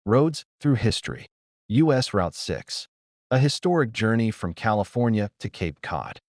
Roads through history. U.S. Route 6. A historic journey from California to Cape Cod.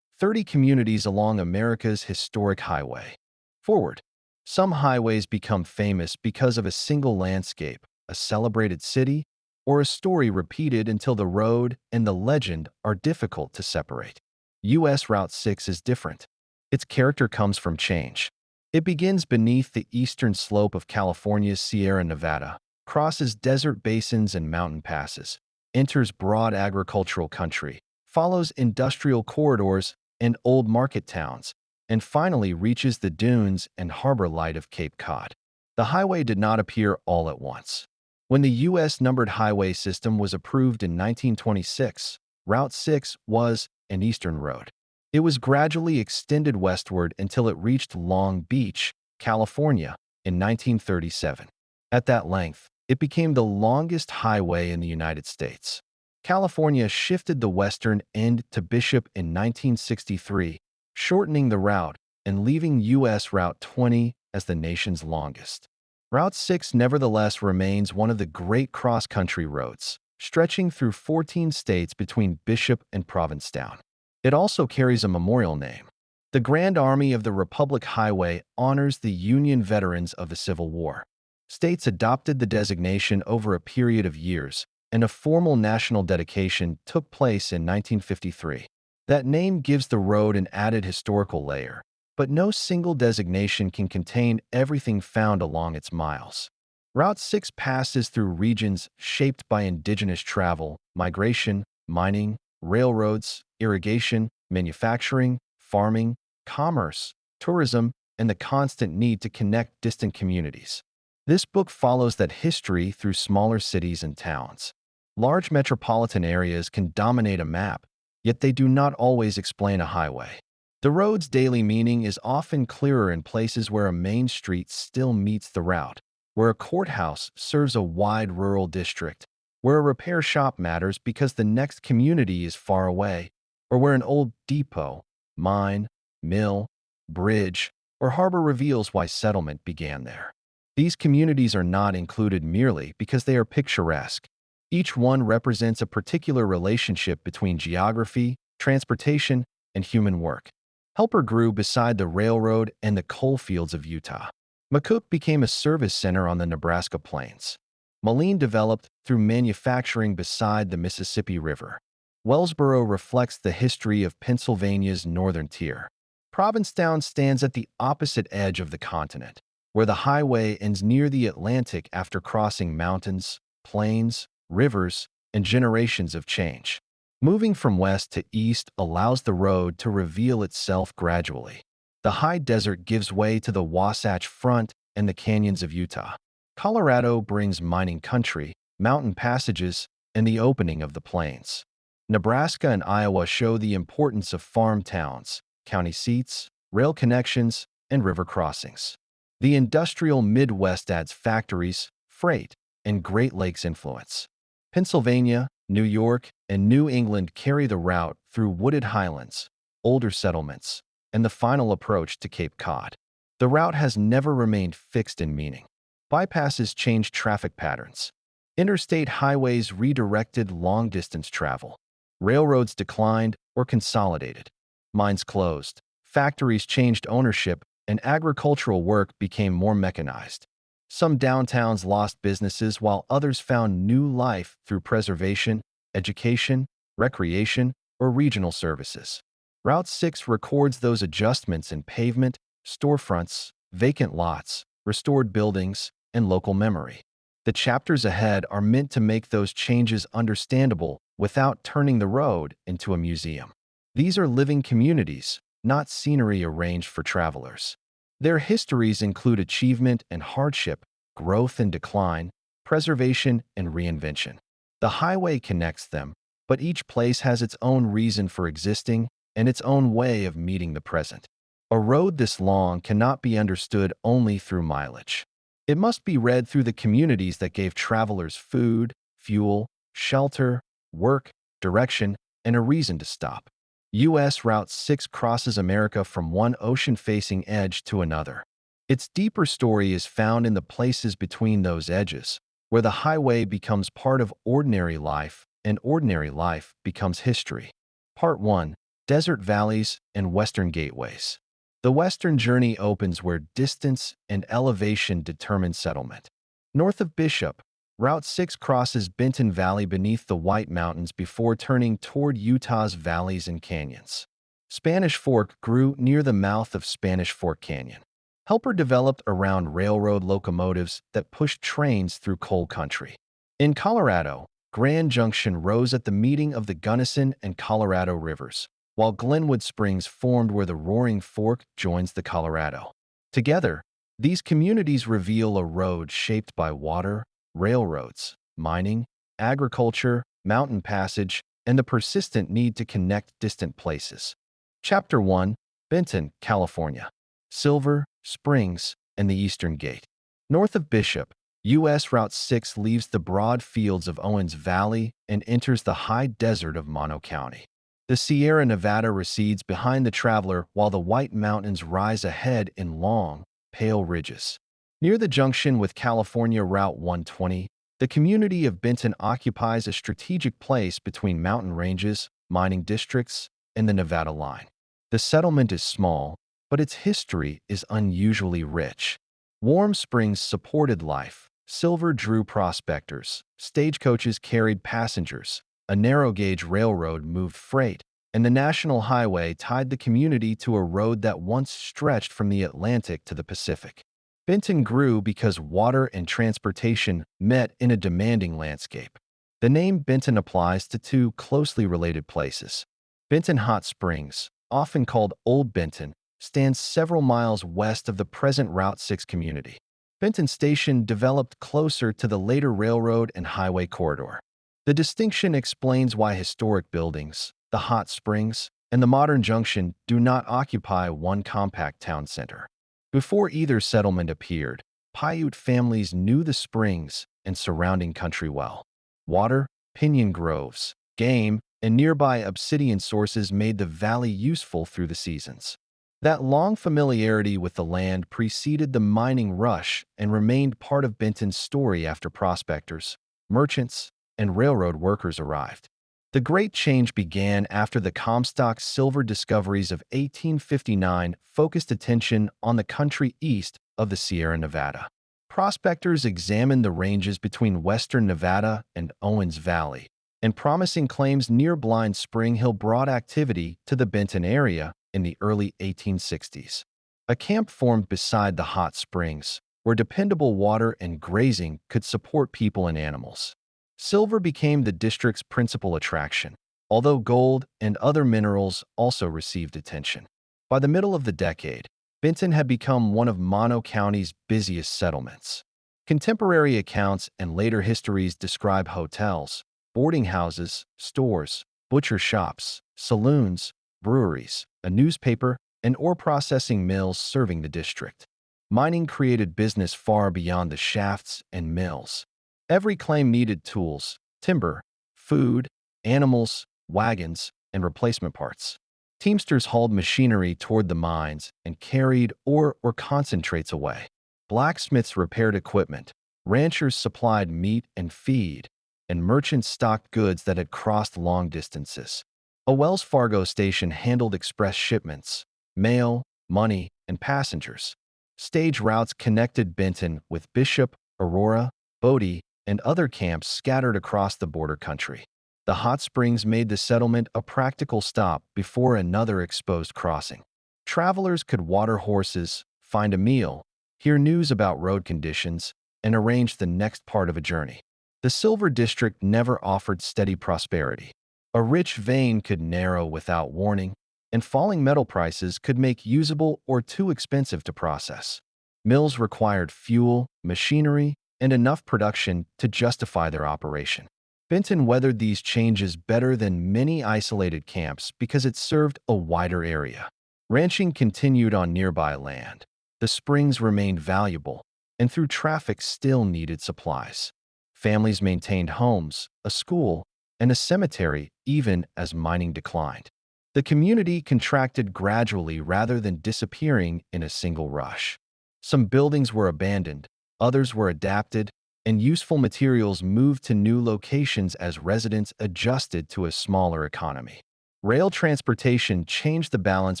30 communities along America's historic highway. Forward. Some highways become famous because of a single landscape, a celebrated city, or a story repeated until the road and the legend are difficult to separate. U.S. Route 6 is different. Its character comes from change. It begins beneath the eastern slope of California's Sierra Nevada, crosses desert basins and mountain passes, enters broad agricultural country, follows industrial corridors and old market towns, and finally reaches the dunes and harbor light of Cape Cod. The highway did not appear all at once. When the U.S. numbered highway system was approved in 1926, Route 6 was an eastern road. It was gradually extended westward until it reached Long Beach, California, in 1937. At that length, it became the longest highway in the United States. California shifted the western end to Bishop in 1963, shortening the route and leaving U.S. Route 20 as the nation's longest. Route 6 nevertheless remains one of the great cross-country roads, stretching through 14 states between Bishop and Provincetown. It also carries a memorial name. The Grand Army of the Republic Highway honors the Union veterans of the Civil War. States adopted the designation over a period of years, and a formal national dedication took place in 1953. That name gives the road an added historical layer, but no single designation can contain everything found along its miles. Route 6 passes through regions shaped by indigenous travel, migration, mining, railroads, irrigation, manufacturing, farming, commerce, tourism, and the constant need to connect distant communities. This book follows that history through smaller cities and towns. Large metropolitan areas can dominate a map, yet they do not always explain a highway. The road's daily meaning is often clearer in places where a main street still meets the route, where a courthouse serves a wide rural district, where a repair shop matters because the next community is far away, or where an old depot, mine, mill, bridge, or harbor reveals why settlement began there. These communities are not included merely because they are picturesque. Each one represents a particular relationship between geography, transportation, and human work. Helper grew beside the railroad and the coal fields of Utah. McCook became a service center on the Nebraska plains. Moline developed through manufacturing beside the Mississippi River. Wellsboro reflects the history of Pennsylvania's northern tier. Provincetown stands at the opposite edge of the continent, where the highway ends near the Atlantic after crossing mountains, plains, rivers, and generations of change. Moving from west to east allows the road to reveal itself gradually. The high desert gives way to the Wasatch Front and the canyons of Utah. Colorado brings mining country, mountain passages, and the opening of the plains. Nebraska and Iowa show the importance of farm towns, county seats, rail connections, and river crossings. The industrial Midwest adds factories, freight, and Great Lakes influence. Pennsylvania, New York, and New England carry the route through wooded highlands, older settlements, and the final approach to Cape Cod. The route has never remained fixed in meaning. Bypasses changed traffic patterns. Interstate highways redirected long-distance travel. Railroads declined or consolidated. Mines closed. Factories changed ownership, and agricultural work became more mechanized. Some downtowns lost businesses while others found new life through preservation, education, recreation, or regional services. Route 6 records those adjustments in pavement, storefronts, vacant lots, restored buildings, and local memory. The chapters ahead are meant to make those changes understandable without turning the road into a museum. These are living communities, not scenery arranged for travelers. Their histories include achievement and hardship, growth and decline, preservation and reinvention. The highway connects them, but each place has its own reason for existing and its own way of meeting the present. A road this long cannot be understood only through mileage. It must be read through the communities that gave travelers food, fuel, shelter, work, direction, and a reason to stop. U.S. Route 6 crosses America from one ocean-facing edge to another. Its deeper story is found in the places between those edges, where the highway becomes part of ordinary life and ordinary life becomes history. Part 1. Desert Valleys and Western Gateways. The western journey opens where distance and elevation determine settlement. North of Bishop, Route 6 crosses Benton Valley beneath the White Mountains before turning toward Utah's valleys and canyons. Spanish Fork grew near the mouth of Spanish Fork Canyon. Helper developed around railroad locomotives that pushed trains through coal country. In Colorado, Grand Junction rose at the meeting of the Gunnison and Colorado rivers, while Glenwood Springs formed where the Roaring Fork joins the Colorado. Together, these communities reveal a road shaped by water, railroads, mining, agriculture, mountain passage, and the persistent need to connect distant places. Chapter 1. Benton, California. Silver, Springs, and the Eastern Gate. North of Bishop, U.S. Route 6 leaves the broad fields of Owens Valley and enters the high desert of Mono County. The Sierra Nevada recedes behind the traveler while the White Mountains rise ahead in long, pale ridges. Near the junction with California Route 120, the community of Benton occupies a strategic place between mountain ranges, mining districts, and the Nevada line. The settlement is small, but its history is unusually rich. Warm springs supported life, silver drew prospectors, stagecoaches carried passengers, a narrow-gauge railroad moved freight, and the National Highway tied the community to a road that once stretched from the Atlantic to the Pacific. Benton grew because water and transportation met in a demanding landscape. The name Benton applies to two closely related places. Benton Hot Springs, often called Old Benton, stands several miles west of the present Route 6 community. Benton Station developed closer to the later railroad and highway corridor. The distinction explains why historic buildings, the hot springs, and the modern junction do not occupy one compact town center. Before either settlement appeared, Paiute families knew the springs and surrounding country well. Water, pinyon groves, game, and nearby obsidian sources made the valley useful through the seasons. That long familiarity with the land preceded the mining rush and remained part of Benton's story after prospectors, merchants, and railroad workers arrived. The Great Change began after the Comstock silver discoveries of 1859 focused attention on the country east of the Sierra Nevada. Prospectors examined the ranges between western Nevada and Owens Valley, and promising claims near Blind Spring Hill brought activity to the Benton area in the early 1860s. A camp formed beside the hot springs, where dependable water and grazing could support people and animals. Silver became the district's principal attraction, although gold and other minerals also received attention. By the middle of the decade, Benton had become one of Mono County's busiest settlements. Contemporary accounts and later histories describe hotels, boarding houses, stores, butcher shops, saloons, breweries, a newspaper, and ore processing mills serving the district. Mining created business far beyond the shafts and mills. Every claim needed tools, timber, food, animals, wagons, and replacement parts. Teamsters hauled machinery toward the mines and carried ore or concentrates away. Blacksmiths repaired equipment, ranchers supplied meat and feed, and merchants stocked goods that had crossed long distances. A Wells Fargo station handled express shipments, mail, money, and passengers. Stage routes connected Benton with Bishop, Aurora, Bodie, and other camps scattered across the border country. The hot springs made the settlement a practical stop before another exposed crossing. Travelers could water horses, find a meal, hear news about road conditions, and arrange the next part of a journey. The Silver District never offered steady prosperity. A rich vein could narrow without warning, and falling metal prices could make usable or too expensive to process. Mills required fuel, machinery, and enough production to justify their operation. Benton weathered these changes better than many isolated camps because it served a wider area. Ranching continued on nearby land. The springs remained valuable, and through traffic still needed supplies. Families maintained homes, a school, and a cemetery even as mining declined. The community contracted gradually rather than disappearing in a single rush. Some buildings were abandoned, others were adapted, and useful materials moved to new locations as residents adjusted to a smaller economy. Rail transportation changed the balance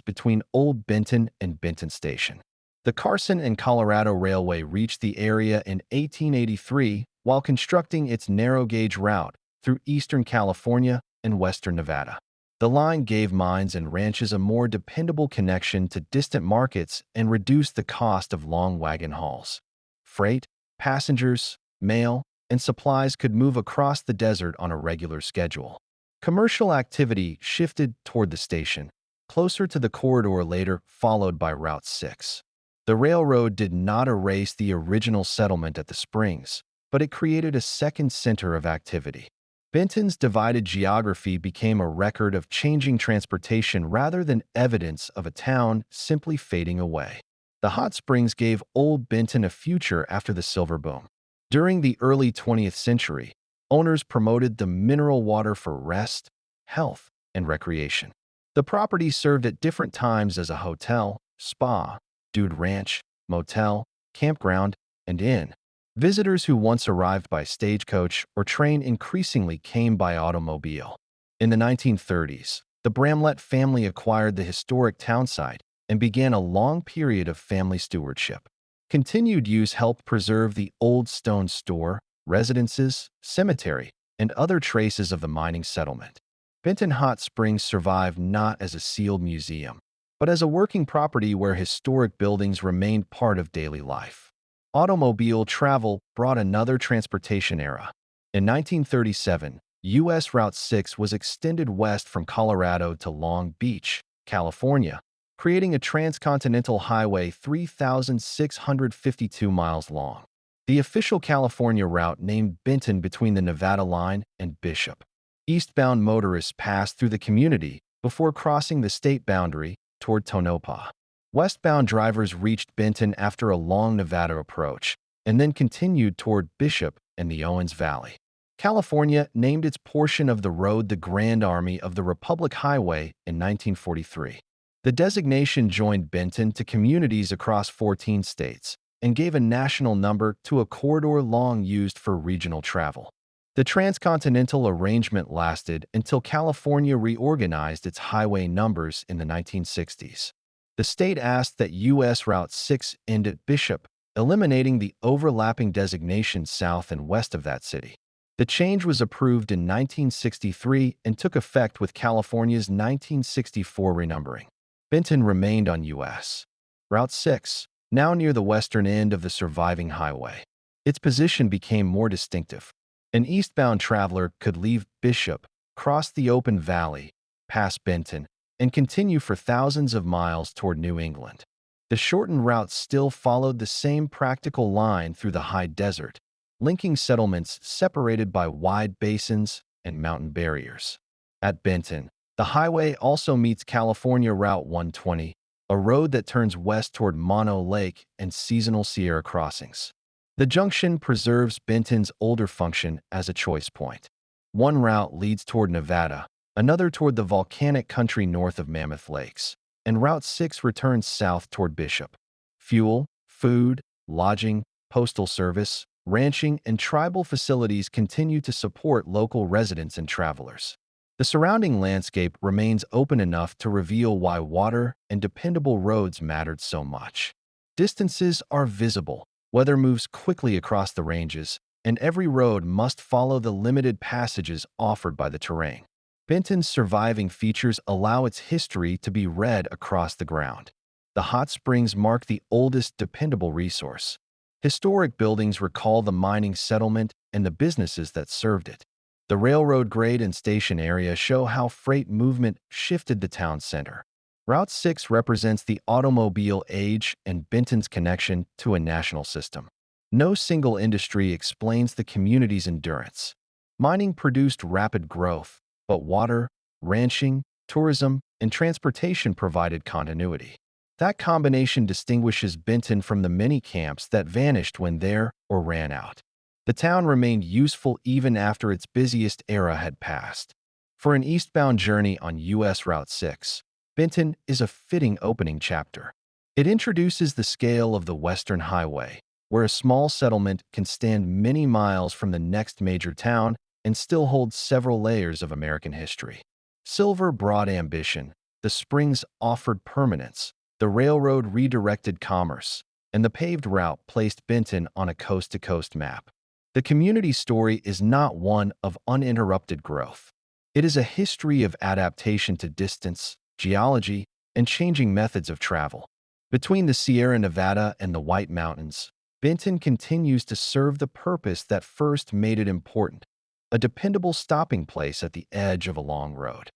between Old Benton and Benton Station. The Carson and Colorado Railway reached the area in 1883 while constructing its narrow-gauge route through eastern California and western Nevada. The line gave mines and ranches a more dependable connection to distant markets and reduced the cost of long wagon hauls. Freight, passengers, mail, and supplies could move across the desert on a regular schedule. Commercial activity shifted toward the station, closer to the corridor later followed by Route 6. The railroad did not erase the original settlement at the Springs, but it created a second center of activity. Benton's divided geography became a record of changing transportation rather than evidence of a town simply fading away. The hot springs gave Old Benton a future after the silver boom. During the early 20th century, owners promoted the mineral water for rest, health, and recreation. The property served at different times as a hotel, spa, dude ranch, motel, campground, and inn. Visitors who once arrived by stagecoach or train increasingly came by automobile. In the 1930s, the Bramlett family acquired the historic townsite and began a long period of family stewardship. Continued use helped preserve the old stone store, residences, cemetery, and other traces of the mining settlement. Benton Hot Springs survived not as a sealed museum, but as a working property where historic buildings remained part of daily life. Automobile travel brought another transportation era. In 1937, U.S. Route 6 was extended west from Colorado to Long Beach, California, creating a transcontinental highway 3,652 miles long. The official California route named Benton between the Nevada line and Bishop. Eastbound motorists passed through the community before crossing the state boundary toward Tonopah. Westbound drivers reached Benton after a long Nevada approach, and then continued toward Bishop and the Owens Valley. California named its portion of the road the Grand Army of the Republic Highway in 1943. The designation joined Benton to communities across 14 states and gave a national number to a corridor long used for regional travel. The transcontinental arrangement lasted until California reorganized its highway numbers in the 1960s. The state asked that U.S. Route 6 end at Bishop, eliminating the overlapping designations south and west of that city. The change was approved in 1963 and took effect with California's 1964 renumbering. Benton remained on U.S. Route 6, now near the western end of the surviving highway. Its position became more distinctive. An eastbound traveler could leave Bishop, cross the open valley, pass Benton, and continue for thousands of miles toward New England. The shortened route still followed the same practical line through the high desert, linking settlements separated by wide basins and mountain barriers. At Benton, the highway also meets California Route 120, a road that turns west toward Mono Lake and seasonal Sierra crossings. The junction preserves Benton's older function as a choice point. One route leads toward Nevada, another toward the volcanic country north of Mammoth Lakes, and Route 6 returns south toward Bishop. Fuel, food, lodging, postal service, ranching, and tribal facilities continue to support local residents and travelers. The surrounding landscape remains open enough to reveal why water and dependable roads mattered so much. Distances are visible, weather moves quickly across the ranges, and every road must follow the limited passages offered by the terrain. Benton's surviving features allow its history to be read across the ground. The hot springs mark the oldest dependable resource. Historic buildings recall the mining settlement and the businesses that served it. The railroad grade and station area show how freight movement shifted the town center. Route 6 represents the automobile age and Benton's connection to a national system. No single industry explains the community's endurance. Mining produced rapid growth, but water, ranching, tourism, and transportation provided continuity. That combination distinguishes Benton from the many camps that vanished when there or ran out. The town remained useful even after its busiest era had passed. For an eastbound journey on U.S. Route 6, Benton is a fitting opening chapter. It introduces the scale of the Western Highway, where a small settlement can stand many miles from the next major town and still hold several layers of American history. Silver brought ambition, the springs offered permanence, the railroad redirected commerce, and the paved route placed Benton on a coast-to-coast map. The community story is not one of uninterrupted growth. It is a history of adaptation to distance, geology, and changing methods of travel. Between the Sierra Nevada and the White Mountains, Benton continues to serve the purpose that first made it important, a dependable stopping place at the edge of a long road.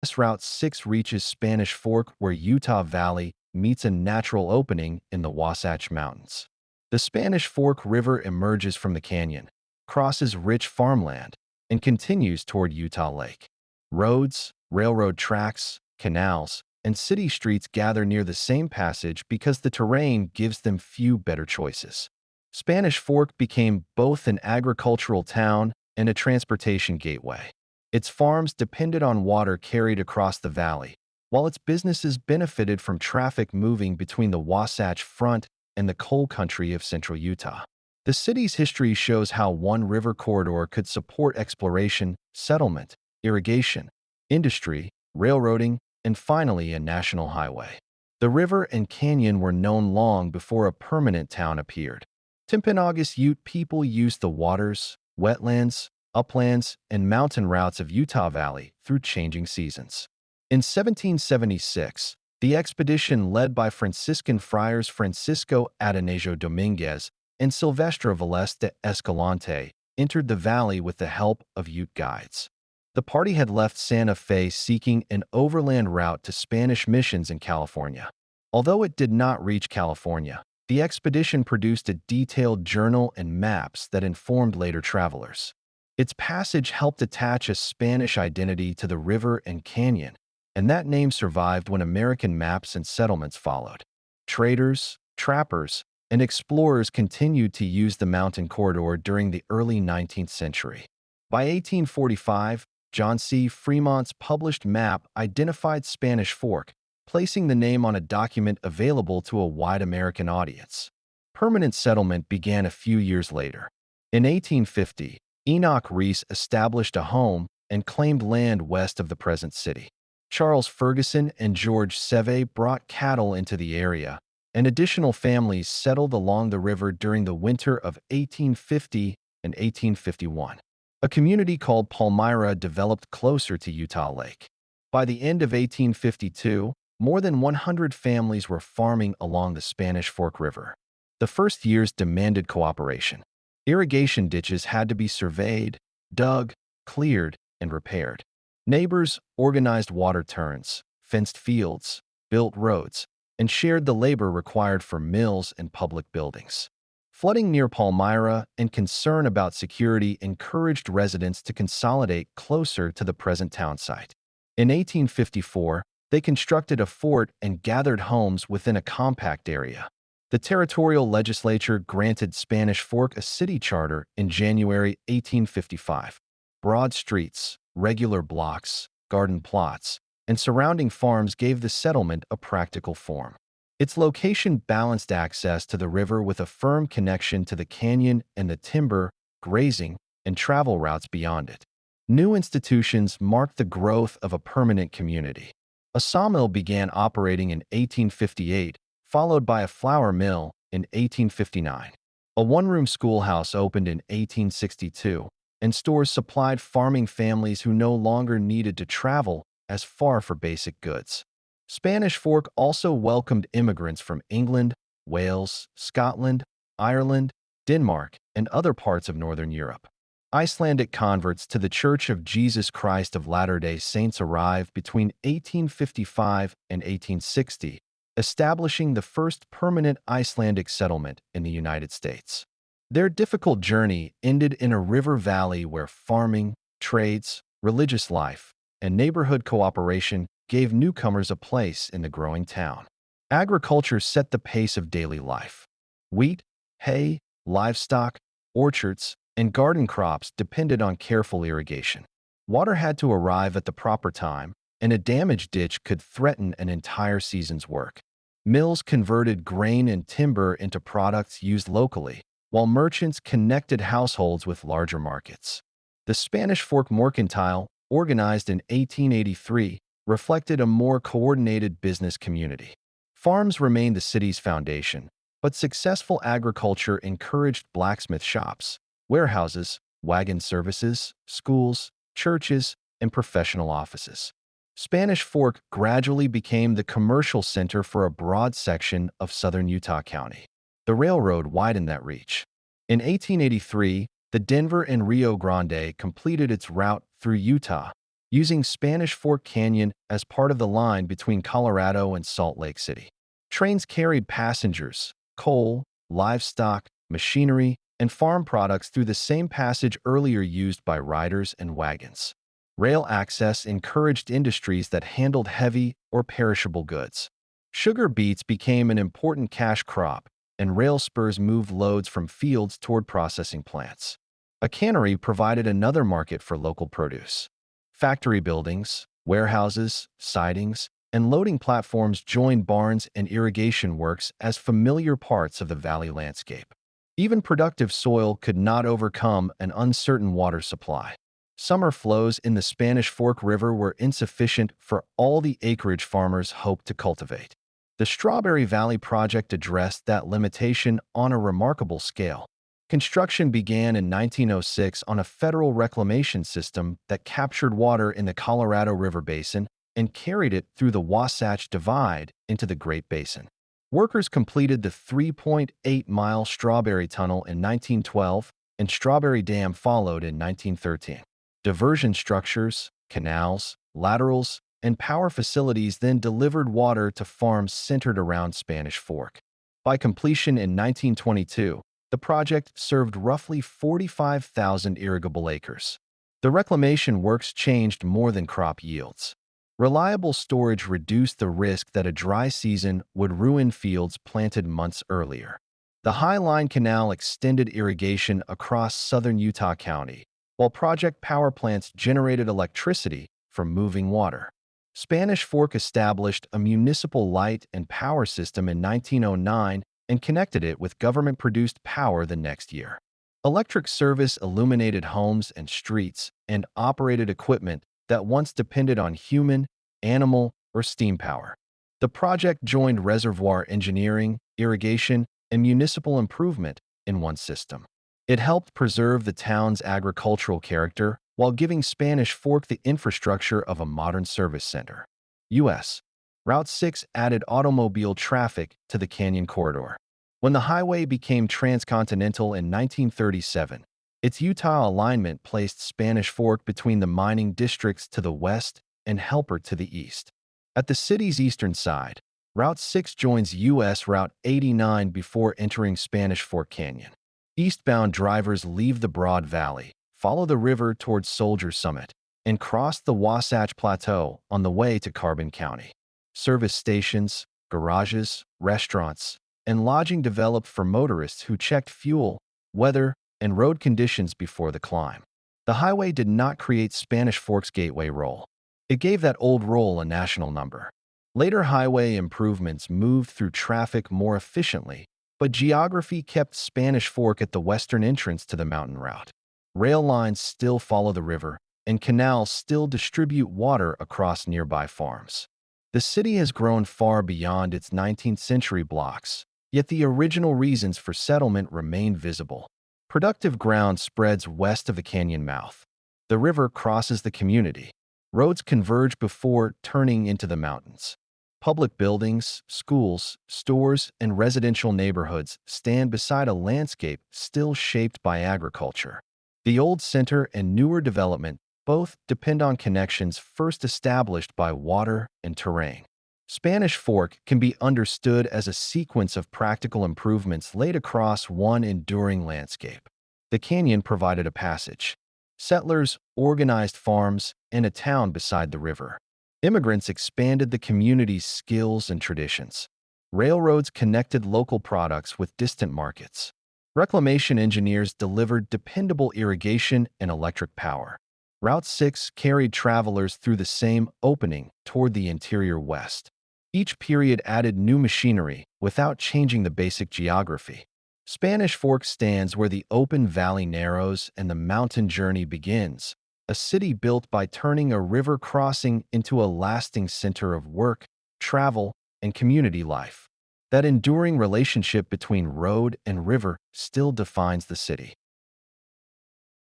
This Route 6 reaches Spanish Fork, where Utah Valley meets a natural opening in the Wasatch Mountains. The Spanish Fork River emerges from the canyon, crosses rich farmland, and continues toward Utah Lake. Roads, railroad tracks, canals, and city streets gather near the same passage because the terrain gives them few better choices. Spanish Fork became both an agricultural town and a transportation gateway. Its farms depended on water carried across the valley, while its businesses benefited from traffic moving between the Wasatch Front and the coal country of central Utah. The city's history shows how one river corridor could support exploration, settlement, irrigation, industry, railroading, and finally a national highway. The river and canyon were known long before a permanent town appeared. Timpanogos Ute people used the waters, wetlands, uplands, and mountain routes of Utah Valley through changing seasons. In 1776, the expedition led by Franciscan friars Francisco Atanasio Dominguez and Silvestre Velez de Escalante entered the valley with the help of Ute guides. The party had left Santa Fe seeking an overland route to Spanish missions in California. Although it did not reach California, the expedition produced a detailed journal and maps that informed later travelers. Its passage helped attach a Spanish identity to the river and canyon, and that name survived when American maps and settlements followed. Traders, trappers, and explorers continued to use the mountain corridor during the early 19th century. By 1845, John C. Fremont's published map identified Spanish Fork, placing the name on a document available to a wide American audience. Permanent settlement began a few years later. In 1850, Enoch Reese established a home and claimed land west of the present city. Charles Ferguson and George Seve brought cattle into the area, and additional families settled along the river during the winter of 1850 and 1851. A community called Palmyra developed closer to Utah Lake. By the end of 1852, more than 100 families were farming along the Spanish Fork River. The first years demanded cooperation. Irrigation ditches had to be surveyed, dug, cleared, and repaired. Neighbors organized water turns, fenced fields, built roads, and shared the labor required for mills and public buildings. Flooding near Palmyra and concern about security encouraged residents to consolidate closer to the present town site. In 1854, they constructed a fort and gathered homes within a compact area. The territorial legislature granted Spanish Fork a city charter in January 1855. Broad streets, regular blocks, garden plots, and surrounding farms gave the settlement a practical form. Its location balanced access to the river with a firm connection to the canyon and the timber, grazing, and travel routes beyond it. New institutions marked the growth of a permanent community. A sawmill began operating in 1858, followed by a flour mill in 1859. A one-room schoolhouse opened in 1862, and stores supplied farming families who no longer needed to travel as far for basic goods. Spanish Fork also welcomed immigrants from England, Wales, Scotland, Ireland, Denmark, and other parts of Northern Europe. Icelandic converts to the Church of Jesus Christ of Latter-day Saints arrived between 1855 and 1860, establishing the first permanent Icelandic settlement in the United States. Their difficult journey ended in a river valley where farming, trades, religious life, and neighborhood cooperation gave newcomers a place in the growing town. Agriculture set the pace of daily life. Wheat, hay, livestock, orchards, and garden crops depended on careful irrigation. Water had to arrive at the proper time, and a damaged ditch could threaten an entire season's work. Mills converted grain and timber into products used locally, while merchants connected households with larger markets. The Spanish Fork Mercantile, organized in 1883, reflected a more coordinated business community. Farms remained the city's foundation, but successful agriculture encouraged blacksmith shops, warehouses, wagon services, schools, churches, and professional offices. Spanish Fork gradually became the commercial center for a broad section of southern Utah County. The railroad widened that reach. In 1883, the Denver and Rio Grande completed its route through Utah, using Spanish Fork Canyon as part of the line between Colorado and Salt Lake City. Trains carried passengers, coal, livestock, machinery, and farm products through the same passage earlier used by riders and wagons. Rail access encouraged industries that handled heavy or perishable goods. Sugar beets became an important cash crop, and rail spurs moved loads from fields toward processing plants. A cannery provided another market for local produce. Factory buildings, warehouses, sidings, and loading platforms joined barns and irrigation works as familiar parts of the valley landscape. Even productive soil could not overcome an uncertain water supply. Summer flows in the Spanish Fork River were insufficient for all the acreage farmers hoped to cultivate. The Strawberry Valley Project addressed that limitation on a remarkable scale. Construction began in 1906 on a federal reclamation system that captured water in the Colorado River Basin and carried it through the Wasatch Divide into the Great Basin. Workers completed the 3.8-mile Strawberry Tunnel in 1912, and Strawberry Dam followed in 1913. Diversion structures, canals, laterals, and power facilities then delivered water to farms centered around Spanish Fork. By completion in 1922, the project served roughly 45,000 irrigable acres. The reclamation works changed more than crop yields. Reliable storage reduced the risk that a dry season would ruin fields planted months earlier. The Highline Canal extended irrigation across southern Utah County, while project power plants generated electricity from moving water. Spanish Fork established a municipal light and power system in 1909 and connected it with government-produced power the next year. Electric service illuminated homes and streets and operated equipment that once depended on human, animal, or steam power. The project joined reservoir engineering, irrigation, and municipal improvement in one system. It helped preserve the town's agricultural character while giving Spanish Fork the infrastructure of a modern service center. U.S. Route 6 added automobile traffic to the canyon corridor. When the highway became transcontinental in 1937, its Utah alignment placed Spanish Fork between the mining districts to the west and Helper to the east. At the city's eastern side, Route 6 joins U.S. Route 89 before entering Spanish Fork Canyon. Eastbound drivers leave the Broad Valley, follow the river towards Soldier Summit, and cross the Wasatch Plateau on the way to Carbon County. Service stations, garages, restaurants, and lodging developed for motorists who checked fuel, weather, and road conditions before the climb. The highway did not create Spanish Fork's gateway role. It gave that old role a national number. Later highway improvements moved through traffic more efficiently, but geography kept Spanish Fork at the western entrance to the mountain route. Rail lines still follow the river, and canals still distribute water across nearby farms. The city has grown far beyond its 19th century blocks, yet the original reasons for settlement remain visible. Productive ground spreads west of the canyon mouth. The river crosses the community. Roads converge before turning into the mountains. Public buildings, schools, stores, and residential neighborhoods stand beside a landscape still shaped by agriculture. The old center and newer development both depend on connections first established by water and terrain. Spanish Fork can be understood as a sequence of practical improvements laid across one enduring landscape. The canyon provided a passage. Settlers organized farms and a town beside the river. Immigrants expanded the community's skills and traditions. Railroads connected local products with distant markets. Reclamation engineers delivered dependable irrigation and electric power. Route 6 carried travelers through the same opening toward the interior west. Each period added new machinery without changing the basic geography. Spanish Fork stands where the open valley narrows and the mountain journey begins, a city built by turning a river crossing into a lasting center of work, travel, and community life. That enduring relationship between road and river still defines the city.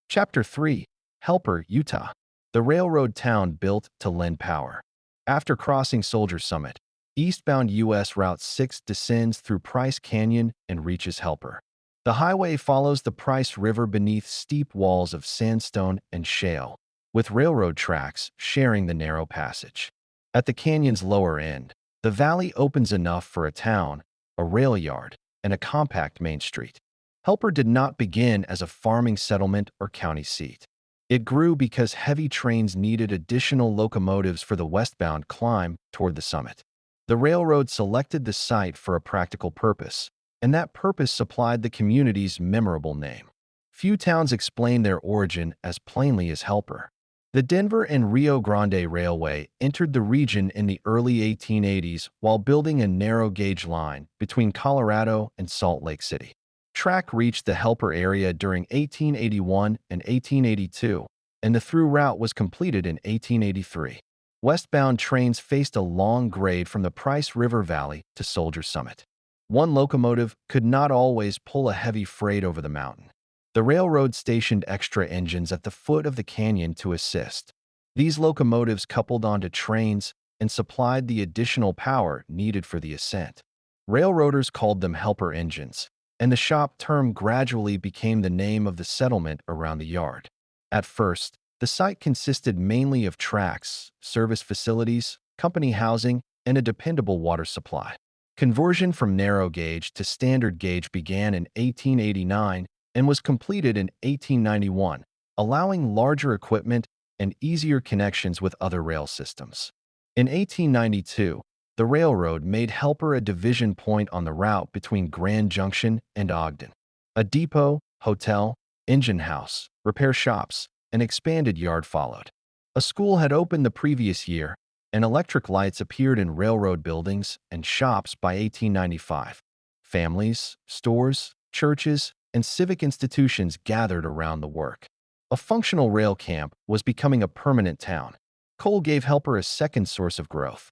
Chapter 3. Helper, Utah. The railroad town built to lend power. After crossing Soldier Summit, eastbound U.S. Route 6 descends through Price Canyon and reaches Helper. The highway follows the Price River beneath steep walls of sandstone and shale, with railroad tracks sharing the narrow passage. At the canyon's lower end, the valley opens enough for a town, a rail yard, and a compact main street. Helper did not begin as a farming settlement or county seat. It grew because heavy trains needed additional locomotives for the westbound climb toward the summit. The railroad selected the site for a practical purpose, and that purpose supplied the community's memorable name. Few towns explain their origin as plainly as Helper. The Denver and Rio Grande Railway entered the region in the early 1880s while building a narrow-gauge line between Colorado and Salt Lake City. Track reached the Helper area during 1881 and 1882, and the through route was completed in 1883. Westbound trains faced a long grade from the Price River Valley to Soldier Summit. One locomotive could not always pull a heavy freight over the mountain. The railroad stationed extra engines at the foot of the canyon to assist. These locomotives coupled onto trains and supplied the additional power needed for the ascent. Railroaders called them helper engines, and the shop term gradually became the name of the settlement around the yard. At first, the site consisted mainly of tracks, service facilities, company housing, and a dependable water supply. Conversion from narrow gauge to standard gauge began in 1889 and was completed in 1891, allowing larger equipment and easier connections with other rail systems. In 1892, the railroad made Helper a division point on the route between Grand Junction and Ogden. A depot, hotel, engine house, repair shops, and expanded yard followed. A school had opened the previous year, and electric lights appeared in railroad buildings and shops by 1895. Families, stores, churches, and civic institutions gathered around the work. A functional rail camp was becoming a permanent town. Coal gave Helper a second source of growth.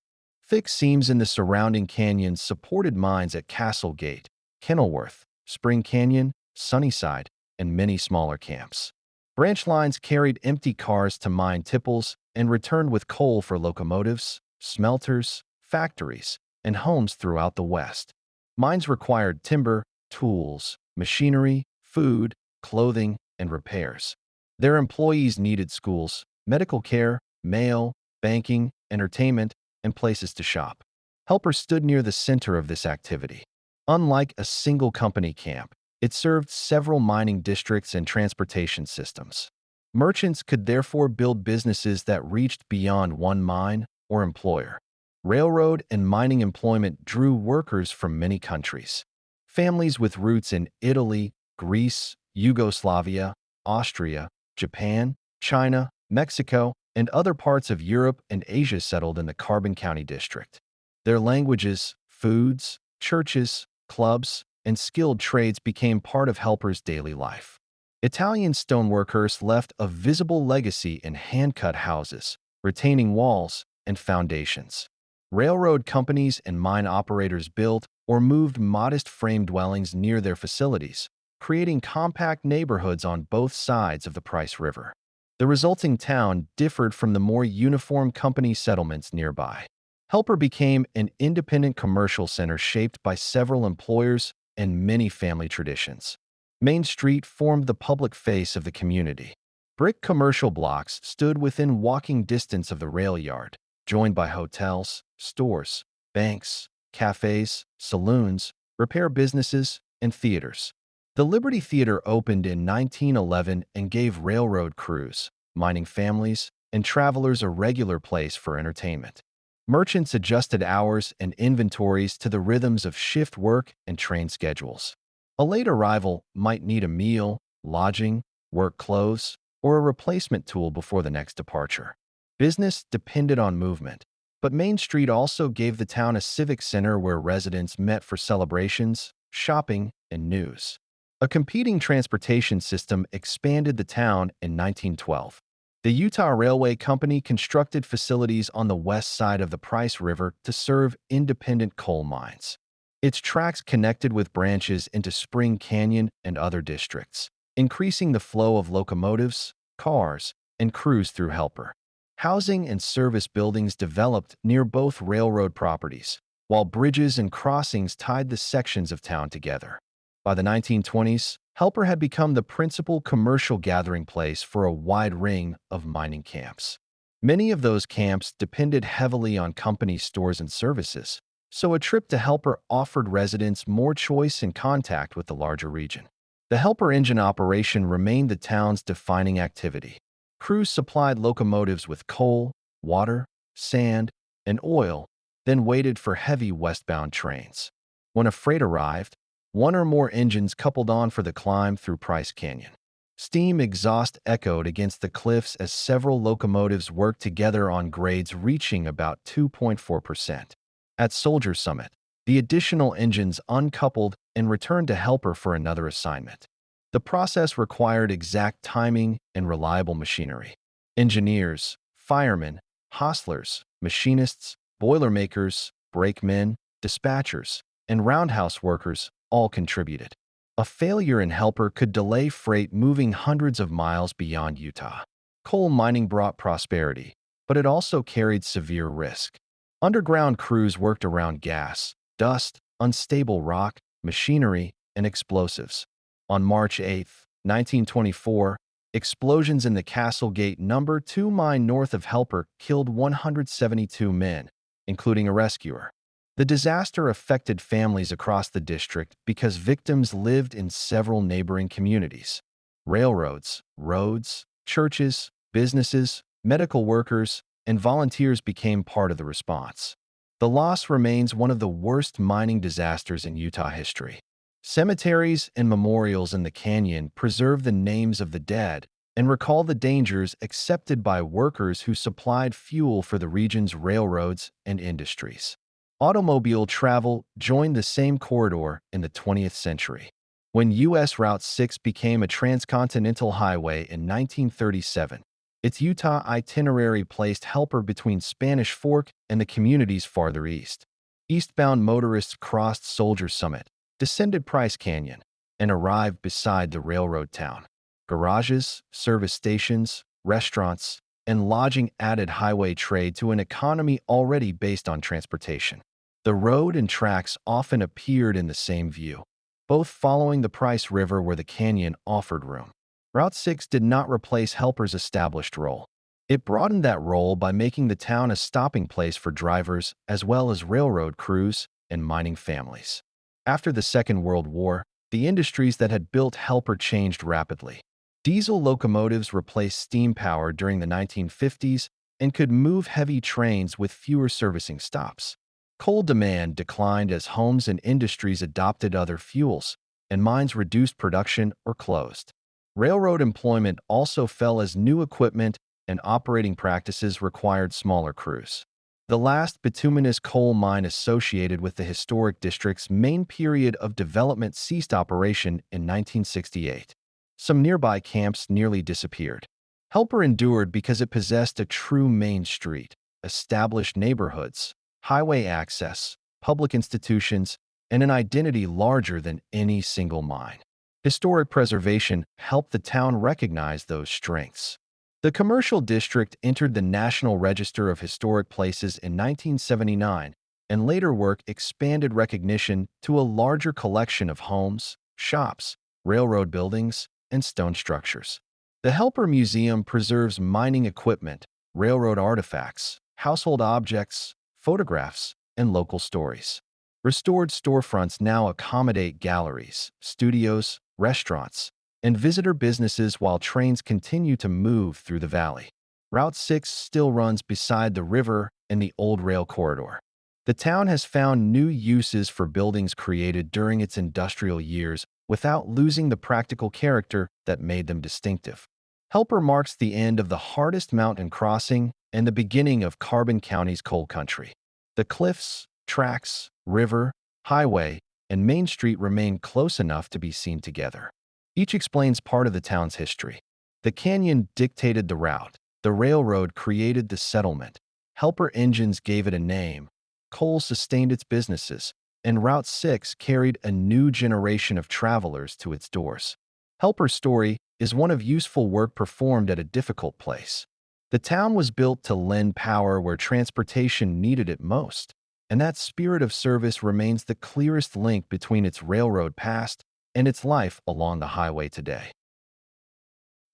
Thick seams in the surrounding canyons supported mines at Castle Gate, Kenilworth, Spring Canyon, Sunnyside, and many smaller camps. Branch lines carried empty cars to mine tipples and returned with coal for locomotives, smelters, factories, and homes throughout the West. Mines required timber, tools, machinery, food, clothing, and repairs. Their employees needed schools, medical care, mail, banking, entertainment, and places to shop. Helper stood near the center of this activity. Unlike a single company camp, it served several mining districts and transportation systems. Merchants could therefore build businesses that reached beyond one mine or employer. Railroad and mining employment drew workers from many countries. Families with roots in Italy, Greece, Yugoslavia, Austria, Japan, China, Mexico, and other parts of Europe and Asia settled in the Carbon County district. Their languages, foods, churches, clubs, and skilled trades became part of Helper's daily life. Italian stoneworkers left a visible legacy in hand-cut houses, retaining walls and foundations. Railroad companies and mine operators built or moved modest frame dwellings near their facilities, creating compact neighborhoods on both sides of the Price River. The resulting town differed from the more uniform company settlements nearby. Helper became an independent commercial center shaped by several employers and many family traditions. Main Street formed the public face of the community. Brick commercial blocks stood within walking distance of the rail yard, joined by hotels, stores, banks, cafes, saloons, repair businesses, and theaters. The Liberty Theater opened in 1911 and gave railroad crews, mining families, and travelers a regular place for entertainment. Merchants adjusted hours and inventories to the rhythms of shift work and train schedules. A late arrival might need a meal, lodging, work clothes, or a replacement tool before the next departure. Business depended on movement. But Main Street also gave the town a civic center where residents met for celebrations, shopping, and news. A competing transportation system expanded the town in 1912. The Utah Railway Company constructed facilities on the west side of the Price River to serve independent coal mines. Its tracks connected with branches into Spring Canyon and other districts, increasing the flow of locomotives, cars, and crews through Helper. Housing and service buildings developed near both railroad properties, while bridges and crossings tied the sections of town together. By the 1920s, Helper had become the principal commercial gathering place for a wide ring of mining camps. Many of those camps depended heavily on company stores and services, so a trip to Helper offered residents more choice and contact with the larger region. The Helper engine operation remained the town's defining activity. Crews supplied locomotives with coal, water, sand, and oil, then waited for heavy westbound trains. When a freight arrived, one or more engines coupled on for the climb through Price Canyon. Steam exhaust echoed against the cliffs as several locomotives worked together on grades reaching about 2.4%. At Soldier Summit, the additional engines uncoupled and returned to Helper for another assignment. The process required exact timing and reliable machinery. Engineers, firemen, hostlers, machinists, boilermakers, brakemen, dispatchers, and roundhouse workers all contributed. A failure in Helper could delay freight moving hundreds of miles beyond Utah. Coal mining brought prosperity, but it also carried severe risk. Underground crews worked around gas, dust, unstable rock, machinery, and explosives. On March 8, 1924, explosions in the Castle Gate No. 2 mine north of Helper killed 172 men, including a rescuer. The disaster affected families across the district because victims lived in several neighboring communities. Railroads, roads, churches, businesses, medical workers, and volunteers became part of the response. The loss remains one of the worst mining disasters in Utah history. Cemeteries and memorials in the canyon preserve the names of the dead and recall the dangers accepted by workers who supplied fuel for the region's railroads and industries. Automobile travel joined the same corridor in the 20th century. When U.S. Route 6 became a transcontinental highway in 1937, its Utah itinerary placed Helper between Spanish Fork and the communities farther east. Eastbound motorists crossed Soldier Summit, descended Price Canyon, and arrived beside the railroad town. Garages, service stations, restaurants, and lodging added highway trade to an economy already based on transportation. The road and tracks often appeared in the same view, both following the Price River where the canyon offered room. Route 6 did not replace Helper's established role. It broadened that role by making the town a stopping place for drivers as well as railroad crews and mining families. After the Second World War, the industries that had built Helper changed rapidly. Diesel locomotives replaced steam power during the 1950s and could move heavy trains with fewer servicing stops. Coal demand declined as homes and industries adopted other fuels, and mines reduced production or closed. Railroad employment also fell as new equipment and operating practices required smaller crews. The last bituminous coal mine associated with the historic district's main period of development ceased operation in 1968. Some nearby camps nearly disappeared. Helper endured because it possessed a true main street, established neighborhoods, highway access, public institutions, and an identity larger than any single mine. Historic preservation helped the town recognize those strengths. The commercial district entered the National Register of Historic Places in 1979, and later work expanded recognition to a larger collection of homes, shops, railroad buildings, and stone structures. The Helper Museum preserves mining equipment, railroad artifacts, household objects, photographs, and local stories. Restored storefronts now accommodate galleries, studios, restaurants, and visitor businesses while trains continue to move through the valley. Route 6 still runs beside the river and the old rail corridor. The town has found new uses for buildings created during its industrial years without losing the practical character that made them distinctive. Helper marks the end of the hardest mountain crossing and the beginning of Carbon County's coal country. The cliffs, tracks, river, highway, and main street remain close enough to be seen together. Each explains part of the town's history. The canyon dictated the route. The railroad created the settlement. Helper engines gave it a name. Coal sustained its businesses, and Route 6 carried a new generation of travelers to its doors. Helper's story is one of useful work performed at a difficult place. The town was built to lend power where transportation needed it most, and that spirit of service remains the clearest link between its railroad past and its life along the highway today.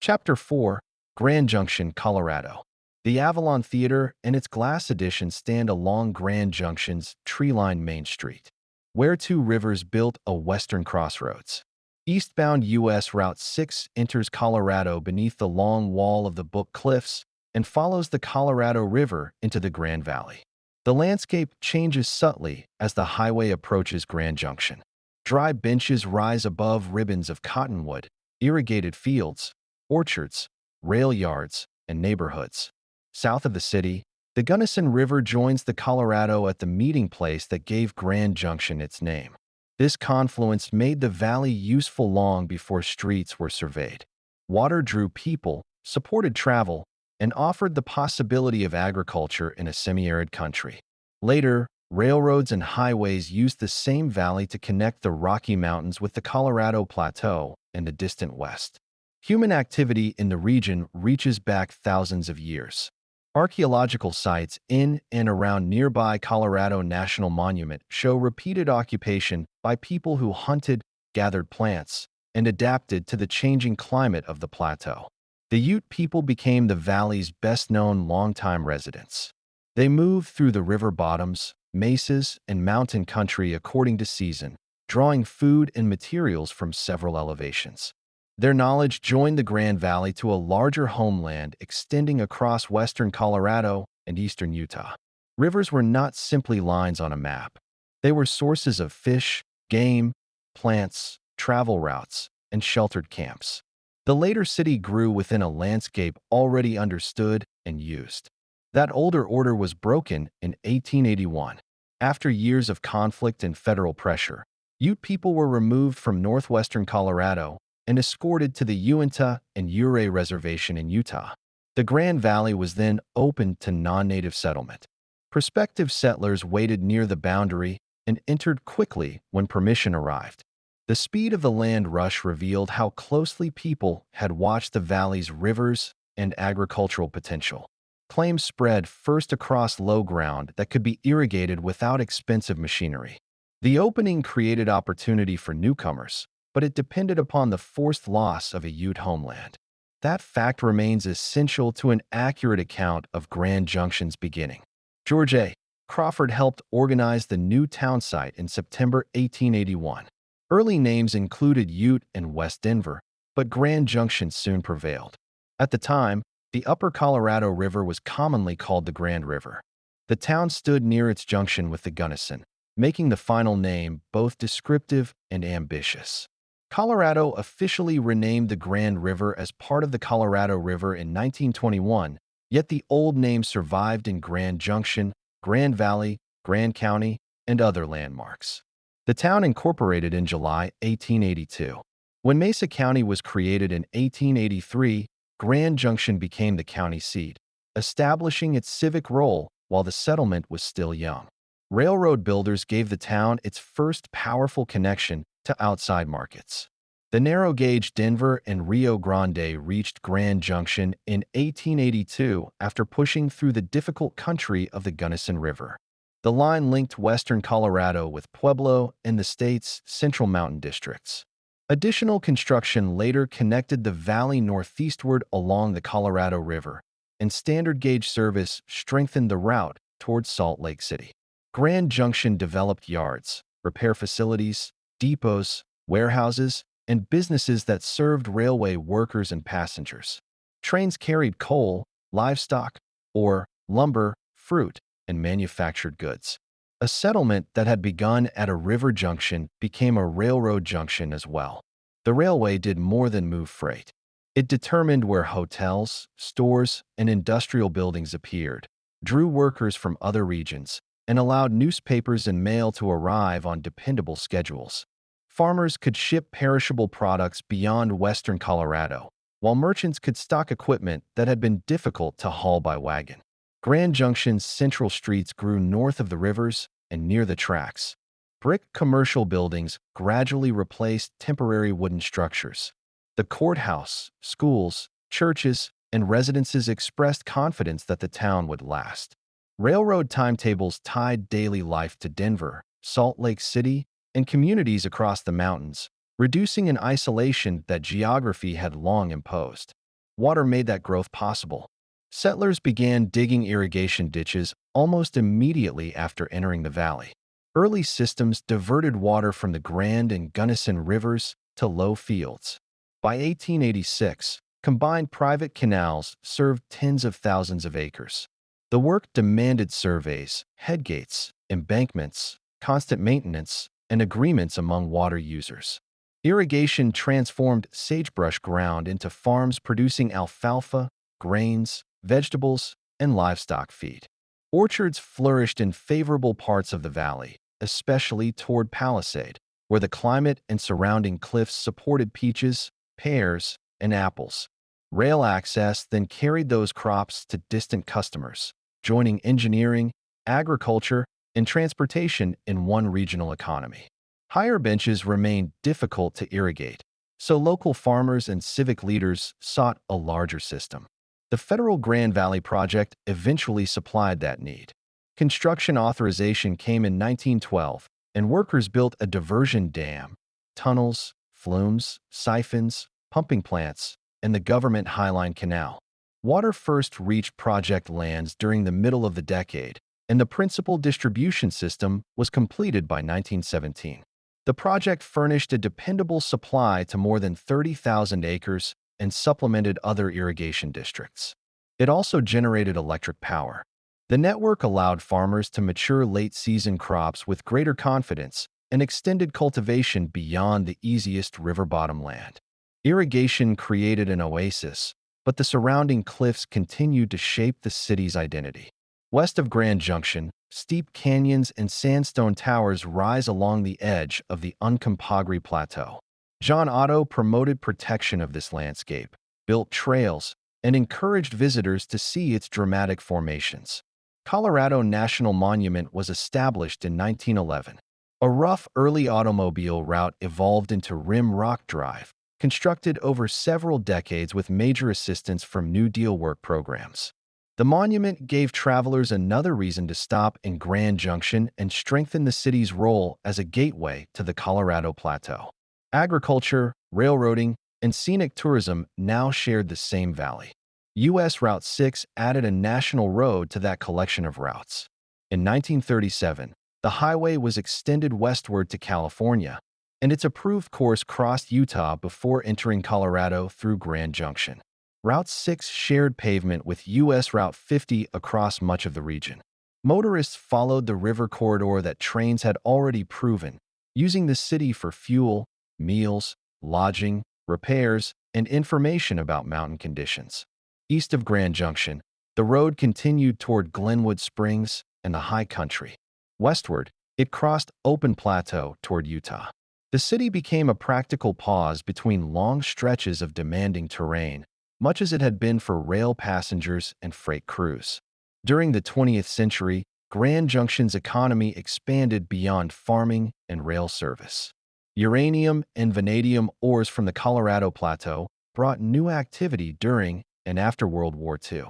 Chapter 4: Grand Junction, Colorado. The Avalon Theater and its glass addition stand along Grand Junction's tree-lined Main Street, where two rivers built a western crossroads. Eastbound U.S. Route 6 enters Colorado beneath the long wall of the Book Cliffs and follows the Colorado River into the Grand Valley. The landscape changes subtly as the highway approaches Grand Junction. Dry benches rise above ribbons of cottonwood, irrigated fields, orchards, rail yards, and neighborhoods. South of the city, the Gunnison River joins the Colorado at the meeting place that gave Grand Junction its name. This confluence made the valley useful long before streets were surveyed. Water drew people, supported travel, and offered the possibility of agriculture in a semi-arid country. Later, railroads and highways used the same valley to connect the Rocky Mountains with the Colorado Plateau and the distant west. Human activity in the region reaches back thousands of years. Archaeological sites in and around nearby Colorado National Monument show repeated occupation by people who hunted, gathered plants, and adapted to the changing climate of the plateau. The Ute people became the valley's best-known longtime residents. They moved through the river bottoms, mesas, and mountain country according to season, drawing food and materials from several elevations. Their knowledge joined the Grand Valley to a larger homeland extending across western Colorado and eastern Utah. Rivers were not simply lines on a map. They were sources of fish, game, plants, travel routes, and sheltered camps. The later city grew within a landscape already understood and used. That older order was broken in 1881. After years of conflict and federal pressure, Ute people were removed from northwestern Colorado and escorted to the Uinta and Ouray Reservation in Utah. The Grand Valley was then opened to non-native settlement. Prospective settlers waited near the boundary and entered quickly when permission arrived. The speed of the land rush revealed how closely people had watched the valley's rivers and agricultural potential. Claims spread first across low ground that could be irrigated without expensive machinery. The opening created opportunity for newcomers, but it depended upon the forced loss of a Ute homeland. That fact remains essential to an accurate account of Grand Junction's beginning. George A. Crawford helped organize the new town site in September 1881. Early names included Ute and West Denver, but Grand Junction soon prevailed. At the time, the Upper Colorado River was commonly called the Grand River. The town stood near its junction with the Gunnison, making the final name both descriptive and ambitious. Colorado officially renamed the Grand River as part of the Colorado River in 1921, yet the old name survived in Grand Junction, Grand Valley, Grand County, and other landmarks. The town incorporated in July 1882. When Mesa County was created in 1883, Grand Junction became the county seat, establishing its civic role while the settlement was still young. Railroad builders gave the town its first powerful connection to outside markets. The narrow-gauge Denver and Rio Grande reached Grand Junction in 1882 after pushing through the difficult country of the Gunnison River. The line linked western Colorado with Pueblo and the state's central mountain districts. Additional construction later connected the valley northeastward along the Colorado River, and standard-gauge service strengthened the route towards Salt Lake City. Grand Junction developed yards, repair facilities, depots, warehouses, and businesses that served railway workers and passengers. Trains carried coal, livestock, ore, lumber, fruit, and manufactured goods. A settlement that had begun at a river junction became a railroad junction as well. The railway did more than move freight. It determined where hotels, stores, and industrial buildings appeared, drew workers from other regions, and allowed newspapers and mail to arrive on dependable schedules. Farmers could ship perishable products beyond western Colorado, while merchants could stock equipment that had been difficult to haul by wagon. Grand Junction's central streets grew north of the rivers and near the tracks. Brick commercial buildings gradually replaced temporary wooden structures. The courthouse, schools, churches, and residences expressed confidence that the town would last. Railroad timetables tied daily life to Denver, Salt Lake City, and communities across the mountains, reducing an isolation that geography had long imposed. Water made that growth possible. Settlers began digging irrigation ditches almost immediately after entering the valley. Early systems diverted water from the Grand and Gunnison rivers to low fields. By 1886, combined private canals served tens of thousands of acres. The work demanded surveys, headgates, embankments, constant maintenance, and agreements among water users. Irrigation transformed sagebrush ground into farms producing alfalfa, grains, vegetables, and livestock feed. Orchards flourished in favorable parts of the valley, especially toward Palisade, where the climate and surrounding cliffs supported peaches, pears, and apples. Rail access then carried those crops to distant customers, joining engineering, agriculture, and transportation in one regional economy. Higher benches remained difficult to irrigate, so local farmers and civic leaders sought a larger system. The federal Grand Valley Project eventually supplied that need. Construction authorization came in 1912, and workers built a diversion dam, tunnels, flumes, siphons, pumping plants, and the government Highline Canal. Water first reached project lands during the middle of the decade, and the principal distribution system was completed by 1917. The project furnished a dependable supply to more than 30,000 acres and supplemented other irrigation districts. It also generated electric power. The network allowed farmers to mature late-season crops with greater confidence and extended cultivation beyond the easiest river-bottom land. Irrigation created an oasis, but the surrounding cliffs continued to shape the city's identity. West of Grand Junction, steep canyons and sandstone towers rise along the edge of the Uncompahgre Plateau. John Otto promoted protection of this landscape, built trails, and encouraged visitors to see its dramatic formations. Colorado National Monument was established in 1911. A rough early automobile route evolved into Rim Rock Drive, constructed over several decades with major assistance from New Deal work programs. The monument gave travelers another reason to stop in Grand Junction and strengthen the city's role as a gateway to the Colorado Plateau. Agriculture, railroading, and scenic tourism now shared the same valley. U.S. Route 6 added a national road to that collection of routes. In 1937, the highway was extended westward to California, and its approved course crossed Utah before entering Colorado through Grand Junction. Route 6 shared pavement with U.S. Route 50 across much of the region. Motorists followed the river corridor that trains had already proven, using the city for fuel, meals, lodging, repairs, and information about mountain conditions. East of Grand Junction, the road continued toward Glenwood Springs and the high country. Westward, it crossed open plateau toward Utah. The city became a practical pause between long stretches of demanding terrain, much as it had been for rail passengers and freight crews. During the 20th century, Grand Junction's economy expanded beyond farming and rail service. Uranium and vanadium ores from the Colorado Plateau brought new activity during and after World War II.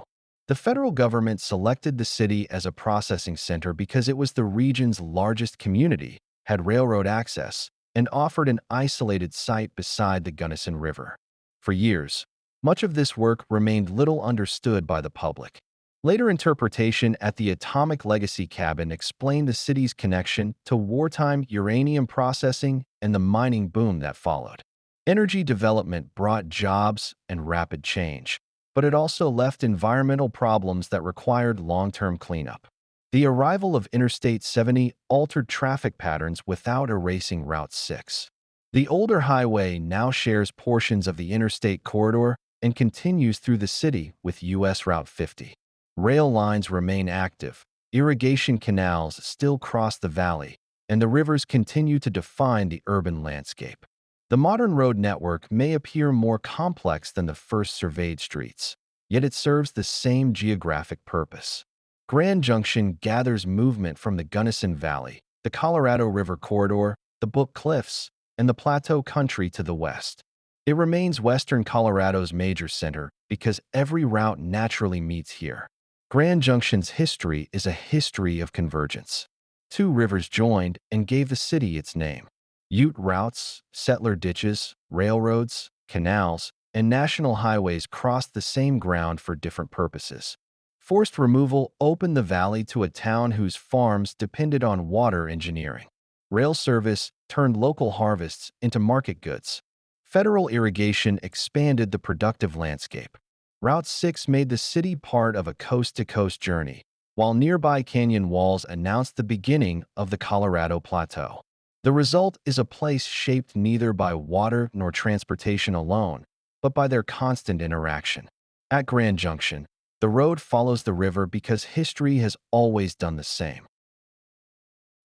The federal government selected the city as a processing center because it was the region's largest community, had railroad access, and offered an isolated site beside the Gunnison River. For years, much of this work remained little understood by the public. Later interpretation at the Atomic Legacy Cabin explained the city's connection to wartime uranium processing and the mining boom that followed. Energy development brought jobs and rapid change, but it also left environmental problems that required long-term cleanup. The arrival of Interstate 70 altered traffic patterns without erasing Route 6. The older highway now shares portions of the interstate corridor and continues through the city with U.S. Route 50. Rail lines remain active, irrigation canals still cross the valley, and the rivers continue to define the urban landscape. The modern road network may appear more complex than the first surveyed streets, yet it serves the same geographic purpose. Grand Junction gathers movement from the Gunnison Valley, the Colorado River Corridor, the Book Cliffs, and the Plateau Country to the west. It remains western Colorado's major center because every route naturally meets here. Grand Junction's history is a history of convergence. Two rivers joined and gave the city its name. Ute routes, settler ditches, railroads, canals, and national highways crossed the same ground for different purposes. Forest removal opened the valley to a town whose farms depended on water engineering. Rail service turned local harvests into market goods. Federal irrigation expanded the productive landscape. Route 6 made the city part of a coast-to-coast journey, while nearby canyon walls announced the beginning of the Colorado Plateau. The result is a place shaped neither by water nor transportation alone, but by their constant interaction. At Grand Junction, the road follows the river because history has always done the same.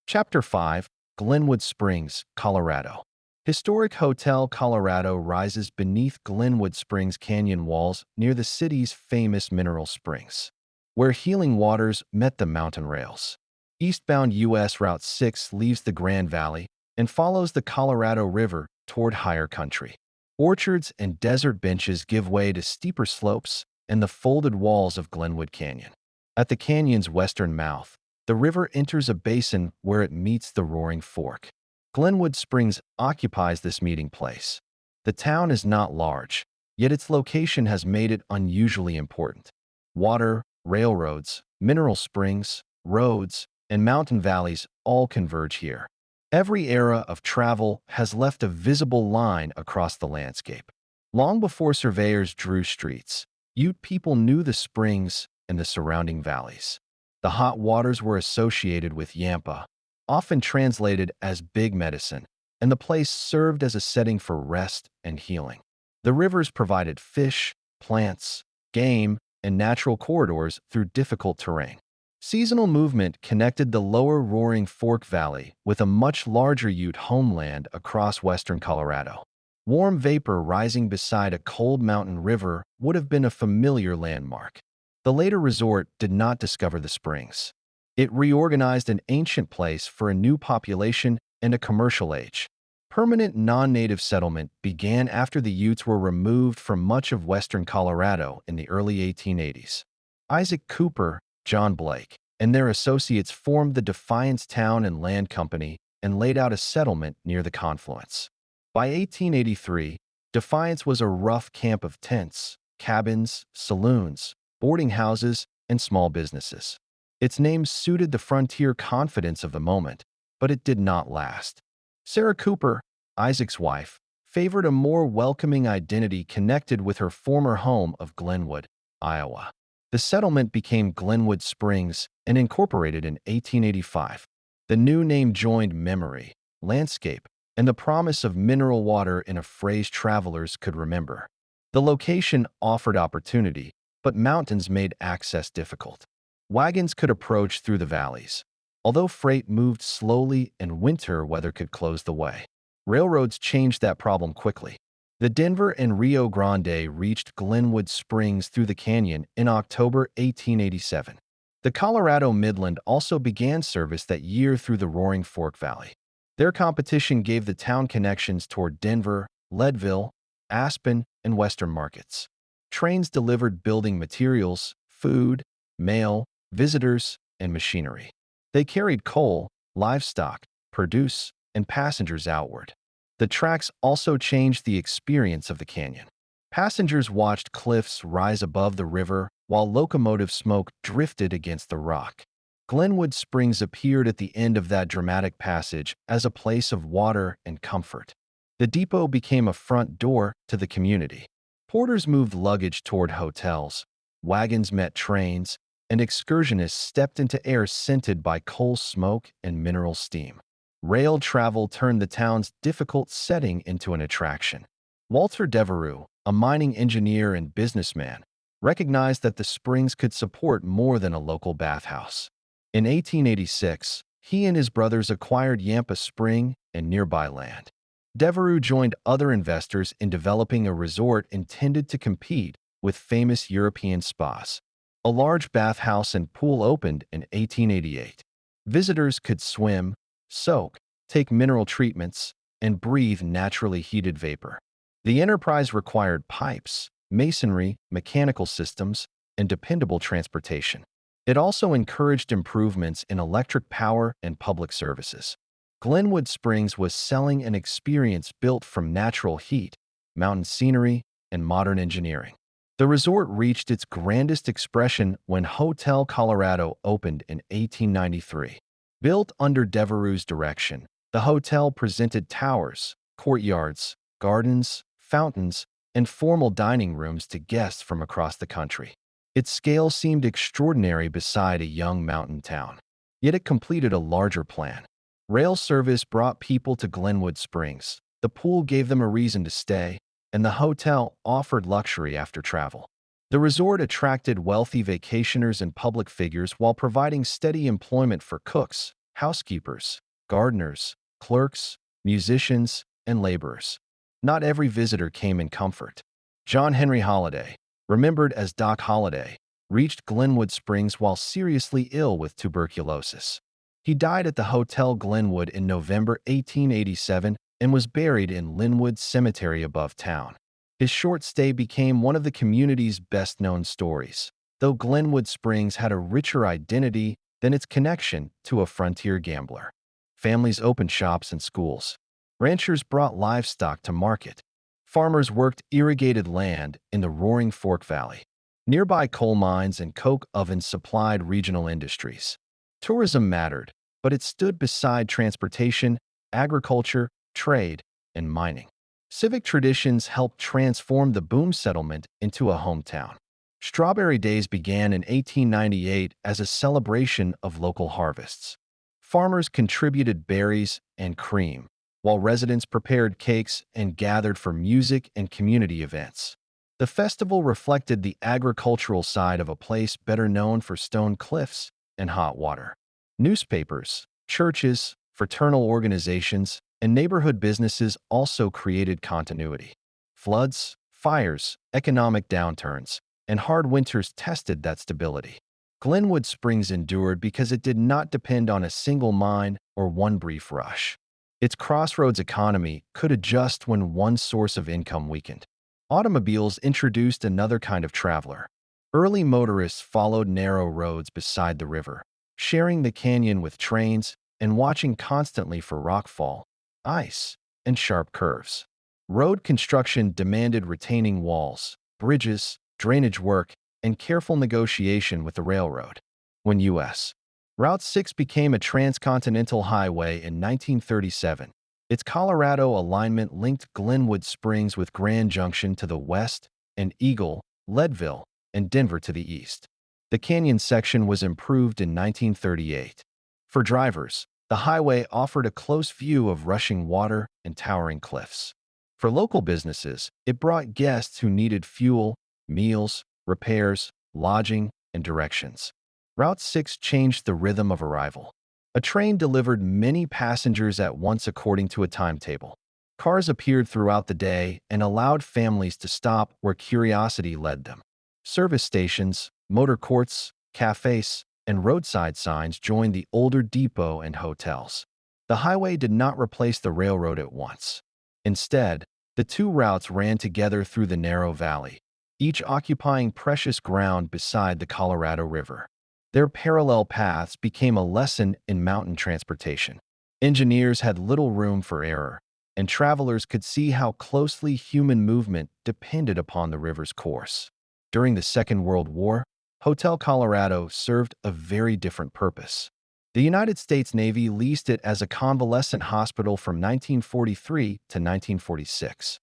Chapter 5: Glenwood Springs, Colorado. Historic Hotel Colorado rises beneath Glenwood Springs canyon walls near the city's famous mineral springs, where healing waters met the mountain rails. Eastbound U.S. Route 6 leaves the Grand Valley and follows the Colorado River toward higher country. Orchards and desert benches give way to steeper slopes and the folded walls of Glenwood Canyon. At the canyon's western mouth, the river enters a basin where it meets the Roaring Fork. Glenwood Springs occupies this meeting place. The town is not large, yet its location has made it unusually important. Water, railroads, mineral springs, roads, and mountain valleys all converge here. Every era of travel has left a visible line across the landscape. Long before surveyors drew streets, Ute people knew the springs and the surrounding valleys. The hot waters were associated with Yampa, often translated as Big Medicine, and the place served as a setting for rest and healing. The rivers provided fish, plants, game, and natural corridors through difficult terrain. Seasonal movement connected the lower Roaring Fork Valley with a much larger Ute homeland across western Colorado. Warm vapor rising beside a cold mountain river would have been a familiar landmark. The later resort did not discover the springs. It reorganized an ancient place for a new population and a commercial age. Permanent non-native settlement began after the Utes were removed from much of western Colorado in the early 1880s. Isaac Cooper, John Blake, and their associates formed the Defiance Town and Land Company and laid out a settlement near the confluence. By 1883, Defiance was a rough camp of tents, cabins, saloons, boarding houses, and small businesses. Its name suited the frontier confidence of the moment, but it did not last. Sarah Cooper, Isaac's wife, favored a more welcoming identity connected with her former home of Glenwood, Iowa. The settlement became Glenwood Springs and incorporated in 1885. The new name joined memory, landscape, and the promise of mineral water in a phrase travelers could remember. The location offered opportunity, but mountains made access difficult. Wagons could approach through the valleys, although freight moved slowly and winter weather could close the way. Railroads changed that problem quickly. The Denver and Rio Grande reached Glenwood Springs through the canyon in October 1887. The Colorado Midland also began service that year through the Roaring Fork Valley. Their competition gave the town connections toward Denver, Leadville, Aspen, and western markets. Trains delivered building materials, food, mail, visitors, and machinery. They carried coal, livestock, produce, and passengers outward. The tracks also changed the experience of the canyon. Passengers watched cliffs rise above the river while locomotive smoke drifted against the rock. Glenwood Springs appeared at the end of that dramatic passage as a place of water and comfort. The depot became a front door to the community. Porters moved luggage toward hotels, wagons met trains, and excursionists stepped into air scented by coal smoke and mineral steam. Rail travel turned the town's difficult setting into an attraction. Walter Devereux, a mining engineer and businessman, recognized that the springs could support more than a local bathhouse. In 1886, he and his brothers acquired Yampa Spring and nearby land. Devereux joined other investors in developing a resort intended to compete with famous European spas. A large bathhouse and pool opened in 1888. Visitors could swim, soak, take mineral treatments, and breathe naturally heated vapor. The enterprise required pipes, masonry, mechanical systems, and dependable transportation. It also encouraged improvements in electric power and public services. Glenwood Springs was selling an experience built from natural heat, mountain scenery, and modern engineering. The resort reached its grandest expression when Hotel Colorado opened in 1893. Built under Devereux's direction, the hotel presented towers, courtyards, gardens, fountains, and formal dining rooms to guests from across the country. Its scale seemed extraordinary beside a young mountain town. Yet it completed a larger plan. Rail service brought people to Glenwood Springs, the pool gave them a reason to stay, and the hotel offered luxury after travel. The resort attracted wealthy vacationers and public figures while providing steady employment for cooks, housekeepers, gardeners, clerks, musicians, and laborers. Not every visitor came in comfort. John Henry Holliday, remembered as Doc Holliday, reached Glenwood Springs while seriously ill with tuberculosis. He died at the Hotel Glenwood in November 1887 and was buried in Linwood Cemetery above town. His short stay became one of the community's best-known stories, though Glenwood Springs had a richer identity than its connection to a frontier gambler. Families opened shops and schools. Ranchers brought livestock to market. Farmers worked irrigated land in the Roaring Fork Valley. Nearby coal mines and coke ovens supplied regional industries. Tourism mattered, but it stood beside transportation, agriculture, trade, and mining. Civic traditions helped transform the boom settlement into a hometown. Strawberry Days began in 1898 as a celebration of local harvests. Farmers contributed berries and cream, while residents prepared cakes and gathered for music and community events. The festival reflected the agricultural side of a place better known for stone cliffs and hot water. Newspapers, churches, fraternal organizations, and neighborhood businesses also created continuity. Floods, fires, economic downturns, and hard winters tested that stability. Glenwood Springs endured because it did not depend on a single mine or one brief rush. Its crossroads economy could adjust when one source of income weakened. Automobiles introduced another kind of traveler. Early motorists followed narrow roads beside the river, sharing the canyon with trains and watching constantly for rockfall, ice, and sharp curves. Road construction demanded retaining walls, bridges, drainage work, and careful negotiation with the railroad. When U.S. Route 6 became a transcontinental highway in 1937, its Colorado alignment linked Glenwood Springs with Grand Junction to the west and Eagle, Leadville, and Denver to the east. The canyon section was improved in 1938. For drivers, the highway offered a close view of rushing water and towering cliffs. For local businesses, it brought guests who needed fuel, meals, repairs, lodging, and directions. Route 6 changed the rhythm of arrival. A train delivered many passengers at once according to a timetable. Cars appeared throughout the day and allowed families to stop where curiosity led them. Service stations, motor courts, cafes, and roadside signs joined the older depot and hotels. The highway did not replace the railroad at once. Instead, the two routes ran together through the narrow valley, each occupying precious ground beside the Colorado River. Their parallel paths became a lesson in mountain transportation. Engineers had little room for error, and travelers could see how closely human movement depended upon the river's course. During the Second World War, Hotel Colorado served a very different purpose. The United States Navy leased it as a convalescent hospital from 1943 to 1946.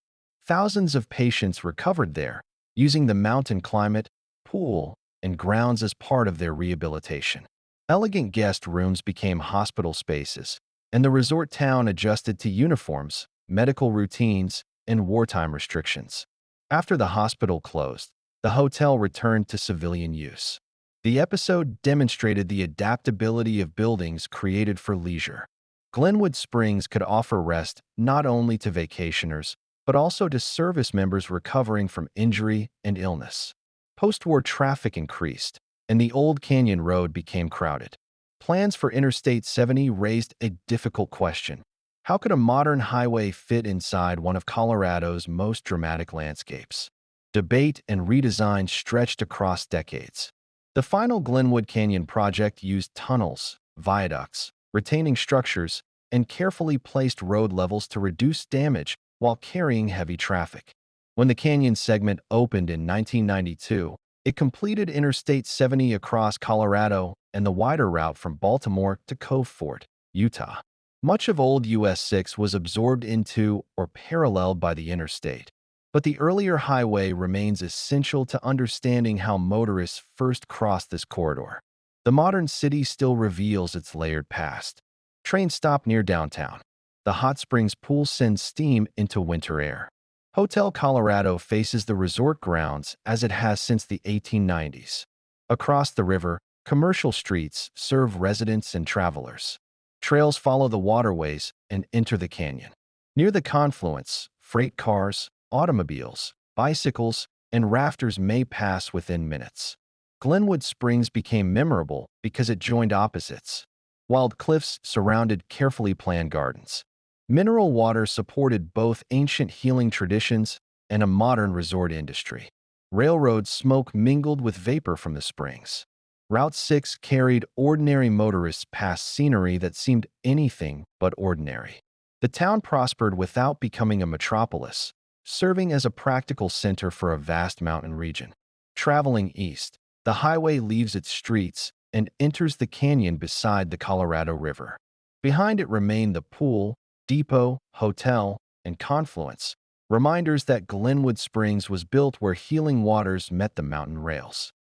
Thousands of patients recovered there, using the mountain climate, pool, and grounds as part of their rehabilitation. Elegant guest rooms became hospital spaces, and the resort town adjusted to uniforms, medical routines, and wartime restrictions. After the hospital closed, the hotel returned to civilian use. The episode demonstrated the adaptability of buildings created for leisure. Glenwood Springs could offer rest not only to vacationers, but also to service members recovering from injury and illness. Post-war traffic increased, and the Old Canyon Road became crowded. Plans for Interstate 70 raised a difficult question. How could a modern highway fit inside one of Colorado's most dramatic landscapes? Debate and redesign stretched across decades. The final Glenwood Canyon project used tunnels, viaducts, retaining structures, and carefully placed road levels to reduce damage while carrying heavy traffic. When the canyon segment opened in 1992, it completed Interstate 70 across Colorado and the wider route from Baltimore to Cove Fort, Utah. Much of old US 6 was absorbed into or paralleled by the interstate, but the earlier highway remains essential to understanding how motorists first crossed this corridor. The modern city still reveals its layered past. Train stop near downtown. The hot springs pool sends steam into winter air. Hotel Colorado faces the resort grounds as it has since the 1890s. Across the river, commercial streets serve residents and travelers. Trails follow the waterways and enter the canyon. Near the confluence, freight cars, automobiles, bicycles, and rafters may pass within minutes. Glenwood Springs became memorable because it joined opposites. Wild cliffs surrounded carefully planned gardens. Mineral water supported both ancient healing traditions and a modern resort industry. Railroad smoke mingled with vapor from the springs. Route 6 carried ordinary motorists past scenery that seemed anything but ordinary. The town prospered without becoming a metropolis, serving as a practical center for a vast mountain region. Traveling east, the highway leaves its streets and enters the canyon beside the Colorado River. Behind it remain the pool, depot, hotel, and confluence, reminders that Glenwood Springs was built where healing waters met the mountain rails.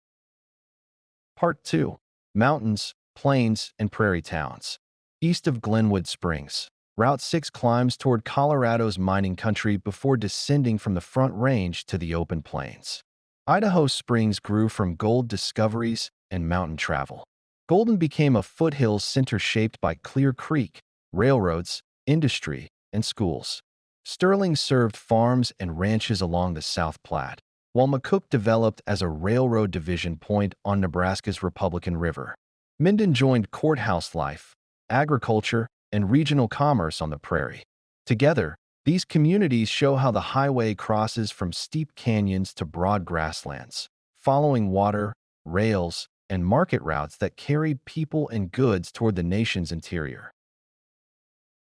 Part 2. Mountains, Plains, and Prairie Towns. East of Glenwood Springs, Route 6 climbs toward Colorado's mining country before descending from the Front Range to the open plains. Idaho Springs grew from gold discoveries and mountain travel. Golden became a foothills center shaped by Clear Creek, railroads, industry, and schools. Sterling served farms and ranches along the South Platte, while McCook developed as a railroad division point on Nebraska's Republican River. Minden joined courthouse life, agriculture, and regional commerce on the prairie. Together, these communities show how the highway crosses from steep canyons to broad grasslands, following water, rails, and market routes that carried people and goods toward the nation's interior.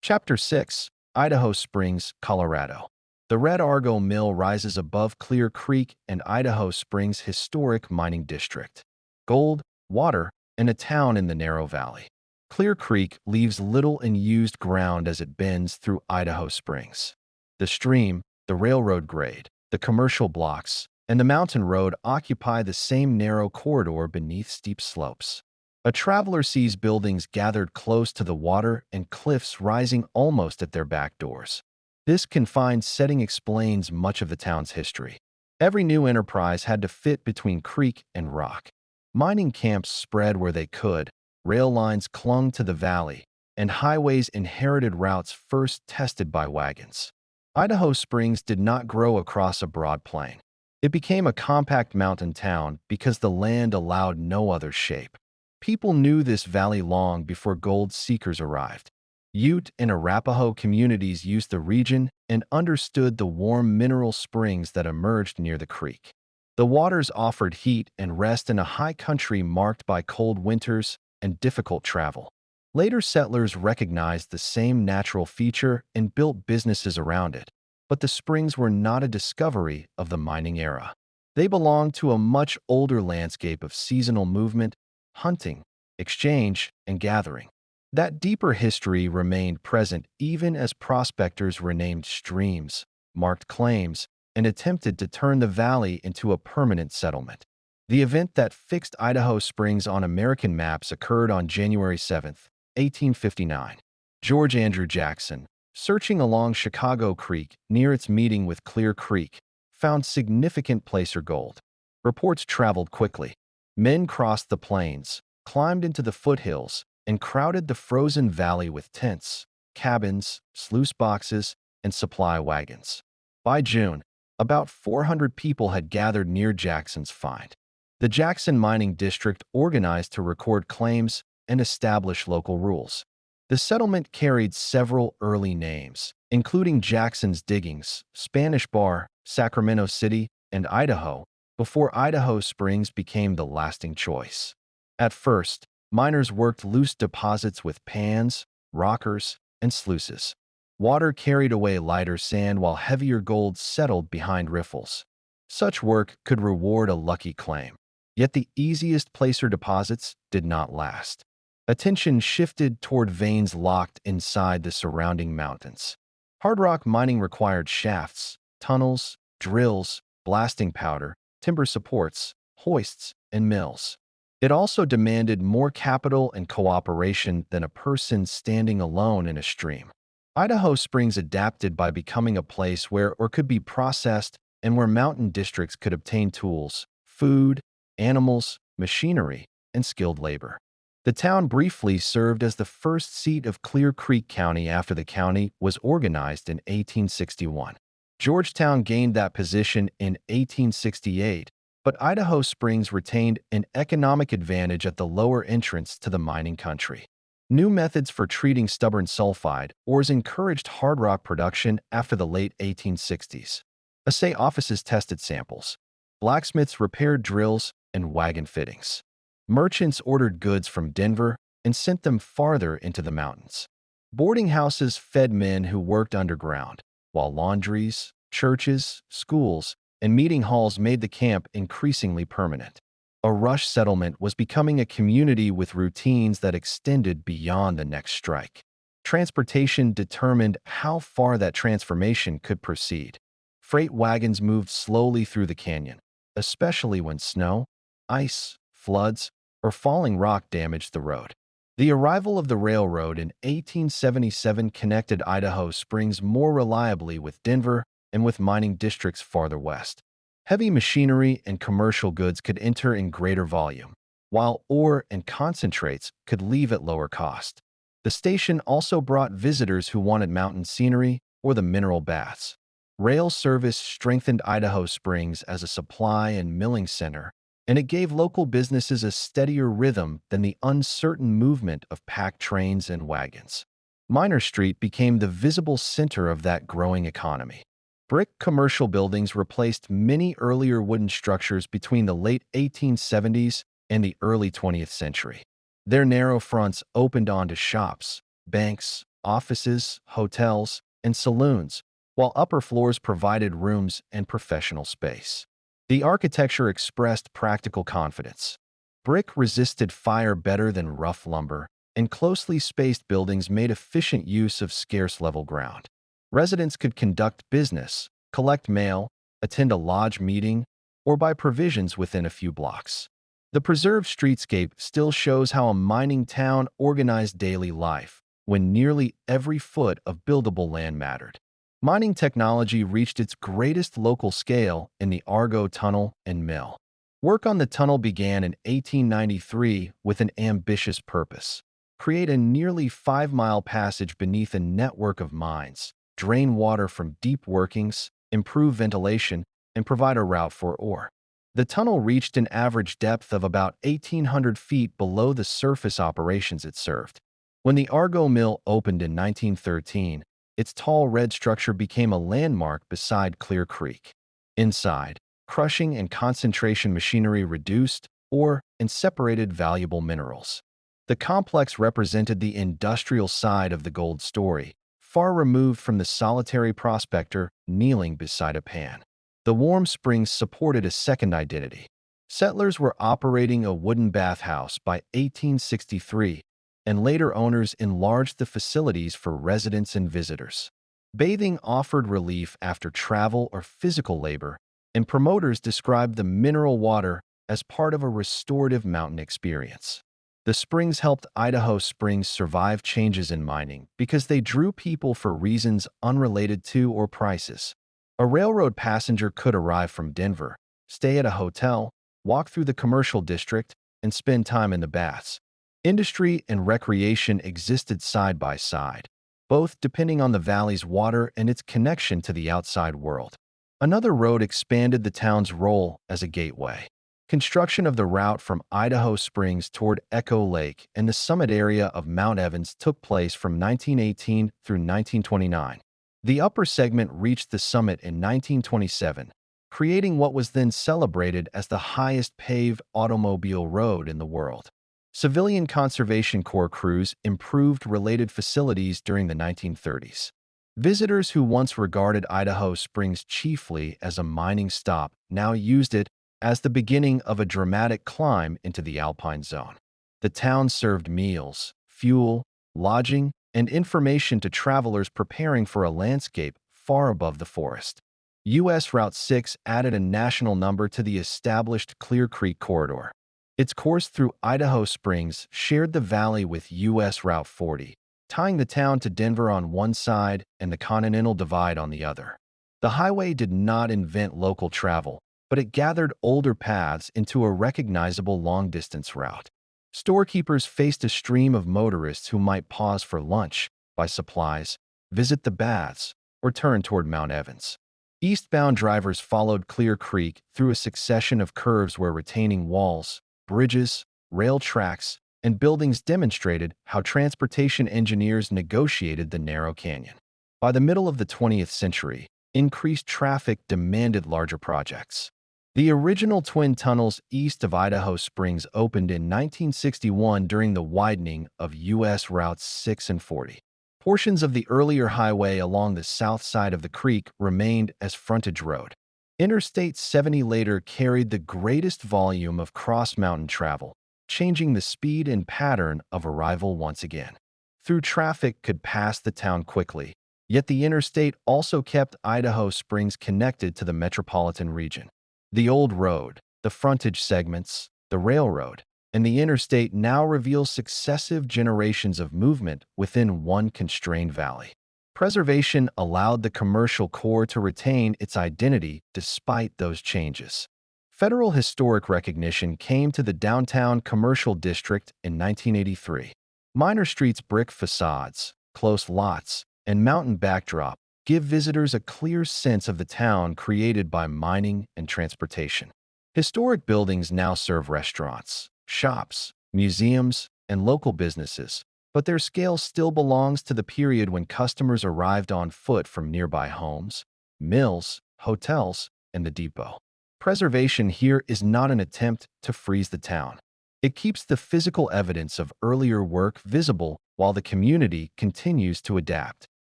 Chapter 6. Idaho Springs, Colorado. The Red Argo Mill rises above Clear Creek and Idaho Springs' historic mining district. Gold, water, and a town in the narrow valley. Clear Creek leaves little unused ground as it bends through Idaho Springs. The stream, the railroad grade, the commercial blocks, and the mountain road occupy the same narrow corridor beneath steep slopes. A traveler sees buildings gathered close to the water and cliffs rising almost at their back doors. This confined setting explains much of the town's history. Every new enterprise had to fit between creek and rock. Mining camps spread where they could, rail lines clung to the valley, and highways inherited routes first tested by wagons. Idaho Springs did not grow across a broad plain. It became a compact mountain town because the land allowed no other shape. People knew this valley long before gold seekers arrived. Ute and Arapaho communities used the region and understood the warm mineral springs that emerged near the creek. The waters offered heat and rest in a high country marked by cold winters and difficult travel. Later settlers recognized the same natural feature and built businesses around it, but the springs were not a discovery of the mining era. They belonged to a much older landscape of seasonal movement, hunting, exchange, and gathering. That deeper history remained present even as prospectors renamed streams, marked claims, and attempted to turn the valley into a permanent settlement. The event that fixed Idaho Springs on American maps occurred on January 7, 1859. George Andrew Jackson, searching along Chicago Creek near its meeting with Clear Creek, found significant placer gold. Reports traveled quickly. Men crossed the plains, climbed into the foothills, and crowded the frozen valley with tents, cabins, sluice boxes, and supply wagons. By June, about 400 people had gathered near Jackson's find. The Jackson Mining District organized to record claims and establish local rules. The settlement carried several early names, including Jackson's Diggings, Spanish Bar, Sacramento City, and Idaho, before Idaho Springs became the lasting choice. At first, miners worked loose deposits with pans, rockers, and sluices. Water carried away lighter sand while heavier gold settled behind riffles. Such work could reward a lucky claim. Yet the easiest placer deposits did not last. Attention shifted toward veins locked inside the surrounding mountains. Hard rock mining required shafts, tunnels, drills, blasting powder, timber supports, hoists, and mills. It also demanded more capital and cooperation than a person standing alone in a stream. Idaho Springs adapted by becoming a place where ore could be processed and where mountain districts could obtain tools, food, animals, machinery, and skilled labor. The town briefly served as the first seat of Clear Creek County after the county was organized in 1861. Georgetown gained that position in 1868, but Idaho Springs retained an economic advantage at the lower entrance to the mining country. New methods for treating stubborn sulfide ores encouraged hard rock production after the late 1860s. Assay offices tested samples. Blacksmiths repaired drills and wagon fittings. Merchants ordered goods from Denver and sent them farther into the mountains. Boarding houses fed men who worked underground, while laundries, churches, schools, and meeting halls made the camp increasingly permanent. A rush settlement was becoming a community with routines that extended beyond the next strike. Transportation determined how far that transformation could proceed. Freight wagons moved slowly through the canyon, especially when snow, ice, floods, or falling rock damaged the road. The arrival of the railroad in 1877 connected Idaho Springs more reliably with Denver and with mining districts farther west. Heavy machinery and commercial goods could enter in greater volume, while ore and concentrates could leave at lower cost. The station also brought visitors who wanted mountain scenery or the mineral baths. Rail service strengthened Idaho Springs as a supply and milling center, and it gave local businesses a steadier rhythm than the uncertain movement of packed trains and wagons. Miner Street became the visible center of that growing economy. Brick commercial buildings replaced many earlier wooden structures between the late 1870s and the early 20th century. Their narrow fronts opened onto shops, banks, offices, hotels, and saloons, while upper floors provided rooms and professional space. The architecture expressed practical confidence. Brick resisted fire better than rough lumber, and closely spaced buildings made efficient use of scarce level ground. Residents could conduct business, collect mail, attend a lodge meeting, or buy provisions within a few blocks. The preserved streetscape still shows how a mining town organized daily life, when nearly every foot of buildable land mattered. Mining technology reached its greatest local scale in the Argo Tunnel and Mill. Work on the tunnel began in 1893 with an ambitious purpose: create a nearly 5-mile passage beneath a network of mines, drain water from deep workings, improve ventilation, and provide a route for ore. The tunnel reached an average depth of about 1,800 feet below the surface operations it served. When the Argo Mill opened in 1913, its tall red structure became a landmark beside Clear Creek. Inside, crushing and concentration machinery reduced ore and separated valuable minerals. The complex represented the industrial side of the gold story, far removed from the solitary prospector kneeling beside a pan. The warm springs supported a second identity. Settlers were operating a wooden bathhouse by 1863, and later owners enlarged the facilities for residents and visitors. Bathing offered relief after travel or physical labor, and promoters described the mineral water as part of a restorative mountain experience. The springs helped Idaho Springs survive changes in mining because they drew people for reasons unrelated to or prices. A railroad passenger could arrive from Denver, stay at a hotel, walk through the commercial district, and spend time in the baths. Industry and recreation existed side by side, both depending on the valley's water and its connection to the outside world. Another road expanded the town's role as a gateway. Construction of the route from Idaho Springs toward Echo Lake and the summit area of Mount Evans took place from 1918 through 1929. The upper segment reached the summit in 1927, creating what was then celebrated as the highest paved automobile road in the world. Civilian Conservation Corps crews improved related facilities during the 1930s. Visitors who once regarded Idaho Springs chiefly as a mining stop now used it as the beginning of a dramatic climb into the alpine zone. The town served meals, fuel, lodging, and information to travelers preparing for a landscape far above the forest. U.S. Route 6 added a national number to the established Clear Creek corridor. Its course through Idaho Springs shared the valley with U.S. Route 40, tying the town to Denver on one side and the Continental Divide on the other. The highway did not invent local travel, but it gathered older paths into a recognizable long-distance route. Storekeepers faced a stream of motorists who might pause for lunch, buy supplies, visit the baths, or turn toward Mount Evans. Eastbound drivers followed Clear Creek through a succession of curves where retaining walls, bridges, rail tracks, and buildings demonstrated how transportation engineers negotiated the narrow canyon. By the middle of the 20th century, increased traffic demanded larger projects. The original twin tunnels east of Idaho Springs opened in 1961 during the widening of U.S. Routes 6 and 40. Portions of the earlier highway along the south side of the creek remained as frontage road. Interstate 70 later carried the greatest volume of cross-mountain travel, changing the speed and pattern of arrival once again. Through traffic could pass the town quickly, yet the interstate also kept Idaho Springs connected to the metropolitan region. The old road, the frontage segments, the railroad, and the interstate now reveal successive generations of movement within one constrained valley. Preservation allowed the commercial core to retain its identity despite those changes. Federal historic recognition came to the downtown commercial district in 1983. Minor Street's brick facades, close lots, and mountain backdrop give visitors a clear sense of the town created by mining and transportation. Historic buildings now serve restaurants, shops, museums, and local businesses, but their scale still belongs to the period when customers arrived on foot from nearby homes, mills, hotels, and the depot. Preservation here is not an attempt to freeze the town. It keeps the physical evidence of earlier work visible while the community continues to adapt.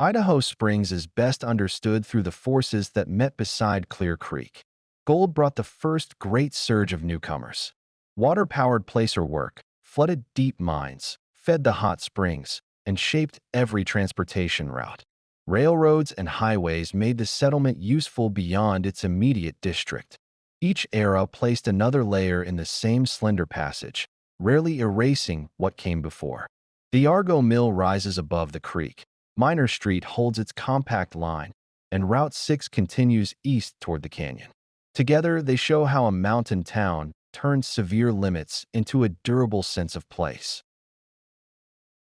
Idaho Springs is best understood through the forces that met beside Clear Creek. Gold brought the first great surge of newcomers. Water-powered placer work flooded deep mines, fed the hot springs, and shaped every transportation route. Railroads and highways made the settlement useful beyond its immediate district. Each era placed another layer in the same slender passage, rarely erasing what came before. The Argo Mill rises above the creek. Minor Street holds its compact line, and Route 6 continues east toward the canyon. Together, they show how a mountain town turns severe limits into a durable sense of place.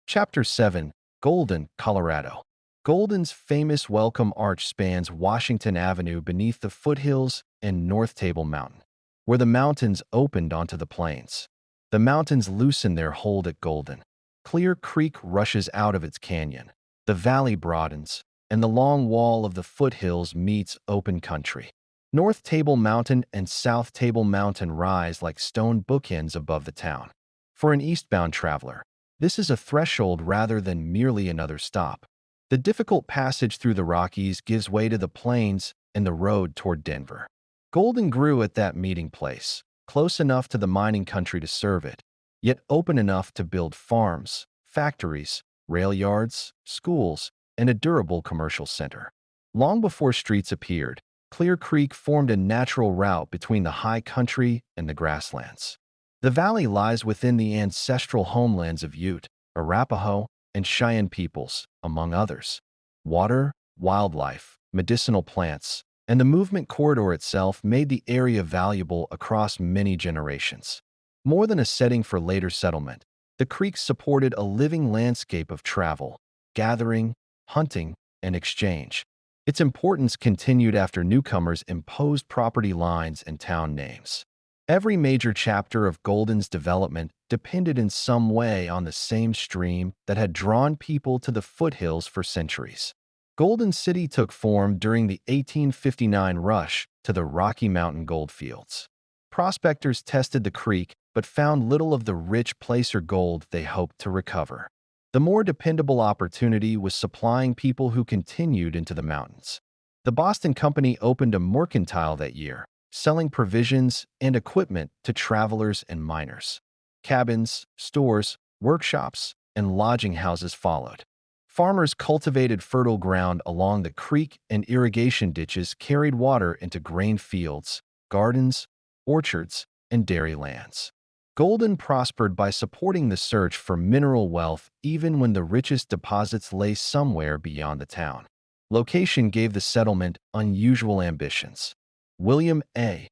Chapter 7. Golden, Colorado. Golden's famous Welcome Arch spans Washington Avenue beneath the foothills and North Table Mountain, where the mountains opened onto the plains. The mountains loosen their hold at Golden. Clear Creek rushes out of its canyon. The valley broadens, and the long wall of the foothills meets open country. North Table Mountain and South Table Mountain rise like stone bookends above the town. For an eastbound traveler, this is a threshold rather than merely another stop. The difficult passage through the Rockies gives way to the plains and the road toward Denver. Golden grew at that meeting place, close enough to the mining country to serve it, yet open enough to build farms, factories, rail yards, schools, and a durable commercial center. Long before streets appeared, Clear Creek formed a natural route between the high country and the grasslands. The valley lies within the ancestral homelands of Ute, Arapaho, and Cheyenne peoples, among others. Water, wildlife, medicinal plants, and the movement corridor itself made the area valuable across many generations. More than a setting for later settlement, the creeks supported a living landscape of travel, gathering, hunting, and exchange. Its importance continued after newcomers imposed property lines and town names. Every major chapter of Golden's development depended in some way on the same stream that had drawn people to the foothills for centuries. Golden City took form during the 1859 rush to the Rocky Mountain goldfields. Prospectors tested the creek but found little of the rich placer gold they hoped to recover. The more dependable opportunity was supplying people who continued into the mountains. The Boston Company opened a mercantile that year, selling provisions and equipment to travelers and miners. Cabins, stores, workshops, and lodging houses followed. Farmers cultivated fertile ground along the creek, and irrigation ditches carried water into grain fields, gardens, orchards, and dairy lands. Golden prospered by supporting the search for mineral wealth even when the richest deposits lay somewhere beyond the town. Location gave the settlement unusual ambitions. William A.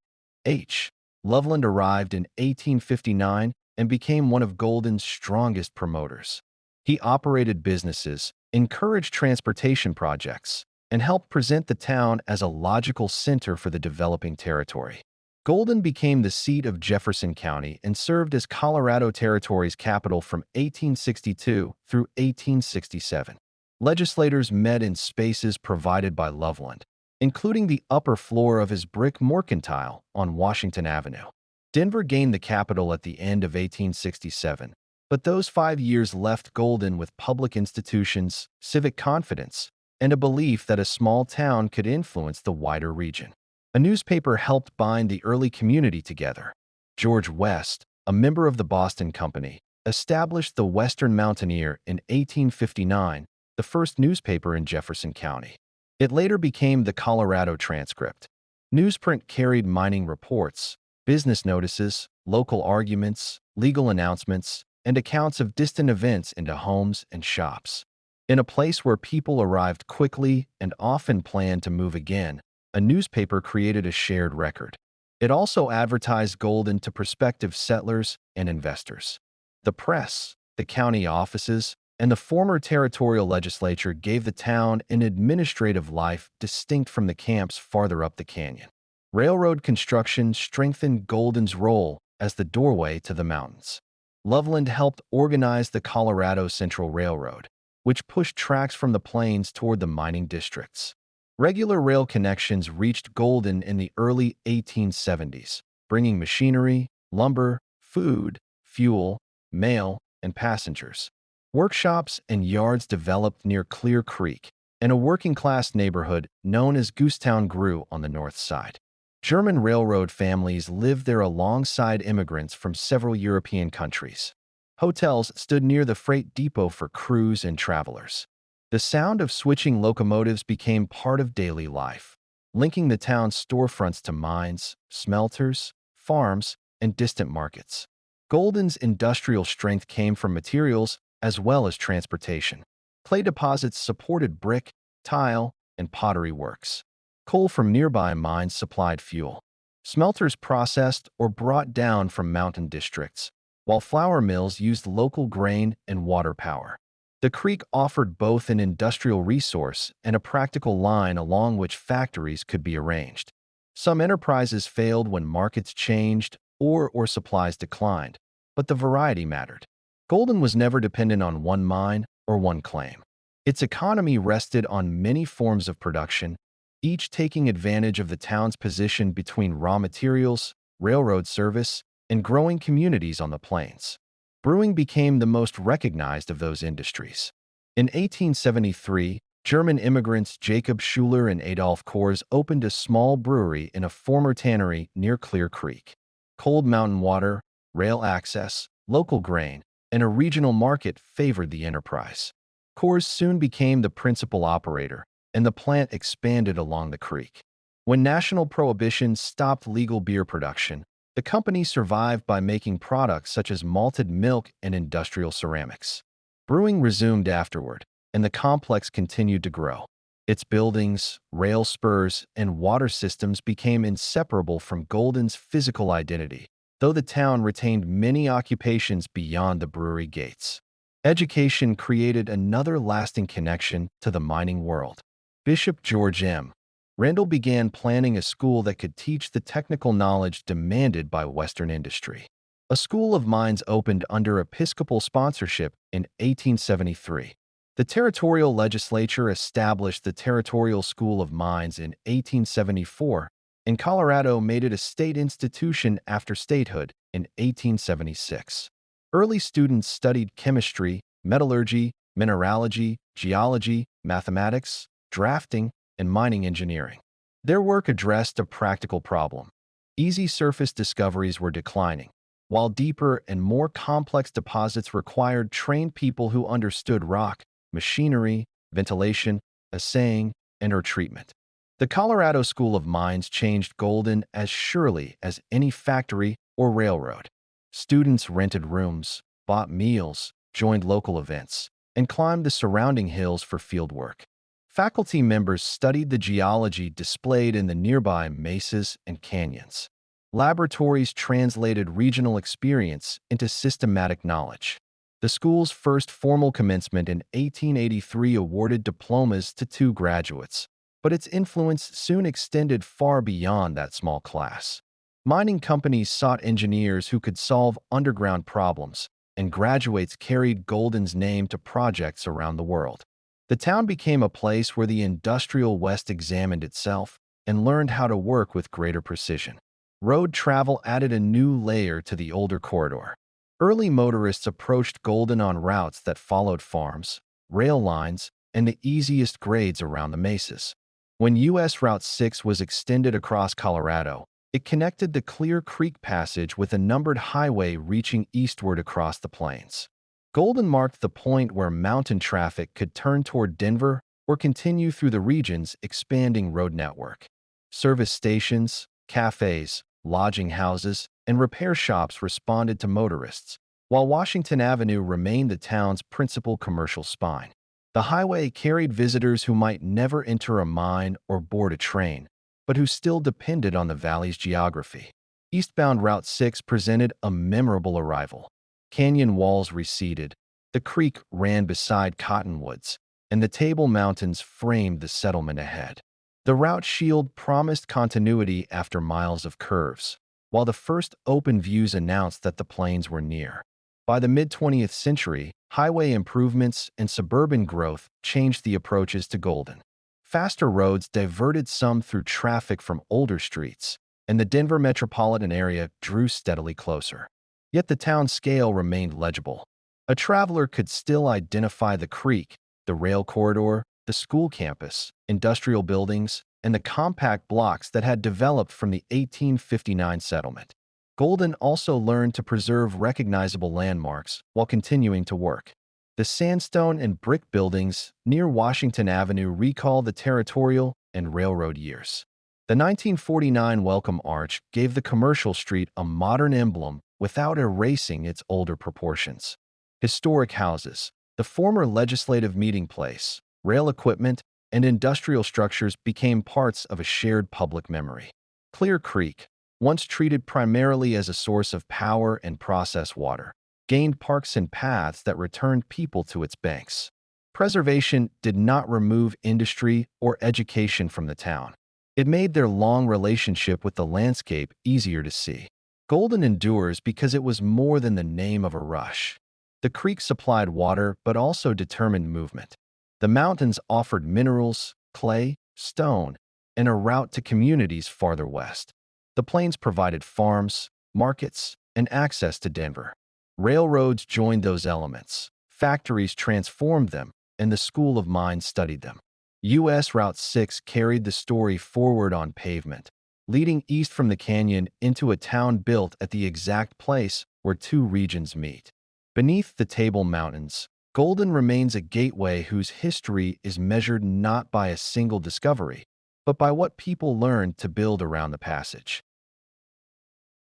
H. Loveland arrived in 1859 and became one of Golden's strongest promoters. He operated businesses, encouraged transportation projects, and helped present the town as a logical center for the developing territory. Golden became the seat of Jefferson County and served as Colorado Territory's capital from 1862 through 1867. Legislators met in spaces provided by Loveland, including the upper floor of his brick mercantile on Washington Avenue. Denver gained the capital at the end of 1867, but those 5 years left Golden with public institutions, civic confidence, and a belief that a small town could influence the wider region. A newspaper helped bind the early community together. George West, a member of the Boston Company, established the Western Mountaineer in 1859, the first newspaper in Jefferson County. It later became the Colorado Transcript. Newsprint carried mining reports, business notices, local arguments, legal announcements, and accounts of distant events into homes and shops. In a place where people arrived quickly and often planned to move again, a newspaper created a shared record. It also advertised Golden to prospective settlers and investors. The press, the county offices, and the former territorial legislature gave the town an administrative life distinct from the camps farther up the canyon. Railroad construction strengthened Golden's role as the doorway to the mountains. Loveland helped organize the Colorado Central Railroad, which pushed tracks from the plains toward the mining districts. Regular rail connections reached Golden in the early 1870s, bringing machinery, lumber, food, fuel, mail, and passengers. Workshops and yards developed near Clear Creek, and a working-class neighborhood known as Goosetown grew on the north side. German railroad families lived there alongside immigrants from several European countries. Hotels stood near the freight depot for crews and travelers. The sound of switching locomotives became part of daily life, linking the town's storefronts to mines, smelters, farms, and distant markets. Golden's industrial strength came from materials as well as transportation. Clay deposits supported brick, tile, and pottery works. Coal from nearby mines supplied fuel. Smelters processed or brought down from mountain districts, while flour mills used local grain and water power. The creek offered both an industrial resource and a practical line along which factories could be arranged. Some enterprises failed when markets changed or supplies declined, but the variety mattered. Golden was never dependent on one mine or one claim. Its economy rested on many forms of production, each taking advantage of the town's position between raw materials, railroad service, and growing communities on the plains. Brewing became the most recognized of those industries. In 1873, German immigrants Jacob Schuler and Adolf Kors opened a small brewery in a former tannery near Clear Creek. Cold mountain water, rail access, local grain, and a regional market favored the enterprise. Kors soon became the principal operator, and the plant expanded along the creek. When national prohibition stopped legal beer production, the company survived by making products such as malted milk and industrial ceramics. Brewing resumed afterward, and the complex continued to grow. Its buildings, rail spurs, and water systems became inseparable from Golden's physical identity, though the town retained many occupations beyond the brewery gates. Education created another lasting connection to the mining world. Bishop George M. Randall began planning a school that could teach the technical knowledge demanded by Western industry. A school of mines opened under Episcopal sponsorship in 1873. The territorial legislature established the Territorial School of Mines in 1874, and Colorado made it a state institution after statehood in 1876. Early students studied chemistry, metallurgy, mineralogy, geology, mathematics, drafting, and mining engineering. Their work addressed a practical problem. Easy surface discoveries were declining, while deeper and more complex deposits required trained people who understood rock, machinery, ventilation, assaying, and ore treatment. The Colorado School of Mines changed Golden as surely as any factory or railroad. Students rented rooms, bought meals, joined local events, and climbed the surrounding hills for fieldwork. Faculty members studied the geology displayed in the nearby mesas and canyons. Laboratories translated regional experience into systematic knowledge. The school's first formal commencement in 1883 awarded diplomas to 2 graduates, but its influence soon extended far beyond that small class. Mining companies sought engineers who could solve underground problems, and graduates carried Golden's name to projects around the world. The town became a place where the industrial West examined itself and learned how to work with greater precision. Road travel added a new layer to the older corridor. Early motorists approached Golden on routes that followed farms, rail lines, and the easiest grades around the mesas. When U.S. Route 6 was extended across Colorado, it connected the Clear Creek Passage with a numbered highway reaching eastward across the plains. Golden marked the point where mountain traffic could turn toward Denver or continue through the region's expanding road network. Service stations, cafes, lodging houses, and repair shops responded to motorists, while Washington Avenue remained the town's principal commercial spine. The highway carried visitors who might never enter a mine or board a train, but who still depended on the valley's geography. Eastbound Route 6 presented a memorable arrival. Canyon walls receded, the creek ran beside cottonwoods, and the Table Mountains framed the settlement ahead. The route shield promised continuity after miles of curves, while the first open views announced that the plains were near. By the mid-20th century, highway improvements and suburban growth changed the approaches to Golden. Faster roads diverted some through traffic from older streets, and the Denver metropolitan area drew steadily closer. Yet the town's scale remained legible. A traveler could still identify the creek, the rail corridor, the school campus, industrial buildings, and the compact blocks that had developed from the 1859 settlement. Golden also learned to preserve recognizable landmarks while continuing to work. The sandstone and brick buildings near Washington Avenue recall the territorial and railroad years. The 1949 Welcome Arch gave the commercial street a modern emblem without erasing its older proportions. Historic houses, the former legislative meeting place, rail equipment, and industrial structures became parts of a shared public memory. Clear Creek, once treated primarily as a source of power and process water, gained parks and paths that returned people to its banks. Preservation did not remove industry or education from the town. It made their long relationship with the landscape easier to see. Golden endures because it was more than the name of a rush. The creek supplied water but also determined movement. The mountains offered minerals, clay, stone, and a route to communities farther west. The plains provided farms, markets, and access to Denver. Railroads joined those elements. Factories transformed them, and the School of Mines studied them. U.S. Route 6 carried the story forward on pavement, leading east from the canyon into a town built at the exact place where 2 regions meet. Beneath the Table Mountains, Golden remains a gateway whose history is measured not by a single discovery, but by what people learned to build around the passage.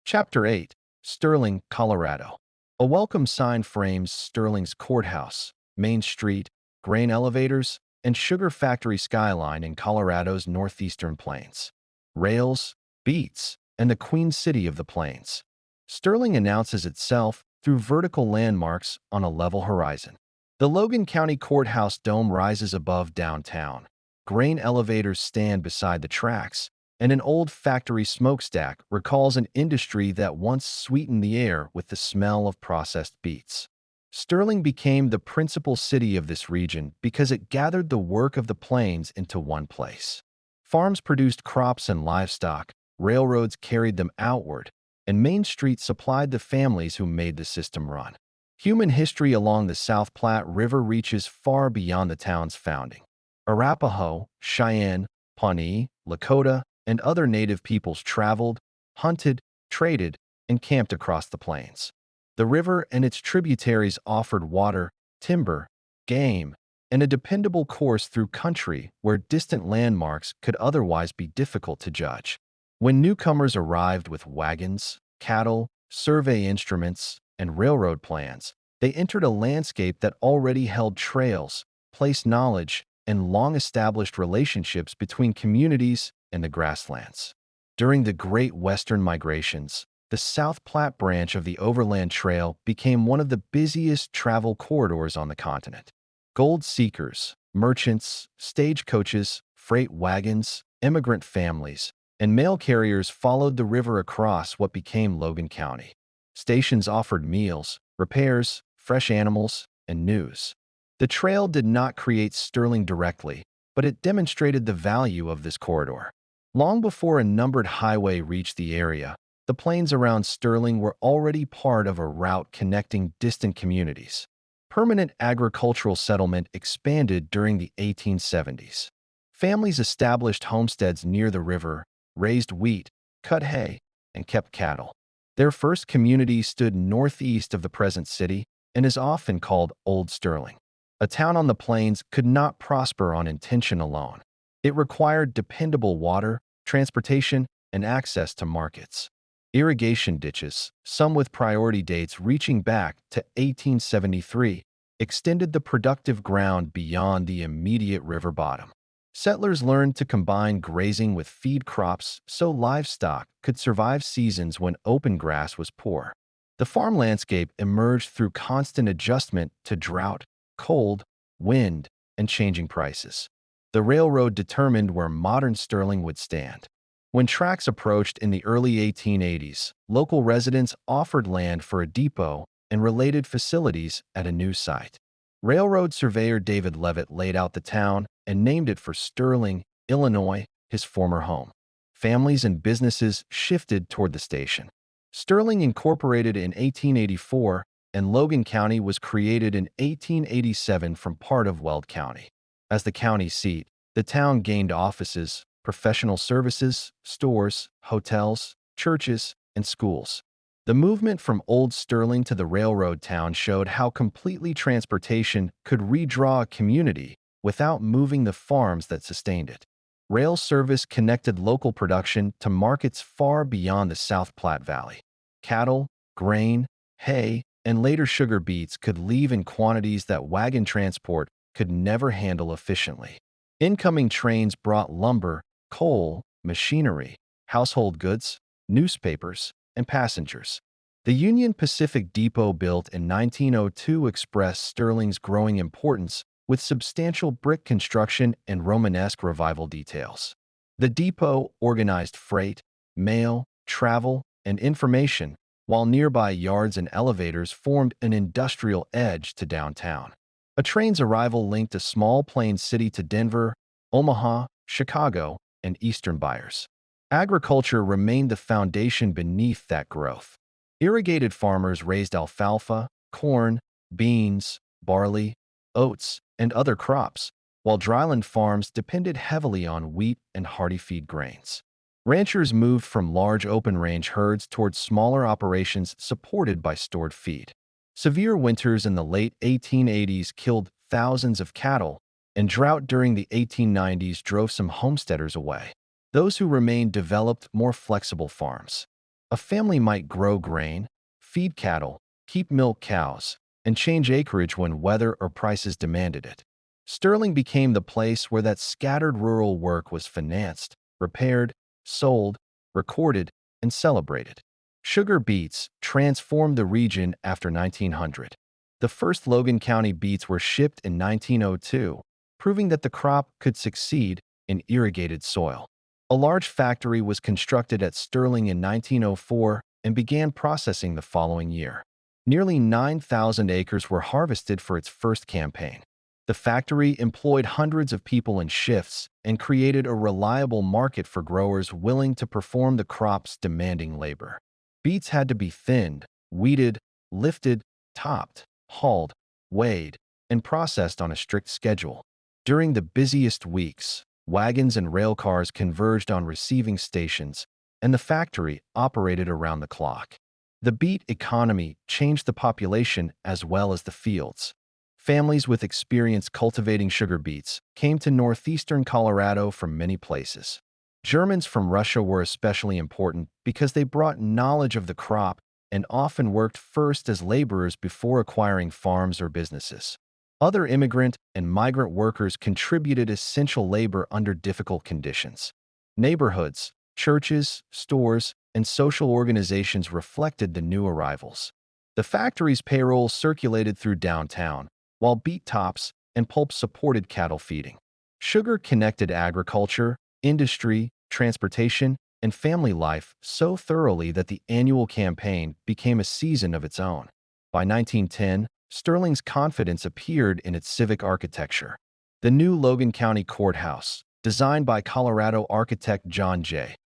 Chapter 8. Sterling, Colorado. A welcome sign frames Sterling's courthouse, Main Street, grain elevators, and sugar factory skyline in Colorado's northeastern plains. Rails, beets, and the Queen City of the Plains. Sterling announces itself through vertical landmarks on a level horizon. The Logan County Courthouse dome rises above downtown. Grain elevators stand beside the tracks, and an old factory smokestack recalls an industry that once sweetened the air with the smell of processed beets. Sterling became the principal city of this region because it gathered the work of the plains into one place. Farms produced crops and livestock, railroads carried them outward, and Main Street supplied the families who made the system run. Human history along the South Platte River reaches far beyond the town's founding. Arapaho, Cheyenne, Pawnee, Lakota, and other native peoples traveled, hunted, traded, and camped across the plains. The river and its tributaries offered water, timber, game, and a dependable course through country where distant landmarks could otherwise be difficult to judge. When newcomers arrived with wagons, cattle, survey instruments, and railroad plans, they entered a landscape that already held trails, place knowledge, and long-established relationships between communities and the grasslands. During the Great Western Migrations, the South Platte branch of the Overland Trail became one of the busiest travel corridors on the continent. Gold seekers, merchants, stagecoaches, freight wagons, immigrant families, and mail carriers followed the river across what became Logan County. Stations offered meals, repairs, fresh animals, and news. The trail did not create Sterling directly, but it demonstrated the value of this corridor. Long before a numbered highway reached the area, the plains around Sterling were already part of a route connecting distant communities. Permanent agricultural settlement expanded during the 1870s. Families established homesteads near the river, raised wheat, cut hay, and kept cattle. Their first community stood northeast of the present city and is often called Old Sterling. A town on the plains could not prosper on intention alone. It required dependable water, transportation, and access to markets. Irrigation ditches, some with priority dates reaching back to 1873, extended the productive ground beyond the immediate river bottom. Settlers learned to combine grazing with feed crops so livestock could survive seasons when open grass was poor. The farm landscape emerged through constant adjustment to drought, cold, wind, and changing prices. The railroad determined where modern Sterling would stand. When tracks approached in the early 1880s, local residents offered land for a depot and related facilities at a new site. Railroad surveyor David Leavitt laid out the town and named it for Sterling, Illinois, his former home. Families and businesses shifted toward the station. Sterling incorporated in 1884, and Logan County was created in 1887 from part of Weld County. As the county seat, the town gained offices, professional services, stores, hotels, churches, and schools. The movement from Old Sterling to the railroad town showed how completely transportation could redraw a community without moving the farms that sustained it. Rail service connected local production to markets far beyond the South Platte Valley. Cattle, grain, hay, and later sugar beets could leave in quantities that wagon transport could never handle efficiently. Incoming trains brought lumber, coal, machinery, household goods, newspapers, and passengers. The Union Pacific Depot built in 1902 expressed Sterling's growing importance with substantial brick construction and Romanesque revival details. The depot organized freight, mail, travel, and information, while nearby yards and elevators formed an industrial edge to downtown. A train's arrival linked a small plain city to Denver, Omaha, Chicago, and eastern buyers. Agriculture remained the foundation beneath that growth. Irrigated farmers raised alfalfa, corn, beans, barley, oats, and other crops, while dryland farms depended heavily on wheat and hardy feed grains. Ranchers moved from large open-range herds toward smaller operations supported by stored feed. Severe winters in the late 1880s killed thousands of cattle, and drought during the 1890s drove some homesteaders away. Those who remained developed more flexible farms. A family might grow grain, feed cattle, keep milk cows, and change acreage when weather or prices demanded it. Sterling became the place where that scattered rural work was financed, repaired, sold, recorded, and celebrated. Sugar beets transformed the region after 1900. The first Logan County beets were shipped in 1902, proving that the crop could succeed in irrigated soil. A large factory was constructed at Sterling in 1904 and began processing the following year. Nearly 9,000 acres were harvested for its first campaign. The factory employed hundreds of people in shifts and created a reliable market for growers willing to perform the crop's demanding labor. Beets had to be thinned, weeded, lifted, topped, hauled, weighed, and processed on a strict schedule. During the busiest weeks, wagons and rail cars converged on receiving stations, and the factory operated around the clock. The beet economy changed the population as well as the fields. Families with experience cultivating sugar beets came to northeastern Colorado from many places. Germans from Russia were especially important because they brought knowledge of the crop and often worked first as laborers before acquiring farms or businesses. Other immigrant and migrant workers contributed essential labor under difficult conditions. Neighborhoods, churches, stores, and social organizations reflected the new arrivals. The factory's payroll circulated through downtown, while beet tops and pulp supported cattle feeding. Sugar connected agriculture, industry, transportation, and family life so thoroughly that the annual campaign became a season of its own. By 1910, Sterling's confidence appeared in its civic architecture. The new Logan County Courthouse, designed by Colorado architect John J.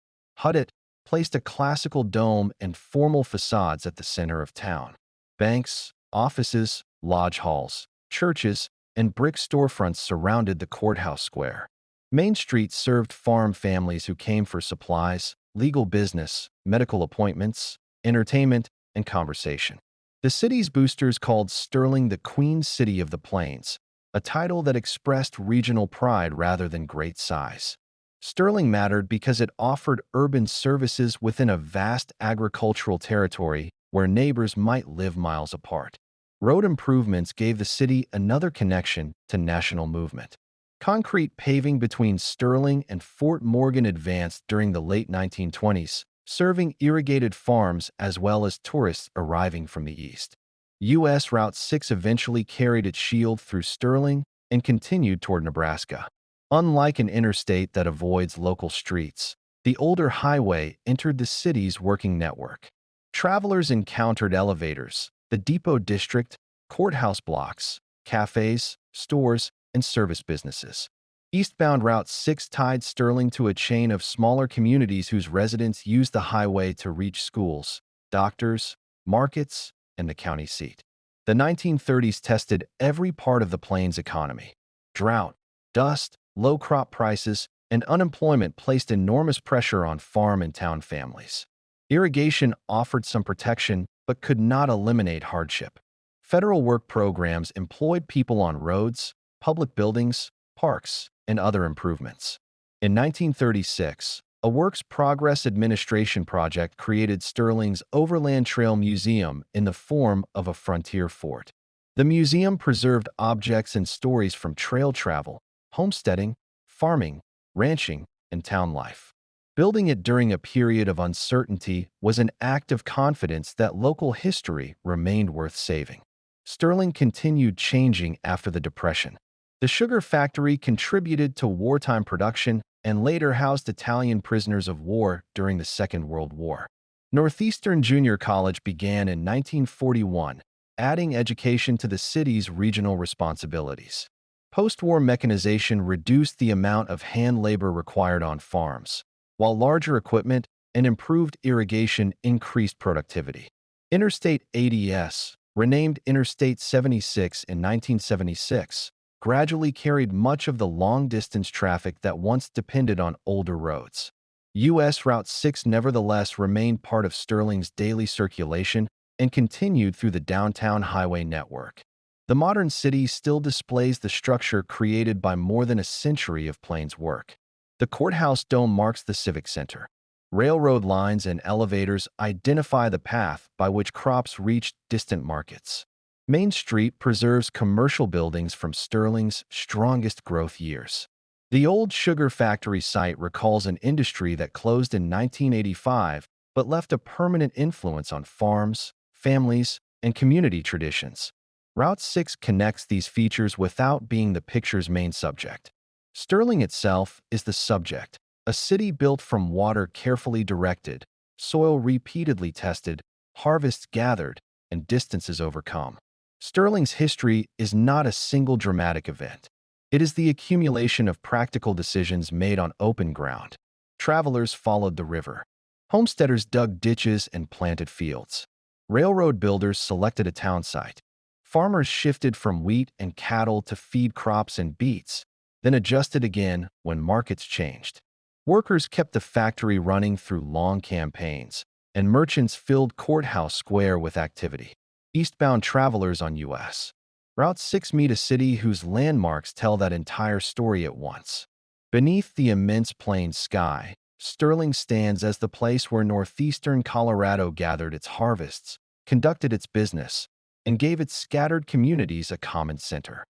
Huddett, placed a classical dome and formal facades at the center of town. Banks, offices, lodge halls, churches, and brick storefronts surrounded the courthouse square. Main Street served farm families who came for supplies, legal business, medical appointments, entertainment, and conversation. The city's boosters called Sterling the Queen City of the Plains, a title that expressed regional pride rather than great size. Sterling mattered because it offered urban services within a vast agricultural territory where neighbors might live miles apart. Road improvements gave the city another connection to national movement. Concrete paving between Sterling and Fort Morgan advanced during the late 1920s, serving irrigated farms as well as tourists arriving from the east. U.S. Route 6 eventually carried its shield through Sterling and continued toward Nebraska. Unlike an interstate that avoids local streets, the older highway entered the city's working network. Travelers encountered elevators, the depot district, courthouse blocks, cafes, stores, and service businesses. Eastbound Route 6 tied Sterling to a chain of smaller communities whose residents used the highway to reach schools, doctors, markets, and the county seat. The 1930s tested every part of the plains economy. Drought, dust, low crop prices, and unemployment placed enormous pressure on farm and town families. Irrigation offered some protection but could not eliminate hardship. Federal work programs employed people on roads, public buildings, parks, and other improvements. In 1936, a Works Progress Administration project created Sterling's Overland Trail Museum in the form of a frontier fort. The museum preserved objects and stories from trail travel, homesteading, farming, ranching, and town life. Building it during a period of uncertainty was an act of confidence that local history remained worth saving. Sterling continued changing after the Depression. The sugar factory contributed to wartime production and later housed Italian prisoners of war during the Second World War. Northeastern Junior College began in 1941, adding education to the city's regional responsibilities. Post-war mechanization reduced the amount of hand labor required on farms, while larger equipment and improved irrigation increased productivity. Interstate 80S, renamed Interstate 76 in 1976, gradually carried much of the long-distance traffic that once depended on older roads. U.S. Route 6 nevertheless remained part of Sterling's daily circulation and continued through the downtown highway network. The modern city still displays the structure created by more than a century of plains work. The courthouse dome marks the civic center. Railroad lines and elevators identify the path by which crops reached distant markets. Main Street preserves commercial buildings from Sterling's strongest growth years. The old sugar factory site recalls an industry that closed in 1985 but left a permanent influence on farms, families, and community traditions. Route 6 connects these features without being the picture's main subject. Sterling itself is the subject, a city built from water carefully directed, soil repeatedly tested, harvests gathered, and distances overcome. Sterling's history is not a single dramatic event. It is the accumulation of practical decisions made on open ground. Travelers followed the river. Homesteaders dug ditches and planted fields. Railroad builders selected a town site. Farmers shifted from wheat and cattle to feed crops and beets, then adjusted again when markets changed. Workers kept the factory running through long campaigns, and merchants filled Courthouse Square with activity. Eastbound travelers on U.S. Route 6 meet a city whose landmarks tell that entire story at once. Beneath the immense plain sky, Sterling stands as the place where northeastern Colorado gathered its harvests, conducted its business, and gave its scattered communities a common center.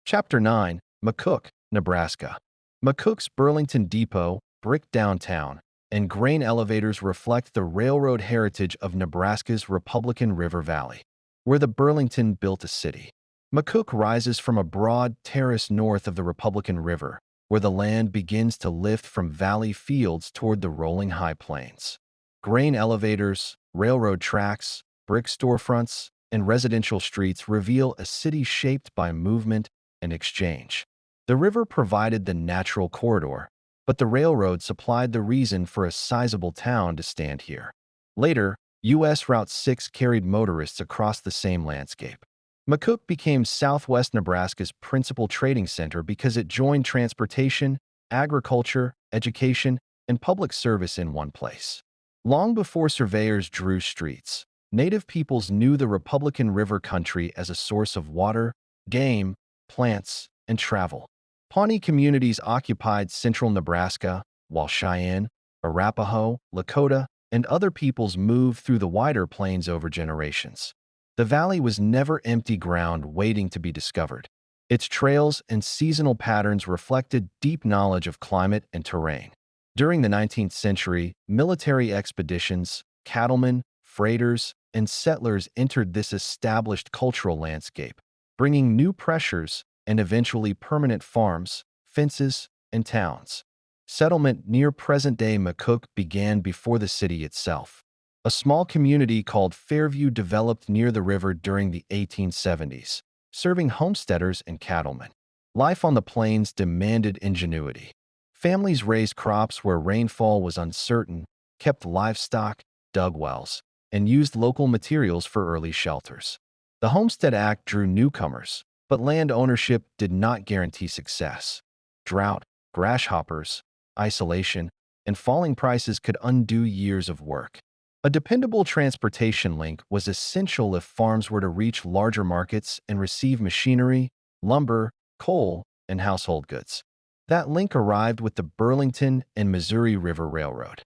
Chapter 9. McCook, Nebraska. McCook's Burlington Depot, brick downtown, and grain elevators reflect the railroad heritage of Nebraska's Republican River Valley, where the Burlington built a city. McCook rises from a broad terrace north of the Republican River, where the land begins to lift from valley fields toward the rolling high plains. Grain elevators, railroad tracks, brick storefronts, and residential streets reveal a city shaped by movement and exchange. The river provided the natural corridor, but the railroad supplied the reason for a sizable town to stand here. Later, U.S. Route 6 carried motorists across the same landscape. McCook became southwest Nebraska's principal trading center because it joined transportation, agriculture, education, and public service in one place. Long before surveyors drew streets, Native peoples knew the Republican River country as a source of water, game, plants, and travel. Pawnee communities occupied central Nebraska, while Cheyenne, Arapaho, Lakota, and other peoples moved through the wider plains over generations. The valley was never empty ground waiting to be discovered. Its trails and seasonal patterns reflected deep knowledge of climate and terrain. During the 19th century, military expeditions, cattlemen, freighters, and settlers entered this established cultural landscape, bringing new pressures and eventually permanent farms, fences, and towns. Settlement near present-day McCook began before the city itself. A small community called Fairview developed near the river during the 1870s, serving homesteaders and cattlemen. Life on the plains demanded ingenuity. Families raised crops where rainfall was uncertain, kept livestock, dug wells, and used local materials for early shelters. The Homestead Act drew newcomers, but land ownership did not guarantee success. Drought, grasshoppers, isolation, and falling prices could undo years of work. A dependable transportation link was essential if farms were to reach larger markets and receive machinery, lumber, coal, and household goods. That link arrived with the Burlington and Missouri River Railroad.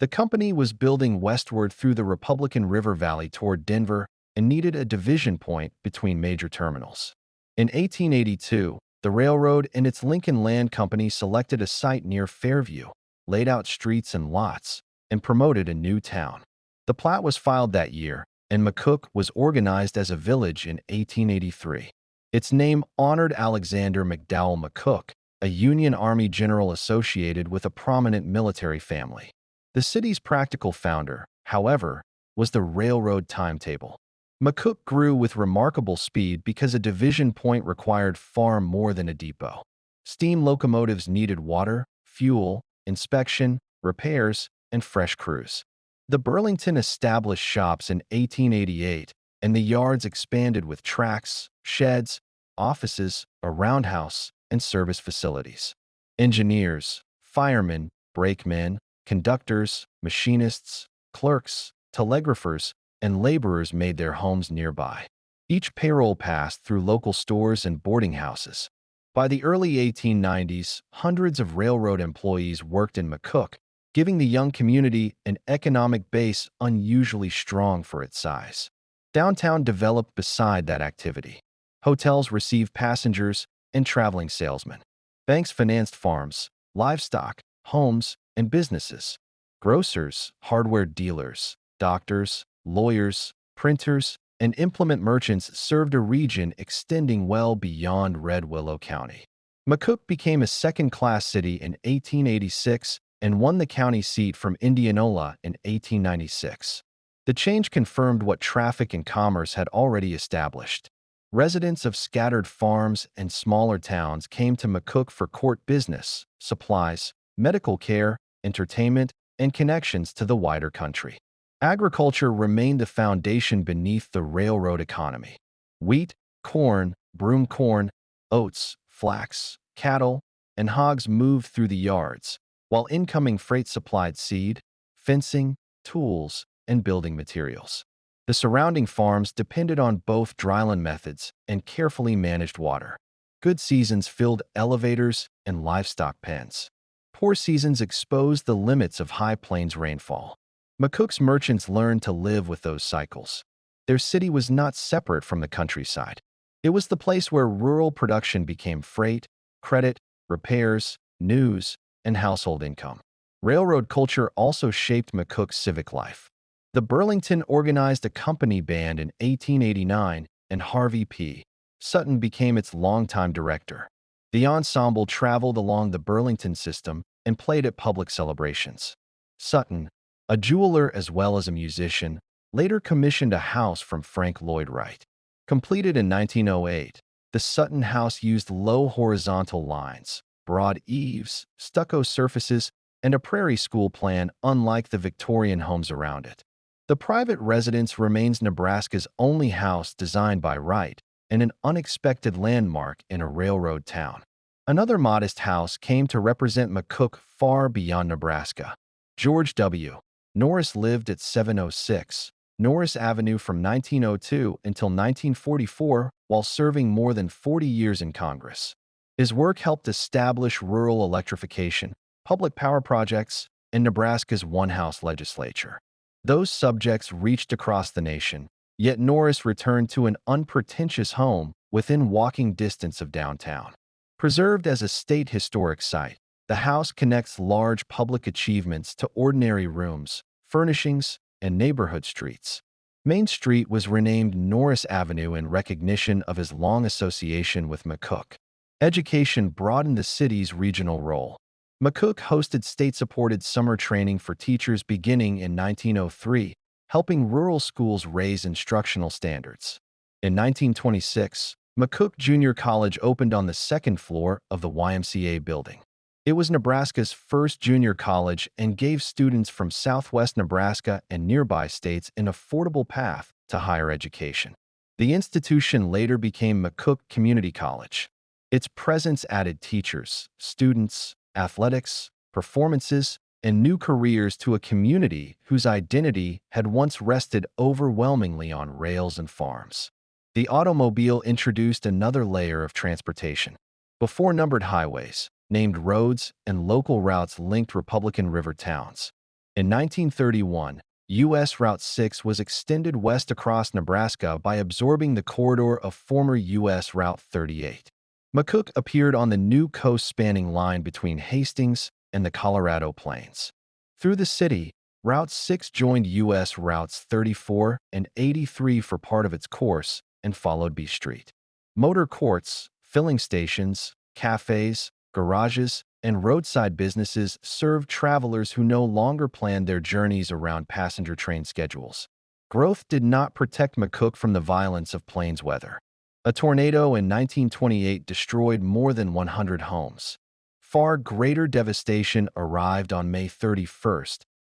The company was building westward through the Republican River Valley toward Denver and needed a division point between major terminals. In 1882, the railroad and its Lincoln Land Company selected a site near Fairview, laid out streets and lots, and promoted a new town. The plat was filed that year, and McCook was organized as a village in 1883. Its name honored Alexander McDowell McCook, a Union Army general associated with a prominent military family. The city's practical founder, however, was the railroad timetable. McCook grew with remarkable speed because a division point required far more than a depot. Steam locomotives needed water, fuel, inspection, repairs, and fresh crews. The Burlington established shops in 1888, and the yards expanded with tracks, sheds, offices, a roundhouse, and service facilities. Engineers, firemen, brakemen, conductors, machinists, clerks, telegraphers, and laborers made their homes nearby. Each payroll passed through local stores and boarding houses. By the early 1890s, hundreds of railroad employees worked in McCook, giving the young community an economic base unusually strong for its size. Downtown developed beside that activity. Hotels received passengers and traveling salesmen. Banks financed farms, livestock, homes, and businesses. Grocers, hardware dealers, doctors, lawyers, printers, and implement merchants served a region extending well beyond Red Willow County. McCook became a second-class city in 1886 and won the county seat from Indianola in 1896. The change confirmed what traffic and commerce had already established. Residents of scattered farms and smaller towns came to McCook for court business, supplies, medical care, entertainment, and connections to the wider country. Agriculture remained the foundation beneath the railroad economy. Wheat, corn, broom corn, oats, flax, cattle, and hogs moved through the yards, while incoming freight supplied seed, fencing, tools, and building materials. The surrounding farms depended on both dryland methods and carefully managed water. Good seasons filled elevators and livestock pens. Poor seasons exposed the limits of high plains rainfall. McCook's merchants learned to live with those cycles. Their city was not separate from the countryside. It was the place where rural production became freight, credit, repairs, news, and household income. Railroad culture also shaped McCook's civic life. The Burlington organized a company band in 1889, and Harvey P. Sutton became its longtime director. The ensemble traveled along the Burlington system and played at public celebrations. Sutton, a jeweler as well as a musician, later commissioned a house from Frank Lloyd Wright. Completed in 1908, the Sutton House used low horizontal lines, broad eaves, stucco surfaces, and a prairie school plan unlike the Victorian homes around it. The private residence remains Nebraska's only house designed by Wright and an unexpected landmark in a railroad town. Another modest house came to represent McCook far beyond Nebraska. George W. Norris lived at 706 Norris Avenue from 1902 until 1944 while serving more than 40 years in Congress. His work helped establish rural electrification, public power projects, and Nebraska's one-house legislature. Those subjects reached across the nation, yet Norris returned to an unpretentious home within walking distance of downtown. Preserved as a state historic site, the house connects large public achievements to ordinary rooms, furnishings, and neighborhood streets. Main Street was renamed Norris Avenue in recognition of his long association with McCook. Education broadened the city's regional role. McCook hosted state-supported summer training for teachers beginning in 1903, helping rural schools raise instructional standards. In 1926, McCook Junior College opened on the second floor of the YMCA building. It was Nebraska's first junior college and gave students from southwest Nebraska and nearby states an affordable path to higher education. The institution later became McCook Community College. Its presence added teachers, students, athletics, performances, and new careers to a community whose identity had once rested overwhelmingly on rails and farms. The automobile introduced another layer of transportation. Before numbered highways, named roads and local routes linked Republican River towns. In 1931, U.S. Route 6 was extended west across Nebraska by absorbing the corridor of former U.S. Route 38. McCook appeared on the new coast-spanning line between Hastings and the Colorado Plains. Through the city, Route 6 joined U.S. Routes 34 and 83 for part of its course and followed B Street. Motor courts, filling stations, cafes, garages, and roadside businesses served travelers who no longer planned their journeys around passenger train schedules. Growth did not protect McCook from the violence of plains weather. A tornado in 1928 destroyed more than 100 homes. Far greater devastation arrived on May 31,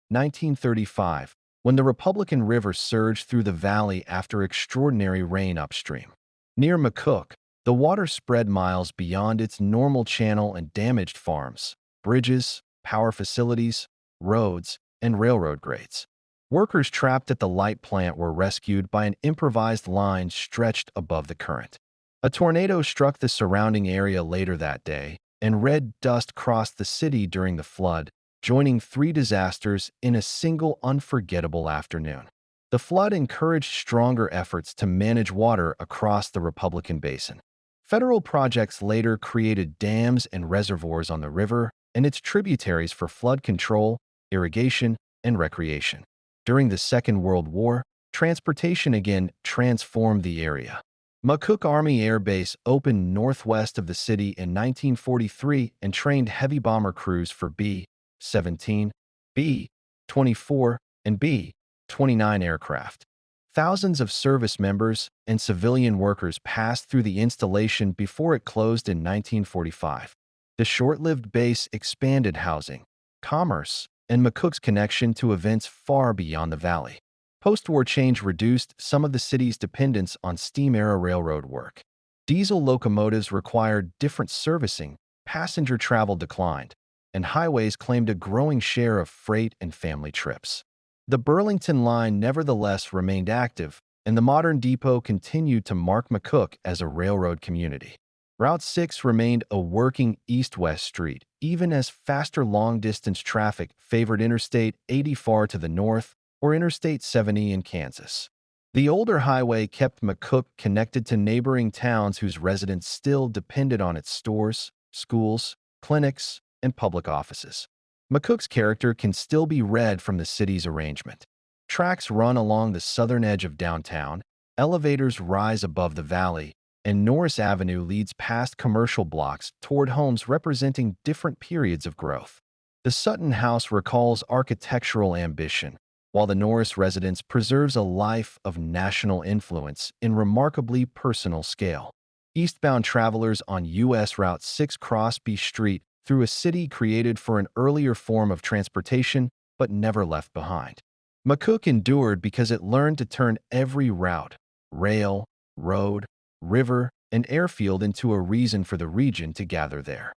1935, when the Republican River surged through the valley after extraordinary rain upstream. Near McCook, the water spread miles beyond its normal channel and damaged farms, bridges, power facilities, roads, and railroad grades. Workers trapped at the light plant were rescued by an improvised line stretched above the current. A tornado struck the surrounding area later that day, and red dust crossed the city during the flood, joining three disasters in a single unforgettable afternoon. The flood encouraged stronger efforts to manage water across the Republican Basin. Federal projects later created dams and reservoirs on the river and its tributaries for flood control, irrigation, and recreation. During the Second World War, transportation again transformed the area. McCook Army Air Base opened northwest of the city in 1943 and trained heavy bomber crews for B-17, B-24, and B-29 aircraft. Thousands of service members and civilian workers passed through the installation before it closed in 1945. The short-lived base expanded housing, commerce, and McCook's connection to events far beyond the valley. Post-war change reduced some of the city's dependence on steam-era railroad work. Diesel locomotives required different servicing, passenger travel declined, and highways claimed a growing share of freight and family trips. The Burlington line nevertheless remained active, and the modern depot continued to mark McCook as a railroad community. Route 6 remained a working east-west street, even as faster long-distance traffic favored Interstate 80 far to the north or Interstate 70 in Kansas. The older highway kept McCook connected to neighboring towns whose residents still depended on its stores, schools, clinics, and public offices. McCook's character can still be read from the city's arrangement. Tracks run along the southern edge of downtown, elevators rise above the valley, and Norris Avenue leads past commercial blocks toward homes representing different periods of growth. The Sutton House recalls architectural ambition, while the Norris residence preserves a life of national influence in remarkably personal scale. Eastbound travelers on U.S. Route 6 cross B Street through a city created for an earlier form of transportation but never left behind. McCook endured because it learned to turn every route, rail, road, river, and airfield into a reason for the region to gather there.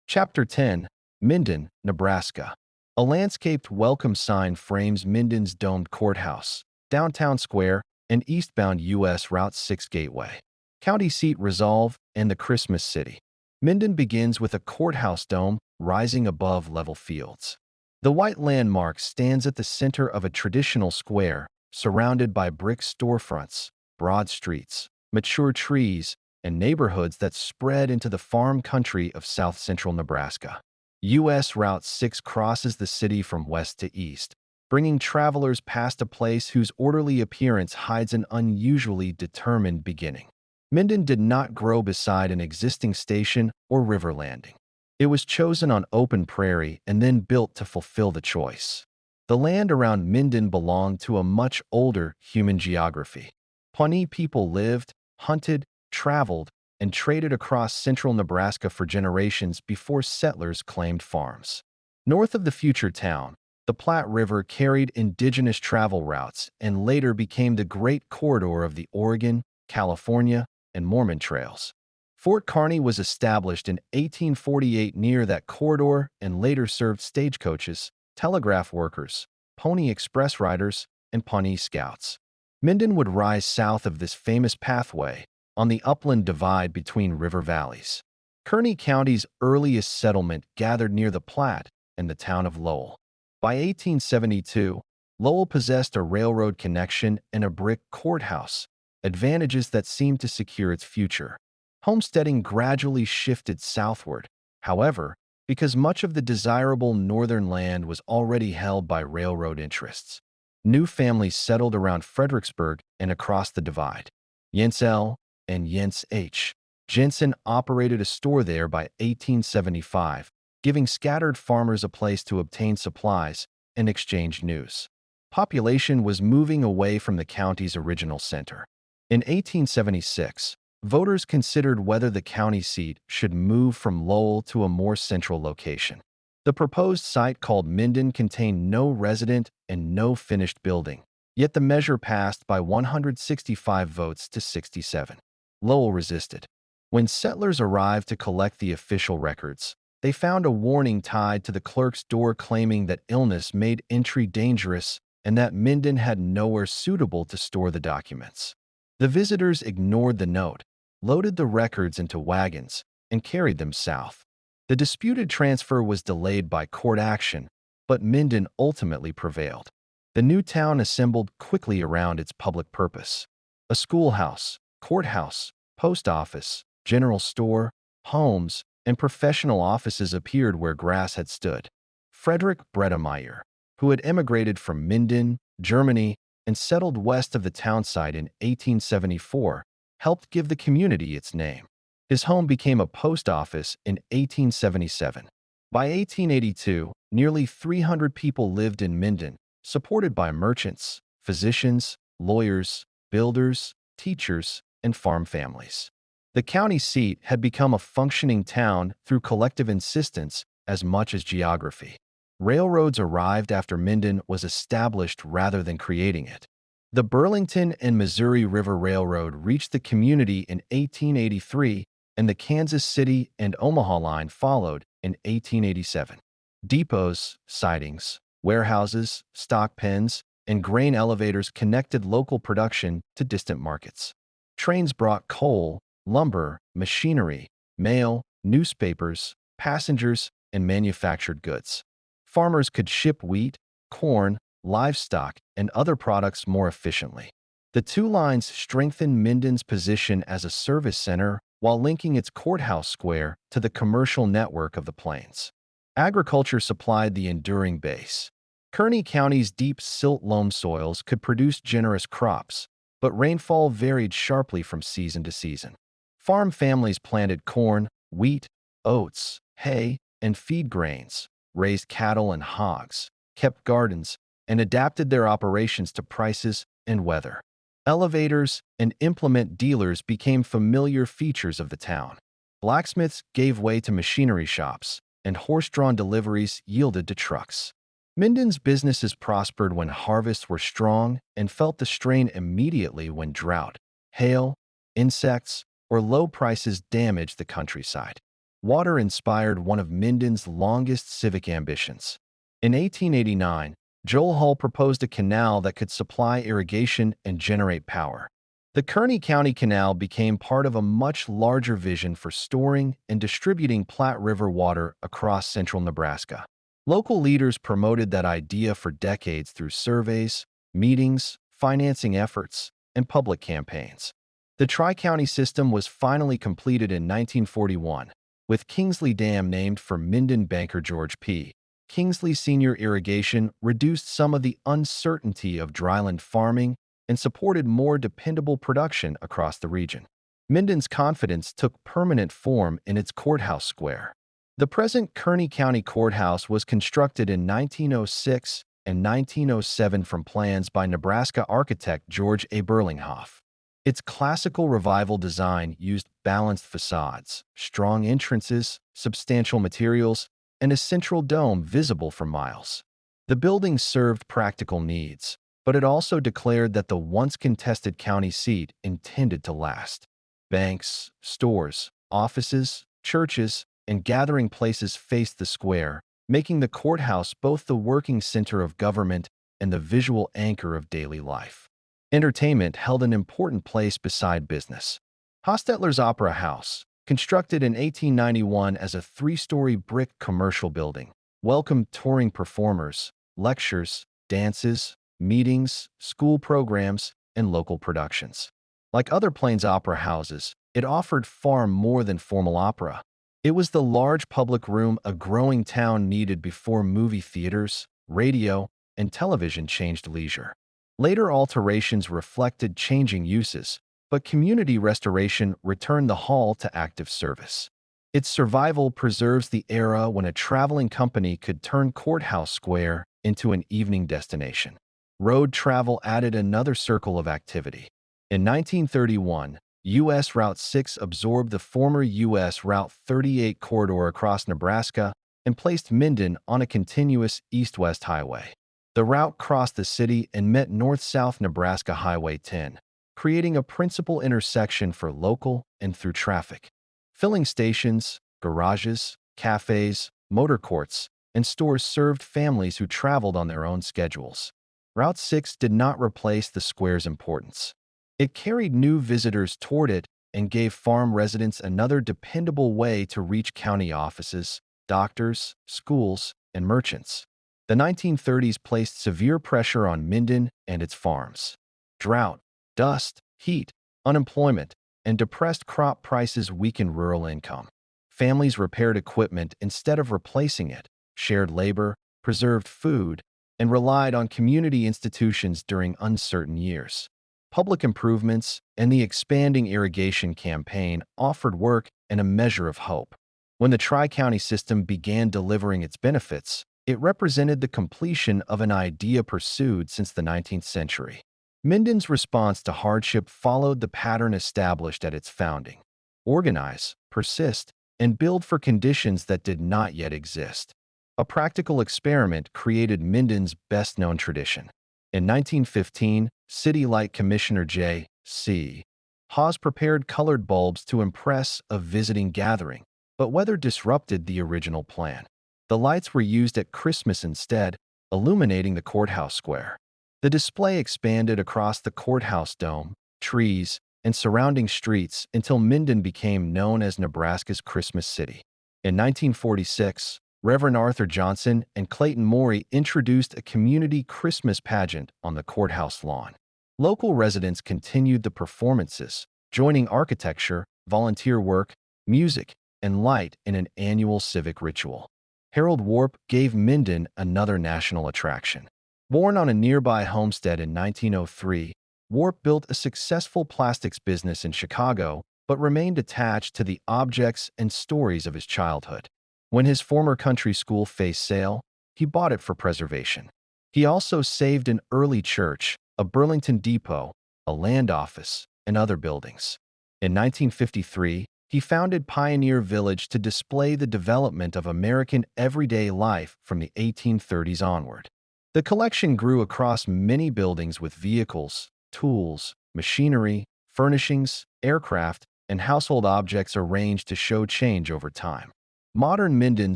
Chapter 10. Minden, Nebraska. A landscaped welcome sign frames Minden's domed courthouse, downtown square, and eastbound U.S. Route 6 gateway. County seat Resolve and the Christmas City. Minden begins with a courthouse dome rising above level fields. The white landmark stands at the center of a traditional square, surrounded by brick storefronts, broad streets, mature trees, and neighborhoods that spread into the farm country of south-central Nebraska. U.S. Route 6 crosses the city from west to east, bringing travelers past a place whose orderly appearance hides an unusually determined beginning. Minden did not grow beside an existing station or river landing. It was chosen on open prairie and then built to fulfill the choice. The land around Minden belonged to a much older human geography. Pawnee people lived, hunted, traveled, and traded across central Nebraska for generations before settlers claimed farms. North of the future town, the Platte River carried indigenous travel routes and later became the great corridor of the Oregon, California, and Mormon trails. Fort Kearny was established in 1848 near that corridor and later served stagecoaches, telegraph workers, Pony Express riders, and Pawnee Scouts. Minden would rise south of this famous pathway, on the upland divide between river valleys. Kearny County's earliest settlement gathered near the Platte and the town of Lowell. By 1872, Lowell possessed a railroad connection and a brick courthouse, advantages that seemed to secure its future. Homesteading gradually shifted southward, however, because much of the desirable northern land was already held by railroad interests. New families settled around Fredericksburg and across the divide. Yentz L. and Yentz H. Jensen operated a store there by 1875, giving scattered farmers a place to obtain supplies and exchange news. Population was moving away from the county's original center. In 1876, voters considered whether the county seat should move from Lowell to a more central location. The proposed site called Minden contained no resident and no finished building, yet the measure passed by 165 votes to 67. Lowell resisted. When settlers arrived to collect the official records, they found a warning tied to the clerk's door claiming that illness made entry dangerous and that Minden had nowhere suitable to store the documents. The visitors ignored the note, loaded the records into wagons, and carried them south. The disputed transfer was delayed by court action, but Minden ultimately prevailed. The new town assembled quickly around its public purpose. A schoolhouse, courthouse, post office, general store, homes, and professional offices appeared where grass had stood. Frederick Bredemeyer, who had emigrated from Minden, Germany, and settled west of the townsite in 1874, helped give the community its name. His home became a post office in 1877. By 1882, nearly 300 people lived in Minden, supported by merchants, physicians, lawyers, builders, teachers, and farm families. The county seat had become a functioning town through collective insistence as much as geography. Railroads arrived after Minden was established rather than creating it. The Burlington and Missouri River Railroad reached the community in 1883, and the Kansas City and Omaha line followed in 1887. Depots, sidings, warehouses, stock pens, and grain elevators connected local production to distant markets. Trains brought coal, lumber, machinery, mail, newspapers, passengers, and manufactured goods. Farmers could ship wheat, corn, livestock, and other products more efficiently. The two lines strengthened Minden's position as a service center while linking its courthouse square to the commercial network of the plains. Agriculture supplied the enduring base. Kearney County's deep silt loam soils could produce generous crops, but rainfall varied sharply from season to season. Farm families planted corn, wheat, oats, hay, and feed grains, raised cattle and hogs, kept gardens, and adapted their operations to prices and weather. Elevators and implement dealers became familiar features of the town. Blacksmiths gave way to machinery shops, and horse-drawn deliveries yielded to trucks. Minden's businesses prospered when harvests were strong and felt the strain immediately when drought, hail, insects, or low prices damaged the countryside. Water inspired one of Minden's longest civic ambitions. In 1889, Joel Hull proposed a canal that could supply irrigation and generate power. The Kearney County Canal became part of a much larger vision for storing and distributing Platte River water across central Nebraska. Local leaders promoted that idea for decades through surveys, meetings, financing efforts, and public campaigns. The Tri-County system was finally completed in 1941, with Kingsley Dam named for Minden banker George P. Kingsley Sr. Irrigation reduced some of the uncertainty of dryland farming and supported more dependable production across the region. Minden's confidence took permanent form in its courthouse square. The present Kearney County Courthouse was constructed in 1906 and 1907 from plans by Nebraska architect George A. Berlinghoff. Its classical revival design used balanced facades, strong entrances, substantial materials, and a central dome visible for miles. The building served practical needs, but it also declared that the once-contested county seat intended to last. Banks, stores, offices, churches, and gathering places faced the square, making the courthouse both the working center of government and the visual anchor of daily life. Entertainment held an important place beside business. Hostetler's Opera House, constructed in 1891 as a three-story brick commercial building, welcomed touring performers, lectures, dances, meetings, school programs, and local productions. Like other Plains opera houses, it offered far more than formal opera. It was the large public room a growing town needed before movie theaters, radio, and television changed leisure. Later alterations reflected changing uses, but community restoration returned the hall to active service. Its survival preserves the era when a traveling company could turn Courthouse Square into an evening destination. Road travel added another circle of activity. In 1931, U.S. Route 6 absorbed the former U.S. Route 38 corridor across Nebraska and placed Minden on a continuous east-west highway. The route crossed the city and met north-south Nebraska Highway 10, creating a principal intersection for local and through traffic. Filling stations, garages, cafes, motor courts, and stores served families who traveled on their own schedules. Route 6 did not replace the square's importance. It carried new visitors toward it and gave farm residents another dependable way to reach county offices, doctors, schools, and merchants. The 1930s placed severe pressure on Minden and its farms. Drought, dust, heat, unemployment, and depressed crop prices weakened rural income. Families repaired equipment instead of replacing it, shared labor, preserved food, and relied on community institutions during uncertain years. Public improvements and the expanding irrigation campaign offered work and a measure of hope. When the Tri-County system began delivering its benefits, it represented the completion of an idea pursued since the 19th century. Minden's response to hardship followed the pattern established at its founding: organize, persist, and build for conditions that did not yet exist. A practical experiment created Minden's best-known tradition. In 1915, City Light Commissioner J.C. Hawes prepared colored bulbs to impress a visiting gathering, but weather disrupted the original plan. The lights were used at Christmas instead, illuminating the courthouse square. The display expanded across the courthouse dome, trees, and surrounding streets until Minden became known as Nebraska's Christmas City. In 1946, Reverend Arthur Johnson and Clayton Morey introduced a community Christmas pageant on the courthouse lawn. Local residents continued the performances, joining architecture, volunteer work, music, and light in an annual civic ritual. Harold Warp gave Minden another national attraction. Born on a nearby homestead in 1903, Warp built a successful plastics business in Chicago, but remained attached to the objects and stories of his childhood. When his former country school faced sale, he bought it for preservation. He also saved an early church, a Burlington depot, a land office, and other buildings. In 1953, he founded Pioneer Village to display the development of American everyday life from the 1830s onward. The collection grew across many buildings with vehicles, tools, machinery, furnishings, aircraft, and household objects arranged to show change over time. Modern Minden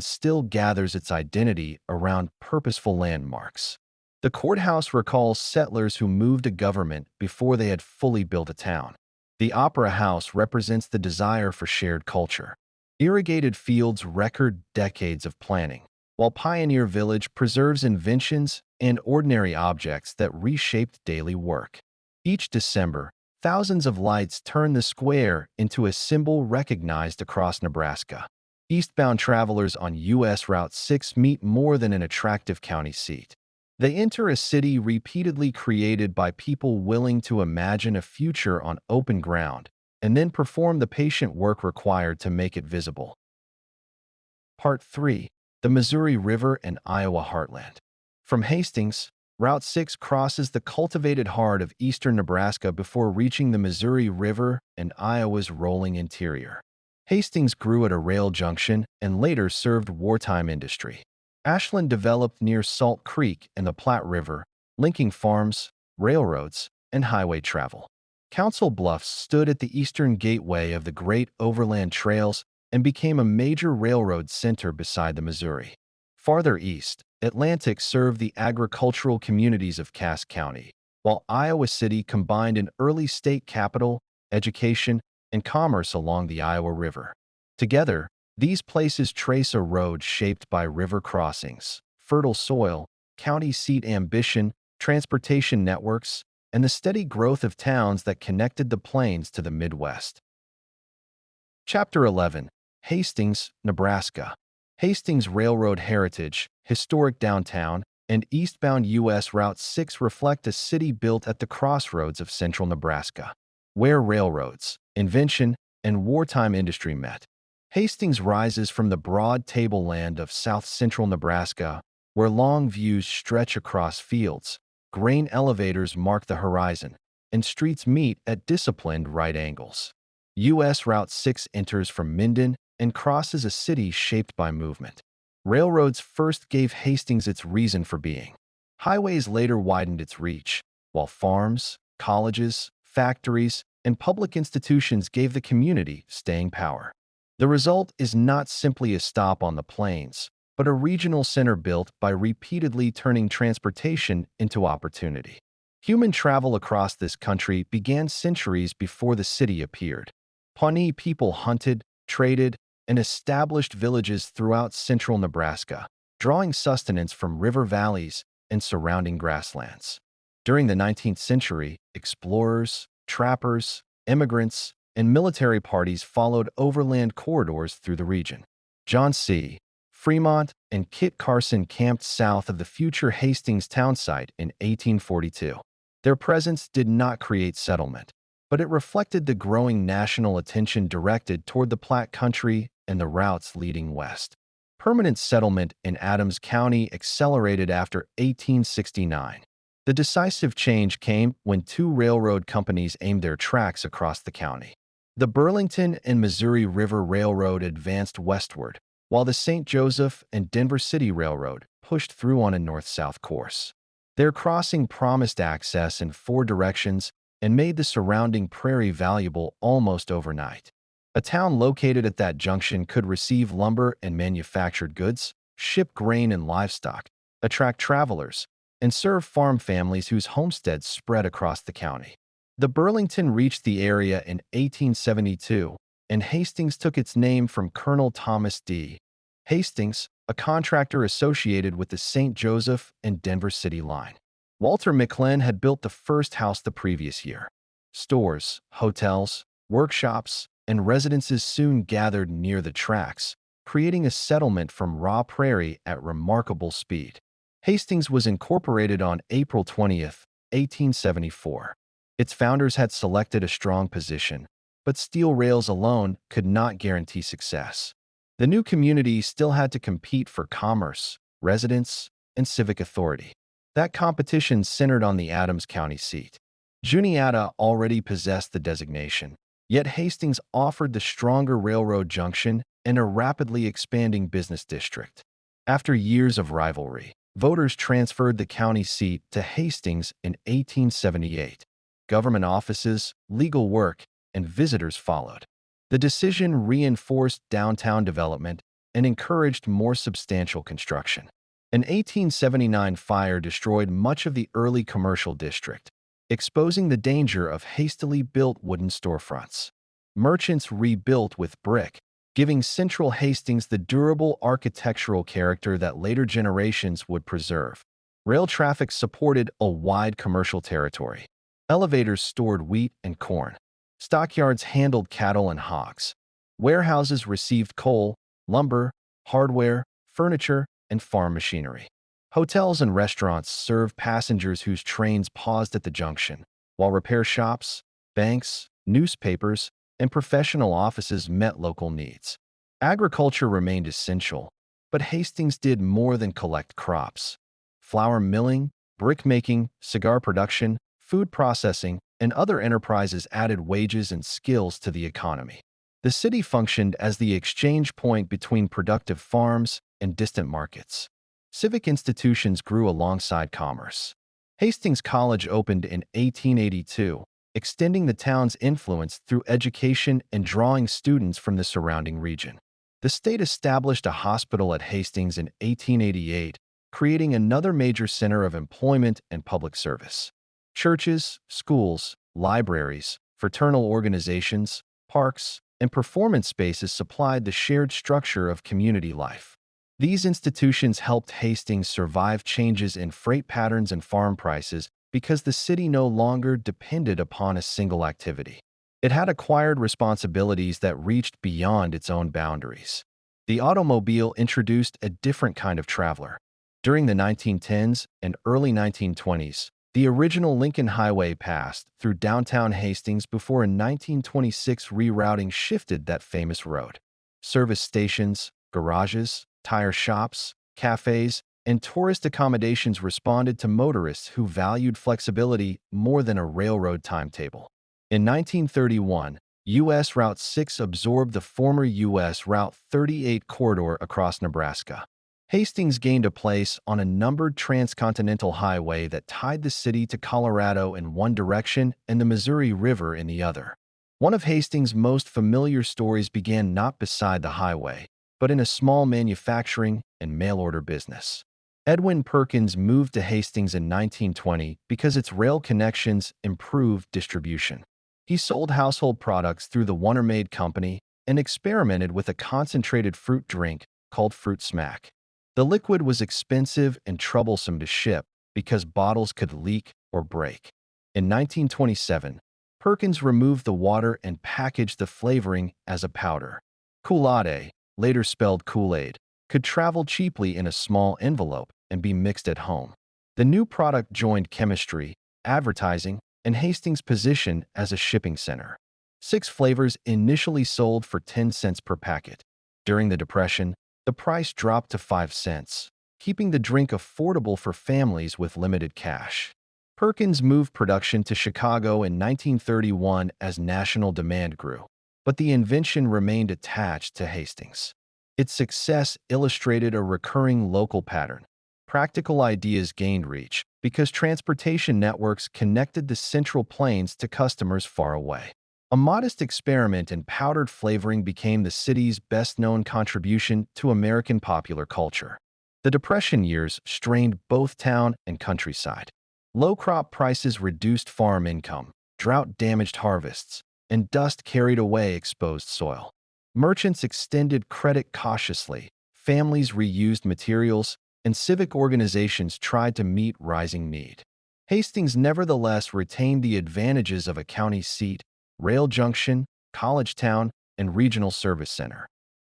still gathers its identity around purposeful landmarks. The courthouse recalls settlers who moved to government before they had fully built a town. The Opera House represents the desire for shared culture. Irrigated fields record decades of planning, while Pioneer Village preserves inventions and ordinary objects that reshaped daily work. Each December, thousands of lights turn the square into a symbol recognized across Nebraska. Eastbound travelers on U.S. Route 6 meet more than an attractive county seat. They enter a city repeatedly created by people willing to imagine a future on open ground and then perform the patient work required to make it visible. Part 3. The Missouri River and Iowa Heartland. From Hastings, Route 6 crosses the cultivated heart of eastern Nebraska before reaching the Missouri River and Iowa's rolling interior. Hastings grew at a rail junction and later served wartime industry. Ashland developed near Salt Creek and the Platte River, linking farms, railroads, and highway travel. Council Bluffs stood at the eastern gateway of the Great Overland Trails and became a major railroad center beside the Missouri. Farther east, Atlantic served the agricultural communities of Cass County, while Iowa City combined an early state capital, education, and commerce along the Iowa River. Together, these places trace a road shaped by river crossings, fertile soil, county seat ambition, transportation networks, and the steady growth of towns that connected the plains to the Midwest. Chapter 11. Hastings, Nebraska. Hastings Railroad heritage, historic downtown, and eastbound U.S. Route 6 reflect a city built at the crossroads of central Nebraska, where railroads, invention, and wartime industry met. Hastings rises from the broad tableland of south-central Nebraska, where long views stretch across fields, grain elevators mark the horizon, and streets meet at disciplined right angles. U.S. Route 6 enters from Minden and crosses a city shaped by movement. Railroads first gave Hastings its reason for being. Highways later widened its reach, while farms, colleges, factories, and public institutions gave the community staying power. The result is not simply a stop on the plains, but a regional center built by repeatedly turning transportation into opportunity. Human travel across this country began centuries before the city appeared. Pawnee people hunted, traded, and established villages throughout central Nebraska, drawing sustenance from river valleys and surrounding grasslands. During the 19th century, explorers, trappers, immigrants, and military parties followed overland corridors through the region. John C. Fremont and Kit Carson camped south of the future Hastings town site in 1842. Their presence did not create settlement, but it reflected the growing national attention directed toward the Platte Country and the routes leading west. Permanent settlement in Adams County accelerated after 1869. The decisive change came when two railroad companies aimed their tracks across the county. The Burlington and Missouri River Railroad advanced westward, while the St. Joseph and Denver City Railroad pushed through on a north-south course. Their crossing promised access in four directions and made the surrounding prairie valuable almost overnight. A town located at that junction could receive lumber and manufactured goods, ship grain and livestock, attract travelers, and serve farm families whose homesteads spread across the county. The Burlington reached the area in 1872, and Hastings took its name from Colonel Thomas D. Hastings, a contractor associated with the St. Joseph and Denver City line. Walter McLean had built the first house the previous year. Stores, hotels, workshops, and residences soon gathered near the tracks, creating a settlement from raw prairie at remarkable speed. Hastings was incorporated on April 20th, 1874. Its founders had selected a strong position, but steel rails alone could not guarantee success. The new community still had to compete for commerce, residence, and civic authority. That competition centered on the Adams County seat. Juniata already possessed the designation, yet Hastings offered the stronger railroad junction and a rapidly expanding business district. After years of rivalry, voters transferred the county seat to Hastings in 1878. Government offices, legal work, and visitors followed. The decision reinforced downtown development and encouraged more substantial construction. An 1879 fire destroyed much of the early commercial district, exposing the danger of hastily built wooden storefronts. Merchants rebuilt with brick, giving Central Hastings the durable architectural character that later generations would preserve. Rail traffic supported a wide commercial territory. Elevators stored wheat and corn. Stockyards handled cattle and hogs. Warehouses received coal, lumber, hardware, furniture, and farm machinery. Hotels and restaurants served passengers whose trains paused at the junction, while repair shops, banks, newspapers, and professional offices met local needs. Agriculture remained essential, but Hastings did more than collect crops. Flour milling, brick-making, cigar production, food processing, and other enterprises added wages and skills to the economy. The city functioned as the exchange point between productive farms and distant markets. Civic institutions grew alongside commerce. Hastings College opened in 1882, extending the town's influence through education and drawing students from the surrounding region. The state established a hospital at Hastings in 1888, creating another major center of employment and public service. Churches, schools, libraries, fraternal organizations, parks, and performance spaces supplied the shared structure of community life. These institutions helped Hastings survive changes in freight patterns and farm prices because the city no longer depended upon a single activity. It had acquired responsibilities that reached beyond its own boundaries. The automobile introduced a different kind of traveler. During the 1910s and early 1920s, the original Lincoln Highway passed through downtown Hastings before a 1926 rerouting shifted that famous road. Service stations, garages, tire shops, cafes, and tourist accommodations responded to motorists who valued flexibility more than a railroad timetable. In 1931, U.S. Route 6 absorbed the former U.S. Route 38 corridor across Nebraska. Hastings gained a place on a numbered transcontinental highway that tied the city to Colorado in one direction and the Missouri River in the other. One of Hastings' most familiar stories began not beside the highway, but in a small manufacturing and mail-order business. Edwin Perkins moved to Hastings in 1920 because its rail connections improved distribution. He sold household products through the Wundermaid Company and experimented with a concentrated fruit drink called Fruit Smack. The liquid was expensive and troublesome to ship because bottles could leak or break. In 1927, Perkins removed the water and packaged the flavoring as a powder. Kool-Aid, later spelled Kool-Aid, could travel cheaply in a small envelope and be mixed at home. The new product joined chemistry, advertising, and Hastings' position as a shipping center. 6 flavors initially sold for 10 cents per packet. During the Depression, the price dropped to 5 cents, keeping the drink affordable for families with limited cash. Perkins moved production to Chicago in 1931 as national demand grew, but the invention remained attached to Hastings. Its success illustrated a recurring local pattern. Practical ideas gained reach because transportation networks connected the Central Plains to customers far away. A modest experiment in powdered flavoring became the city's best-known contribution to American popular culture. The Depression years strained both town and countryside. Low crop prices reduced farm income, drought damaged harvests, and dust carried away exposed soil. Merchants extended credit cautiously, families reused materials, and civic organizations tried to meet rising need. Hastings nevertheless retained the advantages of a county seat, rail junction, college town, and regional service center.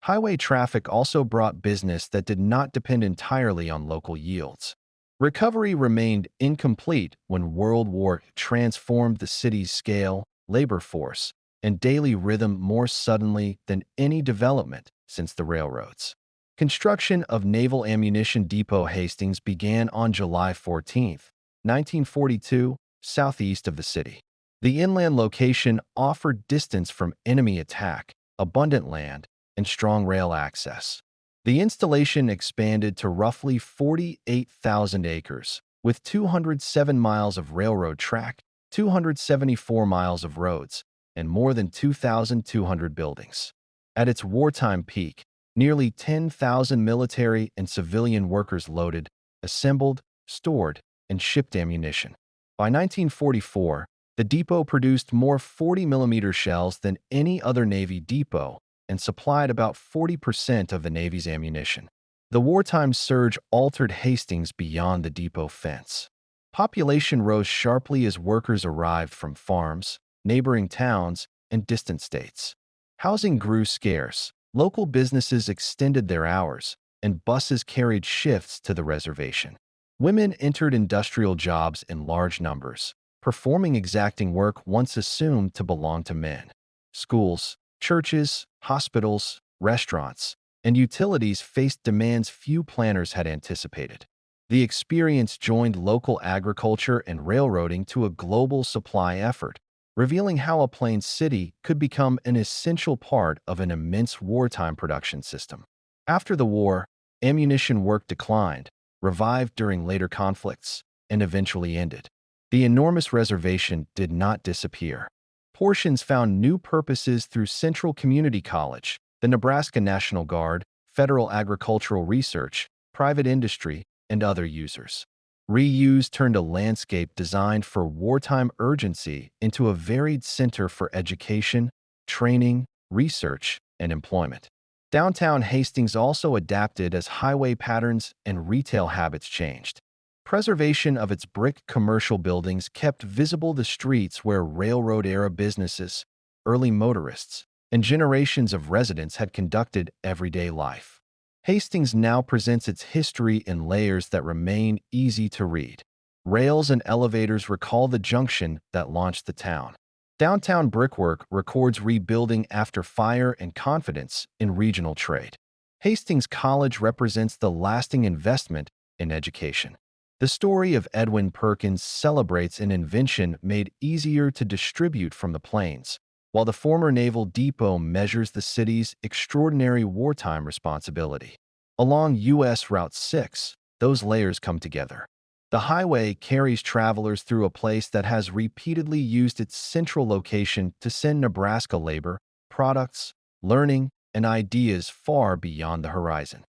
Highway traffic also brought business that did not depend entirely on local yields. Recovery remained incomplete when World War transformed the city's scale, labor force, and daily rhythm more suddenly than any development since the railroads. Construction of Naval Ammunition Depot Hastings began on July 14, 1942, southeast of the city. The inland location offered distance from enemy attack, abundant land, and strong rail access. The installation expanded to roughly 48,000 acres, with 207 miles of railroad track, 274 miles of roads, and more than 2,200 buildings. At its wartime peak, nearly 10,000 military and civilian workers loaded, assembled, stored, and shipped ammunition. By 1944, the depot produced more 40mm shells than any other Navy depot and supplied about 40% of the Navy's ammunition. The wartime surge altered Hastings beyond the depot fence. Population rose sharply as workers arrived from farms, neighboring towns, and distant states. Housing grew scarce, local businesses extended their hours, and buses carried shifts to the reservation. Women entered industrial jobs in large numbers, performing exacting work once assumed to belong to men. Schools, churches, hospitals, restaurants, and utilities faced demands few planners had anticipated. The experience joined local agriculture and railroading to a global supply effort, revealing how a plain city could become an essential part of an immense wartime production system. After the war, ammunition work declined, revived during later conflicts, and eventually ended. The enormous reservation did not disappear. Portions found new purposes through Central Community College, the Nebraska National Guard, Federal Agricultural Research, private industry, and other users. Reuse turned a landscape designed for wartime urgency into a varied center for education, training, research, and employment. Downtown Hastings also adapted as highway patterns and retail habits changed. Preservation of its brick commercial buildings kept visible the streets where railroad-era businesses, early motorists, and generations of residents had conducted everyday life. Hastings now presents its history in layers that remain easy to read. Rails and elevators recall the junction that launched the town. Downtown brickwork records rebuilding after fire and confidence in regional trade. Hastings College represents the lasting investment in education. The story of Edwin Perkins celebrates an invention made easier to distribute from the plains, while the former naval depot measures the city's extraordinary wartime responsibility. Along U.S. Route 6, those layers come together. The highway carries travelers through a place that has repeatedly used its central location to send Nebraska labor, products, learning, and ideas far beyond the horizon.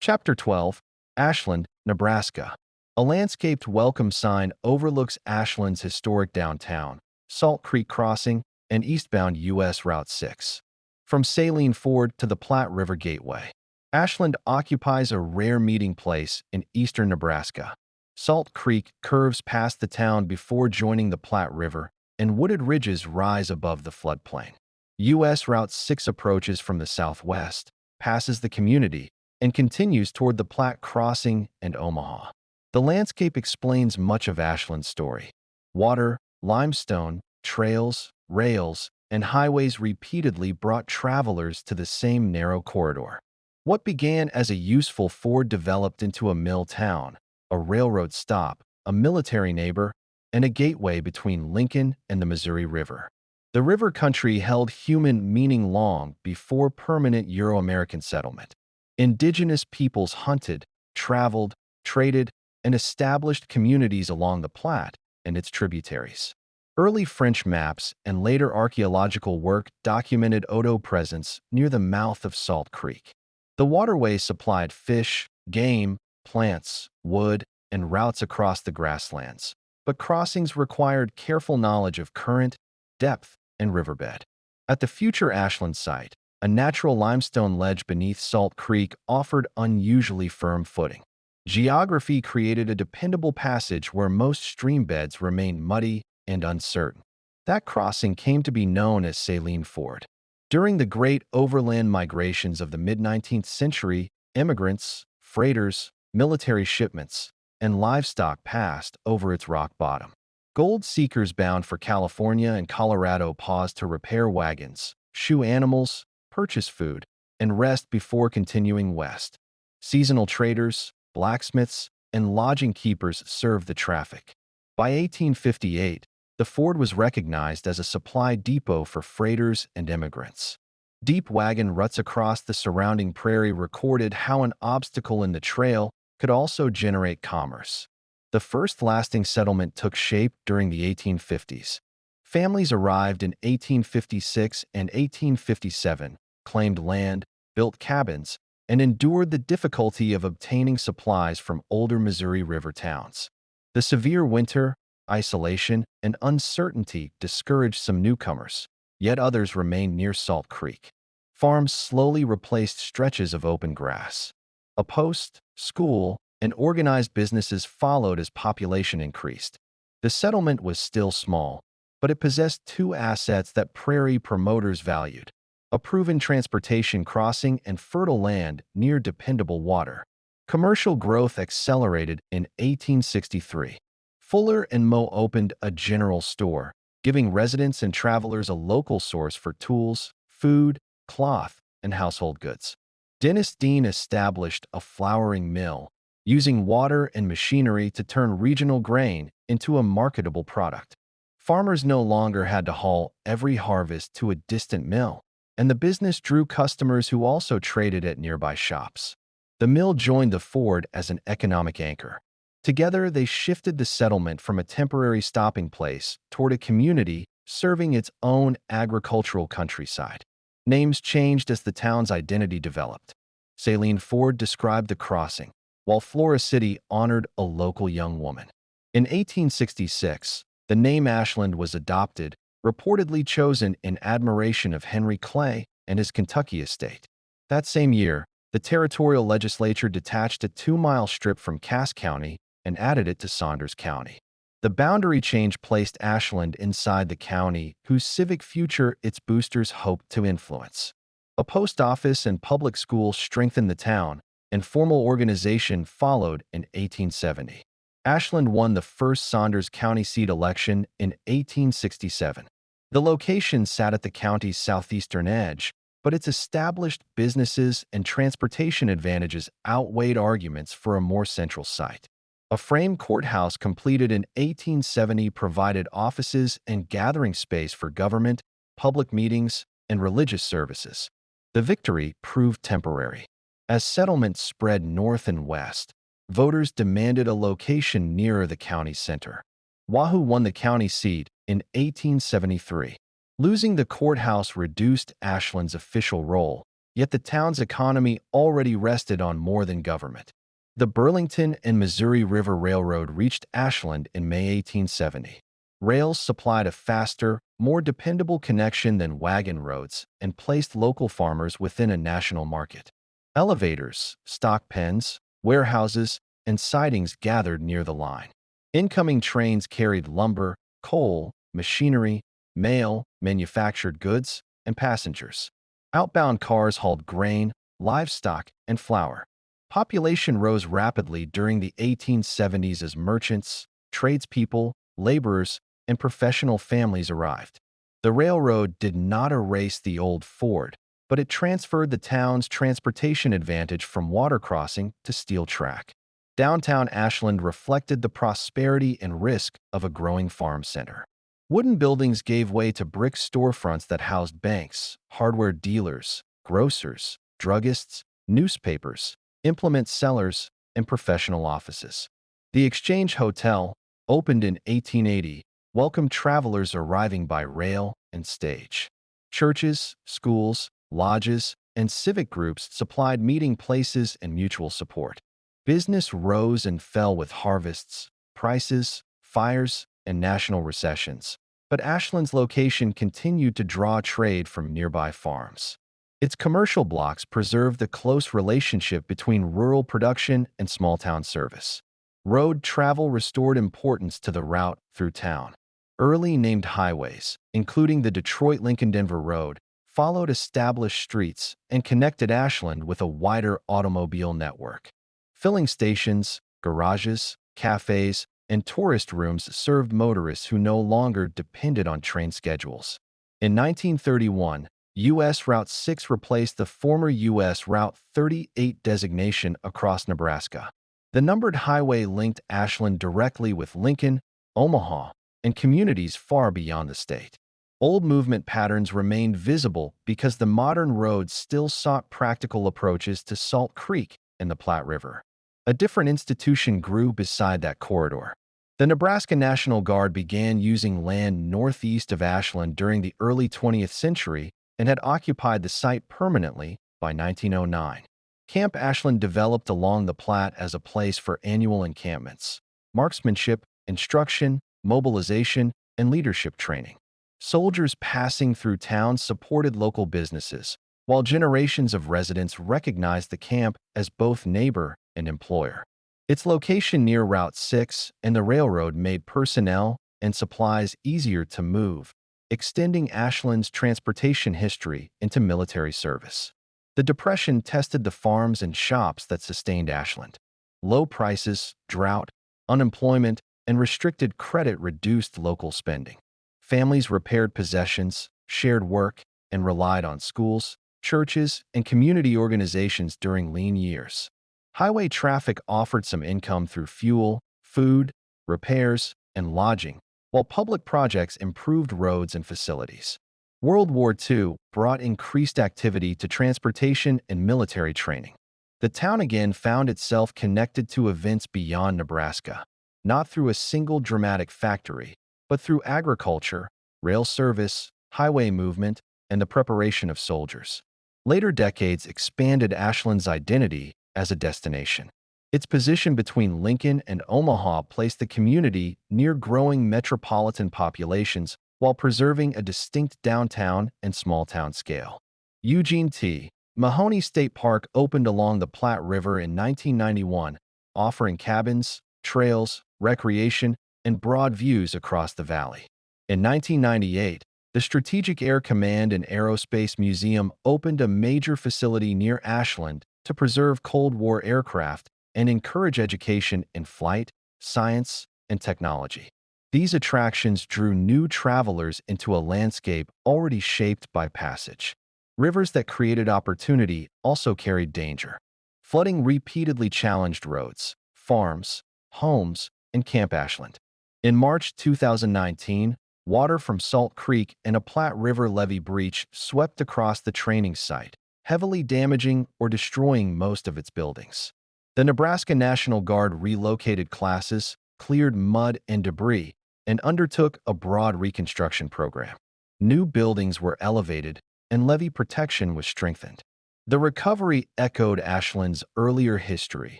Chapter 12. Ashland, Nebraska. A landscaped welcome sign overlooks Ashland's historic downtown, Salt Creek Crossing, and eastbound U.S. Route 6. From Saline Ford to the Platte River Gateway, Ashland occupies a rare meeting place in eastern Nebraska. Salt Creek curves past the town before joining the Platte River, and wooded ridges rise above the floodplain. U.S. Route 6 approaches from the southwest, passes the community, and continues toward the Platte Crossing and Omaha. The landscape explains much of Ashland's story. Water, limestone, trails, rails, and highways repeatedly brought travelers to the same narrow corridor. What began as a useful ford developed into a mill town, a railroad stop, a military neighbor, and a gateway between Lincoln and the Missouri River. The river country held human meaning long before permanent Euro-American settlement. Indigenous peoples hunted, traveled, traded, and established communities along the Platte and its tributaries. Early French maps and later archaeological work documented Odo presence near the mouth of Salt Creek. The waterway supplied fish, game, plants, wood, and routes across the grasslands, but crossings required careful knowledge of current, depth, and riverbed. At the future Ashland site, a natural limestone ledge beneath Salt Creek offered unusually firm footing. Geography created a dependable passage where most stream beds remained muddy and uncertain. That crossing came to be known as Saline Ford. During the great overland migrations of the mid-19th century, immigrants, freighters, military shipments, and livestock passed over its rock bottom. Gold seekers bound for California and Colorado paused to repair wagons, shoe animals, purchase food, and rest before continuing west. Seasonal traders, blacksmiths, and lodging keepers served the traffic. By 1858, the ford was recognized as a supply depot for freighters and immigrants. Deep wagon ruts across the surrounding prairie recorded how an obstacle in the trail could also generate commerce. The first lasting settlement took shape during the 1850s. Families arrived in 1856 and 1857, claimed land, built cabins, and endured the difficulty of obtaining supplies from older Missouri River towns. The severe winter, isolation, and uncertainty discouraged some newcomers, yet others remained near Salt Creek. Farms slowly replaced stretches of open grass. A post, school, and organized businesses followed as population increased. The settlement was still small, but it possessed two assets that prairie promoters valued: a proven transportation crossing and fertile land near dependable water. Commercial growth accelerated in 1863. Fuller and Moe opened a general store, giving residents and travelers a local source for tools, food, cloth, and household goods. Dennis Dean established a flouring mill, using water and machinery to turn regional grain into a marketable product. Farmers no longer had to haul every harvest to a distant mill, and the business drew customers who also traded at nearby shops. The mill joined the ford as an economic anchor. Together, they shifted the settlement from a temporary stopping place toward a community serving its own agricultural countryside. Names changed as the town's identity developed. Saline Ford described the crossing, while Flora City honored a local young woman. In 1866, the name Ashland was adopted, reportedly chosen in admiration of Henry Clay and his Kentucky estate. That same year, the territorial legislature detached a 2-mile strip from Cass County and added it to Saunders County. The boundary change placed Ashland inside the county, whose civic future its boosters hoped to influence. A post office and public school strengthened the town, and formal organization followed in 1870. Ashland won the first Saunders County seat election in 1867. The location sat at the county's southeastern edge, but its established businesses and transportation advantages outweighed arguments for a more central site. A frame courthouse completed in 1870 provided offices and gathering space for government, public meetings, and religious services. The victory proved temporary. As settlement spread north and west, voters demanded a location nearer the county center. Wahoo won the county seat in 1873. Losing the courthouse reduced Ashland's official role, yet the town's economy already rested on more than government. The Burlington and Missouri River Railroad reached Ashland in May 1870. Rails supplied a faster, more dependable connection than wagon roads and placed local farmers within a national market. Elevators, stock pens, warehouses, and sidings gathered near the line. Incoming trains carried lumber, coal, machinery, mail, manufactured goods, and passengers. Outbound cars hauled grain, livestock, and flour. Population rose rapidly during the 1870s as merchants, tradespeople, laborers, and professional families arrived. The railroad did not erase the old Ford, but it transferred the town's transportation advantage from water crossing to steel track. Downtown Ashland reflected the prosperity and risk of a growing farm center. Wooden buildings gave way to brick storefronts that housed banks, hardware dealers, grocers, druggists, newspapers, implement sellers, and professional offices. The Exchange Hotel, opened in 1880, welcomed travelers arriving by rail and stage. Churches, schools, lodges, and civic groups supplied meeting places and mutual support. Business rose and fell with harvests, prices, fires, and national recessions, but Ashland's location continued to draw trade from nearby farms. Its commercial blocks preserved the close relationship between rural production and small-town service. Road travel restored importance to the route through town. Early named highways, including the Detroit-Lincoln-Denver Road, followed established streets and connected Ashland with a wider automobile network. Filling stations, garages, cafes, and tourist rooms served motorists who no longer depended on train schedules. In 1931, U.S. Route 6 replaced the former U.S. Route 38 designation across Nebraska. The numbered highway linked Ashland directly with Lincoln, Omaha, and communities far beyond the state. Old movement patterns remained visible because the modern roads still sought practical approaches to Salt Creek and the Platte River. A different institution grew beside that corridor. The Nebraska National Guard began using land northeast of Ashland during the early 20th century and had occupied the site permanently by 1909. Camp Ashland developed along the Platte as a place for annual encampments, marksmanship, instruction, mobilization, and leadership training. Soldiers passing through town supported local businesses, while generations of residents recognized the camp as both neighbor and employer. Its location near Route 6 and the railroad made personnel and supplies easier to move, extending Ashland's transportation history into military service. The Depression tested the farms and shops that sustained Ashland. Low prices, drought, unemployment, and restricted credit reduced local spending. Families repaired possessions, shared work, and relied on schools, churches, and community organizations during lean years. Highway traffic offered some income through fuel, food, repairs, and lodging, while public projects improved roads and facilities. World War II brought increased activity to transportation and military training. The town again found itself connected to events beyond Nebraska, not through a single dramatic factory, but through agriculture, rail service, highway movement, and the preparation of soldiers. Later decades expanded Ashland's identity as a destination. Its position between Lincoln and Omaha placed the community near growing metropolitan populations while preserving a distinct downtown and small-town scale. Eugene T. Mahoney State Park opened along the Platte River in 1991, offering cabins, trails, recreation, and broad views across the valley. In 1998, the Strategic Air Command and Aerospace Museum opened a major facility near Ashland to preserve Cold War aircraft and encourage education in flight, science, and technology. These attractions drew new travelers into a landscape already shaped by passage. Rivers that created opportunity also carried danger. Flooding repeatedly challenged roads, farms, homes, and Camp Ashland. In March 2019, water from Salt Creek and a Platte River levee breach swept across the training site, heavily damaging or destroying most of its buildings. The Nebraska National Guard relocated classes, cleared mud and debris, and undertook a broad reconstruction program. New buildings were elevated, and levee protection was strengthened. The recovery echoed Ashland's earlier history.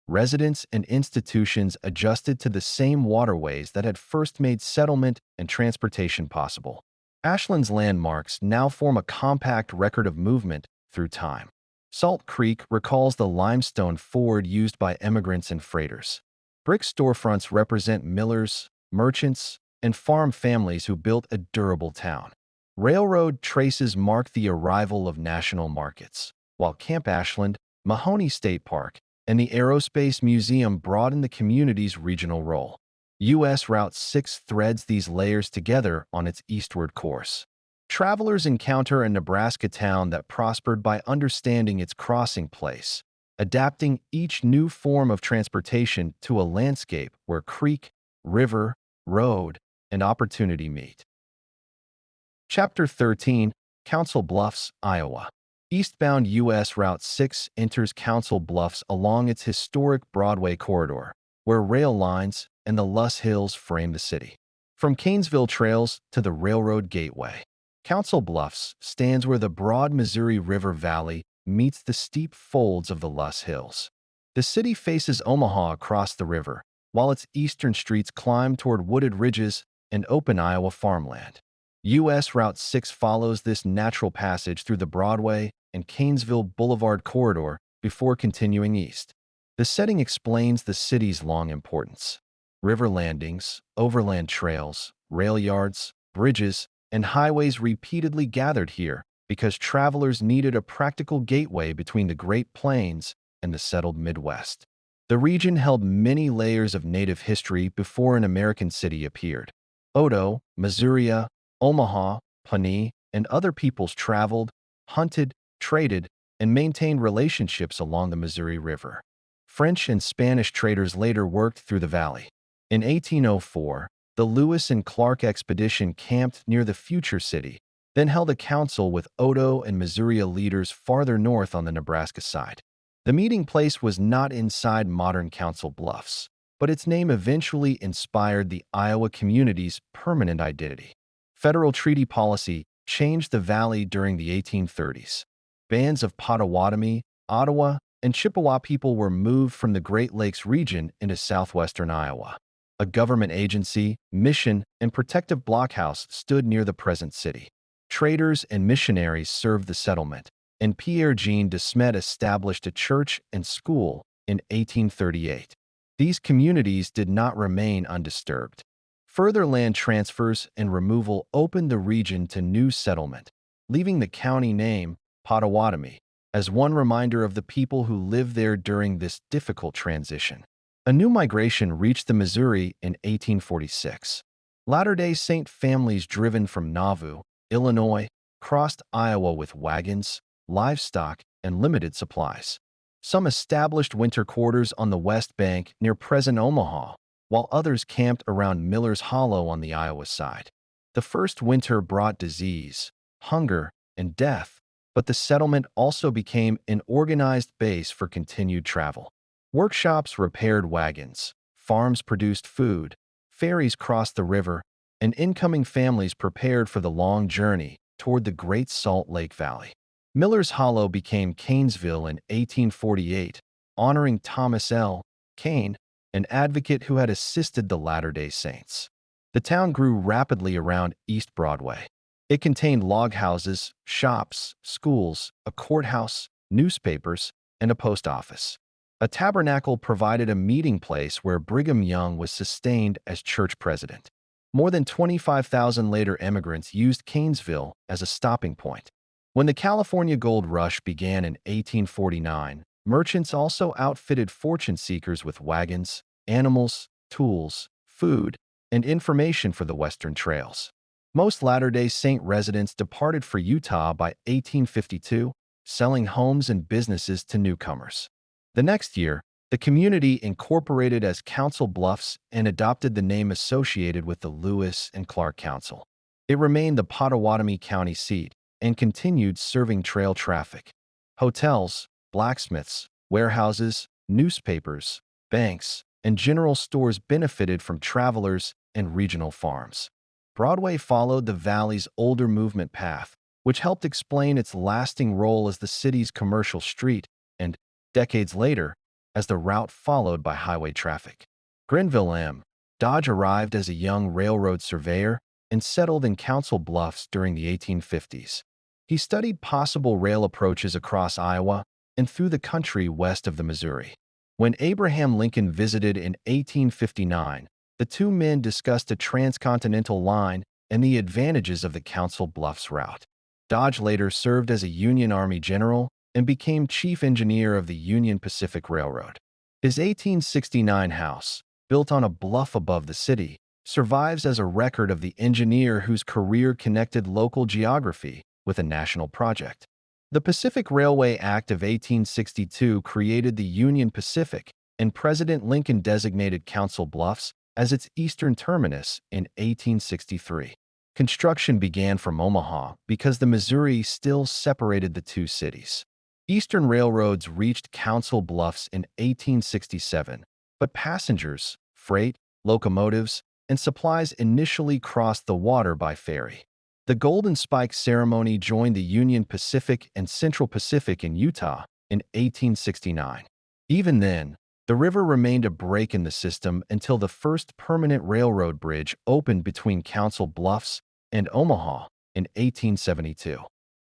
Residents and institutions adjusted to the same waterways that had first made settlement and transportation possible. Ashland's landmarks now form a compact record of movement through time. Salt Creek recalls the limestone ford used by immigrants and freighters. Brick storefronts represent millers, merchants, and farm families who built a durable town. Railroad traces mark the arrival of national markets, while Camp Ashland, Mahoney State Park, and the Aerospace Museum broaden the community's regional role. U.S. Route 6 threads these layers together on its eastward course. Travelers encounter a Nebraska town that prospered by understanding its crossing place, adapting each new form of transportation to a landscape where creek, river, road, and opportunity meet. Chapter 13, Council Bluffs, Iowa. Eastbound U.S. Route 6 enters Council Bluffs along its historic Broadway corridor, where rail lines and the Luss Hills frame the city. From Canesville Trails to the Railroad Gateway, Council Bluffs stands where the broad Missouri River Valley meets the steep folds of the Luss Hills. The city faces Omaha across the river, while its eastern streets climb toward wooded ridges and open Iowa farmland. U.S. Route 6 follows this natural passage through the Broadway and Canesville Boulevard corridor before continuing east. The setting explains the city's long importance. River landings, overland trails, rail yards, bridges, and highways repeatedly gathered here because travelers needed a practical gateway between the Great Plains and the settled Midwest. The region held many layers of native history before an American city appeared. Odo, Missouri, Omaha, Pawnee, and other peoples traveled, hunted, traded, and maintained relationships along the Missouri River. French and Spanish traders later worked through the valley. In 1804, the Lewis and Clark expedition camped near the future city, then held a council with Odo and Missouri leaders farther north on the Nebraska side. The meeting place was not inside modern Council Bluffs, but its name eventually inspired the Iowa community's permanent identity. Federal treaty policy changed the valley during the 1830s. Bands of Potawatomi, Ottawa, and Chippewa people were moved from the Great Lakes region into southwestern Iowa. A government agency, mission, and protective blockhouse stood near the present city. Traders and missionaries served the settlement, and Pierre-Jean de Smet established a church and school in 1838. These communities did not remain undisturbed. Further land transfers and removal opened the region to new settlement, leaving the county name, Potawatomi, as one reminder of the people who lived there during this difficult transition. A new migration reached the Missouri in 1846. Latter-day Saint families driven from Nauvoo, Illinois, crossed Iowa with wagons, livestock, and limited supplies. Some established winter quarters on the west bank near present Omaha, while others camped around Miller's Hollow on the Iowa side. The first winter brought disease, hunger, and death, but the settlement also became an organized base for continued travel. Workshops repaired wagons, farms produced food, ferries crossed the river, and incoming families prepared for the long journey toward the Great Salt Lake Valley. Miller's Hollow became Canesville in 1848, honoring Thomas L. Kane, an advocate who had assisted the Latter-day Saints. The town grew rapidly around East Broadway. It contained log houses, shops, schools, a courthouse, newspapers, and a post office. A tabernacle provided a meeting place where Brigham Young was sustained as church president. More than 25,000 later immigrants used Canesville as a stopping point. When the California Gold Rush began in 1849, merchants also outfitted fortune seekers with wagons, animals, tools, food, and information for the Western trails. Most Latter-day Saint residents departed for Utah by 1852, selling homes and businesses to newcomers. The next year, the community incorporated as Council Bluffs and adopted the name associated with the Lewis and Clark Council. It remained the Potawatomi County seat and continued serving trail traffic. Hotels, blacksmiths, warehouses, newspapers, banks, and general stores benefited from travelers and regional farms. Broadway followed the valley's older movement path, which helped explain its lasting role as the city's commercial street and, decades later, as the route followed by highway traffic. Grenville M. Dodge arrived as a young railroad surveyor and settled in Council Bluffs during the 1850s. He studied possible rail approaches across Iowa, and through the country west of the Missouri. When Abraham Lincoln visited in 1859, the two men discussed a transcontinental line and the advantages of the Council Bluffs route. Dodge later served as a Union Army general and became chief engineer of the Union Pacific Railroad. His 1869 house, built on a bluff above the city, survives as a record of the engineer whose career connected local geography with a national project. The Pacific Railway Act of 1862 created the Union Pacific, and President Lincoln designated Council Bluffs as its eastern terminus in 1863. Construction began from Omaha because the Missouri still separated the two cities. Eastern railroads reached Council Bluffs in 1867, but passengers, freight, locomotives, and supplies initially crossed the water by ferry. The Golden Spike Ceremony joined the Union Pacific and Central Pacific in Utah in 1869. Even then, the river remained a break in the system until the first permanent railroad bridge opened between Council Bluffs and Omaha in 1872.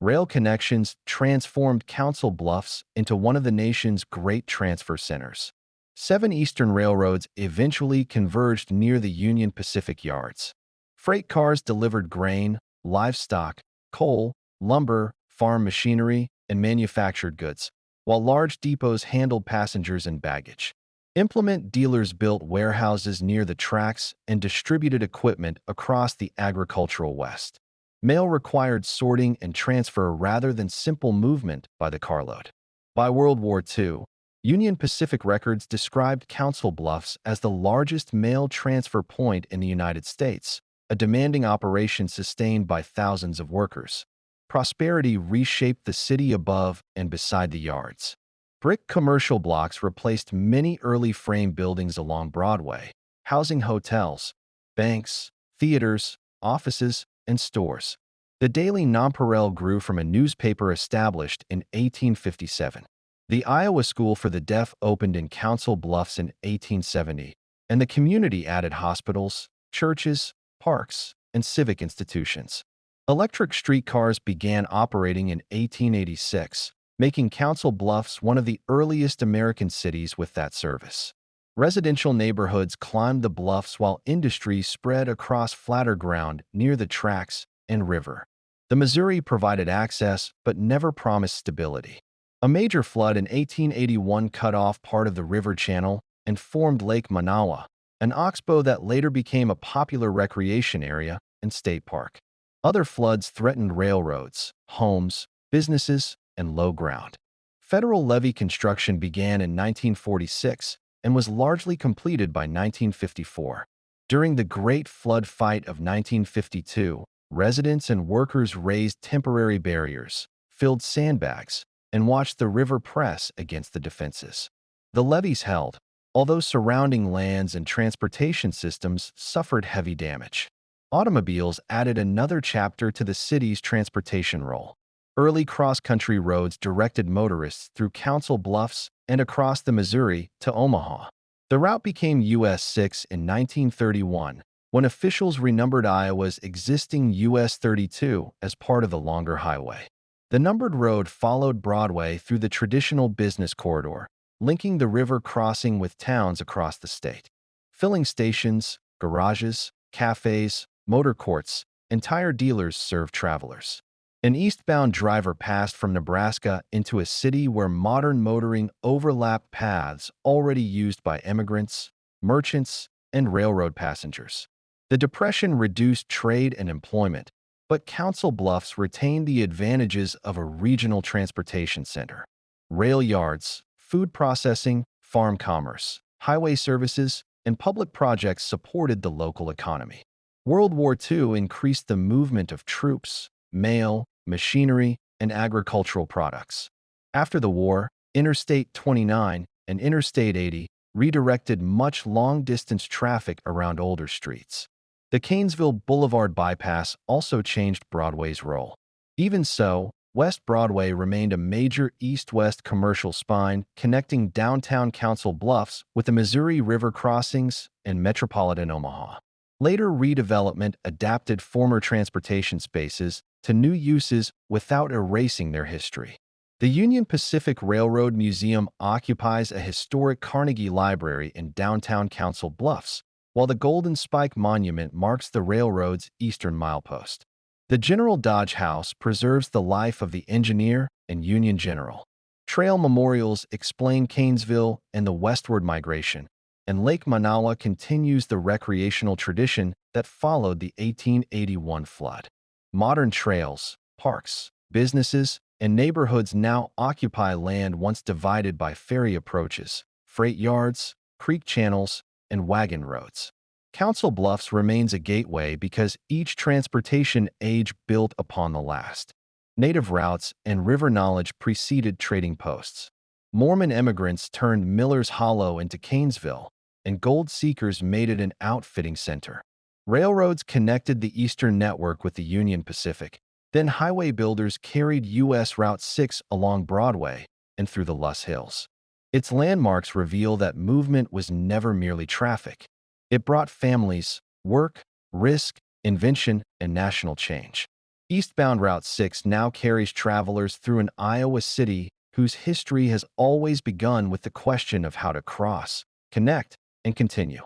Rail connections transformed Council Bluffs into one of the nation's great transfer centers. 7 eastern railroads eventually converged near the Union Pacific yards. Freight cars delivered grain, livestock, coal, lumber, farm machinery, and manufactured goods, while large depots handled passengers and baggage. Implement dealers built warehouses near the tracks and distributed equipment across the agricultural West. Mail required sorting and transfer rather than simple movement by the carload. By World War II, Union Pacific records described Council Bluffs as the largest mail transfer point in the United States, a demanding operation sustained by thousands of workers. Prosperity reshaped the city above and beside the yards. Brick commercial blocks replaced many early frame buildings along Broadway, housing hotels, banks, theaters, offices, and stores. The Daily Nonpareil grew from a newspaper established in 1857. The Iowa School for the Deaf opened in Council Bluffs in 1870, and the community added hospitals, churches, parks, and civic institutions. Electric streetcars began operating in 1886, making Council Bluffs one of the earliest American cities with that service. Residential neighborhoods climbed the bluffs while industry spread across flatter ground near the tracks and river. The Missouri provided access but never promised stability. A major flood in 1881 cut off part of the river channel and formed Lake Manawa, an oxbow that later became a popular recreation area and state park. Other floods threatened railroads, homes, businesses, and low ground. Federal levee construction began in 1946 and was largely completed by 1954. During the Great Flood Fight of 1952, residents and workers raised temporary barriers, filled sandbags, and watched the river press against the defenses. The levees held, although surrounding lands and transportation systems suffered heavy damage. Automobiles added another chapter to the city's transportation role. Early cross-country roads directed motorists through Council Bluffs and across the Missouri to Omaha. The route became US 6 in 1931, when officials renumbered Iowa's existing US 32 as part of the longer highway. The numbered road followed Broadway through the traditional business corridor, linking the river crossing with towns across the state. Filling stations, garages, cafes, motor courts, and tire dealers served travelers. An eastbound driver passed from Nebraska into a city where modern motoring overlapped paths already used by immigrants, merchants, and railroad passengers. The Depression reduced trade and employment, but Council Bluffs retained the advantages of a regional transportation center. Rail yards, food processing, farm commerce, highway services, and public projects supported the local economy. World War II increased the movement of troops, mail, machinery, and agricultural products. After the war, Interstate 29 and Interstate 80 redirected much long-distance traffic around older streets. The Canesville Boulevard bypass also changed Broadway's role. Even so, West Broadway remained a major east-west commercial spine connecting downtown Council Bluffs with the Missouri River crossings and metropolitan Omaha. Later redevelopment adapted former transportation spaces to new uses without erasing their history. The Union Pacific Railroad Museum occupies a historic Carnegie Library in downtown Council Bluffs, while the Golden Spike Monument marks the railroad's eastern milepost. The General Dodge House preserves the life of the engineer and Union general. Trail memorials explain Canesville and the westward migration, and Lake Manawa continues the recreational tradition that followed the 1881 flood. Modern trails, parks, businesses, and neighborhoods now occupy land once divided by ferry approaches, freight yards, creek channels, and wagon roads. Council Bluffs remains a gateway because each transportation age built upon the last. Native routes and river knowledge preceded trading posts. Mormon immigrants turned Miller's Hollow into Canesville, and gold seekers made it an outfitting center. Railroads connected the eastern network with the Union Pacific. Then highway builders carried U.S. Route 6 along Broadway and through the Luss Hills. Its landmarks reveal that movement was never merely traffic. It brought families, work, risk, invention, and national change. Eastbound Route 6 now carries travelers through an Iowa city whose history has always begun with the question of how to cross, connect, and continue.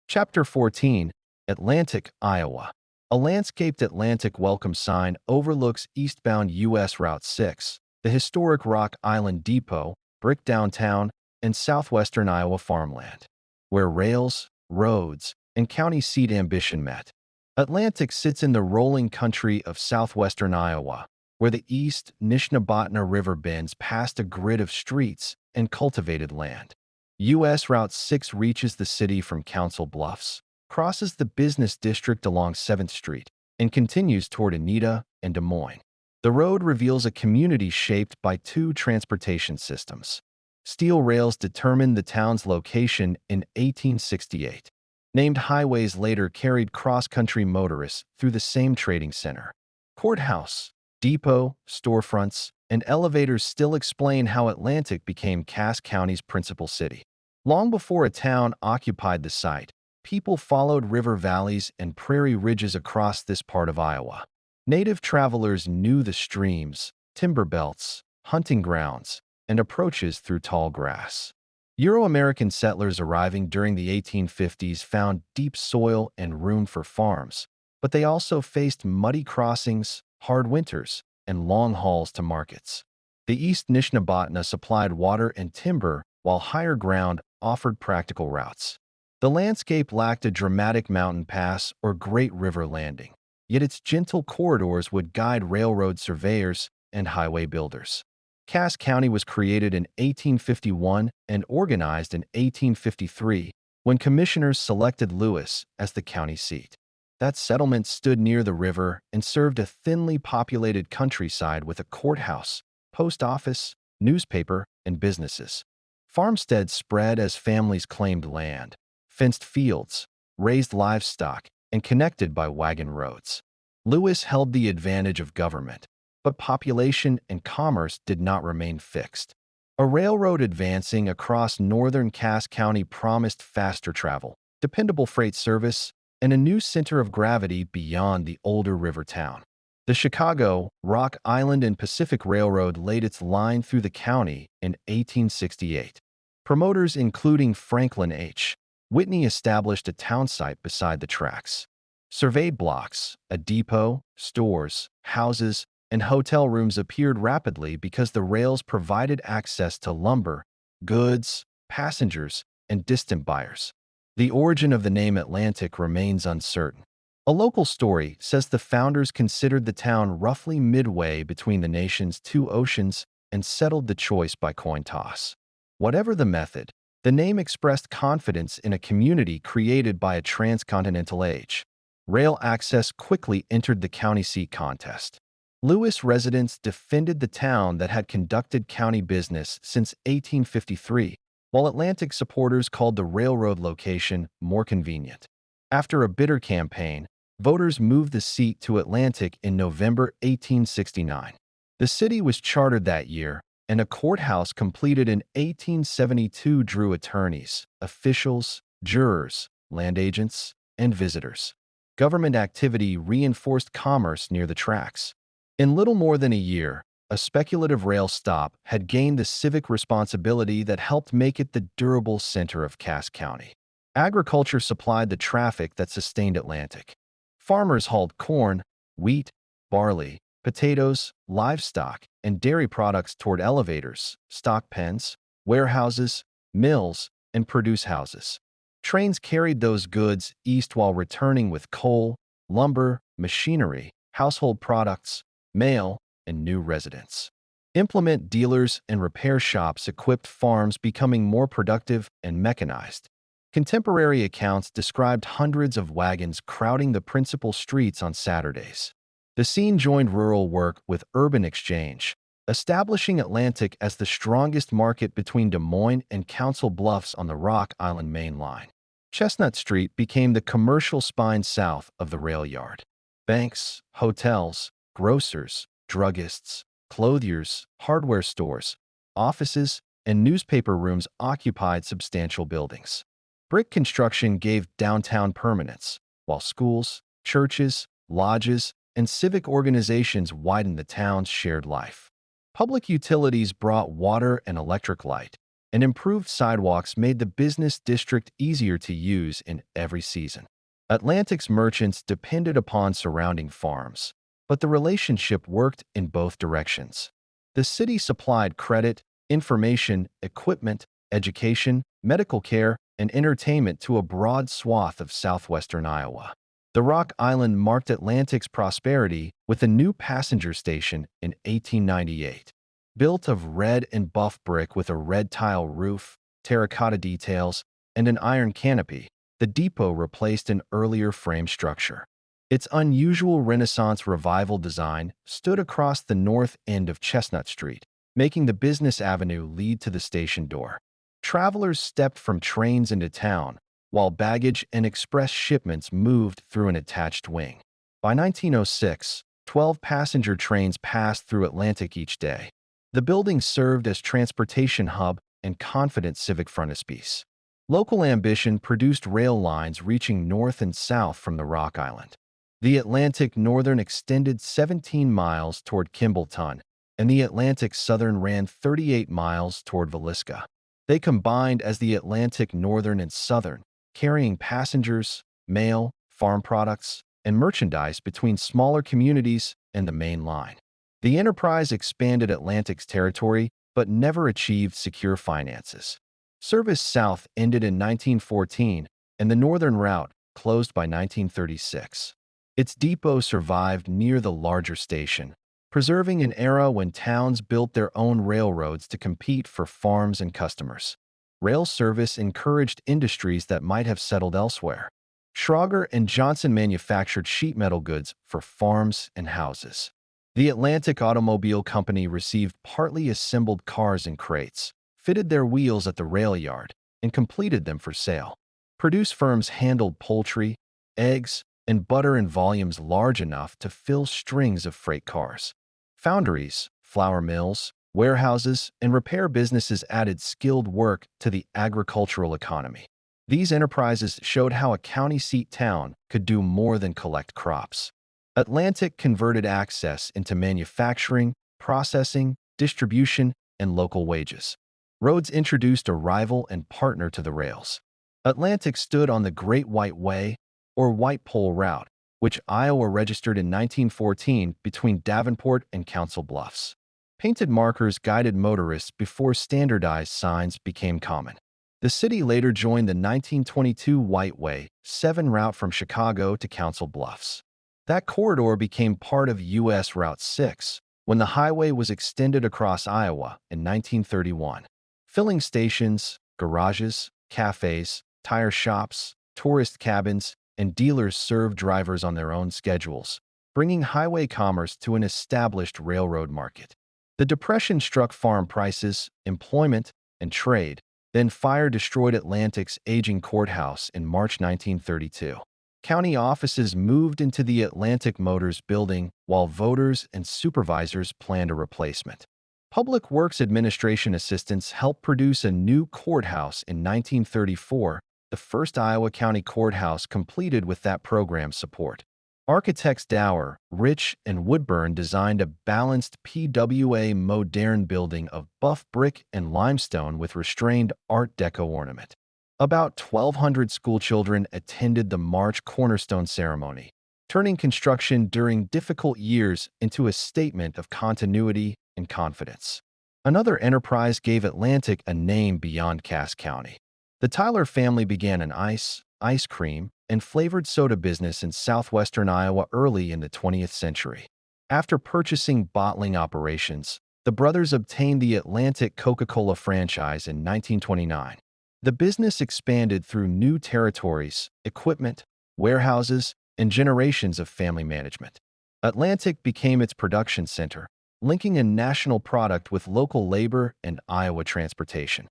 Chapter 14, Atlantic, Iowa. A landscaped Atlantic welcome sign overlooks eastbound U.S. Route 6, the historic Rock Island Depot, brick downtown, and southwestern Iowa farmland, where rails, roads, and county seat ambition met. Atlantic sits in the rolling country of southwestern Iowa, where the East Nishnabotna River bends past a grid of streets and cultivated land. U.S. Route 6 reaches the city from Council Bluffs, crosses the business district along 7th Street, and continues toward Anita and Des Moines. The road reveals a community shaped by two transportation systems. Steel rails determined the town's location in 1868. Named highways later carried cross-country motorists through the same trading center. Courthouse, depot, storefronts, and elevators still explain how Atlantic became Cass County's principal city. Long before a town occupied the site, people followed river valleys and prairie ridges across this part of Iowa. Native travelers knew the streams, timber belts, hunting grounds, and approaches through tall grass. Euro-American settlers arriving during the 1850s found deep soil and room for farms, but they also faced muddy crossings, hard winters, and long hauls to markets. The East Nishnabotna supplied water and timber, while higher ground offered practical routes. The landscape lacked a dramatic mountain pass or great river landing, yet its gentle corridors would guide railroad surveyors and highway builders. Cass County was created in 1851 and organized in 1853 when commissioners selected Lewis as the county seat. That settlement stood near the river and served a thinly populated countryside with a courthouse, post office, newspaper, and businesses. Farmsteads spread as families claimed land, fenced fields, raised livestock, and connected by wagon roads. Lewis held the advantage of government, but population and commerce did not remain fixed. A railroad advancing across northern Cass County promised faster travel, dependable freight service, and a new center of gravity beyond the older river town. The Chicago, Rock Island and Pacific Railroad laid its line through the county in 1868. Promoters including Franklin H. Whitney established a town site beside the tracks. Surveyed blocks, a depot, stores, houses, and hotel rooms appeared rapidly because the rails provided access to lumber, goods, passengers, and distant buyers. The origin of the name Atlantic remains uncertain. A local story says the founders considered the town roughly midway between the nation's two oceans and settled the choice by coin toss. Whatever the method, the name expressed confidence in a community created by a transcontinental age. Rail access quickly entered the county seat contest. Lewis residents defended the town that had conducted county business since 1853, while Atlantic supporters called the railroad location more convenient. After a bitter campaign, voters moved the seat to Atlantic in November 1869. The city was chartered that year, and a courthouse completed in 1872 drew attorneys, officials, jurors, land agents, and visitors. Government activity reinforced commerce near the tracks. In little more than a year, a speculative rail stop, had gained the civic responsibility that helped make it the durable center of Cass County. Agriculture supplied the traffic that sustained Atlantic. Farmers hauled corn, wheat, barley, potatoes, livestock, and dairy products toward elevators, stock pens, warehouses, mills, and produce houses. Trains carried those goods east while returning with coal, lumber, machinery, household products, mail, and new residents. Implement dealers and repair shops equipped farms becoming more productive and mechanized. Contemporary accounts described hundreds of wagons crowding the principal streets on Saturdays. The scene joined rural work with urban exchange, establishing Atlantic as the strongest market between Des Moines and Council Bluffs on the Rock Island Main Line. Chestnut Street became the commercial spine south of the rail yard. Banks, hotels, grocers, druggists, clothiers, hardware stores, offices, and newspaper rooms occupied substantial buildings. Brick construction gave downtown permanence, while schools, churches, lodges, and civic organizations widened the town's shared life. Public utilities brought water and electric light, and improved sidewalks made the business district easier to use in every season. Atlantic's merchants depended upon surrounding farms, but the relationship worked in both directions. The city supplied credit, information, equipment, education, medical care, and entertainment to a broad swath of southwestern Iowa. The Rock Island marked Atlantic's prosperity with a new passenger station in 1898. Built of red and buff brick with a red tile roof, terracotta details, and an iron canopy, the depot replaced an earlier frame structure. Its unusual Renaissance revival design stood across the north end of Chestnut Street, making the business avenue lead to the station door. Travelers stepped from trains into town, while baggage and express shipments moved through an attached wing. By 1906, 12 passenger trains passed through Atlantic each day. The building served as transportation hub and confident civic frontispiece. Local ambition produced rail lines reaching north and south from the Rock Island. The Atlantic Northern extended 17 miles toward Kimballton, and the Atlantic Southern ran 38 miles toward Villisca. They combined as the Atlantic Northern and Southern, carrying passengers, mail, farm products, and merchandise between smaller communities and the main line. The enterprise expanded Atlantic's territory but never achieved secure finances. Service south ended in 1914, and the northern route closed by 1936. Its depot survived near the larger station, preserving an era when towns built their own railroads to compete for farms and customers. Rail service encouraged industries that might have settled elsewhere. Schrager and Johnson manufactured sheet metal goods for farms and houses. The Atlantic Automobile Company received partly assembled cars in crates, fitted their wheels at the rail yard, and completed them for sale. Produce firms handled poultry, eggs, and butter in volumes large enough to fill strings of freight cars. Foundries, flour mills, warehouses, and repair businesses added skilled work to the agricultural economy. These enterprises showed how a county seat town could do more than collect crops. Atlantic converted access into manufacturing, processing, distribution, and local wages. Roads introduced a rival and partner to the rails. Atlantic stood on the Great White Way, or White Pole Route, which Iowa registered in 1914 between Davenport and Council Bluffs. Painted markers guided motorists before standardized signs became common. The city later joined the 1922 White Way 7 route from Chicago to Council Bluffs. That corridor became part of U.S. Route 6 when the highway was extended across Iowa in 1931. Filling stations, garages, cafes, tire shops, tourist cabins, and dealers served drivers on their own schedules, bringing highway commerce to an established railroad market. The Depression struck farm prices, employment, and trade. Then fire destroyed Atlantic's aging courthouse in March 1932. County offices moved into the Atlantic Motors building while voters and supervisors planned a replacement. Public Works Administration assistants helped produce a new courthouse in 1934, the first Iowa County courthouse completed with that program's support. Architects Dower, Rich, and Woodburn designed a balanced PWA modern building of buff brick and limestone with restrained Art Deco ornament. About 1,200 schoolchildren attended the March cornerstone ceremony, turning construction during difficult years into a statement of continuity and confidence. Another enterprise gave Atlantic a name beyond Cass County. The Tyler family began an ice cream, and flavored soda business in southwestern Iowa early in the 20th century. After purchasing bottling operations, the brothers obtained the Atlantic Coca-Cola franchise in 1929. The business expanded through new territories, equipment, warehouses, and generations of family management. Atlantic became its production center, linking a national product with local labor and Iowa transportation.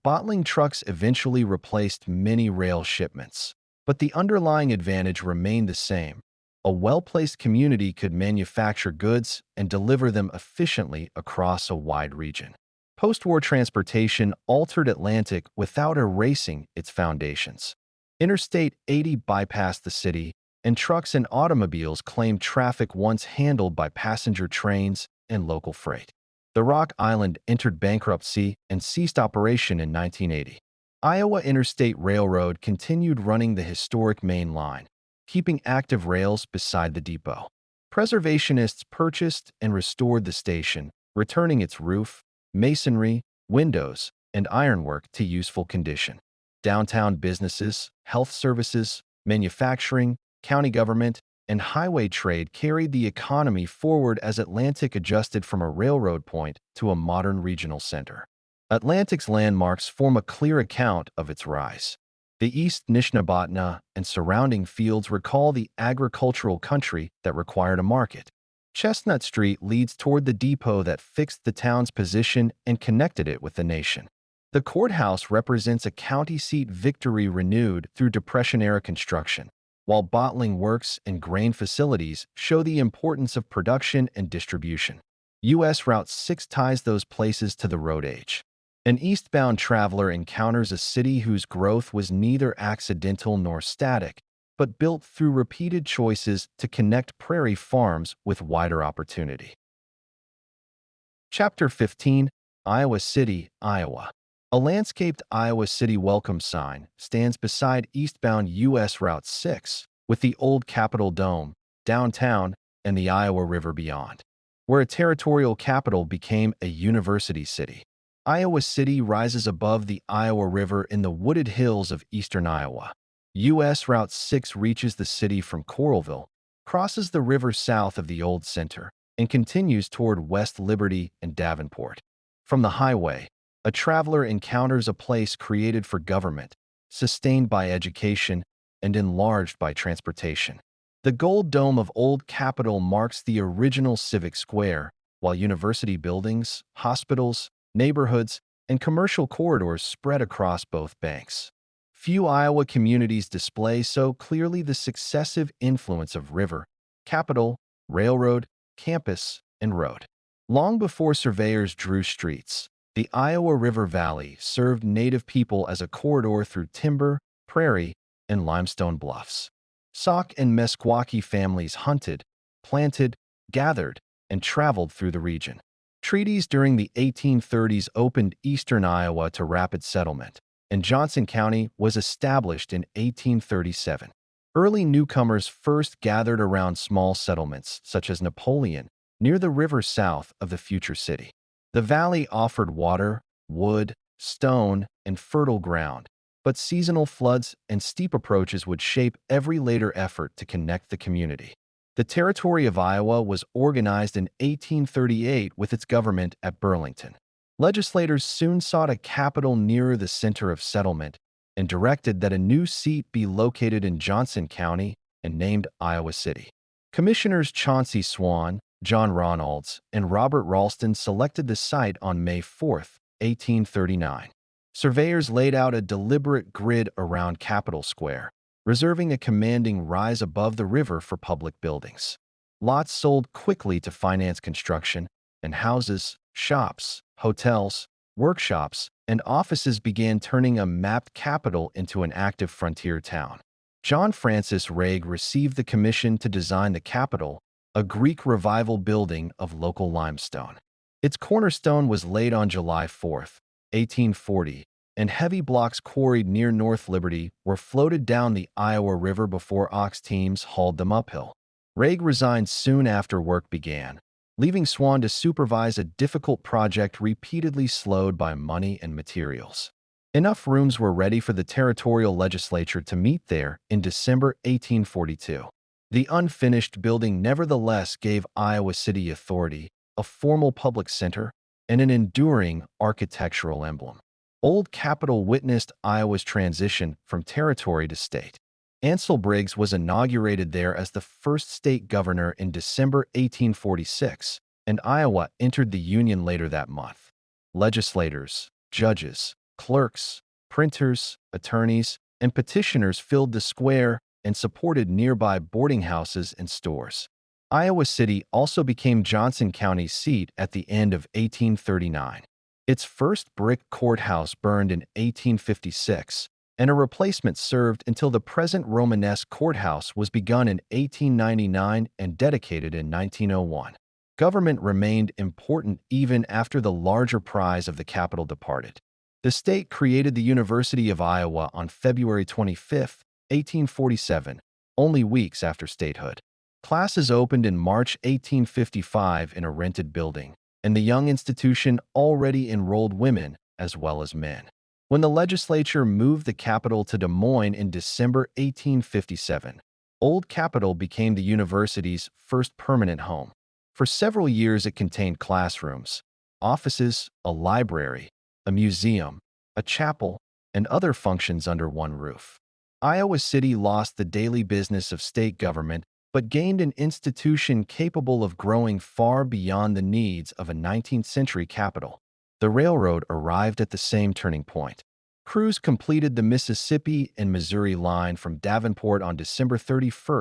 Bottling trucks eventually replaced many rail shipments, but the underlying advantage remained the same. A well-placed community could manufacture goods and deliver them efficiently across a wide region. Post-war transportation altered Atlantic without erasing its foundations. Interstate 80 bypassed the city, and trucks and automobiles claimed traffic once handled by passenger trains and local freight. The Rock Island entered bankruptcy and ceased operation in 1980. Iowa Interstate Railroad continued running the historic main line, keeping active rails beside the depot. Preservationists purchased and restored the station, returning its roof, masonry, windows, and ironwork to useful condition. Downtown businesses, health services, manufacturing, county government, and highway trade carried the economy forward as Atlantic adjusted from a railroad point to a modern regional center. Atlantic's landmarks form a clear account of its rise. The East Nishnabotna and surrounding fields recall the agricultural country that required a market. Chestnut Street leads toward the depot that fixed the town's position and connected it with the nation. The courthouse represents a county seat victory renewed through Depression-era construction, while bottling works and grain facilities show the importance of production and distribution. U.S. Route 6 ties those places to the road age. An eastbound traveler encounters a city whose growth was neither accidental nor static, but built through repeated choices to connect prairie farms with wider opportunity. Chapter 15, Iowa City, Iowa. A landscaped Iowa City welcome sign stands beside eastbound U.S. Route 6, with the old Capitol Dome, downtown, and the Iowa River beyond. Where a territorial capital became a university city. Iowa City rises above the Iowa River in the wooded hills of eastern Iowa. U.S. Route 6 reaches the city from Coralville, crosses the river south of the old center, and continues toward West Liberty and Davenport. From the highway, a traveler encounters a place created for government, sustained by education, and enlarged by transportation. The gold dome of Old Capitol marks the original civic square, while university buildings, hospitals, neighborhoods, and commercial corridors spread across both banks. Few Iowa communities display so clearly the successive influence of river, capital, railroad, campus, and road. Long before surveyors drew streets, the Iowa River Valley served native people as a corridor through timber, prairie, and limestone bluffs. Sauk and Meskwaki families hunted, planted, gathered, and traveled through the region. Treaties during the 1830s opened eastern Iowa to rapid settlement, and Johnson County was established in 1837. Early newcomers first gathered around small settlements, such as Napoleon, near the river south of the future city. The valley offered water, wood, stone, and fertile ground, but seasonal floods and steep approaches would shape every later effort to connect the community. The territory of Iowa was organized in 1838 with its government at Burlington. Legislators soon sought a capital nearer the center of settlement and directed that a new seat be located in Johnson County and named Iowa City. Commissioners Chauncey Swan, John Ronalds, and Robert Ralston selected the site on May 4, 1839. Surveyors laid out a deliberate grid around Capitol Square, reserving a commanding rise above the river for public buildings. Lots sold quickly to finance construction, and houses, shops, hotels, workshops, and offices began turning a mapped capital into an active frontier town. John Francis Rague received the commission to design the Capitol, a Greek revival building of local limestone. Its cornerstone was laid on July 4, 1840, and heavy blocks quarried near North Liberty were floated down the Iowa River before ox teams hauled them uphill. Rague resigned soon after work began, leaving Swan to supervise a difficult project repeatedly slowed by money and materials. Enough rooms were ready for the territorial legislature to meet there in December 1842. The unfinished building nevertheless gave Iowa City authority, a formal public center, and an enduring architectural emblem. Old Capitol witnessed Iowa's transition from territory to state. Ansel Briggs was inaugurated there as the first state governor in December 1846, and Iowa entered the Union later that month. Legislators, judges, clerks, printers, attorneys, and petitioners filled the square and supported nearby boarding houses and stores. Iowa City also became Johnson County's seat at the end of 1839. Its first brick courthouse burned in 1856, and a replacement served until the present Romanesque courthouse was begun in 1899 and dedicated in 1901. Government remained important even after the larger prize of the capital departed. The state created the University of Iowa on February 25, 1847, only weeks after statehood. Classes opened in March 1855 in a rented building, and the young institution already enrolled women as well as men. When the legislature moved the capital to Des Moines in December 1857, Old Capitol became the university's first permanent home. For several years it contained classrooms, offices, a library, a museum, a chapel, and other functions under one roof. Iowa City lost the daily business of state government but gained an institution capable of growing far beyond the needs of a 19th-century capital. The railroad arrived at the same turning point. Crews completed the Mississippi and Missouri line from Davenport on December 31,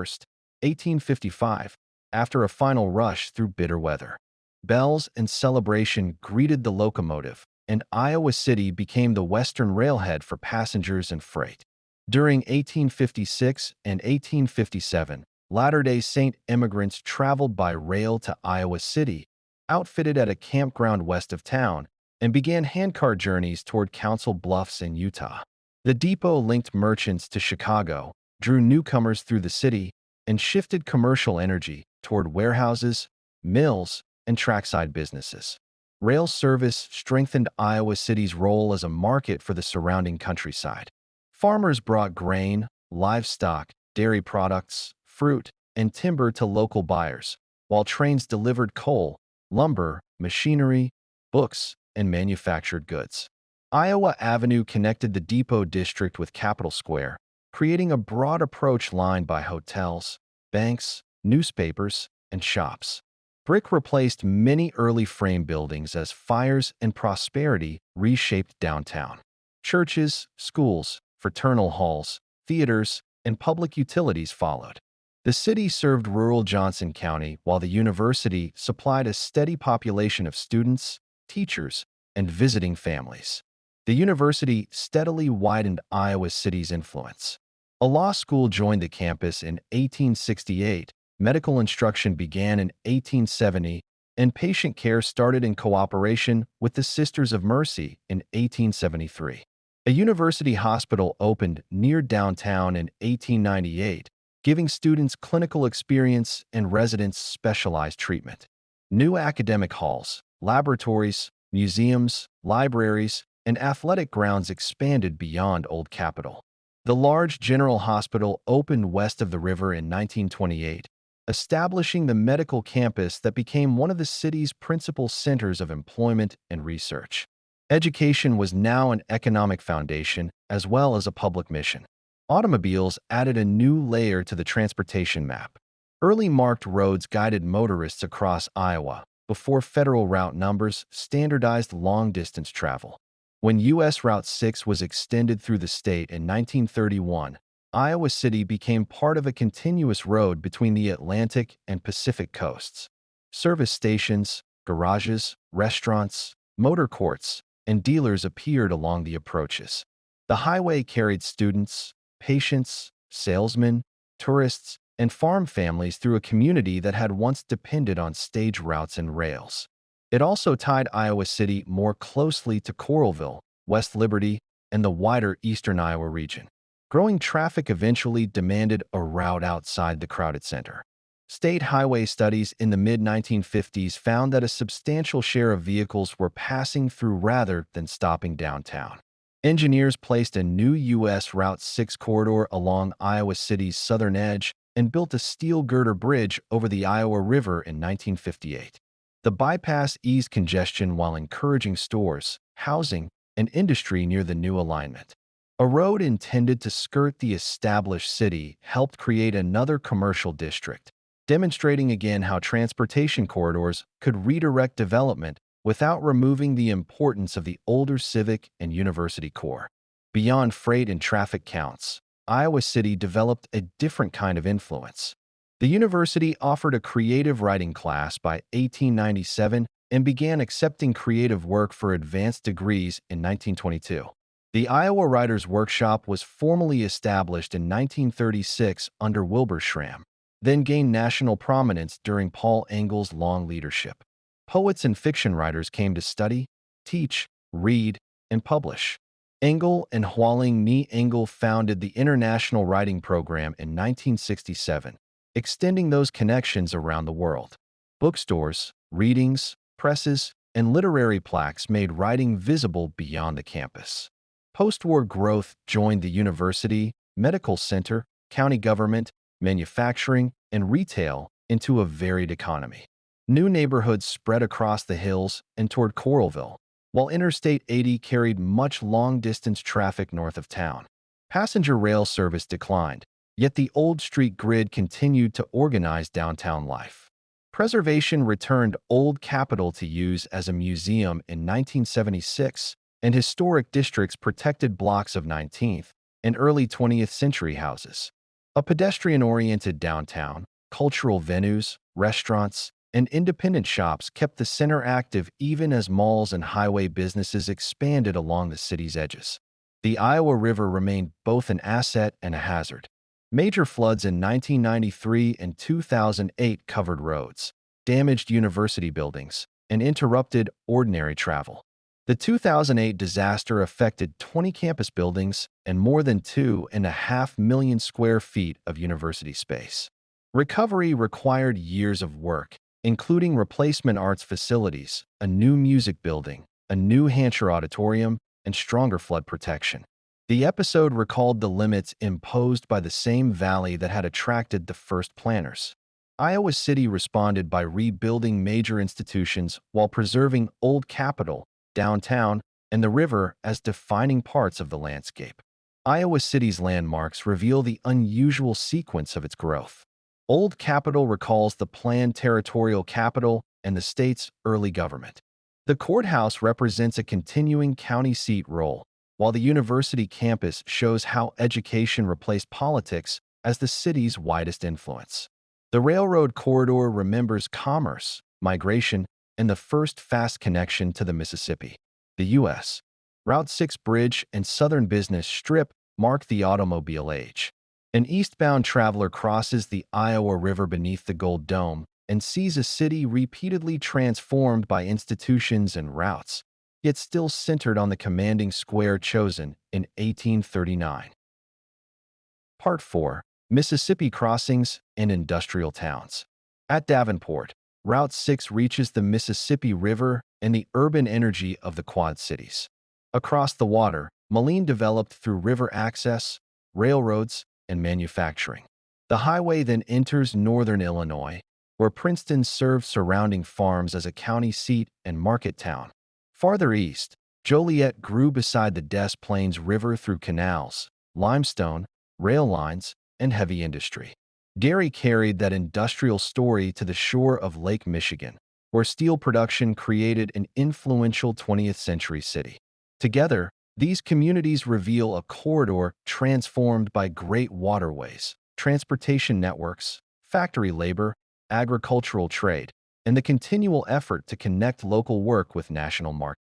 1855, after a final rush through bitter weather. Bells and celebration greeted the locomotive, and Iowa City became the western railhead for passengers and freight. During 1856 and 1857, Latter-day Saint immigrants traveled by rail to Iowa City, outfitted at a campground west of town, and began handcar journeys toward Council Bluffs in Utah. The depot linked merchants to Chicago, drew newcomers through the city, and shifted commercial energy toward warehouses, mills, and trackside businesses. Rail service strengthened Iowa City's role as a market for the surrounding countryside. Farmers brought grain, livestock, dairy products, fruit, and timber to local buyers, while trains delivered coal, lumber, machinery, books, and manufactured goods. Iowa Avenue connected the Depot District with Capitol Square, creating a broad approach lined by hotels, banks, newspapers, and shops. Brick replaced many early frame buildings as fires and prosperity reshaped downtown. Churches, schools, fraternal halls, theaters, and public utilities followed. The city served rural Johnson County while the university supplied a steady population of students, teachers, and visiting families. The university steadily widened Iowa City's influence. A law school joined the campus in 1868, medical instruction began in 1870, and patient care started in cooperation with the Sisters of Mercy in 1873. A university hospital opened near downtown in 1898, giving students clinical experience and residents specialized treatment. New academic halls, laboratories, museums, libraries, and athletic grounds expanded beyond Old Capitol. The large General Hospital opened west of the river in 1928, establishing the medical campus that became one of the city's principal centers of employment and research. Education was now an economic foundation as well as a public mission. Automobiles added a new layer to the transportation map. Early marked roads guided motorists across Iowa before federal route numbers standardized long-distance travel. When U.S. Route 6 was extended through the state in 1931, Iowa City became part of a continuous road between the Atlantic and Pacific coasts. Service stations, garages, restaurants, motor courts, and dealers appeared along the approaches. The highway carried students, patients, salesmen, tourists, and farm families through a community that had once depended on stage routes and rails. It also tied Iowa City more closely to Coralville, West Liberty, and the wider eastern Iowa region. Growing traffic eventually demanded a route outside the crowded center. State highway studies in the mid-1950s found that a substantial share of vehicles were passing through rather than stopping downtown. Engineers placed a new U.S. Route 6 corridor along Iowa City's southern edge and built a steel girder bridge over the Iowa River in 1958. The bypass eased congestion while encouraging stores, housing, and industry near the new alignment. A road intended to skirt the established city helped create another commercial district, demonstrating again how transportation corridors could redirect development without removing the importance of the older civic and university core. Beyond freight and traffic counts, Iowa City developed a different kind of influence. The university offered a creative writing class by 1897 and began accepting creative work for advanced degrees in 1922. The Iowa Writers' Workshop was formally established in 1936 under Wilbur Schramm, then gained national prominence during Paul Engel's long leadership. Poets and fiction writers came to study, teach, read, and publish. Engel and Hualing Ni Engel founded the International Writing Program in 1967, extending those connections around the world. Bookstores, readings, presses, and literary plaques made writing visible beyond the campus. Post-war growth joined the university, medical center, county government, manufacturing, and retail into a varied economy. New neighborhoods spread across the hills and toward Coralville, while Interstate 80 carried much long-distance traffic north of town. Passenger rail service declined, yet the old street grid continued to organize downtown life. Preservation returned Old Capitol to use as a museum in 1976, and historic districts protected blocks of 19th and early 20th century houses. A pedestrian-oriented downtown, cultural venues, restaurants, and independent shops kept the center active even as malls and highway businesses expanded along the city's edges. The Iowa River remained both an asset and a hazard. Major floods in 1993 and 2008 covered roads, damaged university buildings, and interrupted ordinary travel. The 2008 disaster affected 20 campus buildings and more than 2.5 million square feet of university space. Recovery required years of work, including replacement arts facilities, a new music building, a New Hampshire auditorium, and stronger flood protection. The episode recalled the limits imposed by the same valley that had attracted the first planners. Iowa City responded by rebuilding major institutions while preserving Old Capitol, downtown, and the river as defining parts of the landscape. Iowa City's landmarks reveal the unusual sequence of its growth. Old Capitol recalls the planned territorial capital and the state's early government. The courthouse represents a continuing county seat role, while the university campus shows how education replaced politics as the city's widest influence. The railroad corridor remembers commerce, migration, and the first fast connection to the Mississippi. The U.S. Route 6 Bridge and Southern Business Strip mark the automobile age. An eastbound traveler crosses the Iowa River beneath the Gold Dome and sees a city repeatedly transformed by institutions and routes, yet still centered on the commanding square chosen in 1839. Part 4. Mississippi Crossings and Industrial Towns. At Davenport, Route 6 reaches the Mississippi River and the urban energy of the Quad Cities. Across the water, Moline developed through river access, railroads, and manufacturing. The highway then enters northern Illinois, where Princeton served surrounding farms as a county seat and market town. Farther east, Joliet grew beside the Des Plaines River through canals, limestone, rail lines, and heavy industry. Gary carried that industrial story to the shore of Lake Michigan, where steel production created an influential 20th century city. Together, these communities reveal a corridor transformed by great waterways, transportation networks, factory labor, agricultural trade, and the continual effort to connect local work with national markets.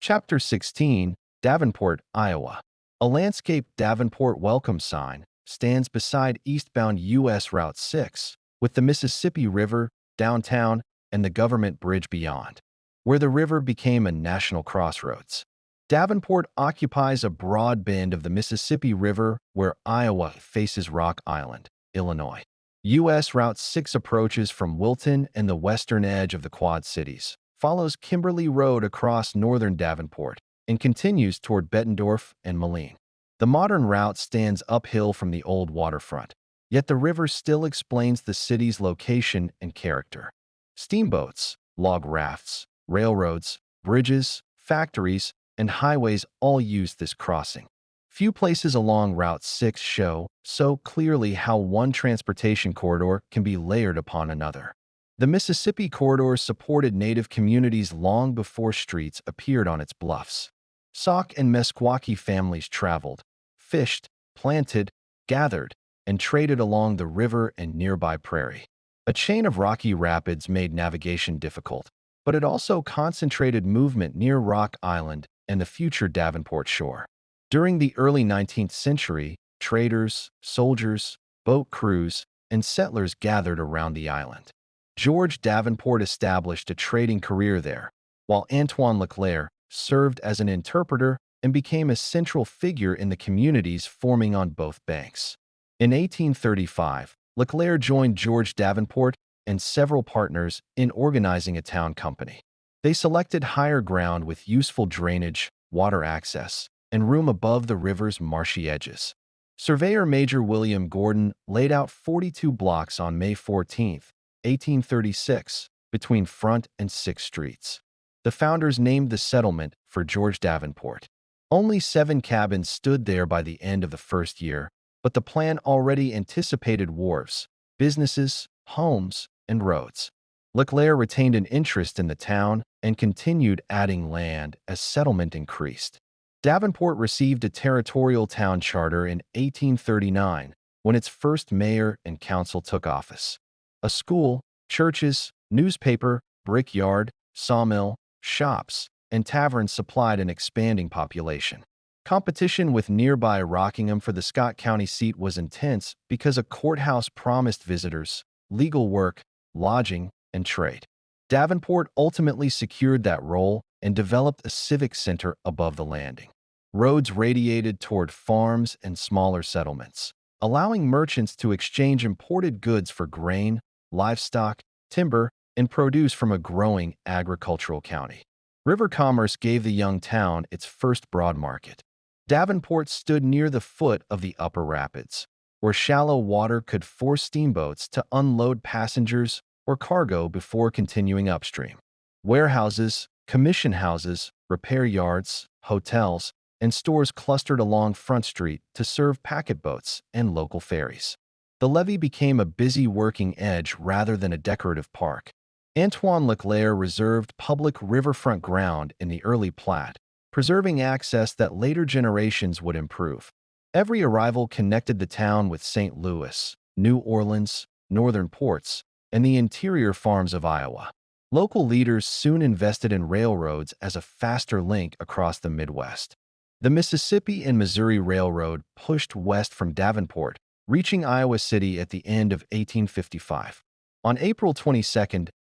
Chapter 16, Davenport, Iowa. A landscape Davenport welcome sign, stands beside eastbound U.S. Route 6, with the Mississippi River, downtown, and the government bridge beyond, where the river became a national crossroads. Davenport occupies a broad bend of the Mississippi River where Iowa faces Rock Island, Illinois. U.S. Route 6 approaches from Wilton and the western edge of the Quad Cities, follows Kimberly Road across northern Davenport, and continues toward Bettendorf and Moline. The modern route stands uphill from the old waterfront, yet the river still explains the city's location and character. Steamboats, log rafts, railroads, bridges, factories, and highways all use this crossing. Few places along Route 6 show so clearly how one transportation corridor can be layered upon another. The Mississippi corridor supported native communities long before streets appeared on its bluffs. Sauk and Meskwaki families traveled, fished, planted, gathered, and traded along the river and nearby prairie. A chain of rocky rapids made navigation difficult, but it also concentrated movement near Rock Island and the future Davenport shore. During the early 19th century, traders, soldiers, boat crews, and settlers gathered around the island. George Davenport established a trading career there, while Antoine Leclerc served as an interpreter and became a central figure in the communities forming on both banks. In 1835, Leclerc joined George Davenport and several partners in organizing a town company. They selected higher ground with useful drainage, water access, and room above the river's marshy edges. Surveyor Major William Gordon laid out 42 blocks on May 14, 1836, between Front and 6th Streets. The founders named the settlement for George Davenport. Only 7 cabins stood there by the end of the first year, but the plan already anticipated wharves, businesses, homes, and roads. Leclerc retained an interest in the town and continued adding land as settlement increased. Davenport received a territorial town charter in 1839 when its first mayor and council took office. A school, churches, newspaper, brickyard, sawmill, shops, and taverns supplied an expanding population. Competition with nearby Rockingham for the Scott County seat was intense because a courthouse promised visitors legal work, lodging, and trade. Davenport ultimately secured that role and developed a civic center above the landing. Roads radiated toward farms and smaller settlements, allowing merchants to exchange imported goods for grain, livestock, timber, and produce from a growing agricultural county. River commerce gave the young town its first broad market. Davenport stood near the foot of the upper rapids, where shallow water could force steamboats to unload passengers or cargo before continuing upstream. Warehouses, commission houses, repair yards, hotels, and stores clustered along Front Street to serve packet boats and local ferries. The levee became a busy working edge rather than a decorative park. Antoine Leclerc reserved public riverfront ground in the early Platte, preserving access that later generations would improve. Every arrival connected the town with St. Louis, New Orleans, northern ports, and the interior farms of Iowa. Local leaders soon invested in railroads as a faster link across the Midwest. The Mississippi and Missouri Railroad pushed west from Davenport, reaching Iowa City at the end of 1855. On April 22,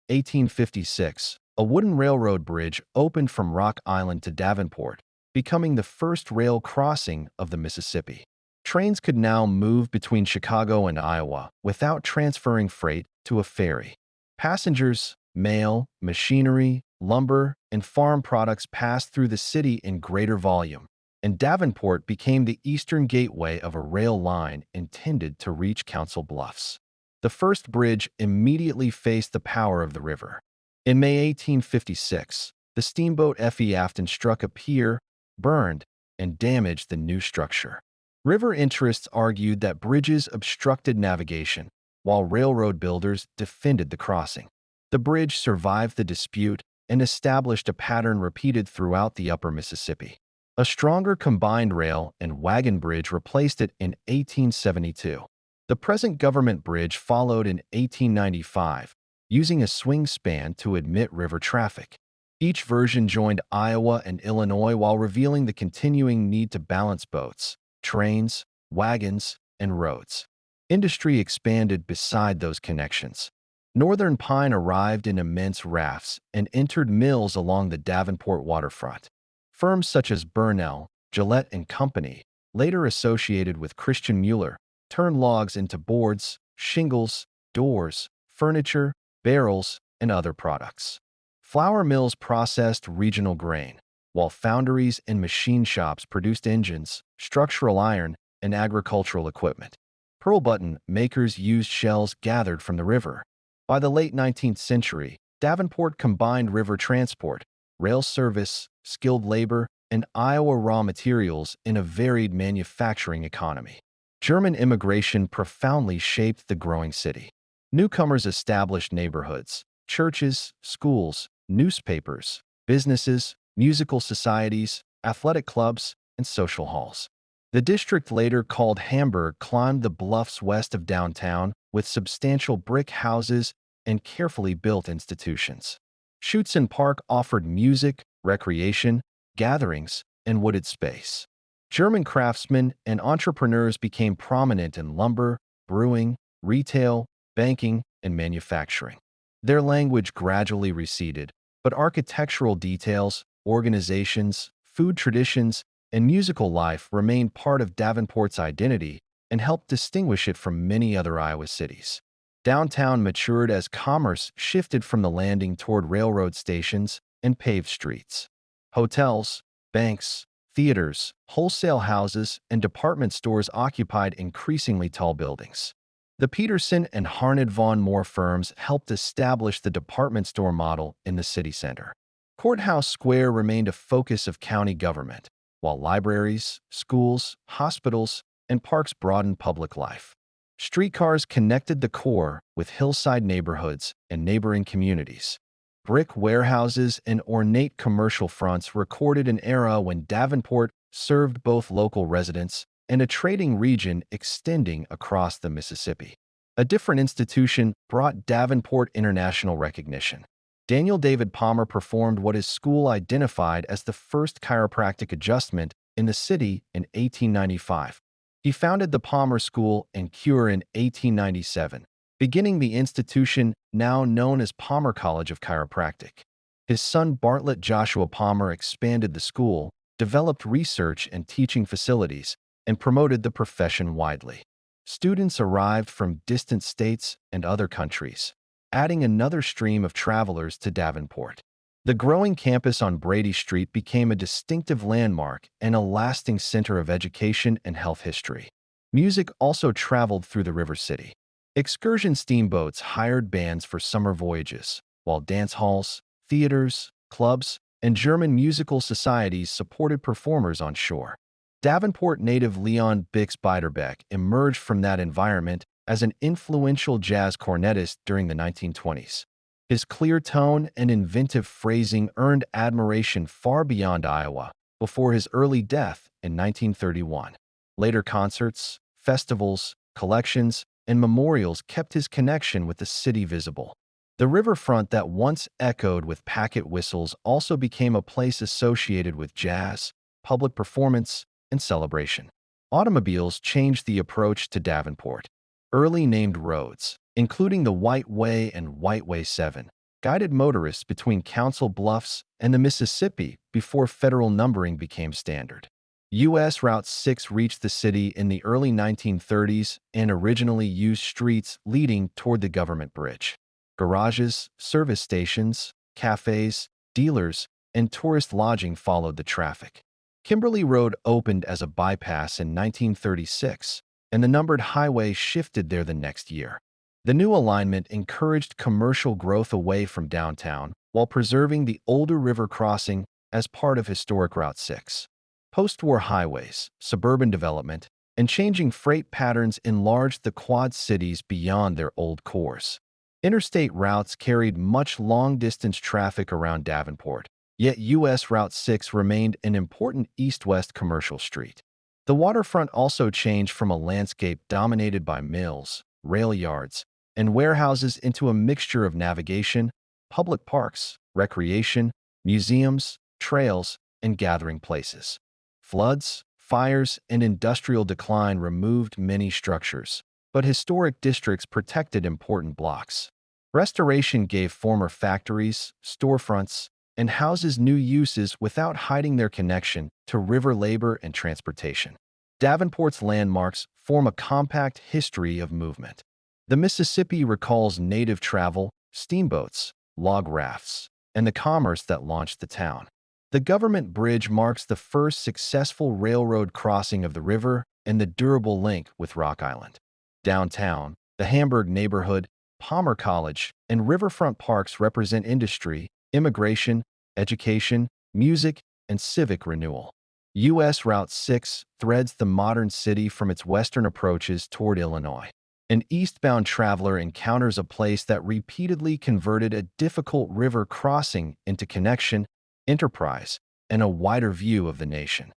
1856, a wooden railroad bridge opened from Rock Island to Davenport, becoming the first rail crossing of the Mississippi. Trains could now move between Chicago and Iowa without transferring freight to a ferry. Passengers, mail, machinery, lumber, and farm products passed through the city in greater volume, and Davenport became the eastern gateway of a rail line intended to reach Council Bluffs. The first bridge immediately faced the power of the river. In May 1856, the steamboat F.E. Afton struck a pier, burned, and damaged the new structure. River interests argued that bridges obstructed navigation, while railroad builders defended the crossing. The bridge survived the dispute and established a pattern repeated throughout the upper Mississippi. A stronger combined rail and wagon bridge replaced it in 1872. The present government bridge followed in 1895, using a swing span to admit river traffic. Each version joined Iowa and Illinois while revealing the continuing need to balance boats, trains, wagons, and roads. Industry expanded beside those connections. Northern pine arrived in immense rafts and entered mills along the Davenport waterfront. Firms such as Burnell, Gillette and Company, later associated with Christian Mueller, turned logs into boards, shingles, doors, furniture, barrels, and other products. Flour mills processed regional grain, while foundries and machine shops produced engines, structural iron, and agricultural equipment. Pearl button makers used shells gathered from the river. By the late 19th century, Davenport combined river transport, rail service, skilled labor, and Iowa raw materials in a varied manufacturing economy. German immigration profoundly shaped the growing city. Newcomers established neighborhoods, churches, schools, newspapers, businesses, musical societies, athletic clubs, and social halls. The district, later called Hamburg, climbed the bluffs west of downtown with substantial brick houses and carefully built institutions. Schuetzen Park offered music, recreation, gatherings, and wooded space. German craftsmen and entrepreneurs became prominent in lumber, brewing, retail, banking, and manufacturing. Their language gradually receded, but architectural details, organizations, food traditions, and musical life remained part of Davenport's identity and helped distinguish it from many other Iowa cities. Downtown matured as commerce shifted from the landing toward railroad stations and paved streets. Hotels, banks, theaters, wholesale houses, and department stores occupied increasingly tall buildings. The Peterson and Harned von Moore firms helped establish the department store model in the city center. Courthouse Square remained a focus of county government, while libraries, schools, hospitals, and parks broadened public life. Streetcars connected the core with hillside neighborhoods and neighboring communities. Brick warehouses and ornate commercial fronts recorded an era when Davenport served both local residents and a trading region extending across the Mississippi. A different institution brought Davenport international recognition. Daniel David Palmer performed what his school identified as the first chiropractic adjustment in the city in 1895. He founded the Palmer School and Cure in 1897, beginning the institution now known as Palmer College of Chiropractic. His son Bartlett Joshua Palmer expanded the school, developed research and teaching facilities, and promoted the profession widely. Students arrived from distant states and other countries, adding another stream of travelers to Davenport. The growing campus on Brady Street became a distinctive landmark and a lasting center of education and health history. Music also traveled through the River City. Excursion steamboats hired bands for summer voyages, while dance halls, theaters, clubs, and German musical societies supported performers on shore. Davenport native Leon Bix Beiderbecke emerged from that environment as an influential jazz cornetist during the 1920s. His clear tone and inventive phrasing earned admiration far beyond Iowa before his early death in 1931. Later concerts, festivals, collections, and memorials kept his connection with the city visible. The riverfront that once echoed with packet whistles also became a place associated with jazz, public performance, and celebration. Automobiles changed the approach to Davenport. Early named roads, including the White Way and White Way 7, guided motorists between Council Bluffs and the Mississippi before federal numbering became standard. U.S. Route 6 reached the city in the early 1930s and originally used streets leading toward the Government Bridge. Garages, service stations, cafes, dealers, and tourist lodging followed the traffic. Kimberly Road opened as a bypass in 1936, and the numbered highway shifted there the next year. The new alignment encouraged commercial growth away from downtown while preserving the older river crossing as part of historic Route 6. Post-war highways, suburban development, and changing freight patterns enlarged the Quad Cities beyond their old cores. Interstate routes carried much long-distance traffic around Davenport, yet U.S. Route 6 remained an important east-west commercial street. The waterfront also changed from a landscape dominated by mills, rail yards, and warehouses into a mixture of navigation, public parks, recreation, museums, trails, and gathering places. Floods, Fires and industrial decline removed many structures, but historic districts protected important blocks. Restoration gave former factories, storefronts, and houses new uses without hiding their connection to river labor and transportation. Davenport's landmarks form a compact history of movement. The Mississippi recalls native travel, steamboats, log rafts, and the commerce that launched the town. The government bridge marks the first successful railroad crossing of the river and the durable link with Rock Island. Downtown, the Hamburg neighborhood, Palmer College, and riverfront parks represent industry, immigration, education, music, and civic renewal. U.S. Route 6 threads the modern city from its western approaches toward Illinois. An eastbound traveler encounters a place that repeatedly converted a difficult river crossing into connection, enterprise, and a wider view of the nation.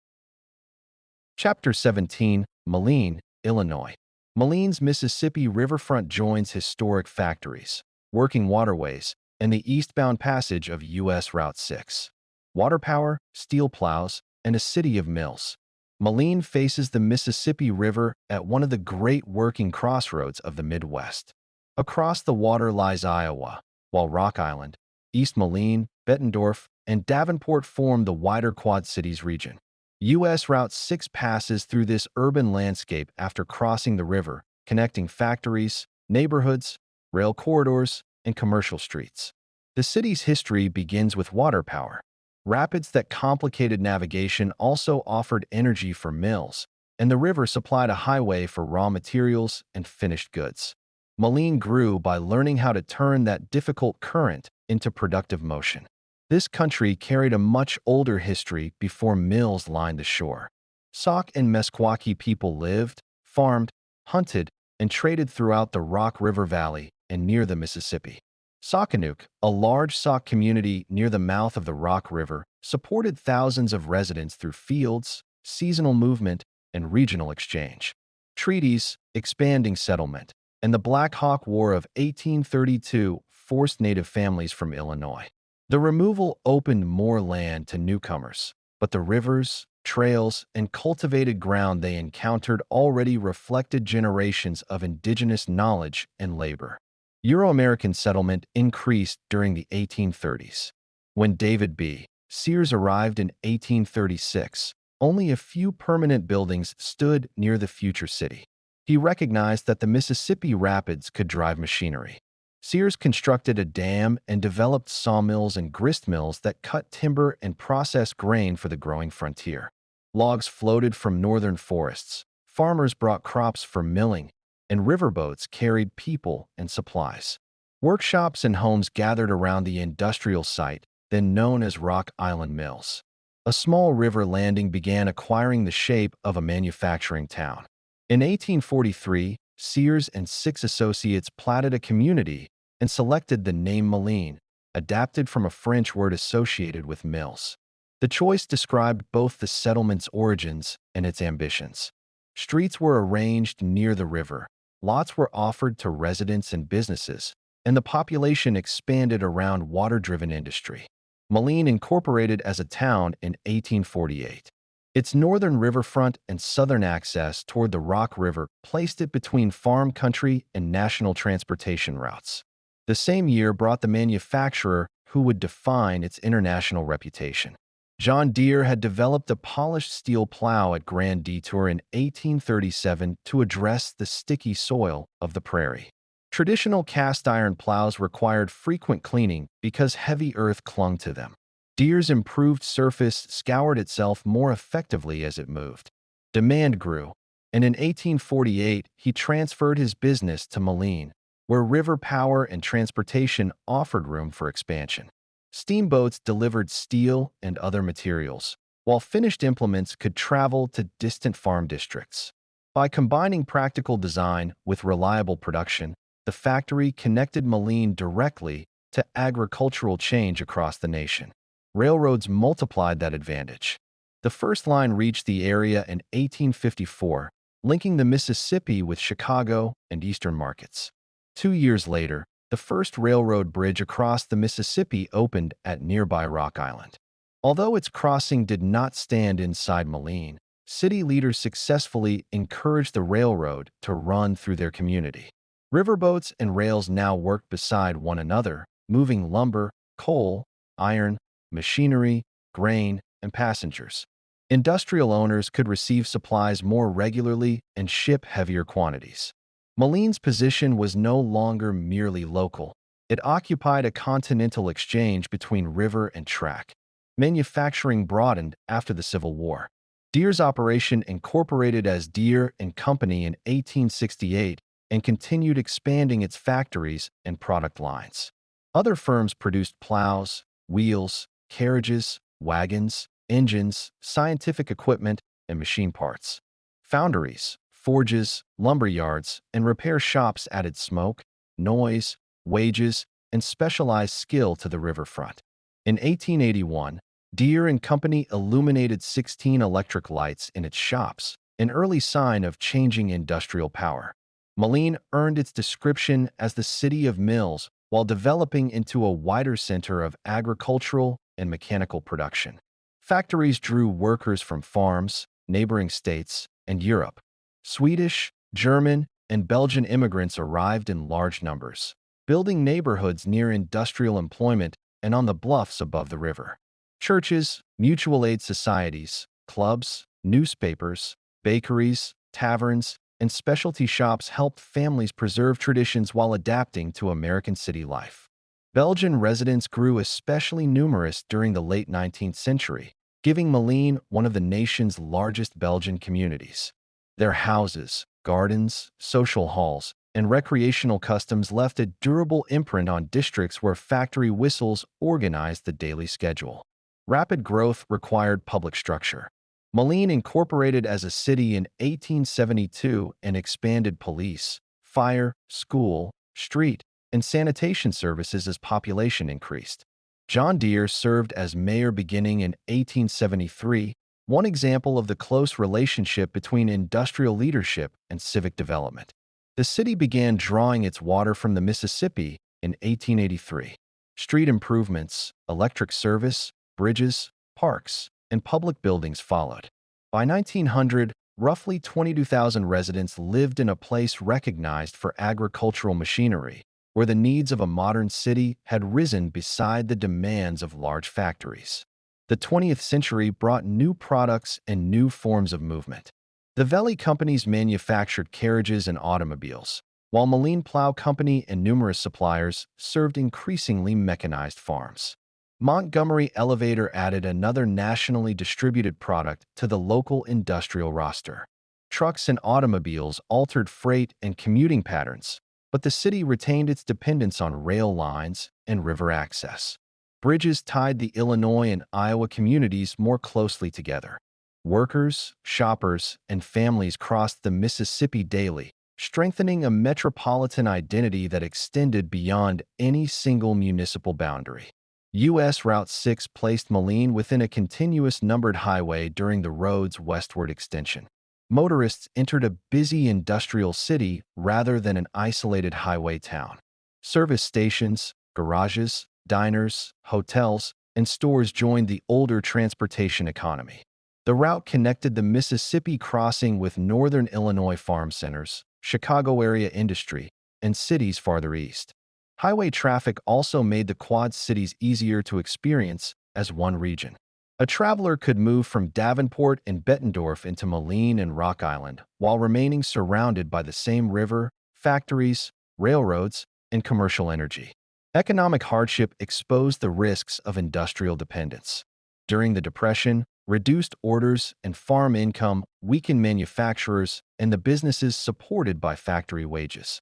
Chapter 17, Moline, Illinois. Moline's Mississippi riverfront joins historic factories, working waterways, and the eastbound passage of U.S. Route 6. Water power, steel plows, and a city of mills. Moline faces the Mississippi River at one of the great working crossroads of the Midwest. Across the water lies Iowa, while Rock Island, East Moline, Bettendorf, and Davenport form the wider Quad Cities region. U.S. Route 6 passes through this urban landscape after crossing the river, connecting factories, neighborhoods, rail corridors, and commercial streets. The city's history begins with water power. Rapids that complicated navigation also offered energy for mills, and the river supplied a highway for raw materials and finished goods. Moline grew by learning how to turn that difficult current into productive motion. This country carried a much older history before mills lined the shore. Sauk and Meskwaki people lived, farmed, hunted, and traded throughout the Rock River Valley and near the Mississippi. Saukenuk, a large Sauk community near the mouth of the Rock River, supported thousands of residents through fields, seasonal movement, and regional exchange. Treaties, expanding settlement, and the Black Hawk War of 1832 forced native families from Illinois. The removal opened more land to newcomers, but the rivers, trails, and cultivated ground they encountered already reflected generations of indigenous knowledge and labor. Euro-American settlement increased during the 1830s. When David B. Sears arrived in 1836, only a few permanent buildings stood near the future city. He recognized that the Mississippi Rapids could drive machinery. Sears constructed a dam and developed sawmills and grist mills that cut timber and processed grain for the growing frontier. Logs floated from northern forests, farmers brought crops for milling, and riverboats carried people and supplies. Workshops and homes gathered around the industrial site, then known as Rock Island Mills. A small river landing began acquiring the shape of a manufacturing town. In 1843, Sears and 6 associates platted a community and selected the name Moline, adapted from a French word associated with mills. The choice described both the settlement's origins and its ambitions. Streets were arranged near the river, lots were offered to residents and businesses, and the population expanded around water-driven industry. Moline incorporated as a town in 1848. Its northern riverfront and southern access toward the Rock River placed it between farm country and national transportation routes. The same year brought the manufacturer who would define its international reputation. John Deere had developed a polished steel plow at Grand Detour in 1837 to address the sticky soil of the prairie. Traditional cast iron plows required frequent cleaning because heavy earth clung to them. Deere's improved surface scoured itself more effectively as it moved. Demand grew, and in 1848 he transferred his business to Moline, where river power and transportation offered room for expansion. Steamboats delivered steel and other materials, while finished implements could travel to distant farm districts. By combining practical design with reliable production, the factory connected Moline directly to agricultural change across the nation. Railroads multiplied that advantage. The first line reached the area in 1854, linking the Mississippi with Chicago and eastern markets. 2 years later, the first railroad bridge across the Mississippi opened at nearby Rock Island. Although its crossing did not stand inside Moline, city leaders successfully encouraged the railroad to run through their community. Riverboats and rails now worked beside one another, moving lumber, coal, iron, machinery, grain, and passengers. Industrial owners could receive supplies more regularly and ship heavier quantities. Moline's position was no longer merely local. It occupied a continental exchange between river and track. Manufacturing broadened after the Civil War. Deere's operation incorporated as Deere and Company in 1868 and continued expanding its factories and product lines. Other firms produced plows, wheels, carriages, wagons, engines, scientific equipment, and machine parts. Foundries, forges, lumber yards, and repair shops added smoke, noise, wages, and specialized skill to the riverfront. In 1881, Deere and Company illuminated 16 electric lights in its shops, an early sign of changing industrial power. Moline earned its description as the city of mills while developing into a wider center of agricultural and mechanical production. Factories drew workers from farms, neighboring states, and Europe. Swedish, German, and Belgian immigrants arrived in large numbers, building neighborhoods near industrial employment and on the bluffs above the river. Churches, mutual aid societies, clubs, newspapers, bakeries, taverns, and specialty shops helped families preserve traditions while adapting to American city life. Belgian residents grew especially numerous during the late 19th century, giving Moline one of the nation's largest Belgian communities. Their houses, gardens, social halls, and recreational customs left a durable imprint on districts where factory whistles organized the daily schedule. Rapid growth required public structure. Moline incorporated as a city in 1872 and expanded police, fire, school, street, and sanitation services as population increased. John Deere served as mayor beginning in 1873, one example of the close relationship between industrial leadership and civic development. The city began drawing its water from the Mississippi in 1883. Street improvements, electric service, bridges, parks, and public buildings followed. By 1900, roughly 22,000 residents lived in a place recognized for agricultural machinery, where the needs of a modern city had risen beside the demands of large factories. The 20th century brought new products and new forms of movement. The Valley companies manufactured carriages and automobiles, while Moline Plow Company and numerous suppliers served increasingly mechanized farms. Montgomery Elevator added another nationally distributed product to the local industrial roster. Trucks and automobiles altered freight and commuting patterns, but the city retained its dependence on rail lines and river access. Bridges tied the Illinois and Iowa communities more closely together. Workers, shoppers, and families crossed the Mississippi daily, strengthening a metropolitan identity that extended beyond any single municipal boundary. U.S. Route 6 placed Moline within a continuous numbered highway during the road's westward extension. Motorists entered a busy industrial city rather than an isolated highway town. Service stations, garages, diners, hotels, and stores joined the older transportation economy. The route connected the Mississippi crossing with northern Illinois farm centers, Chicago area industry, and cities farther east. Highway traffic also made the Quad Cities easier to experience as one region. A traveler could move from Davenport and Bettendorf into Moline and Rock Island while remaining surrounded by the same river, factories, railroads, and commercial energy. Economic hardship exposed the risks of industrial dependence. During the Depression, reduced orders and farm income weakened manufacturers and the businesses supported by factory wages.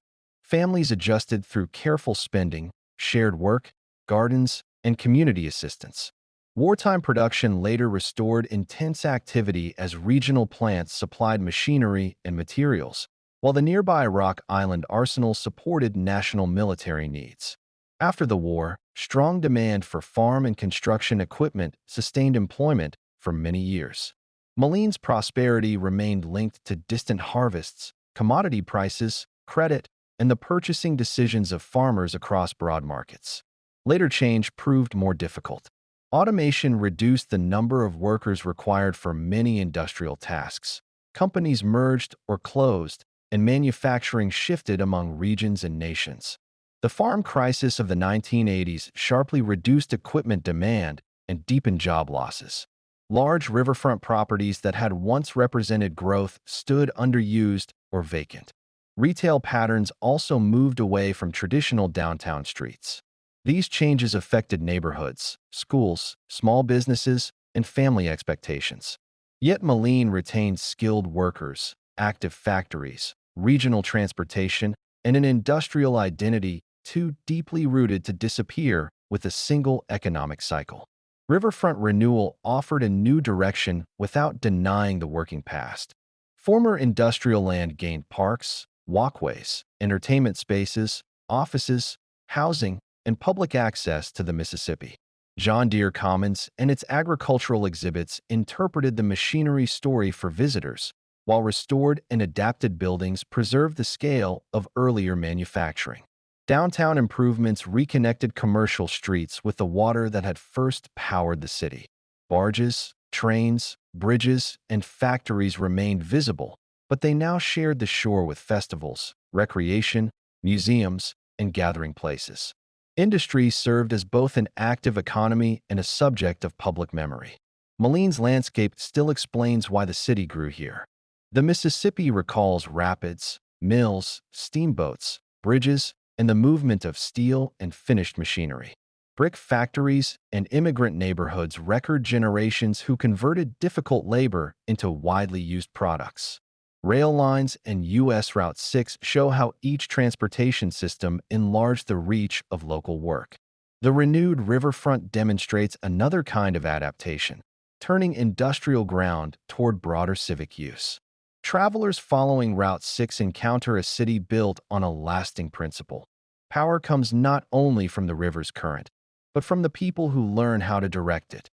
Families adjusted through careful spending, shared work, gardens, and community assistance. Wartime production later restored intense activity as regional plants supplied machinery and materials, while the nearby Rock Island arsenal supported national military needs. After the war, strong demand for farm and construction equipment sustained employment for many years. Moline's prosperity remained linked to distant harvests, commodity prices, credit, and the purchasing decisions of farmers across broad markets. Later change proved more difficult. Automation reduced the number of workers required for many industrial tasks. Companies merged or closed, and manufacturing shifted among regions and nations. The farm crisis of the 1980s sharply reduced equipment demand and deepened job losses. Large riverfront properties that had once represented growth stood underused or vacant. Retail patterns also moved away from traditional downtown streets. These changes affected neighborhoods, schools, small businesses, and family expectations. Yet Moline retained skilled workers, active factories, regional transportation, and an industrial identity too deeply rooted to disappear with a single economic cycle. Riverfront renewal offered a new direction without denying the working past. Former industrial land gained parks, walkways, entertainment spaces, offices, housing, and public access to the Mississippi. John Deere Commons and its agricultural exhibits interpreted the machinery story for visitors, while restored and adapted buildings preserved the scale of earlier manufacturing. Downtown improvements reconnected commercial streets with the water that had first powered the city. Barges, trains, bridges, and factories remained visible, but they now shared the shore with festivals, recreation, museums, and gathering places. Industry served as both an active economy and a subject of public memory. Moline's landscape still explains why the city grew here. The Mississippi recalls rapids, mills, steamboats, bridges, and the movement of steel and finished machinery. Brick factories and immigrant neighborhoods record generations who converted difficult labor into widely used products. Rail lines and U.S. Route 6 show how each transportation system enlarged the reach of local work. The renewed riverfront demonstrates another kind of adaptation, turning industrial ground toward broader civic use. Travelers following Route 6 encounter a city built on a lasting principle. Power comes not only from the river's current, but from the people who learn how to direct it.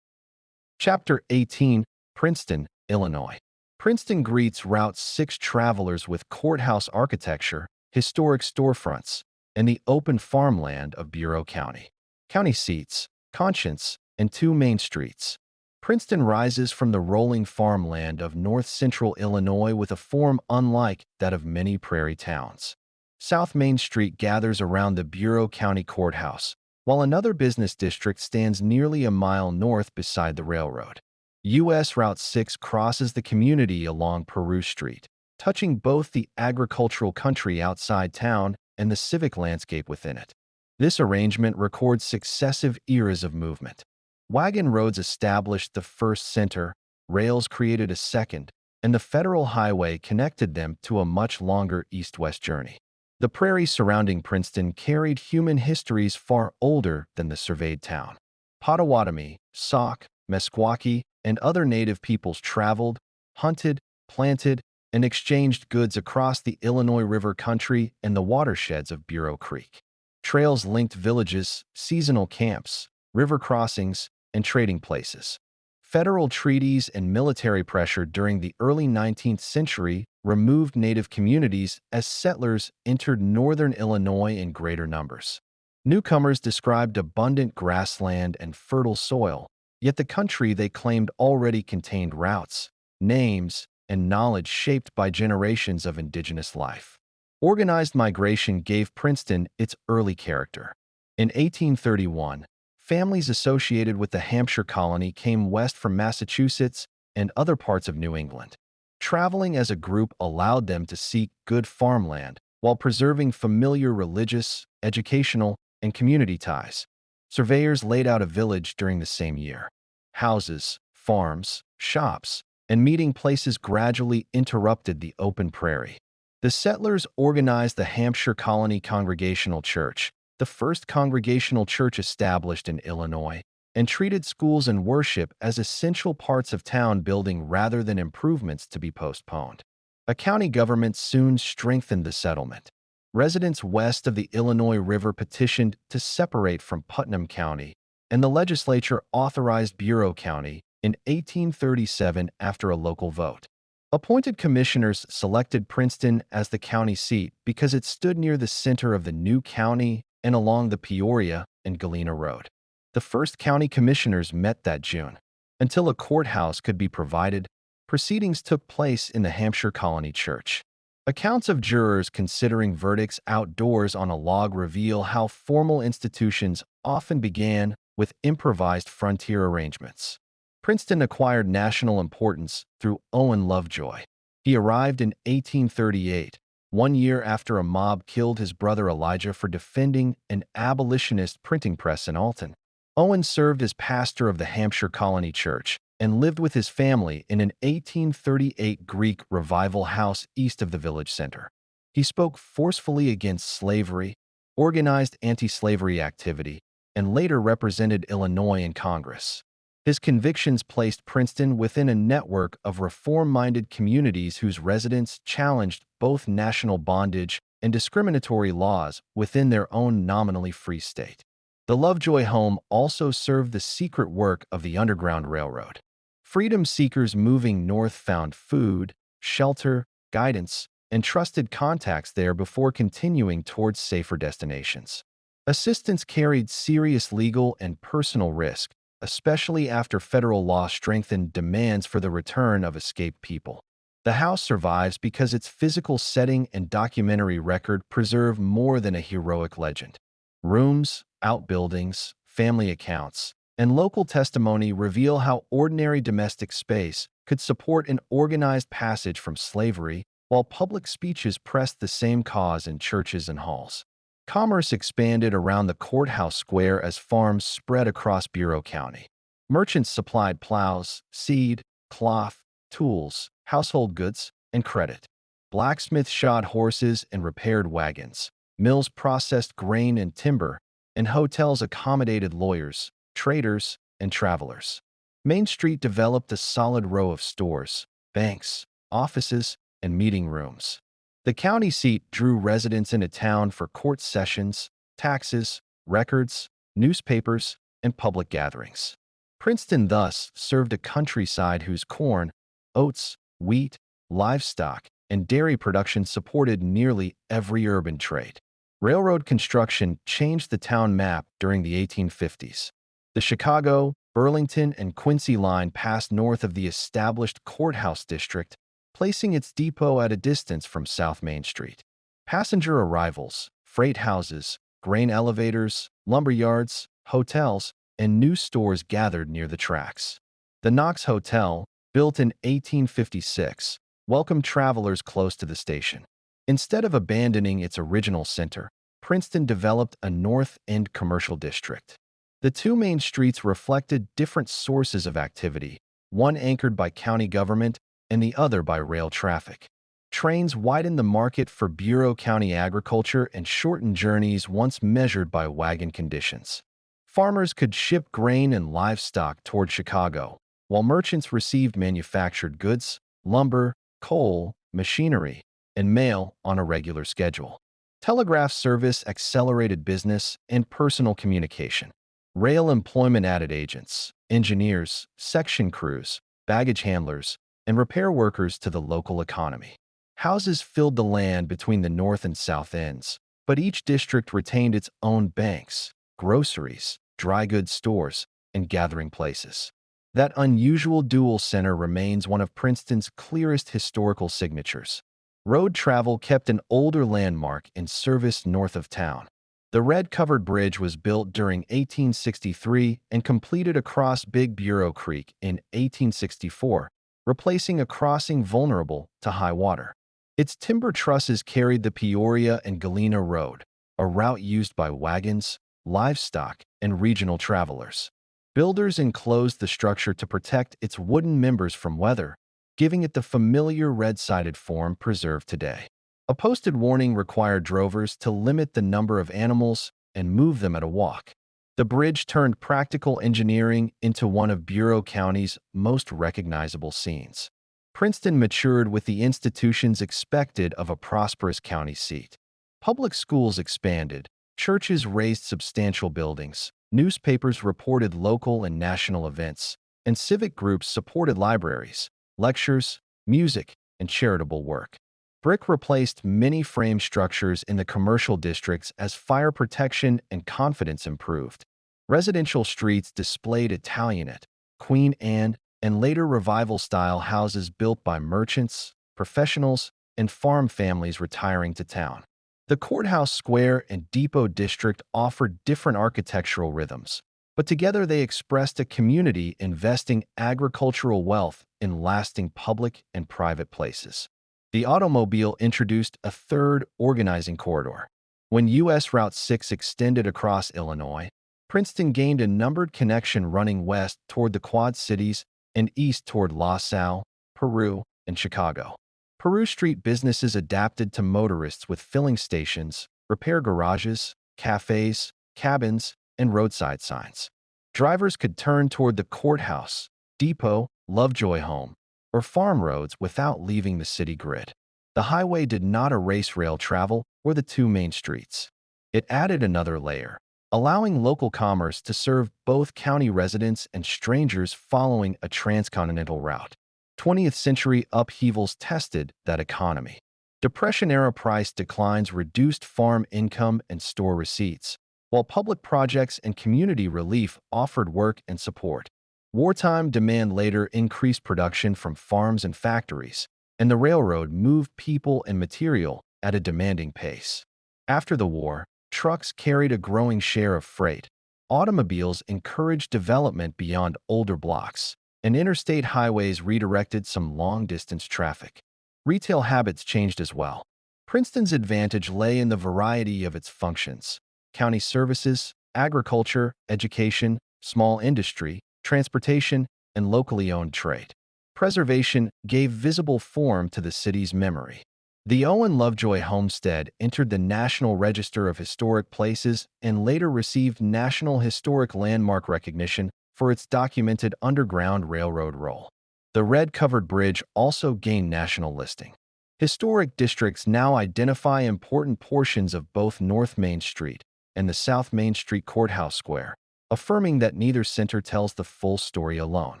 Chapter 18, Princeton, Illinois. Princeton greets Route 6 travelers with courthouse architecture, historic storefronts, and the open farmland of Bureau County. County seats, Conscience, and two main streets. Princeton rises from the rolling farmland of north-central Illinois with a form unlike that of many prairie towns. South Main Street gathers around the Bureau County Courthouse, while another business district stands nearly a mile north beside the railroad. U.S. Route 6 crosses the community along Peru Street, touching both the agricultural country outside town and the civic landscape within it. This arrangement records successive eras of movement. Wagon roads established the first center, rails created a second, and the federal highway connected them to a much longer east-west journey. The prairies surrounding Princeton carried human histories far older than the surveyed town. Potawatomi, Sauk, Meskwaki, and other native peoples traveled, hunted, planted, and exchanged goods across the Illinois River country and the watersheds of Bureau Creek. Trails linked villages, seasonal camps, river crossings, and trading places. Federal treaties and military pressure during the early 19th century removed native communities as settlers entered northern Illinois in greater numbers. Newcomers described abundant grassland and fertile soil, yet the country they claimed already contained routes, names, and knowledge shaped by generations of indigenous life. Organized migration gave Princeton its early character. In 1831, families associated with the Hampshire colony came west from Massachusetts and other parts of New England. Traveling as a group allowed them to seek good farmland while preserving familiar religious, educational, and community ties. Surveyors laid out a village during the same year. Houses, farms, shops, and meeting places gradually interrupted the open prairie. The settlers organized the Hampshire Colony Congregational Church, the first congregational church established in Illinois, and treated schools and worship as essential parts of town building rather than improvements to be postponed. A county government soon strengthened the settlement. Residents west of the Illinois River petitioned to separate from Putnam County, and the legislature authorized Bureau County in 1837 after a local vote. Appointed commissioners selected Princeton as the county seat because it stood near the center of the new county and along the Peoria and Galena Road. The first county commissioners met that June. Until a courthouse could be provided, proceedings took place in the Hampshire Colony Church. Accounts of jurors considering verdicts outdoors on a log reveal how formal institutions often began with improvised frontier arrangements. Princeton acquired national importance through Owen Lovejoy. He arrived in 1838, 1 year after a mob killed his brother Elijah for defending an abolitionist printing press in Alton. Owen served as pastor of the Hampshire Colony Church and lived with his family in an 1838 Greek revival house east of the village center. He spoke forcefully against slavery, organized anti-slavery activity, and later represented Illinois in Congress. His convictions placed Princeton within a network of reform-minded communities whose residents challenged both national bondage and discriminatory laws within their own nominally free state. The Lovejoy home also served the secret work of the Underground Railroad. Freedom seekers moving north found food, shelter, guidance, and trusted contacts there before continuing towards safer destinations. Assistance carried serious legal and personal risk, especially after federal law strengthened demands for the return of escaped people. The house survives because its physical setting and documentary record preserve more than a heroic legend. Rooms, outbuildings, family accounts, and local testimony reveal how ordinary domestic space could support an organized passage from slavery, while public speeches pressed the same cause in churches and halls. Commerce expanded around the courthouse square as farms spread across Bureau County. Merchants supplied plows, seed, cloth, tools, household goods, and credit. Blacksmiths shod horses and repaired wagons. Mills processed grain and timber, and hotels accommodated lawyers, traders, and travelers. Main Street developed a solid row of stores, banks, offices, and meeting rooms. The county seat drew residents into town for court sessions, taxes, records, newspapers, and public gatherings. Princeton thus served a countryside whose corn, oats, wheat, livestock, and dairy production supported nearly every urban trade. Railroad construction changed the town map during the 1850s. The Chicago, Burlington, and Quincy line passed north of the established courthouse district, placing its depot at a distance from South Main Street. Passenger arrivals, freight houses, grain elevators, lumber yards, hotels, and new stores gathered near the tracks. The Knox Hotel, built in 1856, welcomed travelers close to the station. Instead of abandoning its original center, Princeton developed a North End commercial district. The two main streets reflected different sources of activity, one anchored by county government and the other by rail traffic. Trains widened the market for Bureau County agriculture and shortened journeys once measured by wagon conditions. Farmers could ship grain and livestock toward Chicago, while merchants received manufactured goods, lumber, coal, machinery, and mail on a regular schedule. Telegraph service accelerated business and personal communication. Rail employment added agents, engineers, section crews, baggage handlers, and repair workers to the local economy. Houses filled the land between the north and south ends, but each district retained its own banks, groceries, dry goods stores, and gathering places. That unusual dual center remains one of Princeton's clearest historical signatures. Road travel kept an older landmark in service north of town. The red-covered bridge was built during 1863 and completed across Big Bureau Creek in 1864, replacing a crossing vulnerable to high water. Its timber trusses carried the Peoria and Galena Road, a route used by wagons, livestock, and regional travelers. Builders enclosed the structure to protect its wooden members from weather, giving it the familiar red-sided form preserved today. A posted warning required drovers to limit the number of animals and move them at a walk. The bridge turned practical engineering into one of Bureau County's most recognizable scenes. Princeton matured with the institutions expected of a prosperous county seat. Public schools expanded, churches raised substantial buildings, newspapers reported local and national events, and civic groups supported libraries, lectures, music, and charitable work. Brick replaced many frame structures in the commercial districts as fire protection and confidence improved. Residential streets displayed Italianate, Queen Anne, and later Revival-style houses built by merchants, professionals, and farm families retiring to town. The Courthouse Square and Depot District offered different architectural rhythms, but together they expressed a community investing agricultural wealth in lasting public and private places. The automobile introduced a third organizing corridor. When U.S. Route 6 extended across Illinois, Princeton gained a numbered connection running west toward the Quad Cities and east toward LaSalle, Peru, and Chicago. Peru Street businesses adapted to motorists with filling stations, repair garages, cafes, cabins, and roadside signs. Drivers could turn toward the courthouse, depot, Lovejoy home, or farm roads without leaving the city grid. The highway did not erase rail travel or the two main streets. It added another layer, allowing local commerce to serve both county residents and strangers following a transcontinental route. 20th century upheavals tested that economy. Depression-era price declines reduced farm income and store receipts, while public projects and community relief offered work and support. Wartime demand later increased production from farms and factories, and the railroad moved people and material at a demanding pace. After the war, trucks carried a growing share of freight. Automobiles encouraged development beyond older blocks, and interstate highways redirected some long-distance traffic. Retail habits changed as well. Princeton's advantage lay in the variety of its functions: county services, agriculture, education, small industry, transportation, and locally owned trade. Preservation gave visible form to the city's memory. The Owen Lovejoy homestead entered the National Register of Historic Places and later received National Historic Landmark recognition for its documented Underground Railroad role. The red-covered bridge also gained national listing. Historic districts now identify important portions of both North Main Street and the South Main Street Courthouse Square, affirming that neither center tells the full story alone.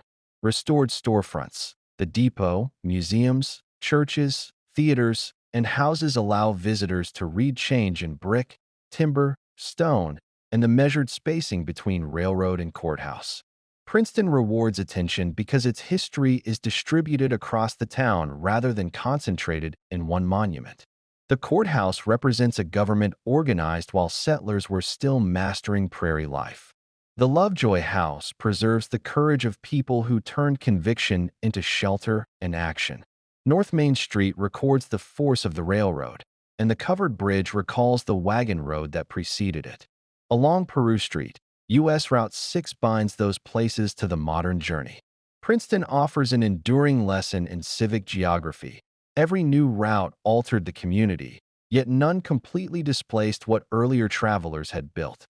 Restored storefronts, the depot, museums, churches, theaters, and houses allow visitors to read change in brick, timber, stone, and the measured spacing between railroad and courthouse. Princeton rewards attention because its history is distributed across the town rather than concentrated in one monument. The courthouse represents a government organized while settlers were still mastering prairie life. The Lovejoy House preserves the courage of people who turned conviction into shelter and action. North Main Street records the force of the railroad, and the covered bridge recalls the wagon road that preceded it. Along Peru Street, U.S. Route 6 binds those places to the modern journey. Princeton offers an enduring lesson in civic geography. Every new route altered the community, yet none completely displaced what earlier travelers had built.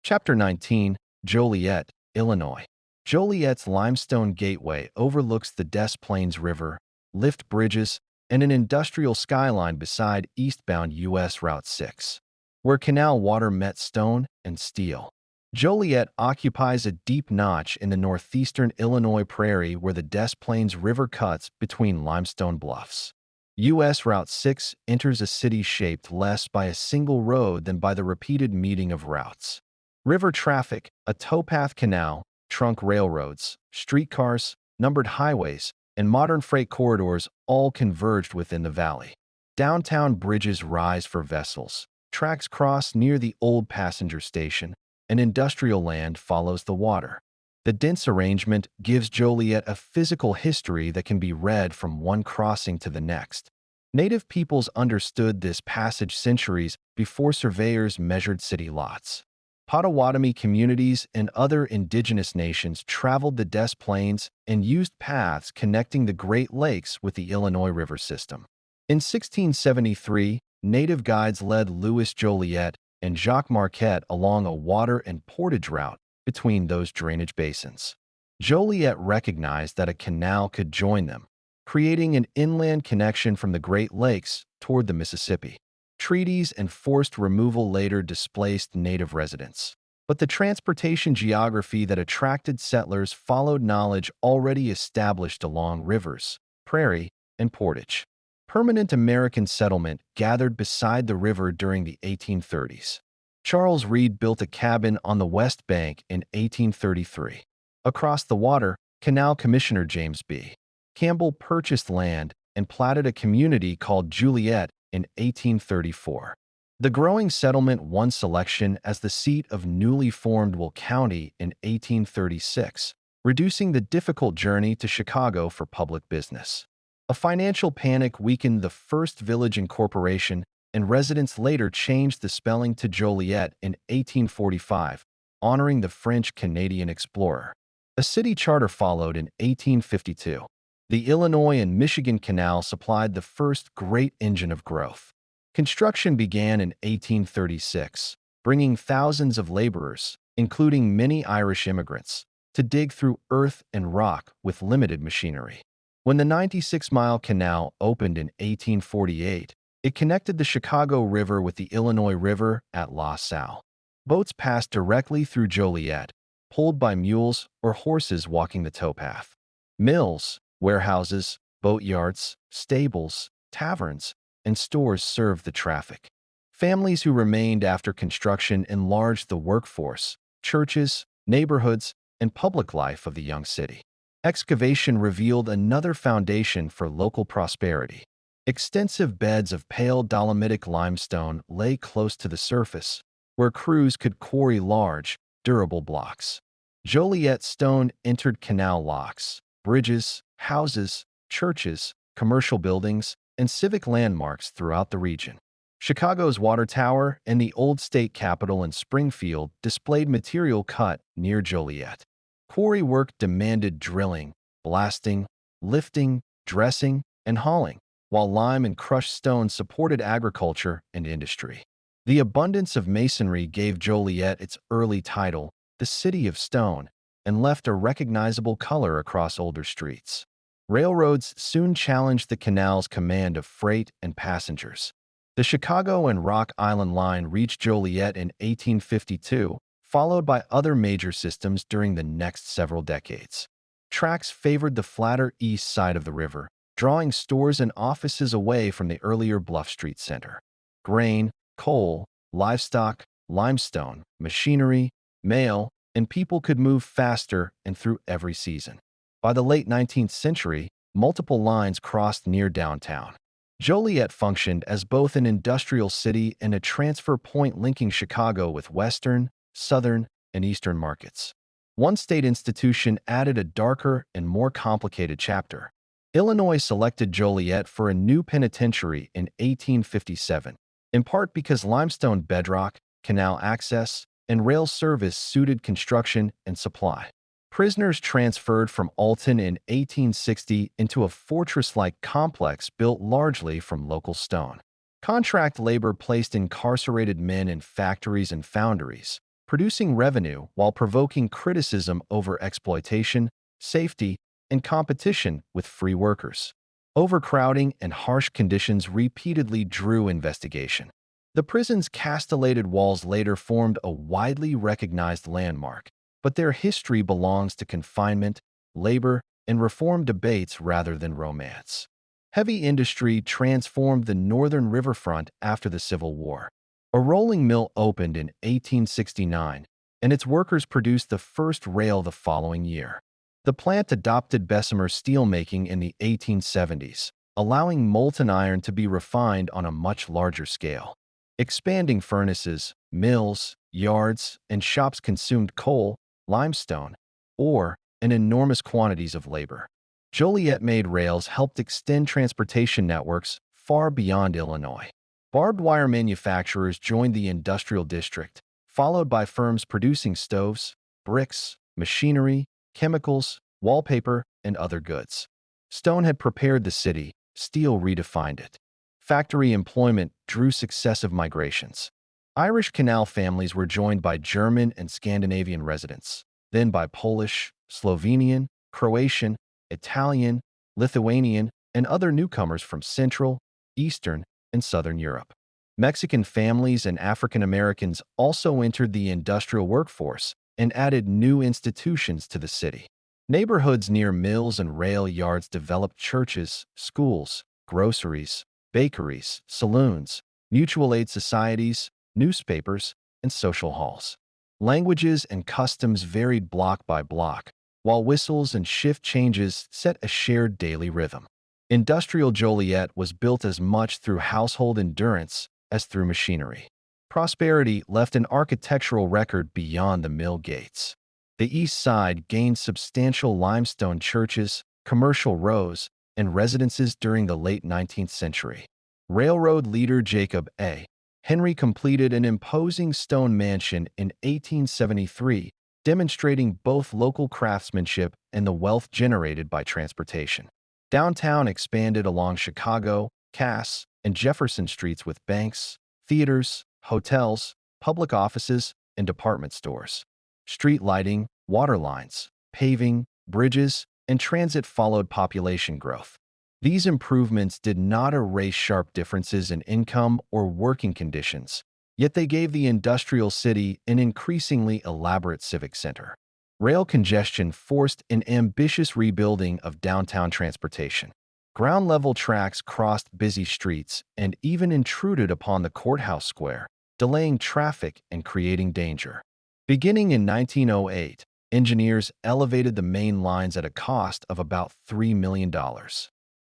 Chapter 19, Joliet, Illinois. Joliet's limestone gateway overlooks the Des Plaines River, lift bridges, and an industrial skyline beside eastbound U.S. Route 6, where canal water met stone and steel. Joliet occupies a deep notch in the northeastern Illinois prairie where the Des Plaines River cuts between limestone bluffs. U.S. Route 6 enters a city shaped less by a single road than by the repeated meeting of routes. River traffic, a towpath canal, trunk railroads, streetcars, numbered highways, and modern freight corridors all converged within the valley. Downtown bridges rise for vessels, tracks cross near the old passenger station, and industrial land follows the water. The dense arrangement gives Joliet a physical history that can be read from one crossing to the next. Native peoples understood this passage centuries before surveyors measured city lots. Potawatomi communities and other indigenous nations traveled the Des Plaines and used paths connecting the Great Lakes with the Illinois River system. In 1673, native guides led Louis Joliet and Jacques Marquette along a water and portage route between those drainage basins. Joliet recognized that a canal could join them, creating an inland connection from the Great Lakes toward the Mississippi. Treaties and forced removal later displaced native residents, but the transportation geography that attracted settlers followed knowledge already established along rivers, prairie, and portage. Permanent American settlement gathered beside the river during the 1830s. Charles Reade built a cabin on the West Bank in 1833. Across the water, Canal Commissioner James B. Campbell purchased land and platted a community called Juliet in 1834. The growing settlement won selection as the seat of newly formed Will County in 1836, reducing the difficult journey to Chicago for public business. A financial panic weakened the first village incorporation, and residents later changed the spelling to Joliet in 1845, honoring the French-Canadian explorer. A city charter followed in 1852. The Illinois and Michigan Canal supplied the first great engine of growth. Construction began in 1836, bringing thousands of laborers, including many Irish immigrants, to dig through earth and rock with limited machinery. When the 96-mile canal opened in 1848, it connected the Chicago River with the Illinois River at La Salle. Boats passed directly through Joliet, pulled by mules or horses walking the towpath. Mills, warehouses, boatyards, stables, taverns, and stores served the traffic. Families who remained after construction enlarged the workforce, churches, neighborhoods, and public life of the young city. Excavation revealed another foundation for local prosperity. Extensive beds of pale dolomitic limestone lay close to the surface, where crews could quarry large, durable blocks. Joliet stone entered canal locks, bridges, houses, churches, commercial buildings, and civic landmarks throughout the region. Chicago's Water Tower and the old state capitol in Springfield displayed material cut near Joliet. Quarry work demanded drilling, blasting, lifting, dressing, and hauling, while lime and crushed stone supported agriculture and industry. The abundance of masonry gave Joliet its early title, the City of Stone, and left a recognizable color across older streets. Railroads soon challenged the canal's command of freight and passengers. The Chicago and Rock Island Line reached Joliet in 1852, followed by other major systems during the next several decades. Tracks favored the flatter east side of the river, drawing stores and offices away from the earlier Bluff Street Center. Grain, coal, livestock, limestone, machinery, mail, and people could move faster and through every season. By the late 19th century, multiple lines crossed near downtown. Joliet functioned as both an industrial city and a transfer point linking Chicago with western, southern, and eastern markets. One state institution added a darker and more complicated chapter. Illinois selected Joliet for a new penitentiary in 1857, in part because limestone bedrock, canal access, and rail service suited construction and supply. Prisoners transferred from Alton in 1860 into a fortress-like complex built largely from local stone. Contract labor placed incarcerated men in factories and foundries, producing revenue while provoking criticism over exploitation, safety, and competition with free workers. Overcrowding and harsh conditions repeatedly drew investigation. The prison's castellated walls later formed a widely recognized landmark, but their history belongs to confinement, labor, and reform debates rather than romance. Heavy industry transformed the northern riverfront after the Civil War. A rolling mill opened in 1869, and its workers produced the first rail the following year. The plant adopted Bessemer steelmaking in the 1870s, allowing molten iron to be refined on a much larger scale. Expanding furnaces, mills, yards, and shops consumed coal, limestone, ore, and enormous quantities of labor. Joliet-made rails helped extend transportation networks far beyond Illinois. Barbed wire manufacturers joined the industrial district, followed by firms producing stoves, bricks, machinery, chemicals, wallpaper, and other goods. Stone had prepared the city, steel redefined it. Factory employment drew successive migrations. Irish canal families were joined by German and Scandinavian residents, then by Polish, Slovenian, Croatian, Italian, Lithuanian, and other newcomers from Central, Eastern, and Southern Europe. Mexican families and African Americans also entered the industrial workforce and added new institutions to the city. Neighborhoods near mills and rail yards developed churches, schools, groceries, bakeries, saloons, mutual aid societies, newspapers, and social halls. Languages and customs varied block by block, while whistles and shift changes set a shared daily rhythm. Industrial Joliet was built as much through household endurance as through machinery. Prosperity left an architectural record beyond the mill gates. The east side gained substantial limestone churches, commercial rows, and residences during the late 19th century. Railroad leader Jacob A. Henry completed an imposing stone mansion in 1873, demonstrating both local craftsmanship and the wealth generated by transportation. Downtown expanded along Chicago, Cass, and Jefferson streets with banks, theaters, hotels, public offices, and department stores. Street lighting, water lines, paving, bridges, and transit followed population growth. These improvements did not erase sharp differences in income or working conditions, yet they gave the industrial city an increasingly elaborate civic center. Rail congestion forced an ambitious rebuilding of downtown transportation. Ground-level tracks crossed busy streets and even intruded upon the courthouse square, delaying traffic and creating danger. Beginning in 1908, engineers elevated the main lines at a cost of about $3 million.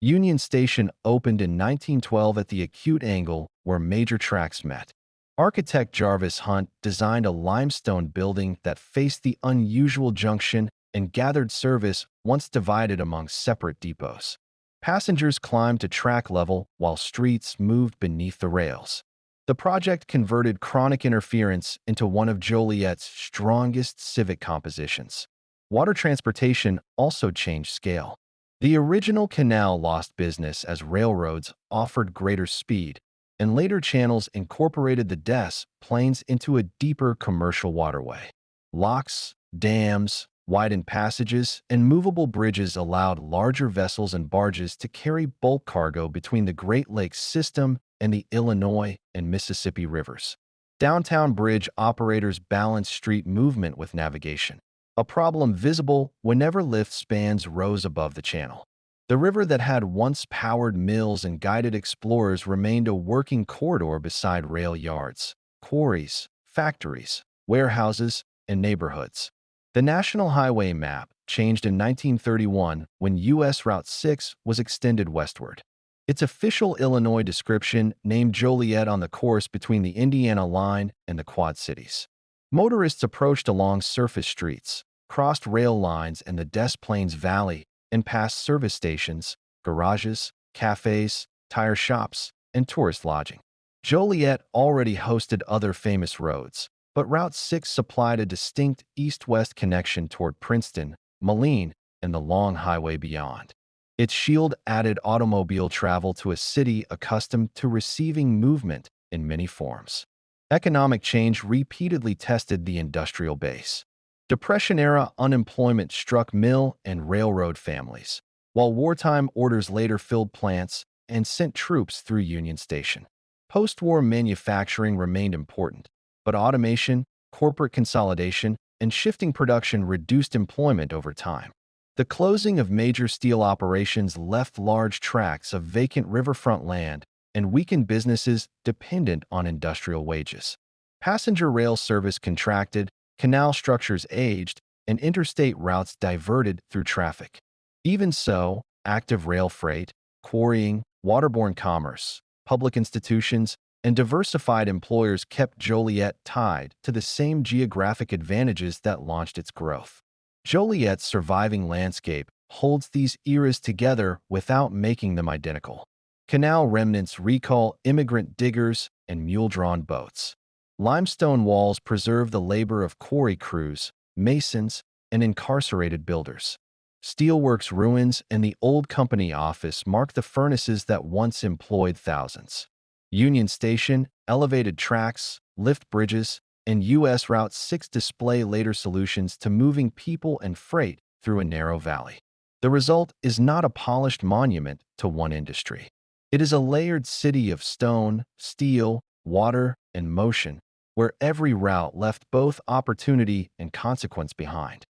Union Station opened in 1912 at the acute angle where major tracks met. Architect Jarvis Hunt designed a limestone building that faced the unusual junction and gathered service once divided among separate depots. Passengers climbed to track level while streets moved beneath the rails. The project converted chronic interference into one of Joliet's strongest civic compositions. Water transportation also changed scale. The original canal lost business as railroads offered greater speed, and later channels incorporated the Des Plaines into a deeper commercial waterway. Locks, dams, widened passages, and movable bridges allowed larger vessels and barges to carry bulk cargo between the Great Lakes system and the Illinois and Mississippi rivers. Downtown bridge operators balanced street movement with navigation, a problem visible whenever lift spans rose above the channel. The river that had once powered mills and guided explorers remained a working corridor beside rail yards, quarries, factories, warehouses, and neighborhoods. The National Highway map changed in 1931 when U.S. Route 6 was extended westward. Its official Illinois description named Joliet on the course between the Indiana line and the Quad Cities. Motorists approached along surface streets, crossed rail lines in the Des Plaines Valley, and passed service stations, garages, cafes, tire shops, and tourist lodging. Joliet already hosted other famous roads, but Route 6 supplied a distinct east-west connection toward Princeton, Moline, and the long highway beyond. Its shield added automobile travel to a city accustomed to receiving movement in many forms. Economic change repeatedly tested the industrial base. Depression-era unemployment struck mill and railroad families, while wartime orders later filled plants and sent troops through Union Station. Post-war manufacturing remained important, but automation, corporate consolidation, and shifting production reduced employment over time. The closing of major steel operations left large tracts of vacant riverfront land and weakened businesses dependent on industrial wages. Passenger rail service contracted, canal structures aged, and interstate routes diverted through traffic. Even so, active rail freight, quarrying, waterborne commerce, public institutions, and diversified employers kept Joliet tied to the same geographic advantages that launched its growth. Joliet's surviving landscape holds these eras together without making them identical. Canal remnants recall immigrant diggers and mule-drawn boats. Limestone walls preserve the labor of quarry crews, masons, and incarcerated builders. Steelworks ruins and the old company office mark the furnaces that once employed thousands. Union Station, elevated tracks, lift bridges, and U.S. Route 6 display later solutions to moving people and freight through a narrow valley. The result is not a polished monument to one industry. It is a layered city of stone, steel, water, and motion, where every route left both opportunity and consequence behind.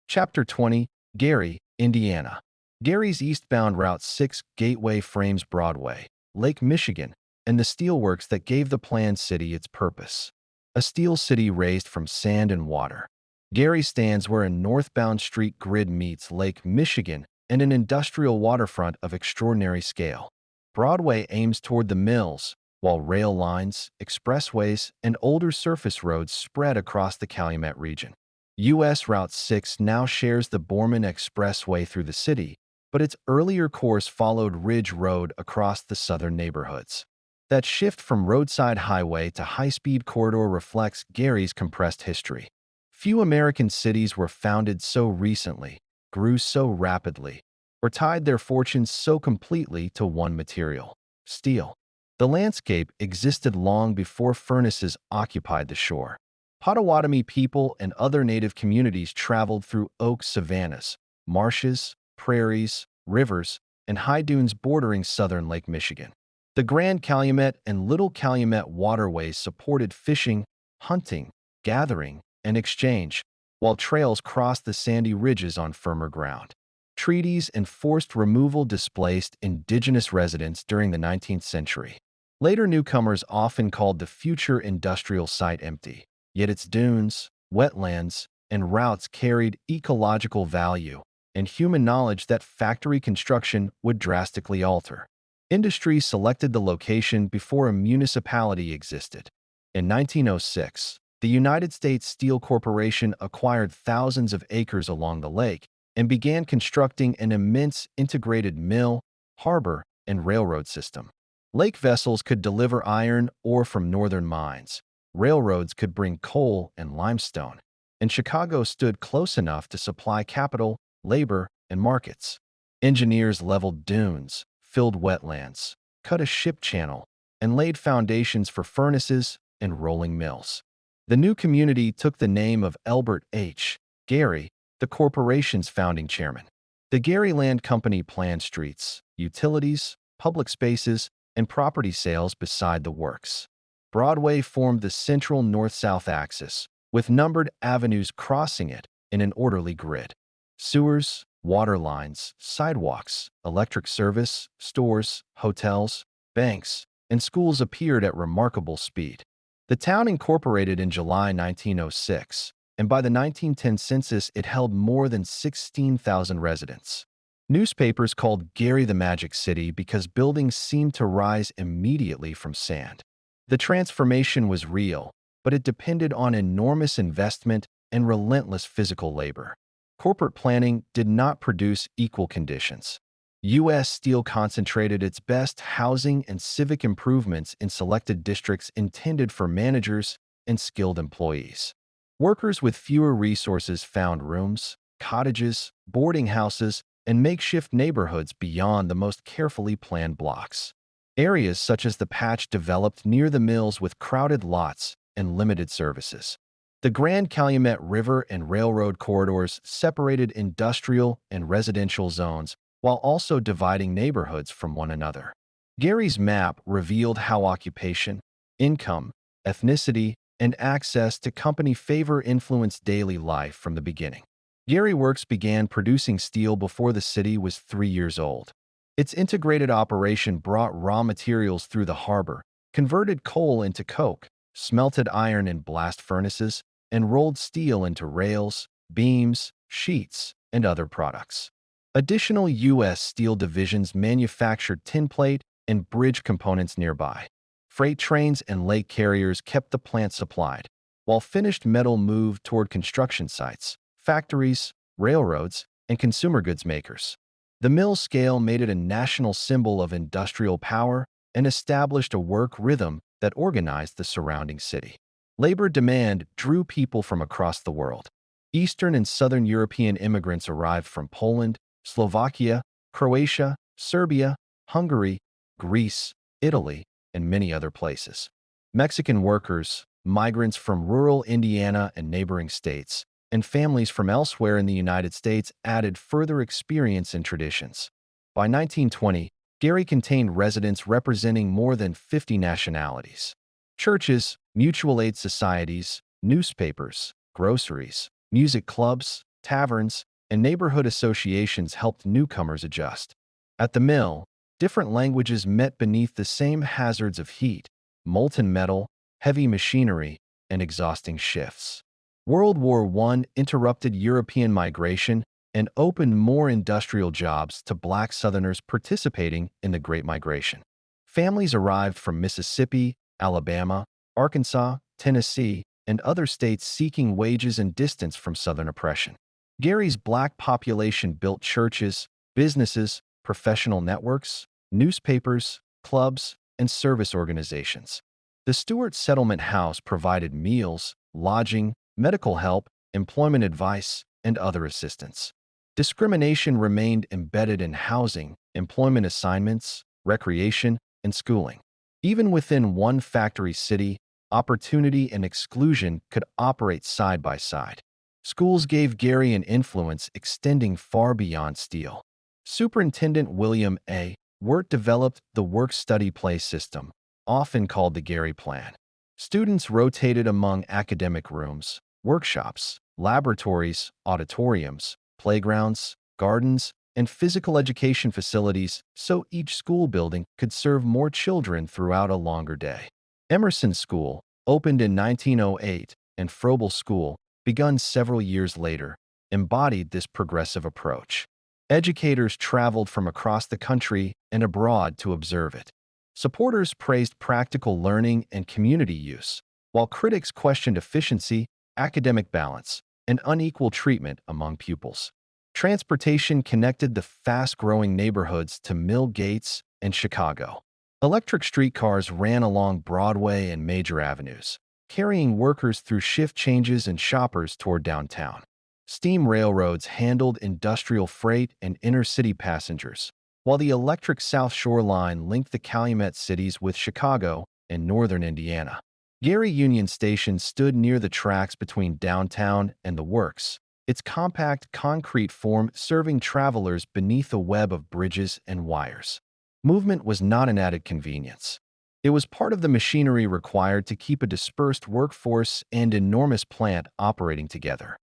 Chapter 20, Gary, Indiana. Gary's eastbound Route 6 gateway frames Broadway, Lake Michigan, and the steelworks that gave the planned city its purpose. A steel city raised from sand and water. Gary stands where a northbound street grid meets Lake Michigan and an industrial waterfront of extraordinary scale. Broadway aims toward the mills, while rail lines, expressways, and older surface roads spread across the Calumet region. U.S. Route 6 now shares the Borman Expressway through the city, but its earlier course followed Ridge Road across the southern neighborhoods. That shift from roadside highway to high-speed corridor reflects Gary's compressed history. Few American cities were founded so recently, grew so rapidly, or tied their fortunes so completely to one material: steel. The landscape existed long before furnaces occupied the shore. Potawatomi people and other native communities traveled through oak savannas, marshes, prairies, rivers, and high dunes bordering southern Lake Michigan. The Grand Calumet and Little Calumet waterways supported fishing, hunting, gathering, and exchange, while trails crossed the sandy ridges on firmer ground. Treaties and forced removal displaced indigenous residents during the 19th century. Later newcomers often called the future industrial site empty, yet its dunes, wetlands, and routes carried ecological value and human knowledge that factory construction would drastically alter. Industry selected the location before a municipality existed. In 1906, the United States Steel Corporation acquired thousands of acres along the lake and began constructing an immense integrated mill, harbor, and railroad system. Lake vessels could deliver iron ore from northern mines. Railroads could bring coal and limestone, and Chicago stood close enough to supply capital, labor, and markets. Engineers leveled dunes, filled wetlands, cut a ship channel, and laid foundations for furnaces and rolling mills. The new community took the name of Elbert H. Gary, the corporation's founding chairman. The Gary Land Company planned streets, utilities, public spaces, and property sales beside the works. Broadway formed the central north-south axis, with numbered avenues crossing it in an orderly grid. Sewers, water lines, sidewalks, electric service, stores, hotels, banks, and schools appeared at remarkable speed. The town incorporated in July 1906, and by the 1910 census it held more than 16,000 residents. Newspapers called Gary the Magic City because buildings seemed to rise immediately from sand. The transformation was real, but it depended on enormous investment and relentless physical labor. Corporate planning did not produce equal conditions. U.S. Steel concentrated its best housing and civic improvements in selected districts intended for managers and skilled employees. Workers with fewer resources found rooms, cottages, boarding houses, and makeshift neighborhoods beyond the most carefully planned blocks. Areas such as the Patch developed near the mills with crowded lots and limited services. The Grand Calumet River and railroad corridors separated industrial and residential zones while also dividing neighborhoods from one another. Gary's map revealed how occupation, income, ethnicity, and access to company favor influenced daily life from the beginning. Gary Works began producing steel before the city was 3 years old. Its integrated operation brought raw materials through the harbor, converted coal into coke, smelted iron in blast furnaces, and rolled steel into rails, beams, sheets, and other products. Additional U.S. steel divisions manufactured tinplate and bridge components nearby. Freight trains and lake carriers kept the plant supplied, while finished metal moved toward construction sites, factories, railroads, and consumer goods makers. The mill scale made it a national symbol of industrial power and established a work rhythm that organized the surrounding city. Labor demand drew people from across the world. Eastern and Southern European immigrants arrived from Poland, Slovakia, Croatia, Serbia, Hungary, Greece, Italy, and many other places. Mexican workers, migrants from rural Indiana and neighboring states, and families from elsewhere in the United States added further experience and traditions. By 1920, Gary contained residents representing more than 50 nationalities. Churches, mutual aid societies, newspapers, groceries, music clubs, taverns, and neighborhood associations helped newcomers adjust. At the mill, Different languages met beneath the same hazards of heat, molten metal, heavy machinery, and exhausting shifts. World War I interrupted European migration and opened more industrial jobs to Black Southerners participating in the Great Migration. Families arrived from Mississippi, Alabama, Arkansas, Tennessee, and other states seeking wages and distance from Southern oppression. Gary's Black population built churches, businesses, professional networks, newspapers, clubs, and service organizations. The Stewart Settlement House provided meals, lodging, medical help, employment advice, and other assistance. Discrimination remained embedded in housing, employment assignments, recreation, and schooling. Even within one factory city, opportunity and exclusion could operate side by side. Schools gave Gary an influence extending far beyond steel. Superintendent William A. Wirt developed the work-study-play system, often called the Gary Plan. Students rotated among academic rooms, workshops, laboratories, auditoriums, playgrounds, gardens, and physical education facilities so each school building could serve more children throughout a longer day. Emerson School, opened in 1908, and Froebel School, begun several years later, embodied this progressive approach. Educators traveled from across the country and abroad to observe it. Supporters praised practical learning and community use, while critics questioned efficiency, academic balance, and unequal treatment among pupils. Transportation connected the fast-growing neighborhoods to Mill Gates and Chicago. Electric streetcars ran along Broadway and major avenues, carrying workers through shift changes and shoppers toward downtown. Steam railroads handled industrial freight and inner-city passengers, while the electric South Shore Line linked the Calumet cities with Chicago and northern Indiana. Gary Union Station stood near the tracks between downtown and the works, its compact concrete form serving travelers beneath a web of bridges and wires. Movement was not an added convenience. It was part of the machinery required to keep a dispersed workforce and enormous plant operating together.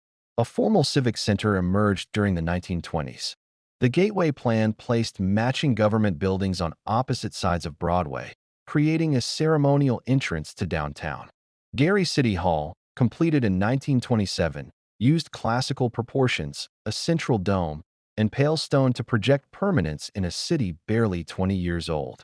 A formal civic center emerged during the 1920s. The Gateway Plan placed matching government buildings on opposite sides of Broadway, creating a ceremonial entrance to downtown. Gary City Hall, completed in 1927, used classical proportions, a central dome, and pale stone to project permanence in a city barely 20 years old.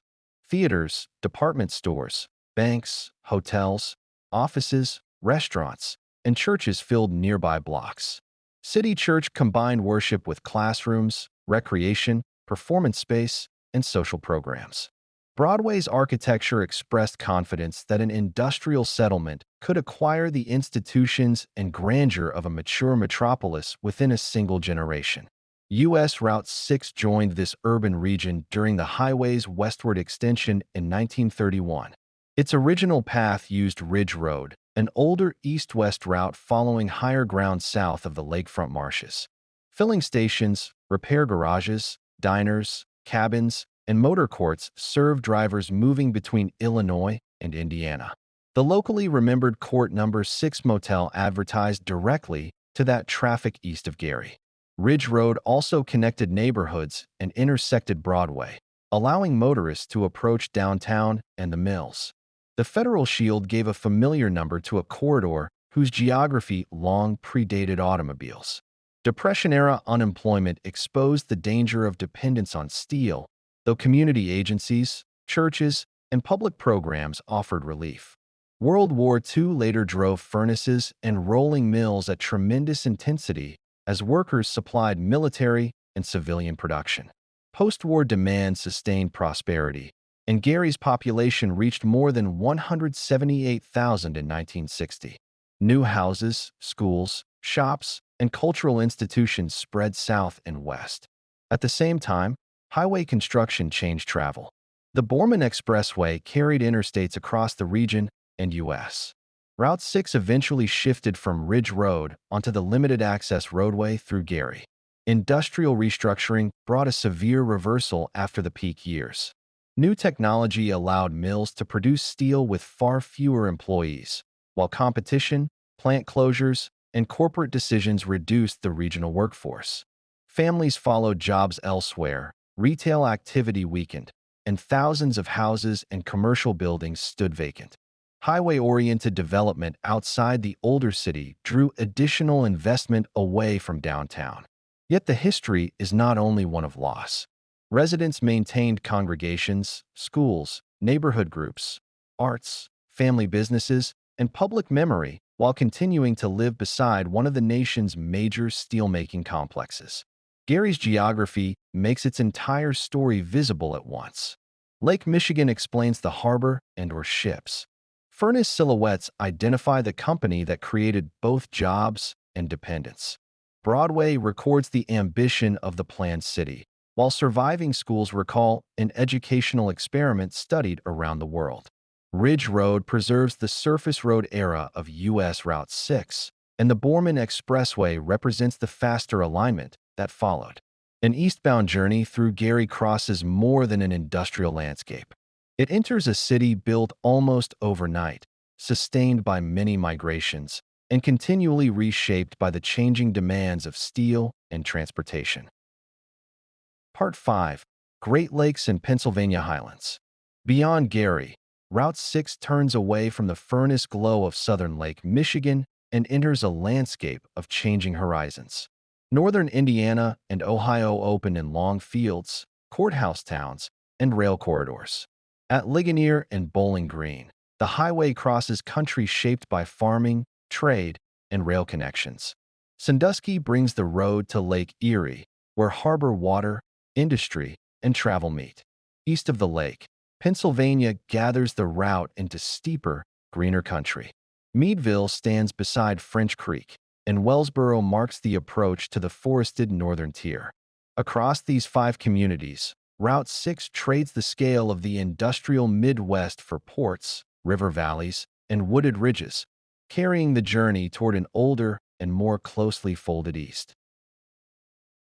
Theaters, department stores, banks, hotels, offices, restaurants, and churches filled nearby blocks. City Church combined worship with classrooms, recreation, performance space, and social programs. Broadway's architecture expressed confidence that an industrial settlement could acquire the institutions and grandeur of a mature metropolis within a single generation. U.S. Route 6 joined this urban region during the highway's westward extension in 1931. Its original path used Ridge Road, an older east-west route following higher ground south of the lakefront marshes. Filling stations, repair garages, diners, cabins, and motor courts served drivers moving between Illinois and Indiana. The locally remembered Court No. 6 motel advertised directly to that traffic east of Gary. Ridge Road also connected neighborhoods and intersected Broadway, allowing motorists to approach downtown and the mills. The Federal Shield gave a familiar number to a corridor whose geography long predated automobiles. Depression-era unemployment exposed the danger of dependence on steel, though community agencies, churches, and public programs offered relief. World War II later drove furnaces and rolling mills at tremendous intensity as workers supplied military and civilian production. Post-war demand sustained prosperity, and Gary's population reached more than 178,000 in 1960. New houses, schools, shops, and cultural institutions spread south and west. At the same time, highway construction changed travel. The Borman Expressway carried interstates across the region and U.S. Route 6 eventually shifted from Ridge Road onto the limited-access roadway through Gary. Industrial restructuring brought a severe reversal after the peak years. New technology allowed mills to produce steel with far fewer employees, while competition, plant closures, and corporate decisions reduced the regional workforce. Families followed jobs elsewhere, retail activity weakened, and thousands of houses and commercial buildings stood vacant. Highway-oriented development outside the older city drew additional investment away from downtown. Yet the history is not only one of loss. Residents maintained congregations, schools, neighborhood groups, arts, family businesses, and public memory while continuing to live beside one of the nation's major steelmaking complexes. Gary's geography makes its entire story visible at once. Lake Michigan explains the harbor and/or ships. Furnace silhouettes identify the company that created both jobs and dependence. Broadway records the ambition of the planned city, while surviving schools recall an educational experiment studied around the world. Ridge Road preserves the surface road era of U.S. Route 6, and the Borman Expressway represents the faster alignment that followed. An eastbound journey through Gary crosses more than an industrial landscape. It enters a city built almost overnight, sustained by many migrations, and continually reshaped by the changing demands of steel and transportation. Part 5. Great Lakes and Pennsylvania Highlands. Beyond Gary, Route 6 turns away from the furnace glow of southern Lake Michigan and enters a landscape of changing horizons. Northern Indiana and Ohio open in long fields, courthouse towns, and rail corridors. At Ligonier and Bowling Green, the highway crosses country shaped by farming, trade, and rail connections. Sandusky brings the road to Lake Erie, where harbor water, industry, and travel meet. East of the lake, Pennsylvania gathers the route into steeper, greener country. Meadville stands beside French Creek, and Wellsboro marks the approach to the forested northern tier. Across these 5 communities, Route 6 trades the scale of the industrial Midwest for ports, river valleys, and wooded ridges, carrying the journey toward an older and more closely folded east.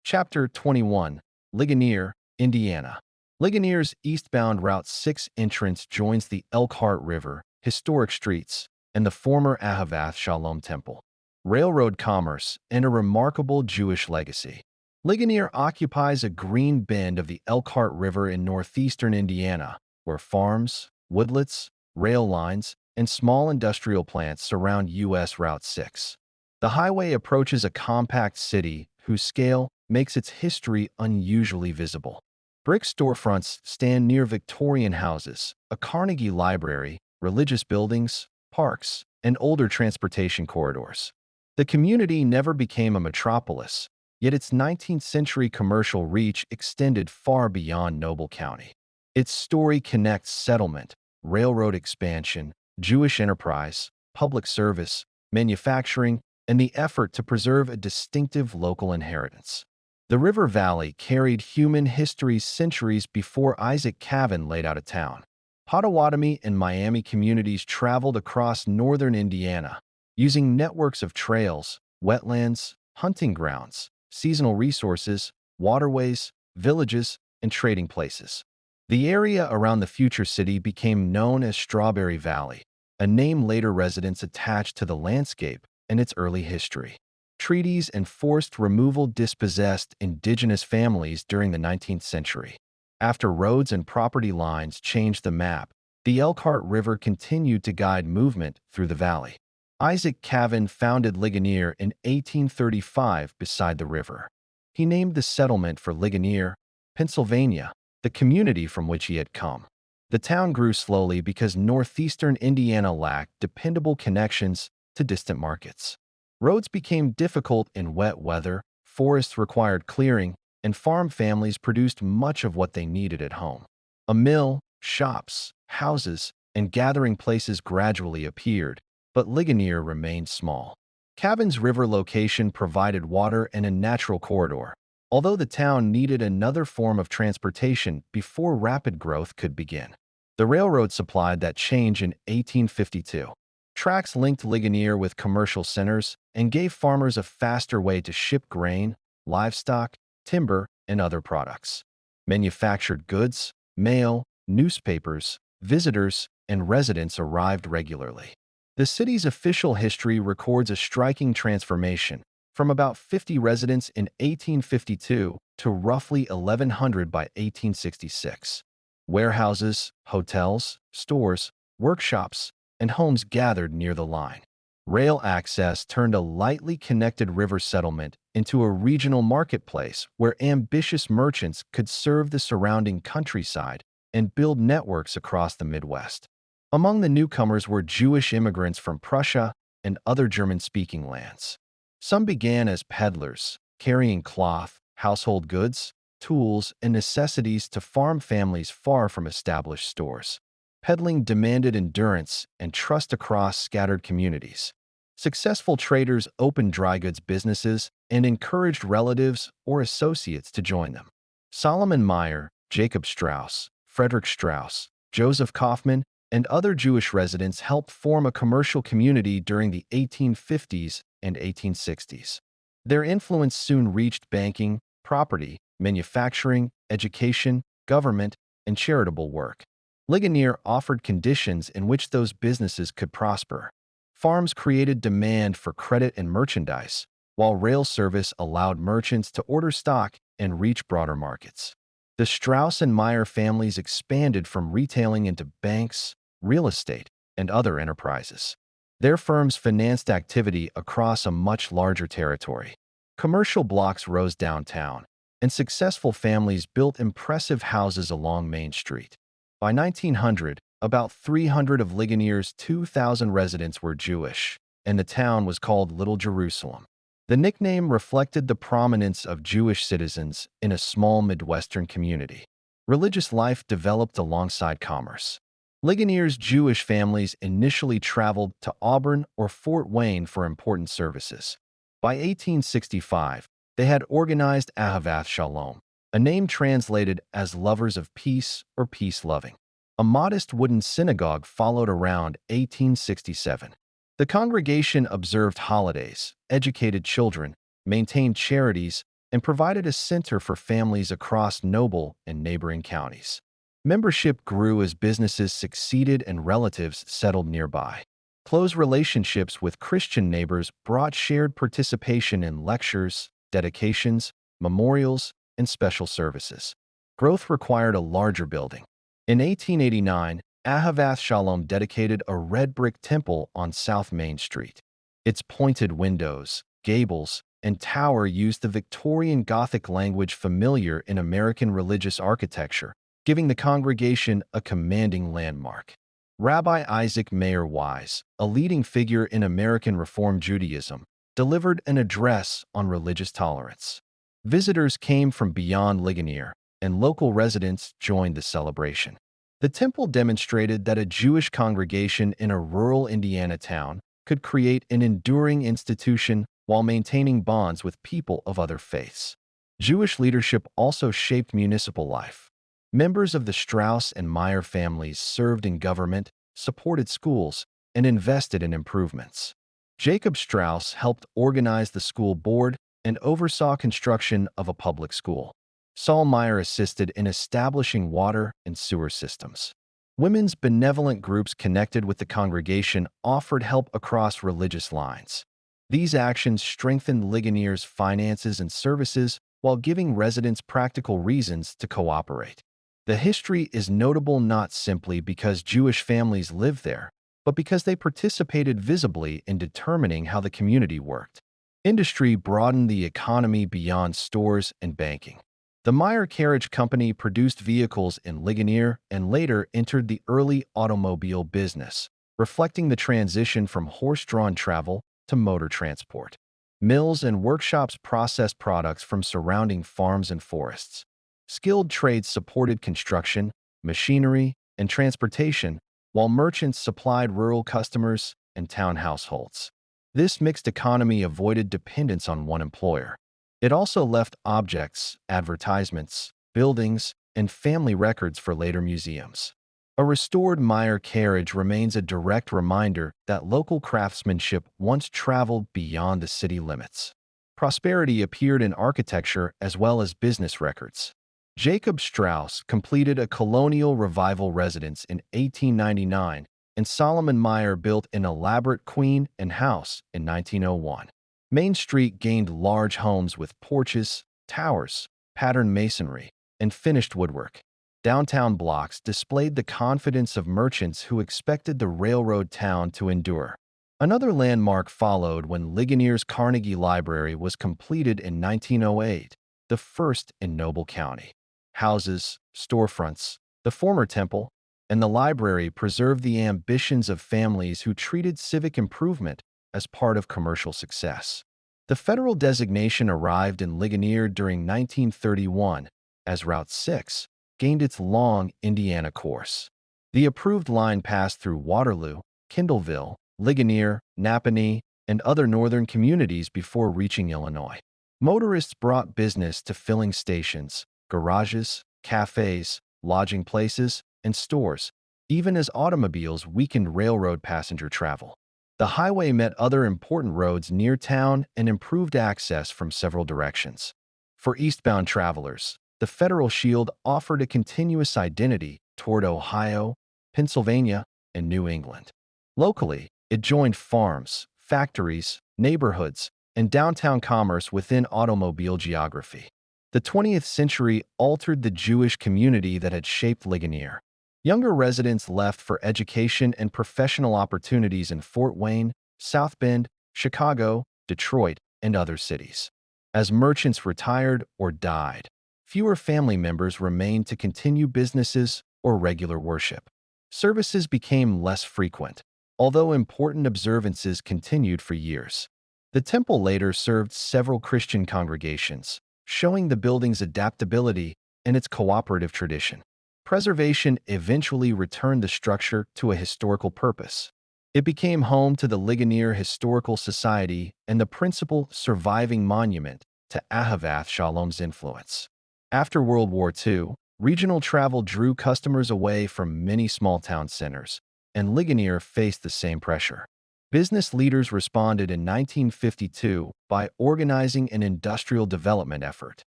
Chapter 21. Ligonier, Indiana. Ligonier's eastbound Route 6 entrance joins the Elkhart River, historic streets, and the former Ahavath Shalom Temple. Railroad commerce and a remarkable Jewish legacy. Ligonier occupies a green bend of the Elkhart River in northeastern Indiana, where farms, woodlets, rail lines, and small industrial plants surround U.S. Route 6. The highway approaches a compact city whose scale makes its history unusually visible. Brick storefronts stand near Victorian houses, a Carnegie Library, religious buildings, parks, and older transportation corridors. The community never became a metropolis, yet its 19th-century commercial reach extended far beyond Noble County. Its story connects settlement, railroad expansion, Jewish enterprise, public service, manufacturing, and the effort to preserve a distinctive local inheritance. The river valley carried human history centuries before Isaac Cavan laid out a town. Potawatomi and Miami communities traveled across northern Indiana, using networks of trails, wetlands, hunting grounds, seasonal resources, waterways, villages, and trading places. The area around the future city became known as Strawberry Valley, a name later residents attached to the landscape and its early history. Treaties and forced removal dispossessed indigenous families during the 19th century. After roads and property lines changed the map, the Elkhart River continued to guide movement through the valley. Isaac Cavan founded Ligonier in 1835 beside the river. He named the settlement for Ligonier, Pennsylvania, the community from which he had come. The town grew slowly because northeastern Indiana lacked dependable connections to distant markets. Roads became difficult in wet weather, forests required clearing, and farm families produced much of what they needed at home. A mill, shops, houses, and gathering places gradually appeared, but Ligonier remained small. Cavan's river location provided water and a natural corridor, although the town needed another form of transportation before rapid growth could begin. The railroad supplied that change in 1852. Tracks linked Ligonier with commercial centers and gave farmers a faster way to ship grain, livestock, timber, and other products. Manufactured goods, mail, newspapers, visitors, and residents arrived regularly. The city's official history records a striking transformation from about 50 residents in 1852 to roughly 1,100 by 1866. Warehouses, hotels, stores, workshops, and homes gathered near the line. Rail access turned a lightly connected river settlement into a regional marketplace where ambitious merchants could serve the surrounding countryside and build networks across the Midwest. Among the newcomers were Jewish immigrants from Prussia and other German-speaking lands. Some began as peddlers, carrying cloth, household goods, tools, and necessities to farm families far from established stores. Peddling demanded endurance and trust across scattered communities. Successful traders opened dry goods businesses and encouraged relatives or associates to join them. Solomon Meyer, Jacob Strauss, Frederick Strauss, Joseph Kaufman, and other Jewish residents helped form a commercial community during the 1850s and 1860s. Their influence soon reached banking, property, manufacturing, education, government, and charitable work. Ligonier offered conditions in which those businesses could prosper. Farms created demand for credit and merchandise, while rail service allowed merchants to order stock and reach broader markets. The Strauss and Meyer families expanded from retailing into banks, real estate, and other enterprises. Their firms financed activity across a much larger territory. Commercial blocks rose downtown, and successful families built impressive houses along Main Street. By 1900, about 300 of Ligonier's 2,000 residents were Jewish, and the town was called Little Jerusalem. The nickname reflected the prominence of Jewish citizens in a small Midwestern community. Religious life developed alongside commerce. Ligonier's Jewish families initially traveled to Auburn or Fort Wayne for important services. By 1865, they had organized Ahavath Shalom, a name translated as lovers of peace or peace-loving. A modest wooden synagogue followed around 1867. The congregation observed holidays, educated children, maintained charities, and provided a center for families across Noble and neighboring counties. Membership grew as businesses succeeded and relatives settled nearby. Close relationships with Christian neighbors brought shared participation in lectures, dedications, memorials, and special services. Growth required a larger building. In 1889, Ahavath Shalom dedicated a red brick temple on South Main Street. Its pointed windows, gables, and tower used the Victorian Gothic language familiar in American religious architecture, giving the congregation a commanding landmark. Rabbi Isaac Mayer Wise, a leading figure in American Reform Judaism, delivered an address on religious tolerance. Visitors came from beyond Ligonier, and local residents joined the celebration. The temple demonstrated that a Jewish congregation in a rural Indiana town could create an enduring institution while maintaining bonds with people of other faiths. Jewish leadership also shaped municipal life. Members of the Strauss and Meyer families served in government, supported schools, and invested in improvements. Jacob Strauss helped organize the school board and oversaw construction of a public school. Saul Meyer assisted in establishing water and sewer systems. Women's benevolent groups connected with the congregation offered help across religious lines. These actions strengthened Ligonier's finances and services while giving residents practical reasons to cooperate. The history is notable not simply because Jewish families lived there, but because they participated visibly in determining how the community worked. Industry broadened the economy beyond stores and banking. The Meyer Carriage Company produced vehicles in Ligonier and later entered the early automobile business, reflecting the transition from horse-drawn travel to motor transport. Mills and workshops processed products from surrounding farms and forests. Skilled trades supported construction, machinery, and transportation, while merchants supplied rural customers and town households. This mixed economy avoided dependence on one employer. It also left objects, advertisements, buildings, and family records for later museums. A restored Meyer carriage remains a direct reminder that local craftsmanship once traveled beyond the city limits. Prosperity appeared in architecture as well as business records. Jacob Strauss completed a colonial revival residence in 1899, and Solomon Meyer built an elaborate queen and house in 1901. Main Street gained large homes with porches, towers, patterned masonry, and finished woodwork. Downtown blocks displayed the confidence of merchants who expected the railroad town to endure. Another landmark followed when Ligonier's Carnegie Library was completed in 1908, the first in Noble County. Houses, storefronts, the former temple, and the library preserved the ambitions of families who treated civic improvement as part of commercial success. The federal designation arrived in Ligonier during 1931 as Route 6 gained its long Indiana course. The approved line passed through Waterloo, Kindleville, Ligonier, Napanee, and other northern communities before reaching Illinois. Motorists brought business to filling stations, garages, cafes, lodging places, and stores, even as automobiles weakened railroad passenger travel. The highway met other important roads near town and improved access from several directions. For eastbound travelers, the Federal Shield offered a continuous identity toward Ohio, Pennsylvania, and New England. Locally, it joined farms, factories, neighborhoods, and downtown commerce within automobile geography. The 20th century altered the Jewish community that had shaped Ligonier. Younger residents left for education and professional opportunities in Fort Wayne, South Bend, Chicago, Detroit, and other cities. As merchants retired or died, fewer family members remained to continue businesses or regular worship. Services became less frequent, although important observances continued for years. The temple later served several Christian congregations, showing the building's adaptability and its cooperative tradition. Preservation eventually returned the structure to a historical purpose. It became home to the Ligonier Historical Society and the principal surviving monument to Ahavath Shalom's influence. After World War II, regional travel drew customers away from many small-town centers, and Ligonier faced the same pressure. Business leaders responded in 1952 by organizing an industrial development effort.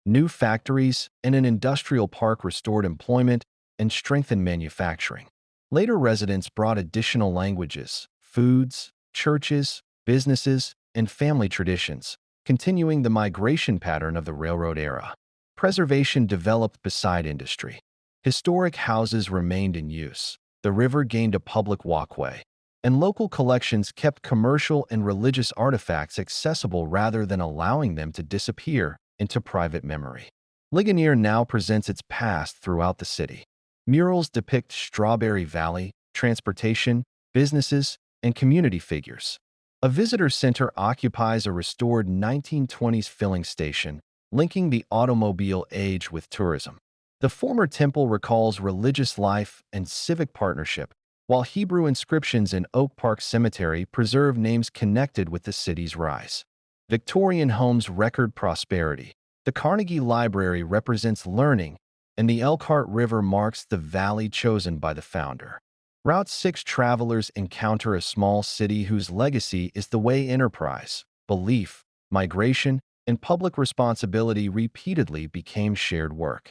New factories and an industrial park restored employment and strengthened manufacturing. Later residents brought additional languages, foods, churches, businesses, and family traditions, continuing the migration pattern of the railroad era. Preservation developed beside industry. Historic houses remained in use, the river gained a public walkway, and local collections kept commercial and religious artifacts accessible rather than allowing them to disappear into private memory. Ligonier now presents its past throughout the city. Murals depict Strawberry Valley, transportation, businesses, and community figures. A visitor center occupies a restored 1920s filling station, linking the automobile age with tourism. The former temple recalls religious life and civic partnership, while Hebrew inscriptions in Oak Park Cemetery preserve names connected with the city's rise. Victorian homes record prosperity. The Carnegie Library represents learning, and the Elkhart River marks the valley chosen by the founder. Route 6 travelers encounter a small city whose legacy is the way enterprise, belief, migration, and public responsibility repeatedly became shared work.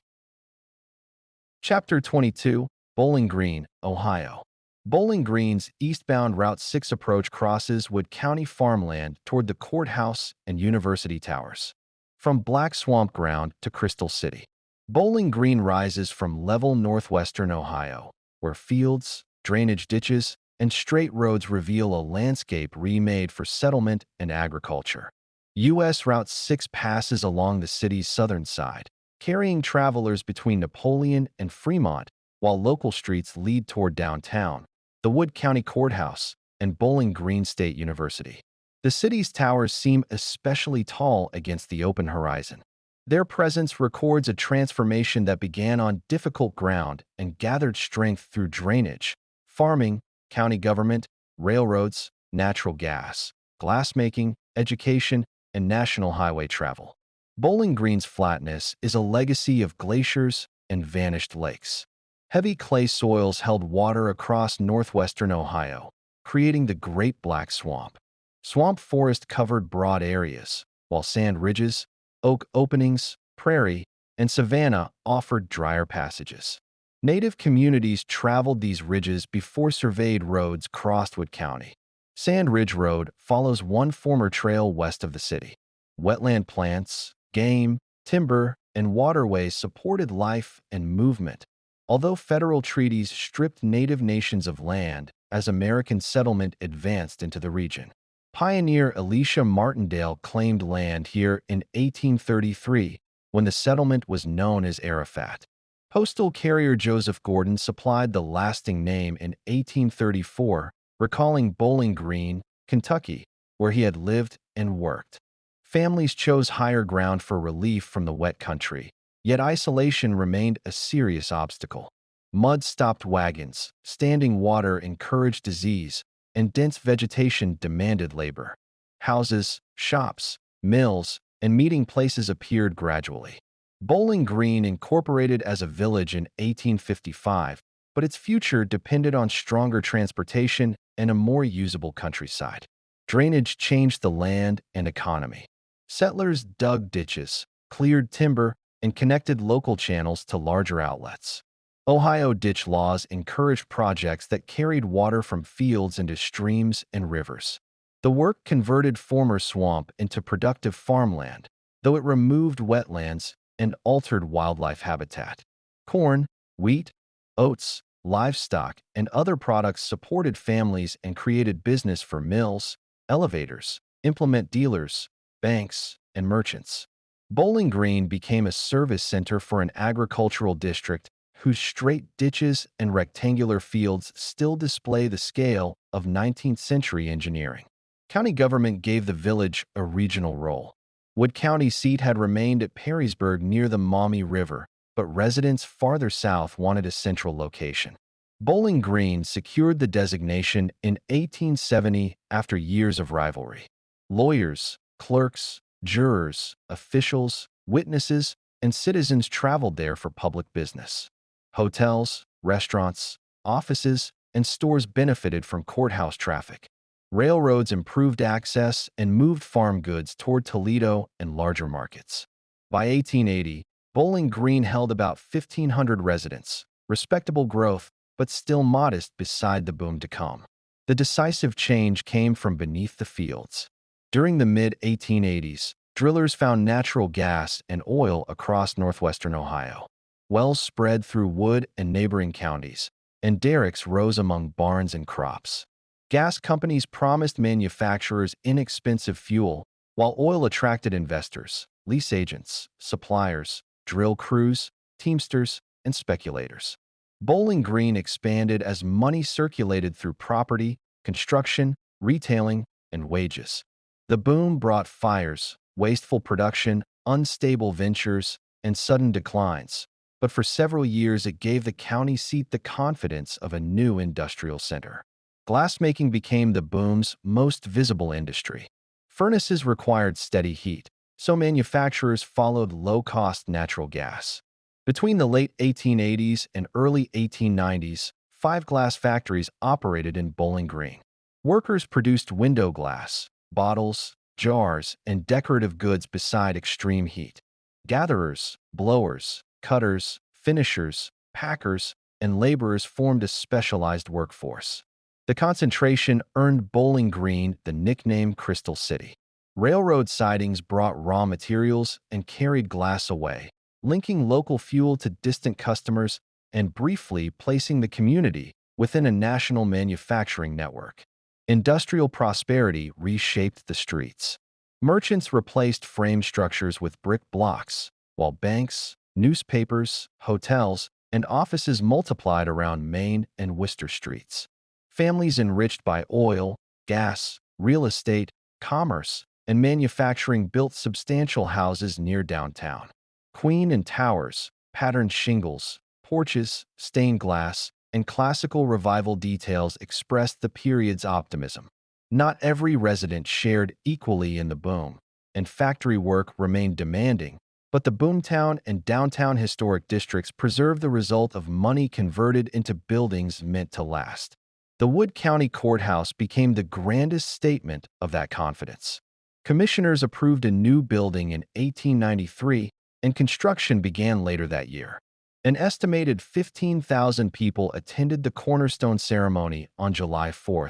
Chapter 22, Bowling Green, Ohio. Bowling Green's eastbound Route 6 approach crosses Wood County farmland toward the courthouse and university towers. From Black Swamp Ground to Crystal City, Bowling Green rises from level northwestern Ohio, where fields, drainage ditches, and straight roads reveal a landscape remade for settlement and agriculture. U.S. Route 6 passes along the city's southern side, carrying travelers between Napoleon and Fremont, while local streets lead toward downtown, the Wood County Courthouse, and Bowling Green State University. The city's towers seem especially tall against the open horizon. Their presence records a transformation that began on difficult ground and gathered strength through drainage, farming, county government, railroads, natural gas, glassmaking, education, and national highway travel. Bowling Green's flatness is a legacy of glaciers and vanished lakes. Heavy clay soils held water across northwestern Ohio, creating the Great Black Swamp. Swamp forest covered broad areas, while sand ridges, oak openings, prairie, and savanna offered drier passages. Native communities traveled these ridges before surveyed roads crossed Wood County. Sand Ridge Road follows one former trail west of the city. Wetland plants, game, timber, and waterways supported life and movement, Although federal treaties stripped native nations of land as American settlement advanced into the region. Pioneer Elisha Martindale claimed land here in 1833 when the settlement was known as Arafat. Postal carrier Joseph Gordon supplied the lasting name in 1834, recalling Bowling Green, Kentucky, where he had lived and worked. Families chose higher ground for relief from the wet country, yet isolation remained a serious obstacle. Mud stopped wagons, standing water encouraged disease, and dense vegetation demanded labor. Houses, shops, mills, and meeting places appeared gradually. Bowling Green incorporated as a village in 1855, but its future depended on stronger transportation and a more usable countryside. Drainage changed the land and economy. Settlers dug ditches, cleared timber, and connected local channels to larger outlets. Ohio ditch laws encouraged projects that carried water from fields into streams and rivers. The work converted former swamp into productive farmland, though it removed wetlands and altered wildlife habitat. Corn, wheat, oats, livestock, and other products supported families and created business for mills, elevators, implement dealers, banks, and merchants. Bowling Green became a service center for an agricultural district whose straight ditches and rectangular fields still display the scale of 19th-century engineering. County government gave the village a regional role. Wood County seat had remained at Perrysburg near the Maumee River, but residents farther south wanted a central location. Bowling Green secured the designation in 1870 after years of rivalry. Lawyers, clerks, jurors, officials, witnesses, and citizens traveled there for public business. Hotels, restaurants, offices, and stores benefited from courthouse traffic. Railroads improved access and moved farm goods toward Toledo and larger markets. By 1880, Bowling Green held about 1,500 residents, respectable growth, but still modest beside the boom to come. The decisive change came from beneath the fields. During the mid-1880s, drillers found natural gas and oil across northwestern Ohio. Wells spread through Wood and neighboring counties, and derricks rose among barns and crops. Gas companies promised manufacturers inexpensive fuel, while oil attracted investors, lease agents, suppliers, drill crews, teamsters, and speculators. Bowling Green expanded as money circulated through property, construction, retailing, and wages. The boom brought fires, wasteful production, unstable ventures, and sudden declines, but for several years it gave the county seat the confidence of a new industrial center. Glassmaking became the boom's most visible industry. Furnaces required steady heat, so manufacturers followed low-cost natural gas. Between the late 1880s and early 1890s, 5 glass factories operated in Bowling Green. Workers produced window glass, bottles, jars, and decorative goods beside extreme heat. Gatherers, blowers, cutters, finishers, packers, and laborers formed a specialized workforce. The concentration earned Bowling Green the nickname Crystal City. Railroad sidings brought raw materials and carried glass away, linking local fuel to distant customers and briefly placing the community within a national manufacturing network. Industrial prosperity reshaped the streets. Merchants replaced frame structures with brick blocks, while banks, newspapers, hotels, and offices multiplied around Main and Worcester streets. Families enriched by oil, gas, real estate, commerce, and manufacturing built substantial houses near downtown. Queen and towers, patterned shingles, porches, stained glass, and classical revival details expressed the period's optimism. Not every resident shared equally in the boom, and factory work remained demanding, but the boomtown and downtown historic districts preserved the result of money converted into buildings meant to last. The Wood County Courthouse became the grandest statement of that confidence. Commissioners approved a new building in 1893, and construction began later that year. An estimated 15,000 people attended the cornerstone ceremony on July 4,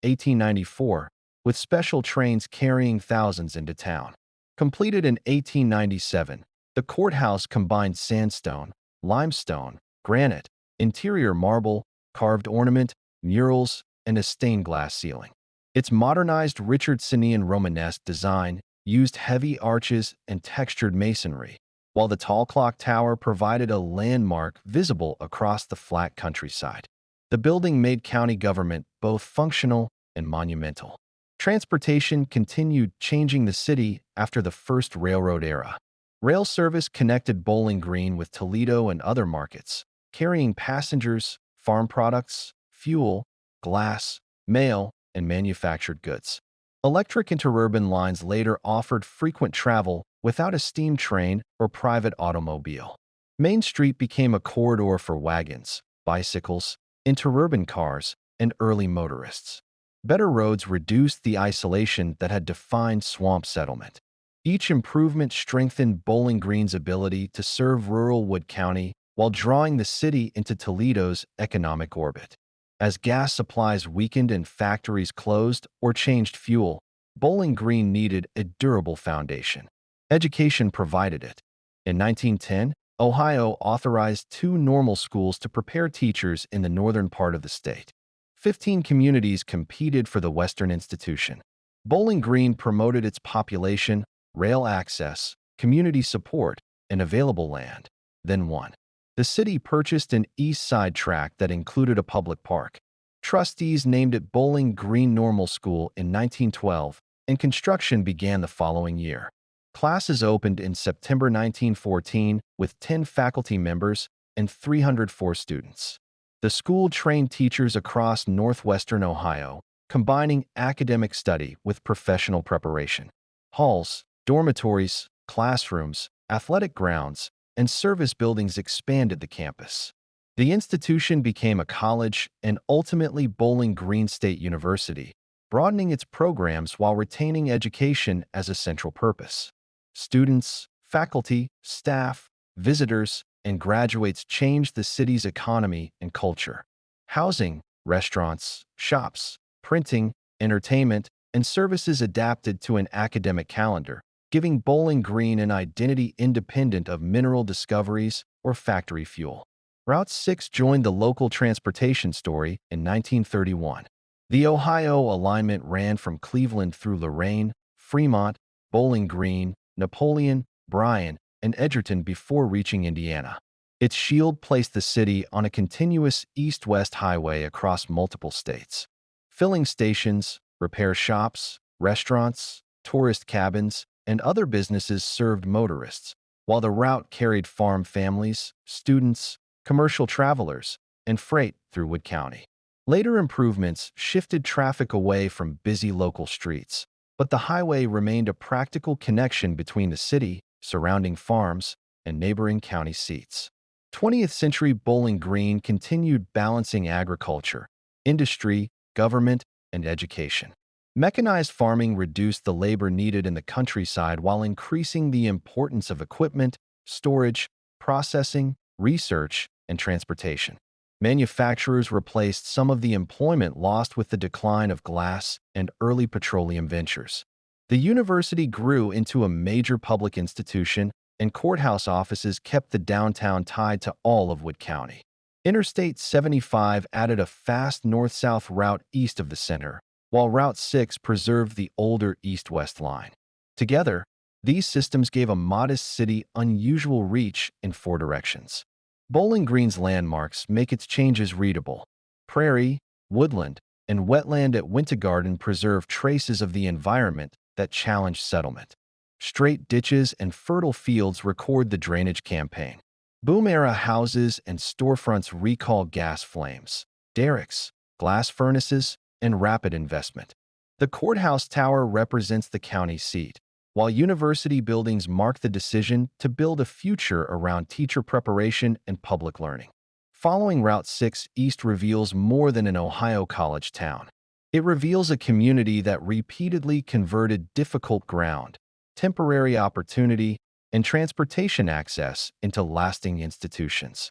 1894, with special trains carrying thousands into town. Completed in 1897, the courthouse combined sandstone, limestone, granite, Interior marble, carved ornament, murals, and a stained glass ceiling. Its modernized Richardsonian Romanesque design used heavy arches and textured masonry, while the tall clock tower provided a landmark visible across the flat countryside. The building made county government both functional and monumental. Transportation continued changing the city after the first railroad era. Rail service connected Bowling Green with Toledo and other markets, carrying passengers, farm products, fuel, glass, mail, and manufactured goods. Electric interurban lines later offered frequent travel without a steam train or private automobile. Main Street became a corridor for wagons, bicycles, interurban cars, and early motorists. Better roads reduced the isolation that had defined swamp settlement. Each improvement strengthened Bowling Green's ability to serve rural Wood County while drawing the city into Toledo's economic orbit. As gas supplies weakened and factories closed or changed fuel, Bowling Green needed a durable foundation. Education provided it. In 1910, Ohio authorized 2 normal schools to prepare teachers in the northern part of the state. 15 communities competed for the Western institution. Bowling Green promoted its population, rail access, community support, and available land, then won. The city purchased an east side tract that included a public park. Trustees named it Bowling Green Normal School in 1912, and construction began the following year. Classes opened in September 1914 with 10 faculty members and 304 students. The school trained teachers across northwestern Ohio, combining academic study with professional preparation. Halls, dormitories, classrooms, athletic grounds, and service buildings expanded the campus. The institution became a college and ultimately Bowling Green State University, broadening its programs while retaining education as a central purpose. Students, faculty, staff, visitors, and graduates changed the city's economy and culture. Housing, restaurants, shops, printing, entertainment, and services adapted to an academic calendar, giving Bowling Green an identity independent of mineral discoveries or factory fuel. Route 6 joined the local transportation story in 1931. The Ohio alignment ran from Cleveland through Lorain, Fremont, Bowling Green, Napoleon, Bryan, and Edgerton before reaching Indiana. Its shield placed the city on a continuous east-west highway across multiple states. Filling stations, repair shops, restaurants, tourist cabins, and other businesses served motorists, while the route carried farm families, students, commercial travelers, and freight through Wood County. Later improvements shifted traffic away from busy local streets, but the highway remained a practical connection between the city, surrounding farms, and neighboring county seats. 20th century Bowling Green continued balancing agriculture, industry, government, and education. Mechanized farming reduced the labor needed in the countryside while increasing the importance of equipment, storage, processing, research, and transportation. Manufacturers replaced some of the employment lost with the decline of glass and early petroleum ventures. The university grew into a major public institution, and courthouse offices kept the downtown tied to all of Wood County. Interstate 75 added a fast north-south route east of the center, while Route 6 preserved the older east-west line. Together, these systems gave a modest city unusual reach in 4 directions. Bowling Green's landmarks make its changes readable. Prairie, woodland, and wetland at Wintergarden preserve traces of the environment that challenged settlement. Straight ditches and fertile fields record the drainage campaign. Boom-era houses and storefronts recall gas flames, derricks, glass furnaces, and rapid investment. The courthouse tower represents the county seat, while university buildings mark the decision to build a future around teacher preparation and public learning. Following Route 6 east reveals more than an Ohio college town. It reveals a community that repeatedly converted difficult ground, temporary opportunity, and transportation access into lasting institutions.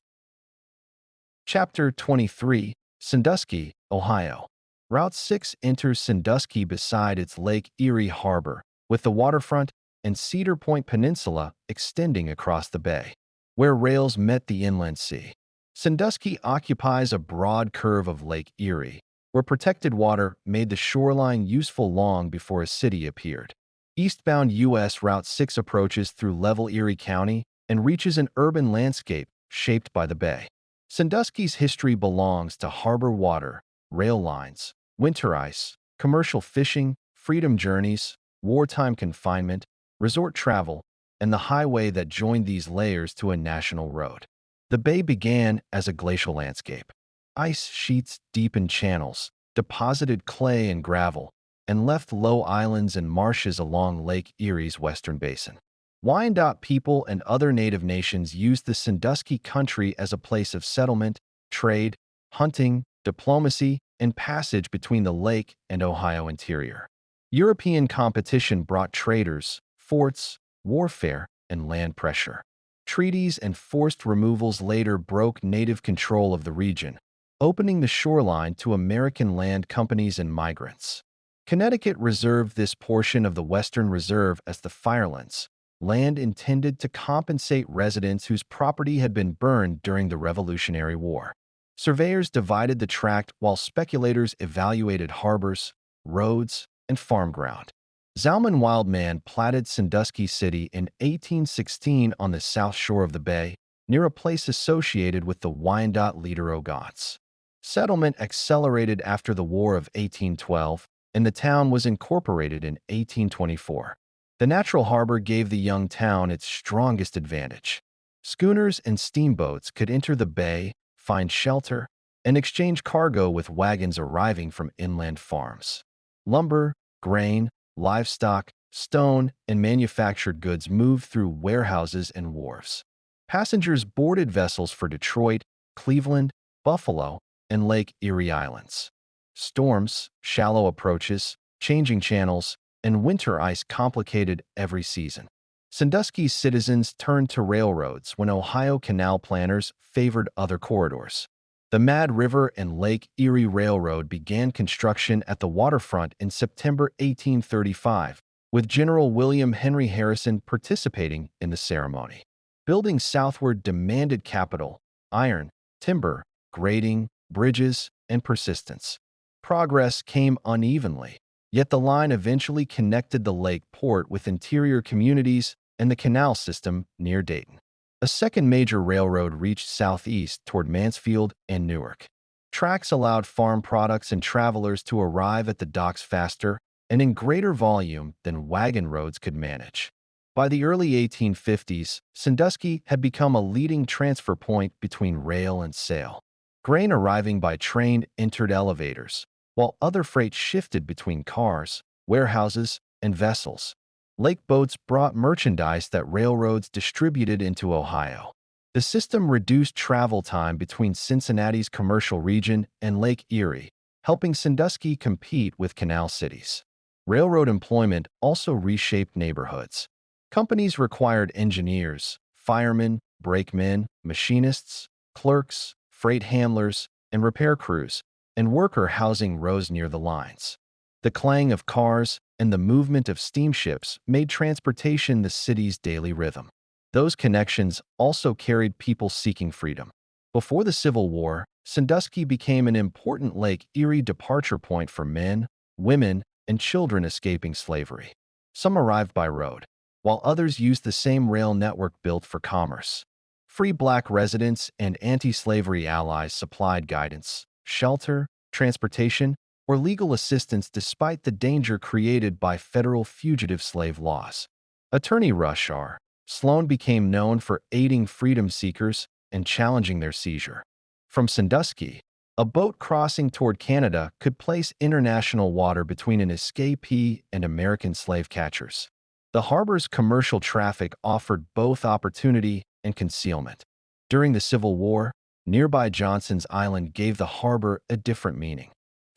Chapter 23, Sandusky, Ohio. Route 6 enters Sandusky beside its Lake Erie Harbor, with the waterfront and Cedar Point Peninsula extending across the bay, where rails met the inland sea. Sandusky occupies a broad curve of Lake Erie, where protected water made the shoreline useful long before a city appeared. Eastbound U.S. Route 6 approaches through level Erie County and reaches an urban landscape shaped by the bay. Sandusky's history belongs to harbor water, rail lines, winter ice, commercial fishing, freedom journeys, wartime confinement, resort travel, and the highway that joined these layers to a national road. The bay began as a glacial landscape. Ice sheets deepened channels, deposited clay and gravel, and left low islands and marshes along Lake Erie's western basin. Wyandot people and other native nations used the Sandusky country as a place of settlement, trade, hunting, diplomacy, and passage between the lake and Ohio interior. European competition brought traders, forts, warfare, and land pressure. Treaties and forced removals later broke native control of the region, opening the shoreline to American land companies and migrants. Connecticut reserved this portion of the Western Reserve as the Firelands, land intended to compensate residents whose property had been burned during the Revolutionary War. Surveyors divided the tract while speculators evaluated harbors, roads, and farm ground. Zalman Wildman platted Sandusky City in 1816 on the south shore of the bay, near a place associated with the Wyandot leader Ogots. Settlement accelerated after the War of 1812, and the town was incorporated in 1824. The natural harbor gave the young town its strongest advantage. Schooners and steamboats could enter the bay, find shelter, and exchange cargo with wagons arriving from inland farms. Lumber, grain, livestock, stone, and manufactured goods moved through warehouses and wharves. Passengers boarded vessels for Detroit, Cleveland, Buffalo, and Lake Erie Islands. Storms, shallow approaches, changing channels, and winter ice complicated every season. Sandusky's citizens turned to railroads when Ohio canal planners favored other corridors. The Mad River and Lake Erie Railroad began construction at the waterfront in September 1835, with General William Henry Harrison participating in the ceremony. Building southward demanded capital, iron, timber, grading, bridges, and persistence. Progress came unevenly, yet the line eventually connected the lake port with interior communities and the canal system near Dayton. A second major railroad reached southeast toward Mansfield and Newark. Tracks allowed farm products and travelers to arrive at the docks faster and in greater volume than wagon roads could manage. By the early 1850s, Sandusky had become a leading transfer point between rail and sail. Grain arriving by train entered elevators, while other freight shifted between cars, warehouses, and vessels. Lake boats brought merchandise that railroads distributed into Ohio. The system reduced travel time between Cincinnati's commercial region and Lake Erie, helping Sandusky compete with canal cities. Railroad employment also reshaped neighborhoods. Companies required engineers, firemen, brakemen, machinists, clerks, freight handlers, and repair crews, and worker housing rose near the lines. The clang of cars and the movement of steamships made transportation the city's daily rhythm. Those connections also carried people seeking freedom. Before the Civil War, Sandusky became an important Lake Erie departure point for men, women, and children escaping slavery. Some arrived by road, while others used the same rail network built for commerce. Free black residents and anti-slavery allies supplied guidance, shelter, transportation, or legal assistance despite the danger created by federal fugitive slave laws. Attorney Rush R. Sloan became known for aiding freedom seekers and challenging their seizure. From Sandusky, a boat crossing toward Canada could place international water between an escapee and American slave catchers. The harbor's commercial traffic offered both opportunity and concealment. During the Civil War, nearby Johnson's Island gave the harbor a different meaning.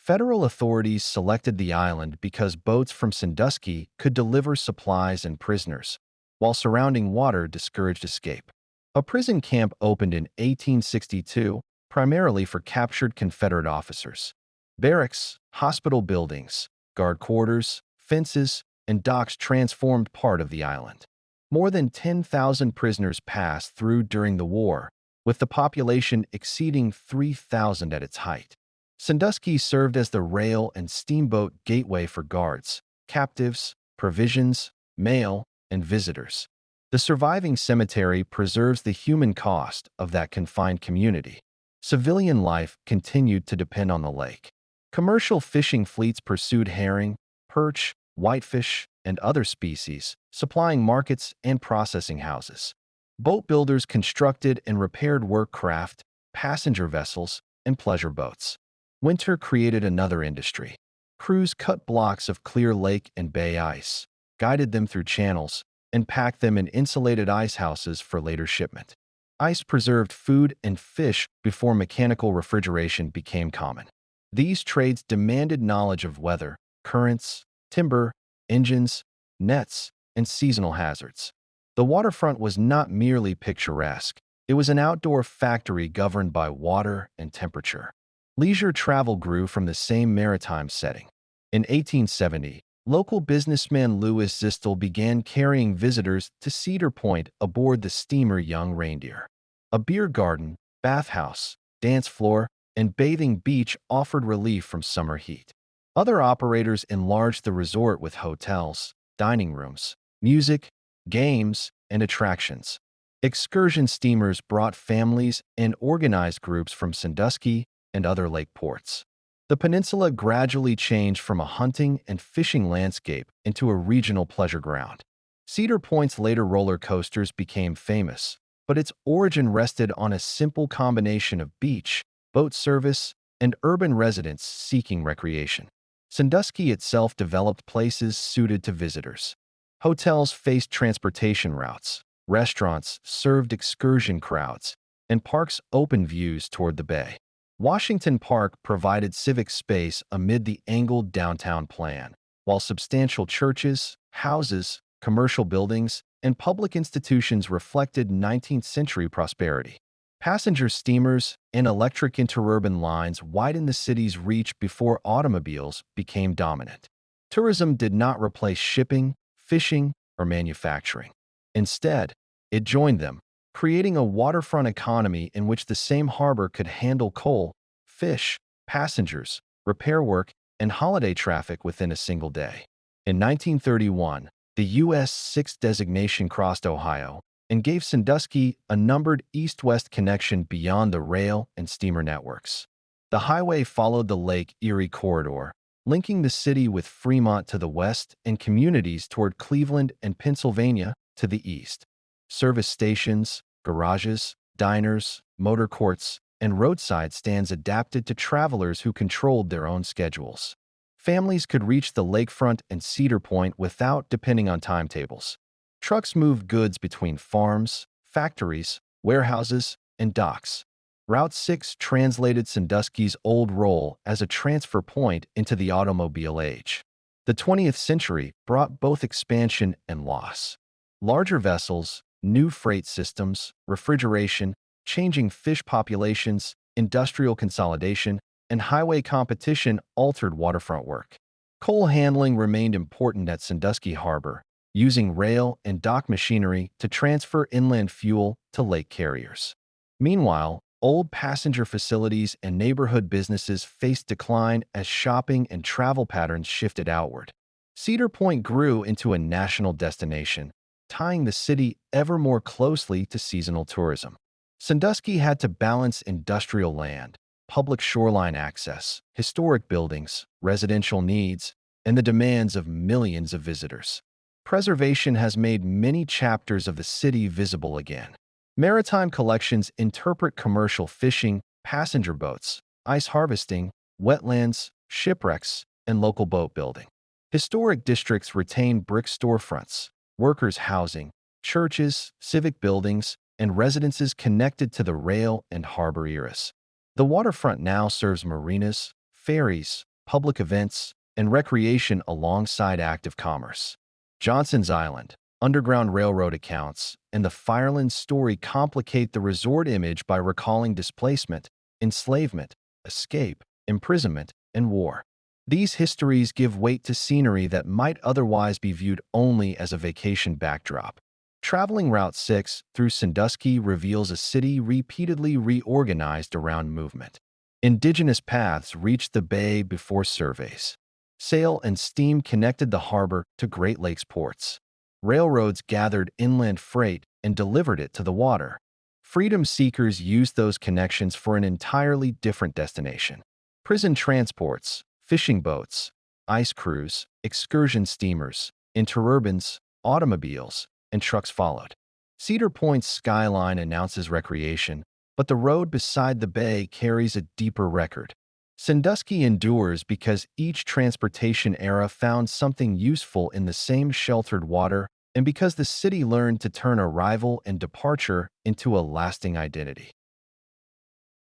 Federal authorities selected the island because boats from Sandusky could deliver supplies and prisoners, while surrounding water discouraged escape. A prison camp opened in 1862, primarily for captured Confederate officers. Barracks, hospital buildings, guard quarters, fences, and docks transformed part of the island. More than 10,000 prisoners passed through during the war, with the population exceeding 3,000 at its height. Sandusky served as the rail and steamboat gateway for guards, captives, provisions, mail, and visitors. The surviving cemetery preserves the human cost of that confined community. Civilian life continued to depend on the lake. Commercial fishing fleets pursued herring, perch, whitefish, and other species, supplying markets and processing houses. Boat builders constructed and repaired work craft, passenger vessels, and pleasure boats. Winter created another industry. Crews cut blocks of clear lake and bay ice, guided them through channels, and packed them in insulated ice houses for later shipment. Ice preserved food and fish before mechanical refrigeration became common. These trades demanded knowledge of weather, currents, timber, engines, nets, and seasonal hazards. The waterfront was not merely picturesque. It was an outdoor factory governed by water and temperature. Leisure travel grew from the same maritime setting. In 1870, local businessman Louis Zistel began carrying visitors to Cedar Point aboard the steamer Young Reindeer. A beer garden, bathhouse, dance floor, and bathing beach offered relief from summer heat. Other operators enlarged the resort with hotels, dining rooms, music, games, and attractions. Excursion steamers brought families and organized groups from Sandusky and other lake ports. The peninsula gradually changed from a hunting and fishing landscape into a regional pleasure ground. Cedar Point's later roller coasters became famous, but its origin rested on a simple combination of beach, boat service, and urban residents seeking recreation. Sandusky itself developed places suited to visitors. Hotels faced transportation routes, restaurants served excursion crowds, and parks opened views toward the bay. Washington Park provided civic space amid the angled downtown plan, while substantial churches, houses, commercial buildings, and public institutions reflected 19th-century prosperity. Passenger steamers and electric interurban lines widened the city's reach before automobiles became dominant. Tourism did not replace shipping, fishing, or manufacturing. Instead, it joined them, creating a waterfront economy in which the same harbor could handle coal, fish, passengers, repair work, and holiday traffic within a single day. In 1931, the U.S. 6th designation crossed Ohio and gave Sandusky a numbered east-west connection beyond the rail and steamer networks. The highway followed the Lake Erie corridor, linking the city with Fremont to the west and communities toward Cleveland and Pennsylvania to the east. Service stations, garages, diners, motor courts, and roadside stands adapted to travelers who controlled their own schedules. Families could reach the lakefront and Cedar Point without depending on timetables. Trucks moved goods between farms, factories, warehouses, and docks. Route 6 translated Sandusky's old role as a transfer point into the automobile age. The 20th century brought both expansion and loss. Larger vessels, new freight systems, refrigeration, changing fish populations, industrial consolidation, and highway competition altered waterfront work. Coal handling remained important at Sandusky Harbor, using rail and dock machinery to transfer inland fuel to lake carriers. Meanwhile, old passenger facilities and neighborhood businesses faced decline as shopping and travel patterns shifted outward. Cedar Point grew into a national destination, tying the city ever more closely to seasonal tourism. Sandusky had to balance industrial land, public shoreline access, historic buildings, residential needs, and the demands of millions of visitors. Preservation has made many chapters of the city visible again. Maritime collections interpret commercial fishing, passenger boats, ice harvesting, wetlands, shipwrecks, and local boat building. Historic districts retain brick storefronts, workers' housing, churches, civic buildings, and residences connected to the rail and harbor eras. The waterfront now serves marinas, ferries, public events, and recreation alongside active commerce. Johnson's Island, Underground Railroad accounts, and the Fireland story complicate the resort image by recalling displacement, enslavement, escape, imprisonment, and war. These histories give weight to scenery that might otherwise be viewed only as a vacation backdrop. Traveling Route 6 through Sandusky reveals a city repeatedly reorganized around movement. Indigenous paths reached the bay before surveys. Sail and steam connected the harbor to Great Lakes ports. Railroads gathered inland freight and delivered it to the water. Freedom seekers used those connections for an entirely different destination. Prison transports, fishing boats, ice crews, excursion steamers, interurbans, automobiles, and trucks followed. Cedar Point's skyline announces recreation, but the road beside the bay carries a deeper record. Sandusky endures because each transportation era found something useful in the same sheltered water and because the city learned to turn arrival and departure into a lasting identity.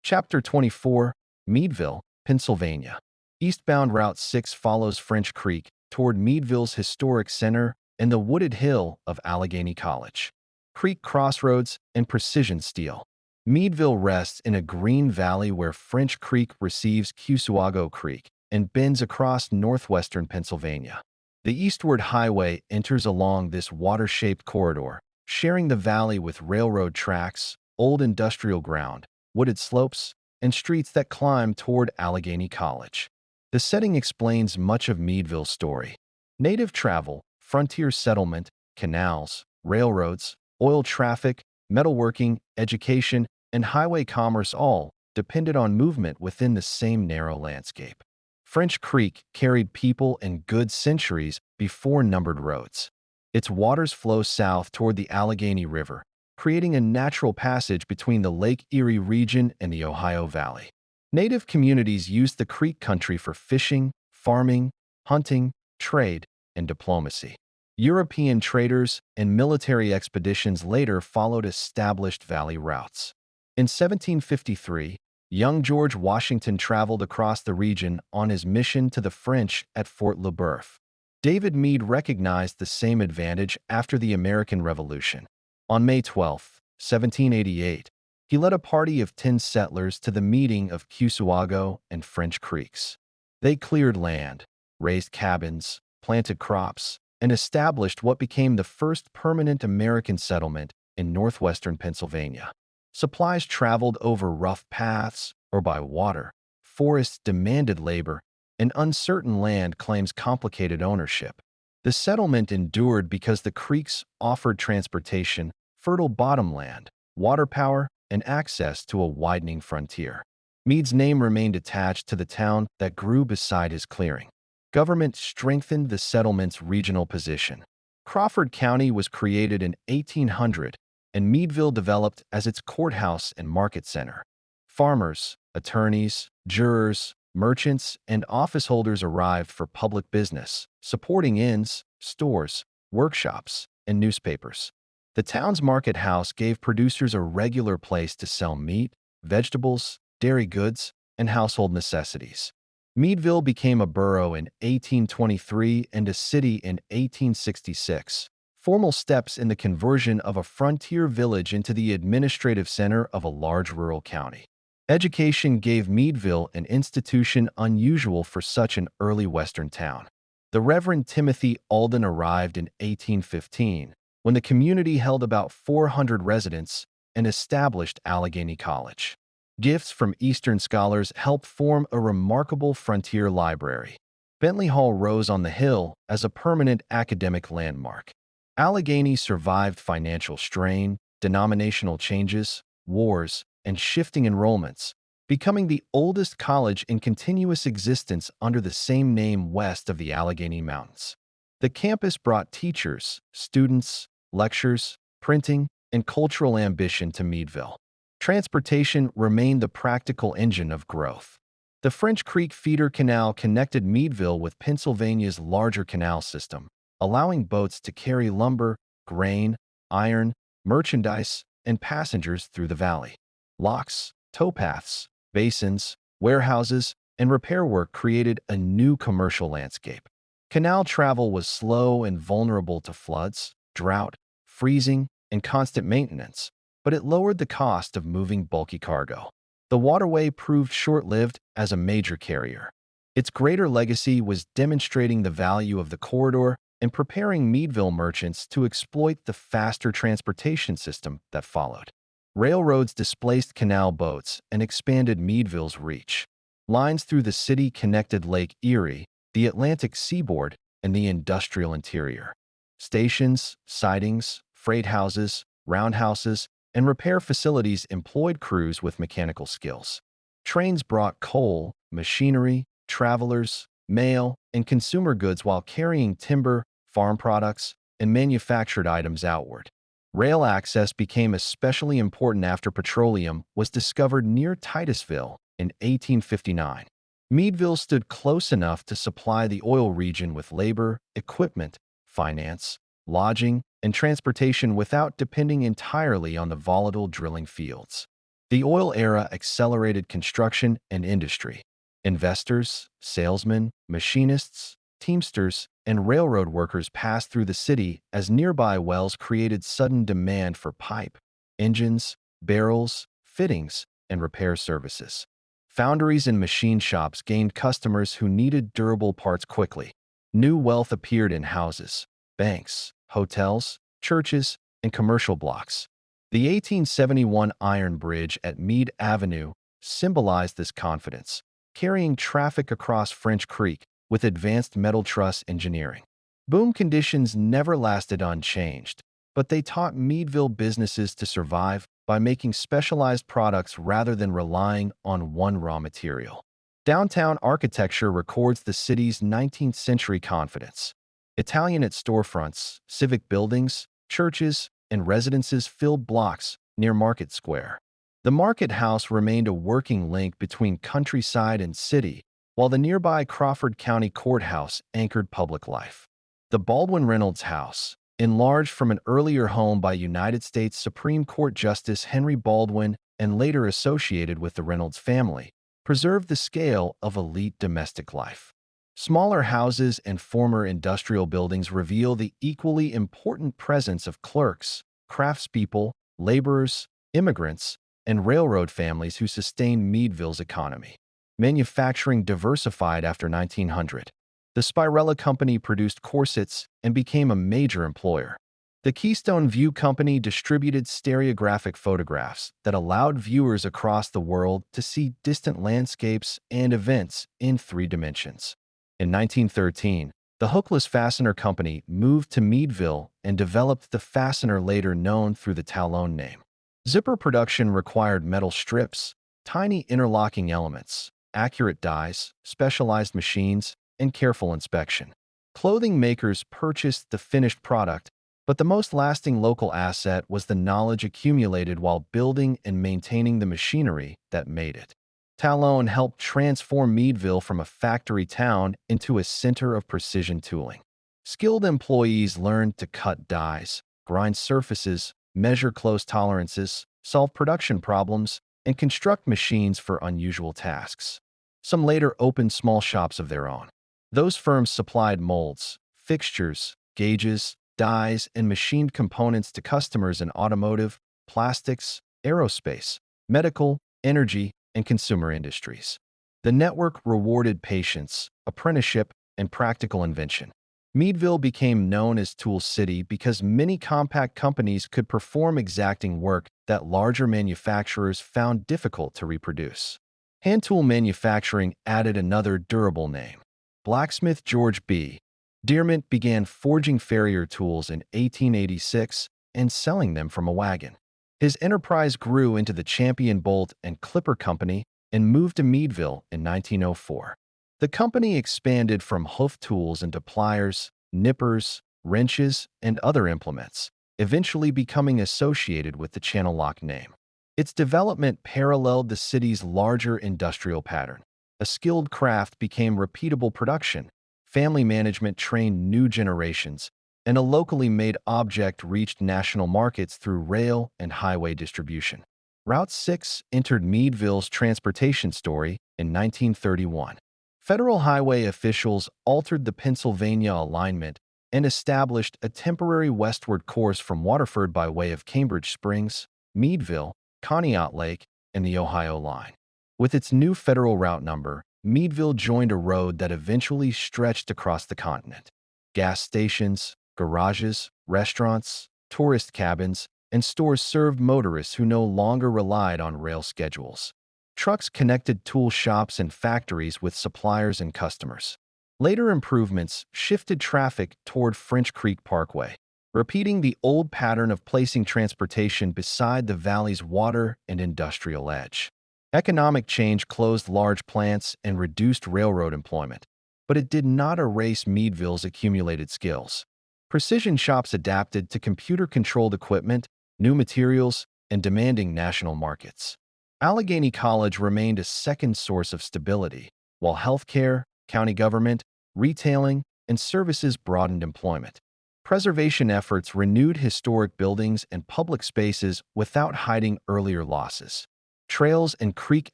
Chapter 24, Meadville, Pennsylvania. Eastbound Route 6 follows French Creek toward Meadville's historic center and the wooded hill of Allegheny College. Creek crossroads and precision steel. Meadville rests in a green valley where French Creek receives Cusawago Creek and bends across northwestern Pennsylvania. The eastward highway enters along this water-shaped corridor, sharing the valley with railroad tracks, old industrial ground, wooded slopes, and streets that climb toward Allegheny College. The setting explains much of Meadville's story. Native travel, frontier settlement, canals, railroads, oil traffic, metalworking, education, and highway commerce all depended on movement within the same narrow landscape. French Creek carried people and goods centuries before numbered roads. Its waters flow south toward the Allegheny River, creating a natural passage between the Lake Erie region and the Ohio Valley. Native communities used the creek country for fishing, farming, hunting, trade, and diplomacy. European traders and military expeditions later followed established valley routes. In 1753, young George Washington traveled across the region on his mission to the French at Fort Le Boeuf. David Meade recognized the same advantage after the American Revolution. On May 12, 1788, he led a party of 10 settlers to the meeting of Cusawago and French Creeks. They cleared land, raised cabins, planted crops, and established what became the first permanent American settlement in northwestern Pennsylvania. Supplies traveled over rough paths or by water. Forests demanded labor, and uncertain land claims complicated ownership. The settlement endured because the creeks offered transportation, fertile bottomland, water power, and access to a widening frontier. Meade's name remained attached to the town that grew beside his clearing. Government strengthened the settlement's regional position. Crawford County was created in 1800, and Meadville developed as its courthouse and market center. Farmers, attorneys, jurors, merchants, and office holders arrived for public business, supporting inns, stores, workshops, and newspapers. The town's market house gave producers a regular place to sell meat, vegetables, dairy goods, and household necessities. Meadville became a borough in 1823 and a city in 1866, formal steps in the conversion of a frontier village into the administrative center of a large rural county. Education gave Meadville an institution unusual for such an early Western town. The Reverend Timothy Alden arrived in 1815, when the community held about 400 residents and established Allegheny College. Gifts from Eastern scholars helped form a remarkable frontier library. Bentley Hall rose on the hill as a permanent academic landmark. Allegheny survived financial strain, denominational changes, wars, and shifting enrollments, becoming the oldest college in continuous existence under the same name west of the Allegheny Mountains. The campus brought teachers, students, lectures, printing, and cultural ambition to Meadville. Transportation remained the practical engine of growth. The French Creek feeder canal connected Meadville with Pennsylvania's larger canal system, allowing boats to carry lumber, grain, iron, merchandise, and passengers through the valley. Locks, towpaths, basins, warehouses, and repair work created a new commercial landscape. Canal travel was slow and vulnerable to floods, drought, freezing, and constant maintenance, but it lowered the cost of moving bulky cargo. The waterway proved short-lived as a major carrier. Its greater legacy was demonstrating the value of the corridor and preparing Meadville merchants to exploit the faster transportation system that followed. Railroads displaced canal boats and expanded Meadville's reach. Lines through the city connected Lake Erie, the Atlantic seaboard, and the industrial interior. Stations, sidings, freight houses, roundhouses, and repair facilities employed crews with mechanical skills. Trains brought coal, machinery, travelers, mail, and consumer goods while carrying timber, farm products, and manufactured items outward. Rail access became especially important after petroleum was discovered near Titusville in 1859. Meadville stood close enough to supply the oil region with labor, equipment, finance, lodging, and transportation without depending entirely on the volatile drilling fields. The oil era accelerated construction and industry. Investors, salesmen, machinists, teamsters, and railroad workers passed through the city as nearby wells created sudden demand for pipe, engines, barrels, fittings, and repair services. Foundries and machine shops gained customers who needed durable parts quickly. New wealth appeared in houses, banks, hotels, churches, and commercial blocks. The 1871 iron bridge at Meade Avenue symbolized this confidence, carrying traffic across French Creek with advanced metal truss engineering. Boom conditions never lasted unchanged, but they taught Meadville businesses to survive by making specialized products rather than relying on one raw material. Downtown architecture records the city's 19th century confidence. Italianate storefronts, civic buildings, churches, and residences filled blocks near Market Square. The Market House remained a working link between countryside and city, while the nearby Crawford County Courthouse anchored public life. The Baldwin Reynolds House, enlarged from an earlier home by United States Supreme Court Justice Henry Baldwin and later associated with the Reynolds family, preserved the scale of elite domestic life. Smaller houses and former industrial buildings reveal the equally important presence of clerks, craftspeople, laborers, immigrants, and railroad families who sustained Meadville's economy. Manufacturing diversified after 1900. The Spirella Company produced corsets and became a major employer. The Keystone View Company distributed stereographic photographs that allowed viewers across the world to see distant landscapes and events in 3 dimensions. In 1913, the Hookless Fastener Company moved to Meadville and developed the fastener later known through the Talon name. Zipper production required metal strips, tiny interlocking elements, accurate dies, specialized machines, and careful inspection. Clothing makers purchased the finished product, but the most lasting local asset was the knowledge accumulated while building and maintaining the machinery that made it. Talon helped transform Meadville from a factory town into a center of precision tooling. Skilled employees learned to cut dies, grind surfaces, measure close tolerances, solve production problems, and construct machines for unusual tasks. Some later opened small shops of their own. Those firms supplied molds, fixtures, gauges, dies, and machined components to customers in automotive, plastics, aerospace, medical, energy, and consumer industries. The network rewarded patience, apprenticeship, and practical invention. Meadville became known as Tool City because many compact companies could perform exacting work that larger manufacturers found difficult to reproduce. Hand tool manufacturing added another durable name. Blacksmith George B. Dearmont began forging farrier tools in 1886 and selling them from a wagon. His enterprise grew into the Champion Bolt and Clipper Company and moved to Meadville in 1904. The company expanded from hoof tools into pliers, nippers, wrenches, and other implements, eventually becoming associated with the Channel Lock name. Its development paralleled the city's larger industrial pattern. A skilled craft became repeatable production, family management trained new generations, and a locally made object reached national markets through rail and highway distribution. Route 6 entered Meadville's transportation story in 1931. Federal highway officials altered the Pennsylvania alignment and established a temporary westward course from Waterford by way of Cambridge Springs, Meadville, Conneaut Lake, and the Ohio line. With its new federal route number, Meadville joined a road that eventually stretched across the continent. Gas stations, garages, restaurants, tourist cabins, and stores served motorists who no longer relied on rail schedules. Trucks connected tool shops and factories with suppliers and customers. Later improvements shifted traffic toward French Creek Parkway, repeating the old pattern of placing transportation beside the valley's water and industrial edge. Economic change closed large plants and reduced railroad employment, but it did not erase Meadville's accumulated skills. Precision shops adapted to computer-controlled equipment, new materials, and demanding national markets. Allegheny College remained a second source of stability, while healthcare, county government, retailing, and services broadened employment. Preservation efforts renewed historic buildings and public spaces without hiding earlier losses. Trails and creek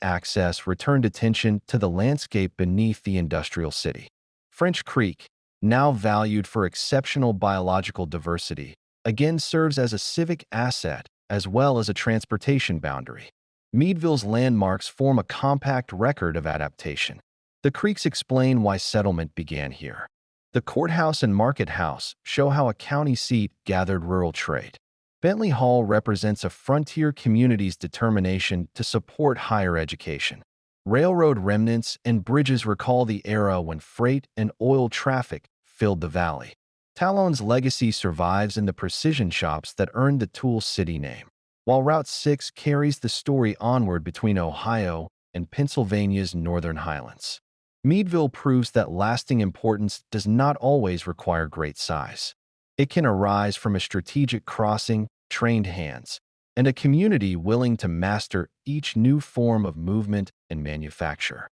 access returned attention to the landscape beneath the industrial city. French Creek, now valued for exceptional biological diversity, again serves as a civic asset as well as a transportation boundary. Meadville's landmarks form a compact record of adaptation. The creeks explain why settlement began here. The courthouse and market house show how a county seat gathered rural trade. Bentley Hall represents a frontier community's determination to support higher education. Railroad remnants and bridges recall the era when freight and oil traffic filled the valley. Talon's legacy survives in the precision shops that earned the Tool City name, while Route 6 carries the story onward between Ohio and Pennsylvania's northern highlands. Meadville proves that lasting importance does not always require great size. It can arise from a strategic crossing, trained hands, and a community willing to master each new form of movement and manufacture.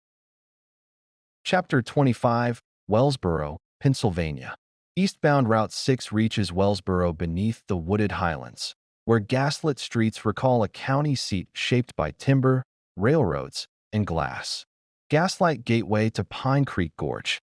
Chapter 25, Wellsboro, Pennsylvania. Eastbound Route 6 reaches Wellsboro beneath the wooded highlands, where gaslit streets recall a county seat shaped by timber, railroads, and glass. Gaslight gateway to Pine Creek Gorge.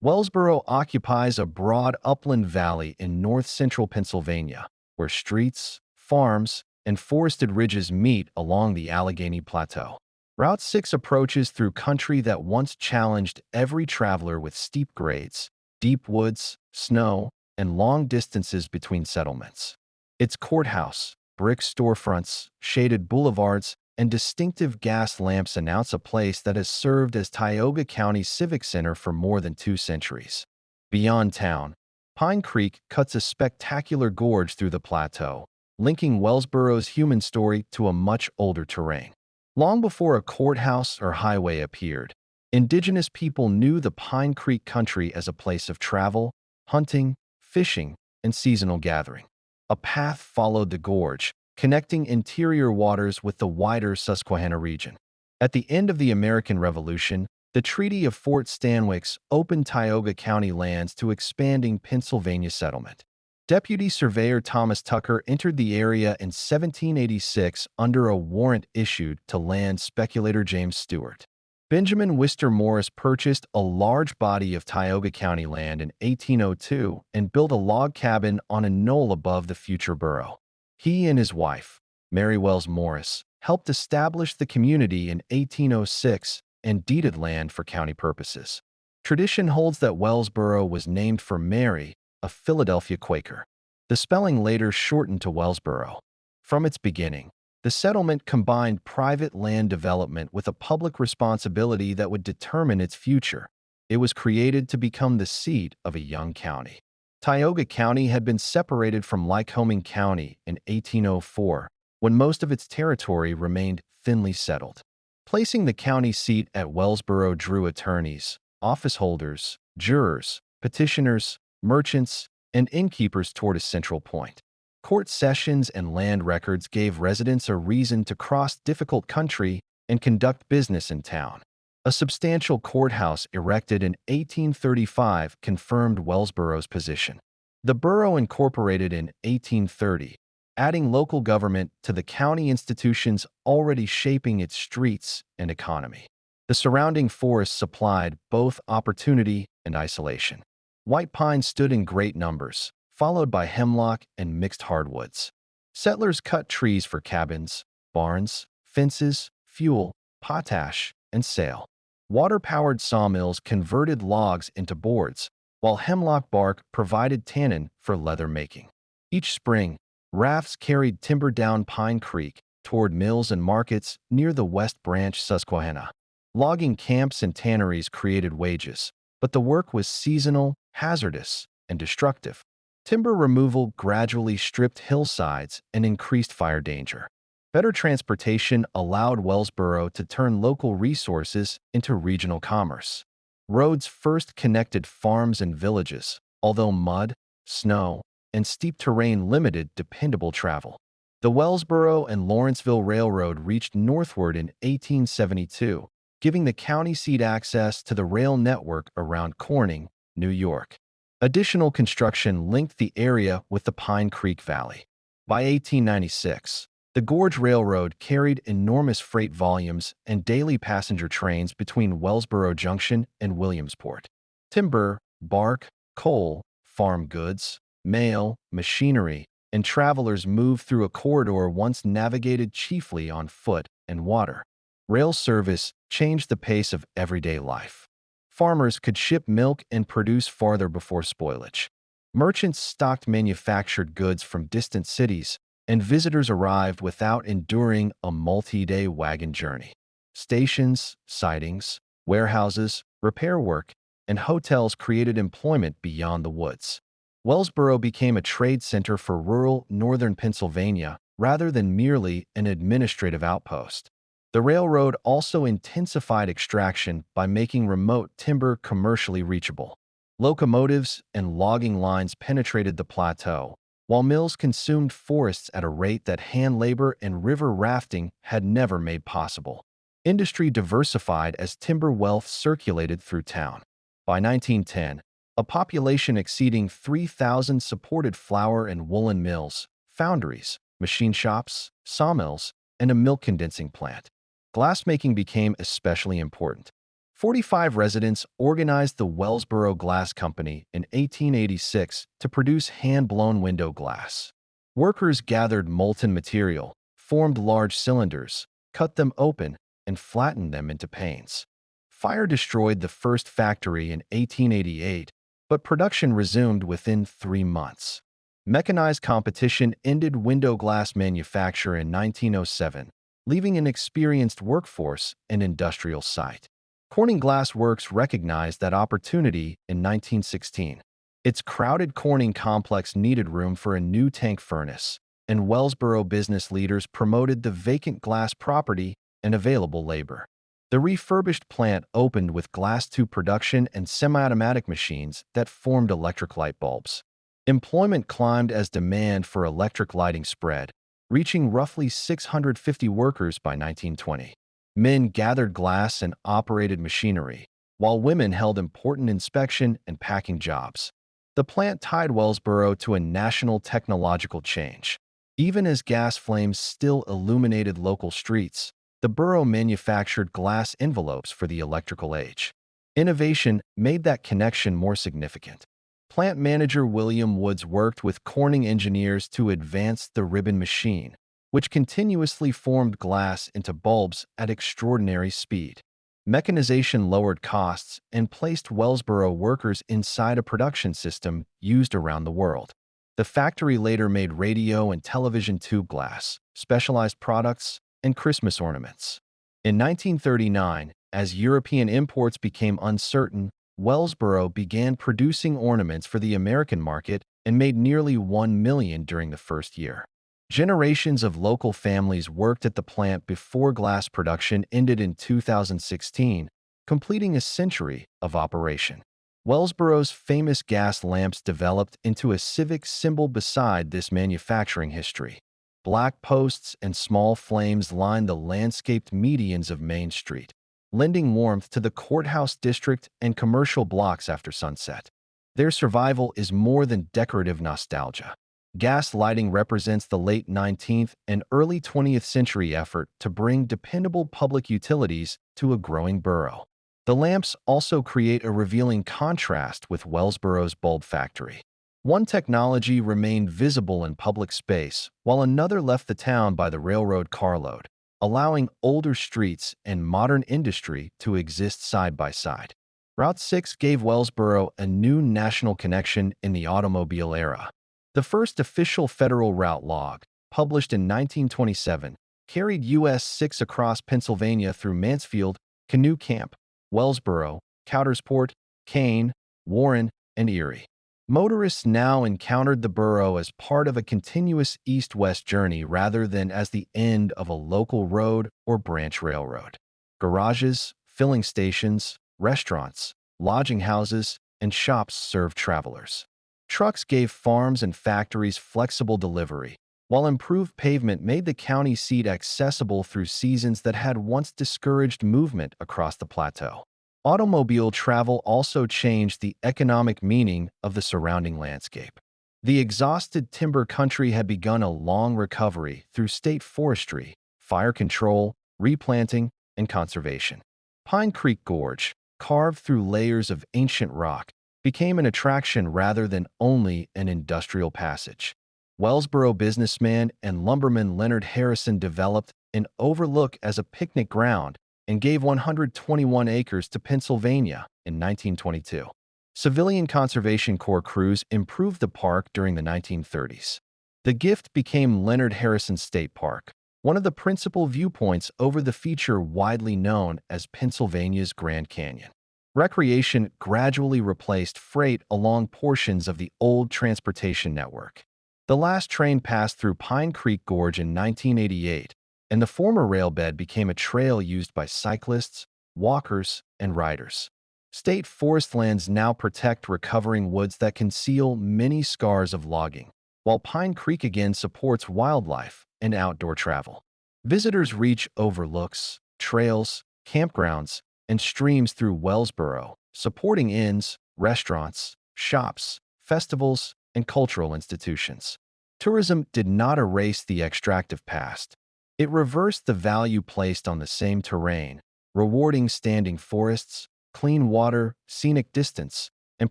Wellsboro occupies a broad upland valley in north-central Pennsylvania, where streets, farms, and forested ridges meet along the Allegheny Plateau. Route 6 approaches through country that once challenged every traveler with steep grades, deep woods, snow, and long distances between settlements. Its courthouse, brick storefronts, shaded boulevards, and distinctive gas lamps announce a place that has served as Tioga County's civic center for more than 2 centuries. Beyond town, Pine Creek cuts a spectacular gorge through the plateau, linking Wellsboro's human story to a much older terrain. Long before a courthouse or highway appeared, indigenous people knew the Pine Creek country as a place of travel, hunting, fishing, and seasonal gathering. A path followed the gorge, connecting interior waters with the wider Susquehanna region. At the end of the American Revolution, the Treaty of Fort Stanwix opened Tioga County lands to expanding Pennsylvania settlement. Deputy Surveyor Thomas Tucker entered the area in 1786 under a warrant issued to land speculator James Stewart. Benjamin Wister Morris purchased a large body of Tioga County land in 1802 and built a log cabin on a knoll above the future borough. He and his wife, Mary Wells Morris, helped establish the community in 1806 and deeded land for county purposes. Tradition holds that Wellsboro was named for Mary, a Philadelphia Quaker. The spelling later shortened to Wellsboro. From its beginning, the settlement combined private land development with a public responsibility that would determine its future. It was created to become the seat of a young county. Tioga County had been separated from Lycoming County in 1804, when most of its territory remained thinly settled. Placing the county seat at Wellsboro drew attorneys, office holders, jurors, petitioners, merchants, and innkeepers toward a central point. Court sessions and land records gave residents a reason to cross difficult country and conduct business in town. A substantial courthouse erected in 1835 confirmed Wellsboro's position. The borough incorporated in 1830, adding local government to the county institutions already shaping its streets and economy. The surrounding forests supplied both opportunity and isolation. White pine stood in great numbers, followed by hemlock and mixed hardwoods. Settlers cut trees for cabins, barns, fences, fuel, potash, and sail. Water-powered sawmills converted logs into boards, while hemlock bark provided tannin for leather making. Each spring, rafts carried timber down Pine Creek toward mills and markets near the West Branch Susquehanna. Logging camps and tanneries created wages, but the work was seasonal, hazardous, and destructive. Timber removal gradually stripped hillsides and increased fire danger. Better transportation allowed Wellsboro to turn local resources into regional commerce. Roads first connected farms and villages, although mud, snow, and steep terrain limited dependable travel. The Wellsboro and Lawrenceville Railroad reached northward in 1872, giving the county seat access to the rail network around Corning, New York. Additional construction linked the area with the Pine Creek Valley. By 1896, the Gorge Railroad carried enormous freight volumes and daily passenger trains between Wellsboro Junction and Williamsport. Timber, bark, coal, farm goods, mail, machinery, and travelers moved through a corridor once navigated chiefly on foot and water. Rail service changed the pace of everyday life. Farmers could ship milk and produce farther before spoilage. Merchants stocked manufactured goods from distant cities, and visitors arrived without enduring a multi-day wagon journey. Stations, sidings, warehouses, repair work, and hotels created employment beyond the woods. Wellsboro became a trade center for rural northern Pennsylvania rather than merely an administrative outpost. The railroad also intensified extraction by making remote timber commercially reachable. Locomotives and logging lines penetrated the plateau, while mills consumed forests at a rate that hand labor and river rafting had never made possible. Industry diversified as timber wealth circulated through town. By 1910, a population exceeding 3,000 supported flour and woolen mills, foundries, machine shops, sawmills, and a milk condensing plant. Glassmaking became especially important. 45 residents organized the Wellsboro Glass Company in 1886 to produce hand-blown window glass. Workers gathered molten material, formed large cylinders, cut them open, and flattened them into panes. Fire destroyed the first factory in 1888, but production resumed within 3 months. Mechanized competition ended window glass manufacture in 1907, leaving an experienced workforce and industrial site. Corning Glass Works recognized that opportunity in 1916. Its crowded Corning complex needed room for a new tank furnace, and Wellsboro business leaders promoted the vacant glass property and available labor. The refurbished plant opened with glass tube production and semi-automatic machines that formed electric light bulbs. Employment climbed as demand for electric lighting spread, reaching roughly 650 workers by 1920. Men gathered glass and operated machinery, while women held important inspection and packing jobs. The plant tied Wellsboro to a national technological change. Even as gas flames still illuminated local streets, the borough manufactured glass envelopes for the electrical age. Innovation made that connection more significant. Plant manager William Woods worked with Corning engineers to advance the ribbon machine, which continuously formed glass into bulbs at extraordinary speed. Mechanization lowered costs and placed Wellsboro workers inside a production system used around the world. The factory later made radio and television tube glass, specialized products, and Christmas ornaments. In 1939, as European imports became uncertain, Wellsboro began producing ornaments for the American market and made nearly 1 million during the first year. Generations of local families worked at the plant before glass production ended in 2016, completing a century of operation. Wellsboro's famous gas lamps developed into a civic symbol beside this manufacturing history. Black posts and small flames lined the landscaped medians of Main Street, lending warmth to the courthouse district and commercial blocks after sunset. Their survival is more than decorative nostalgia. Gas lighting represents the late 19th and early 20th century effort to bring dependable public utilities to a growing borough. The lamps also create a revealing contrast with Wellsboro's bulb factory. One technology remained visible in public space, while another left the town by the railroad carload, allowing older streets and modern industry to exist side by side. Route 6 gave Wellsboro a new national connection in the automobile era. The first official federal route log, published in 1927, carried US 6 across Pennsylvania through Mansfield, Canoe Camp, Wellsboro, Coudersport, Kane, Warren, and Erie. Motorists now encountered the borough as part of a continuous east-west journey rather than as the end of a local road or branch railroad. Garages, filling stations, restaurants, lodging houses, and shops served travelers. Trucks gave farms and factories flexible delivery, while improved pavement made the county seat accessible through seasons that had once discouraged movement across the plateau. Automobile travel also changed the economic meaning of the surrounding landscape. The exhausted timber country had begun a long recovery through state forestry, fire control, replanting, and conservation. Pine Creek Gorge, carved through layers of ancient rock, became an attraction rather than only an industrial passage. Wellsboro businessman and lumberman Leonard Harrison developed an overlook as a picnic ground and gave 121 acres to Pennsylvania in 1922. Civilian Conservation Corps crews improved the park during the 1930s. The gift became Leonard Harrison State Park, one of the principal viewpoints over the feature widely known as Pennsylvania's Grand Canyon. Recreation gradually replaced freight along portions of the old transportation network. The last train passed through Pine Creek Gorge in 1988, and the former railbed became a trail used by cyclists, walkers, and riders. State forest lands now protect recovering woods that conceal many scars of logging, while Pine Creek again supports wildlife and outdoor travel. Visitors reach overlooks, trails, campgrounds, and streams through Wellsboro, supporting inns, restaurants, shops, festivals, and cultural institutions. Tourism did not erase the extractive past. It reversed the value placed on the same terrain, rewarding standing forests, clean water, scenic distance, and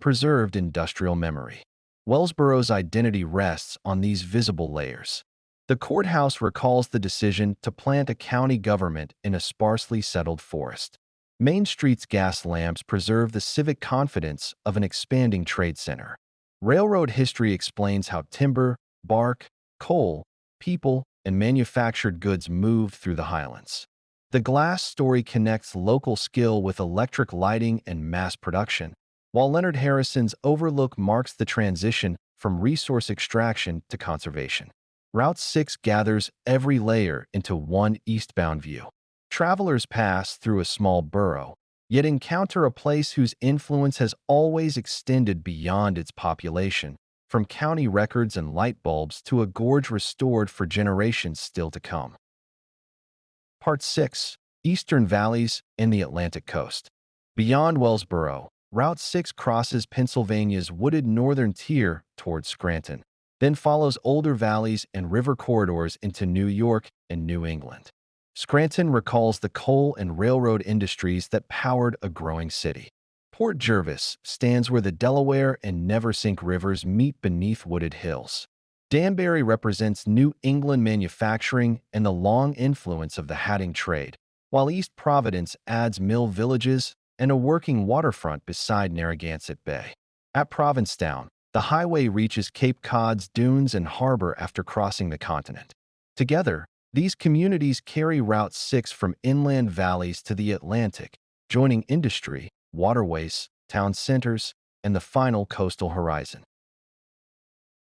preserved industrial memory. Wellsboro's identity rests on these visible layers. The courthouse recalls the decision to plant a county government in a sparsely settled forest. Main Street's gas lamps preserve the civic confidence of an expanding trade center. Railroad history explains how timber, bark, coal, people, and manufactured goods moved through the highlands. The glass story connects local skill with electric lighting and mass production, while Leonard Harrison's overlook marks the transition from resource extraction to conservation. Route 6 gathers every layer into one eastbound view. Travelers pass through a small borough, yet encounter a place whose influence has always extended beyond its population, from county records and light bulbs to a gorge restored for generations still to come. Part 6. Eastern Valleys and the Atlantic Coast. Beyond Wellsboro, Route 6 crosses Pennsylvania's wooded northern tier toward Scranton, then follows older valleys and river corridors into New York and New England. Scranton recalls the coal and railroad industries that powered a growing city. Port Jervis stands where the Delaware and Neversink rivers meet beneath wooded hills. Danbury represents New England manufacturing and the long influence of the hatting trade, while East Providence adds mill villages and a working waterfront beside Narragansett Bay. At Provincetown, the highway reaches Cape Cod's dunes and harbor after crossing the continent. Together, these communities carry Route 6 from inland valleys to the Atlantic, joining industry, waterways, town centers, and the final coastal horizon.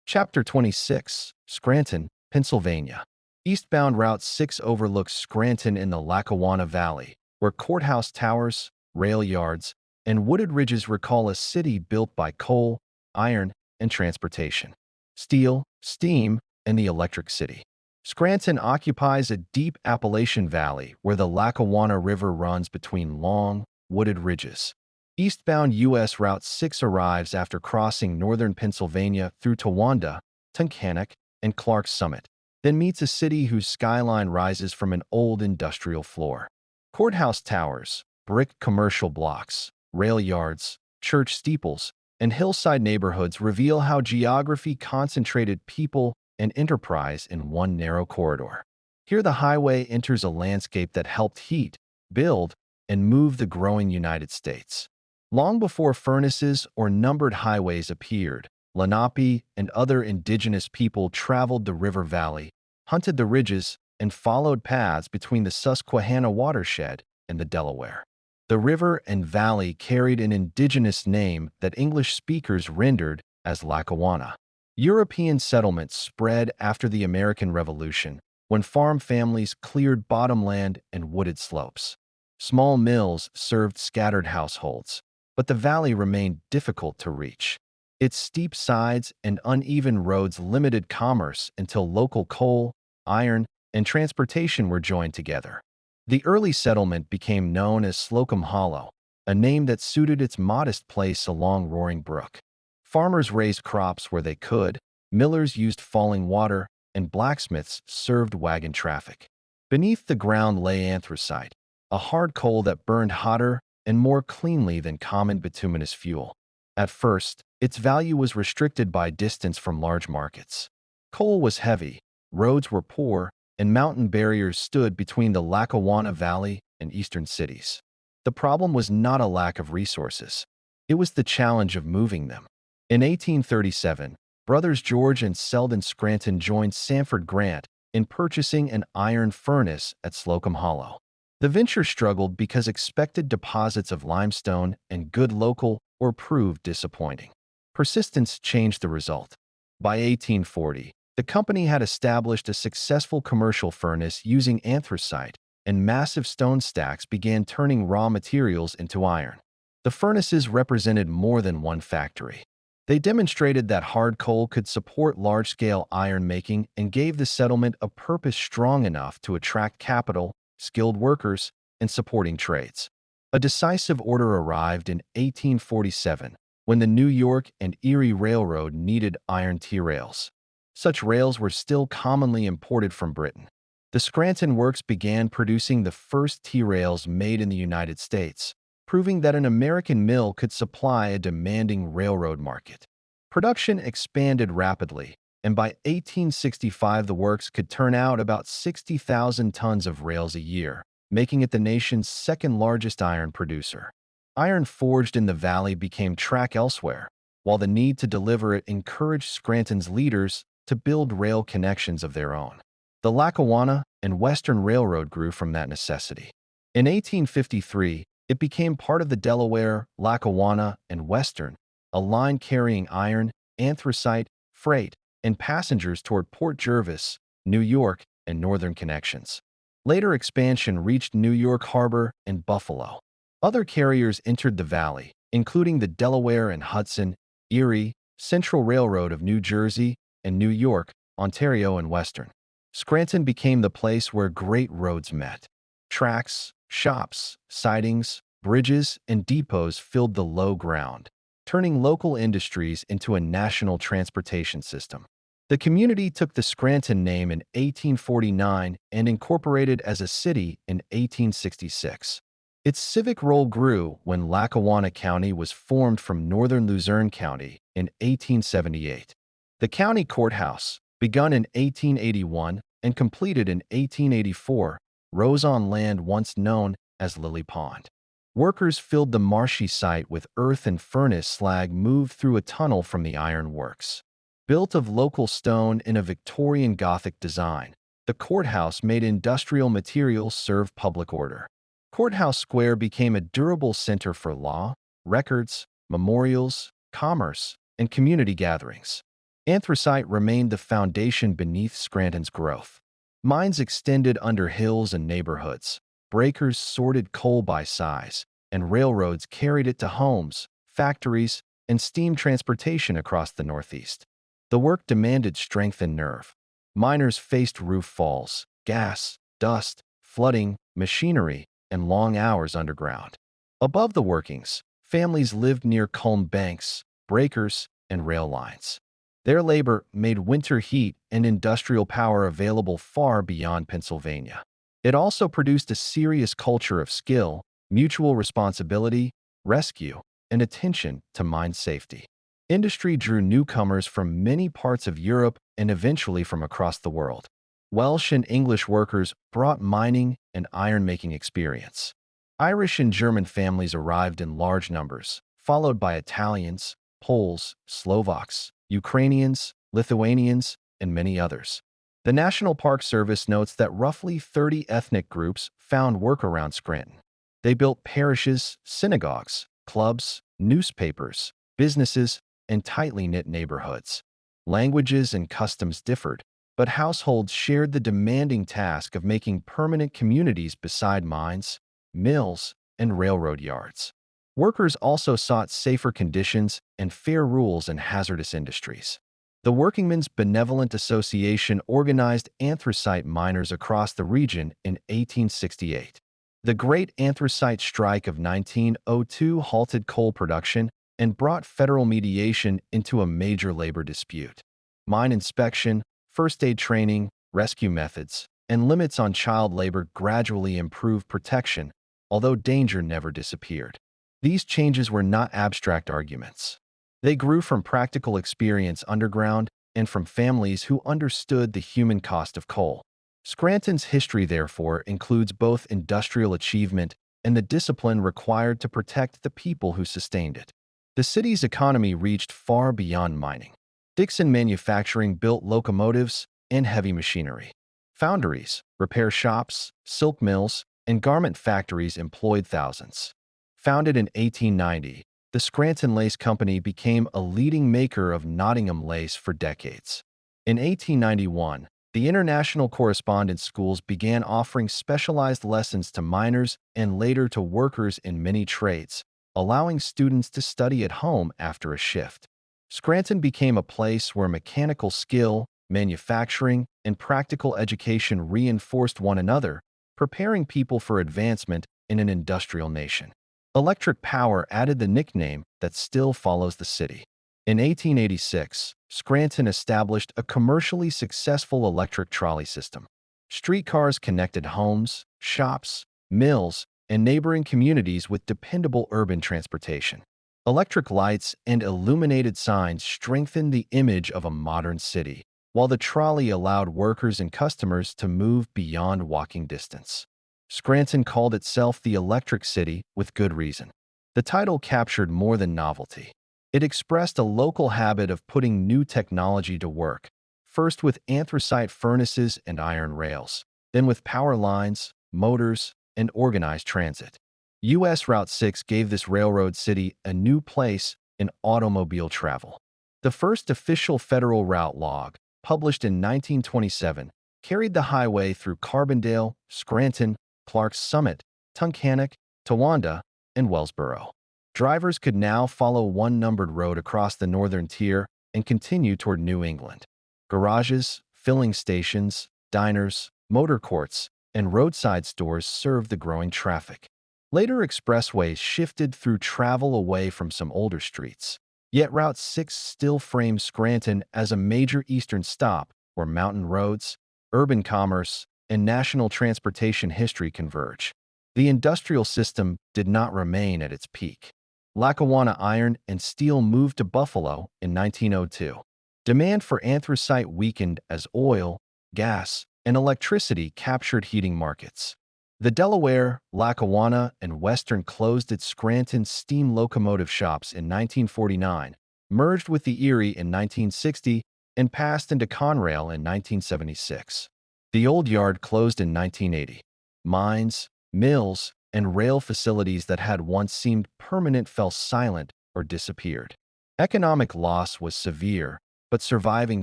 Chapter 26. Scranton, Pennsylvania. Eastbound Route 6 overlooks Scranton in the Lackawanna Valley, where courthouse towers, rail yards, and wooded ridges recall a city built by coal, iron, and transportation. Steel, steam, and the electric city. Scranton occupies a deep Appalachian valley where the Lackawanna River runs between long, wooded ridges. Eastbound U.S. Route 6 arrives after crossing northern Pennsylvania through Towanda, Tunkhannock, and Clark's Summit, then meets a city whose skyline rises from an old industrial floor. Courthouse towers, brick commercial blocks, rail yards, church steeples, and hillside neighborhoods reveal how geography concentrated people and enterprise in one narrow corridor. Here the highway enters a landscape that helped heat, build, and move the growing United States. Long before furnaces or numbered highways appeared, Lenape and other indigenous people traveled the river valley, hunted the ridges, and followed paths between the Susquehanna watershed and the Delaware. The river and valley carried an indigenous name that English speakers rendered as Lackawanna. European settlements spread after the American Revolution, when farm families cleared bottomland and wooded slopes. Small mills served scattered households, but the valley remained difficult to reach. Its steep sides and uneven roads limited commerce until local coal, iron, and transportation were joined together. The early settlement became known as Slocum Hollow, a name that suited its modest place along Roaring Brook. Farmers raised crops where they could, millers used falling water, and blacksmiths served wagon traffic. Beneath the ground lay anthracite, a hard coal that burned hotter and more cleanly than common bituminous fuel. At first, its value was restricted by distance from large markets. Coal was heavy, roads were poor, and mountain barriers stood between the Lackawanna Valley and eastern cities. The problem was not a lack of resources. It was the challenge of moving them. In 1837, brothers George and Selden Scranton joined Sanford Grant in purchasing an iron furnace at Slocum Hollow. The venture struggled because expected deposits of limestone and good local ore proved disappointing. Persistence changed the result. By 1840, the company had established a successful commercial furnace using anthracite, and massive stone stacks began turning raw materials into iron. The furnaces represented more than one factory. They demonstrated that hard coal could support large-scale iron making and gave the settlement a purpose strong enough to attract capital, skilled workers, and supporting trades. A decisive order arrived in 1847 when the New York and Erie Railroad needed iron T-rails. Such rails were still commonly imported from Britain. The Scranton Works began producing the first T-rails made in the United States, proving that an American mill could supply a demanding railroad market. Production expanded rapidly, and by 1865 the works could turn out about 60,000 tons of rails a year, making it the nation's second-largest iron producer. Iron forged in the valley became track elsewhere, while the need to deliver it encouraged Scranton's leaders to build rail connections of their own. The Lackawanna and Western Railroad grew from that necessity. In 1853, it became part of the Delaware, Lackawanna, and Western, a line carrying iron, anthracite, freight, and passengers toward Port Jervis, New York, and northern connections. Later expansion reached New York Harbor and Buffalo. Other carriers entered the valley, including the Delaware and Hudson, Erie, Central Railroad of New Jersey, and New York, Ontario, and Western. Scranton became the place where great roads met. Tracks, shops, sidings, bridges, and depots filled the low ground, turning local industries into a national transportation system. The community took the Scranton name in 1849 and incorporated as a city in 1866. Its civic role grew when Lackawanna County was formed from northern Luzerne County in 1878. The county courthouse, begun in 1881 and completed in 1884, rose on land once known as Lily Pond. Workers filled the marshy site with earth and furnace slag moved through a tunnel from the iron works. Built of local stone in a Victorian Gothic design, the courthouse made industrial materials serve public order. Courthouse Square became a durable center for law, records, memorials, commerce, and community gatherings. Anthracite remained the foundation beneath Scranton's growth. Mines extended under hills and neighborhoods. Breakers sorted coal by size, and railroads carried it to homes, factories, and steam transportation across the Northeast. The work demanded strength and nerve. Miners faced roof falls, gas, dust, flooding, machinery, and long hours underground. Above the workings, families lived near culm banks, breakers, and rail lines. Their labor made winter heat and industrial power available far beyond Pennsylvania. It also produced a serious culture of skill, mutual responsibility, rescue, and attention to mine safety. Industry drew newcomers from many parts of Europe and eventually from across the world. Welsh and English workers brought mining and iron-making experience. Irish and German families arrived in large numbers, followed by Italians, Poles, Slovaks, Ukrainians, Lithuanians, and many others. The National Park Service notes that roughly 30 ethnic groups found work around Scranton. They built parishes, synagogues, clubs, newspapers, businesses, and tightly knit neighborhoods. Languages and customs differed, but households shared the demanding task of making permanent communities beside mines, mills, and railroad yards. Workers also sought safer conditions and fair rules in hazardous industries. The Workingmen's Benevolent Association organized anthracite miners across the region in 1868. The Great Anthracite Strike of 1902 halted coal production and brought federal mediation into a major labor dispute. Mine inspection, first aid training, rescue methods, and limits on child labor gradually improved protection, although danger never disappeared. These changes were not abstract arguments. They grew from practical experience underground and from families who understood the human cost of coal. Scranton's history, therefore, includes both industrial achievement and the discipline required to protect the people who sustained it. The city's economy reached far beyond mining. Dixon Manufacturing built locomotives and heavy machinery. Foundries, repair shops, silk mills, and garment factories employed thousands. Founded in 1890, the Scranton Lace Company became a leading maker of Nottingham lace for decades. In 1891, the International Correspondence Schools began offering specialized lessons to miners and later to workers in many trades, allowing students to study at home after a shift. Scranton became a place where mechanical skill, manufacturing, and practical education reinforced one another, preparing people for advancement in an industrial nation. Electric power added the nickname that still follows the city. In 1886, Scranton established a commercially successful electric trolley system. Streetcars connected homes, shops, mills, and neighboring communities with dependable urban transportation. Electric lights and illuminated signs strengthened the image of a modern city, while the trolley allowed workers and customers to move beyond walking distance. Scranton called itself the Electric City with good reason. The title captured more than novelty. It expressed a local habit of putting new technology to work, first with anthracite furnaces and iron rails, then with power lines, motors, and organized transit. U.S. Route 6 gave this railroad city a new place in automobile travel. The first official federal route log, published in 1927, carried the highway through Carbondale, Scranton, Clark's Summit, Tunkhannock, Towanda, and Wellsboro. Drivers could now follow one numbered road across the northern tier and continue toward New England. Garages, filling stations, diners, motor courts, and roadside stores served the growing traffic. Later expressways shifted through travel away from some older streets. Yet Route 6 still frames Scranton as a major eastern stop where mountain roads, urban commerce, and national transportation history converge. The industrial system did not remain at its peak. Lackawanna iron and steel moved to Buffalo in 1902. Demand for anthracite weakened as oil, gas, and electricity captured heating markets. The Delaware, Lackawanna, and Western closed its Scranton steam locomotive shops in 1949, merged with the Erie in 1960, and passed into Conrail in 1976. The old yard closed in 1980. Mines, mills, and rail facilities that had once seemed permanent fell silent or disappeared. Economic loss was severe, but surviving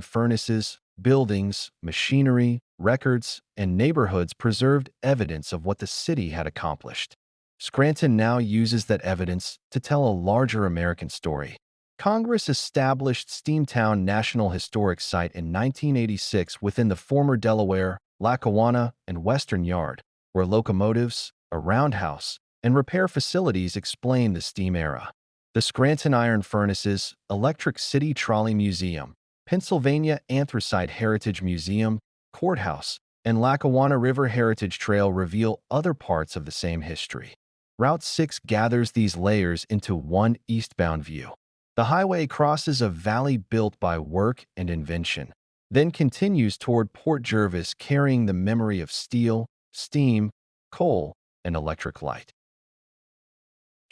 furnaces, buildings, machinery, records, and neighborhoods preserved evidence of what the city had accomplished. Scranton now uses that evidence to tell a larger American story. Congress established Steamtown National Historic Site in 1986 within the former Delaware, Lackawanna, and Western Yard, where locomotives, a roundhouse, and repair facilities explain the steam era. The Scranton Iron Furnaces, Electric City Trolley Museum, Pennsylvania Anthracite Heritage Museum, Courthouse, and Lackawanna River Heritage Trail reveal other parts of the same history. Route 6 gathers these layers into one eastbound view. The highway crosses a valley built by work and invention, then continues toward Port Jervis carrying the memory of steel, steam, coal, and electric light.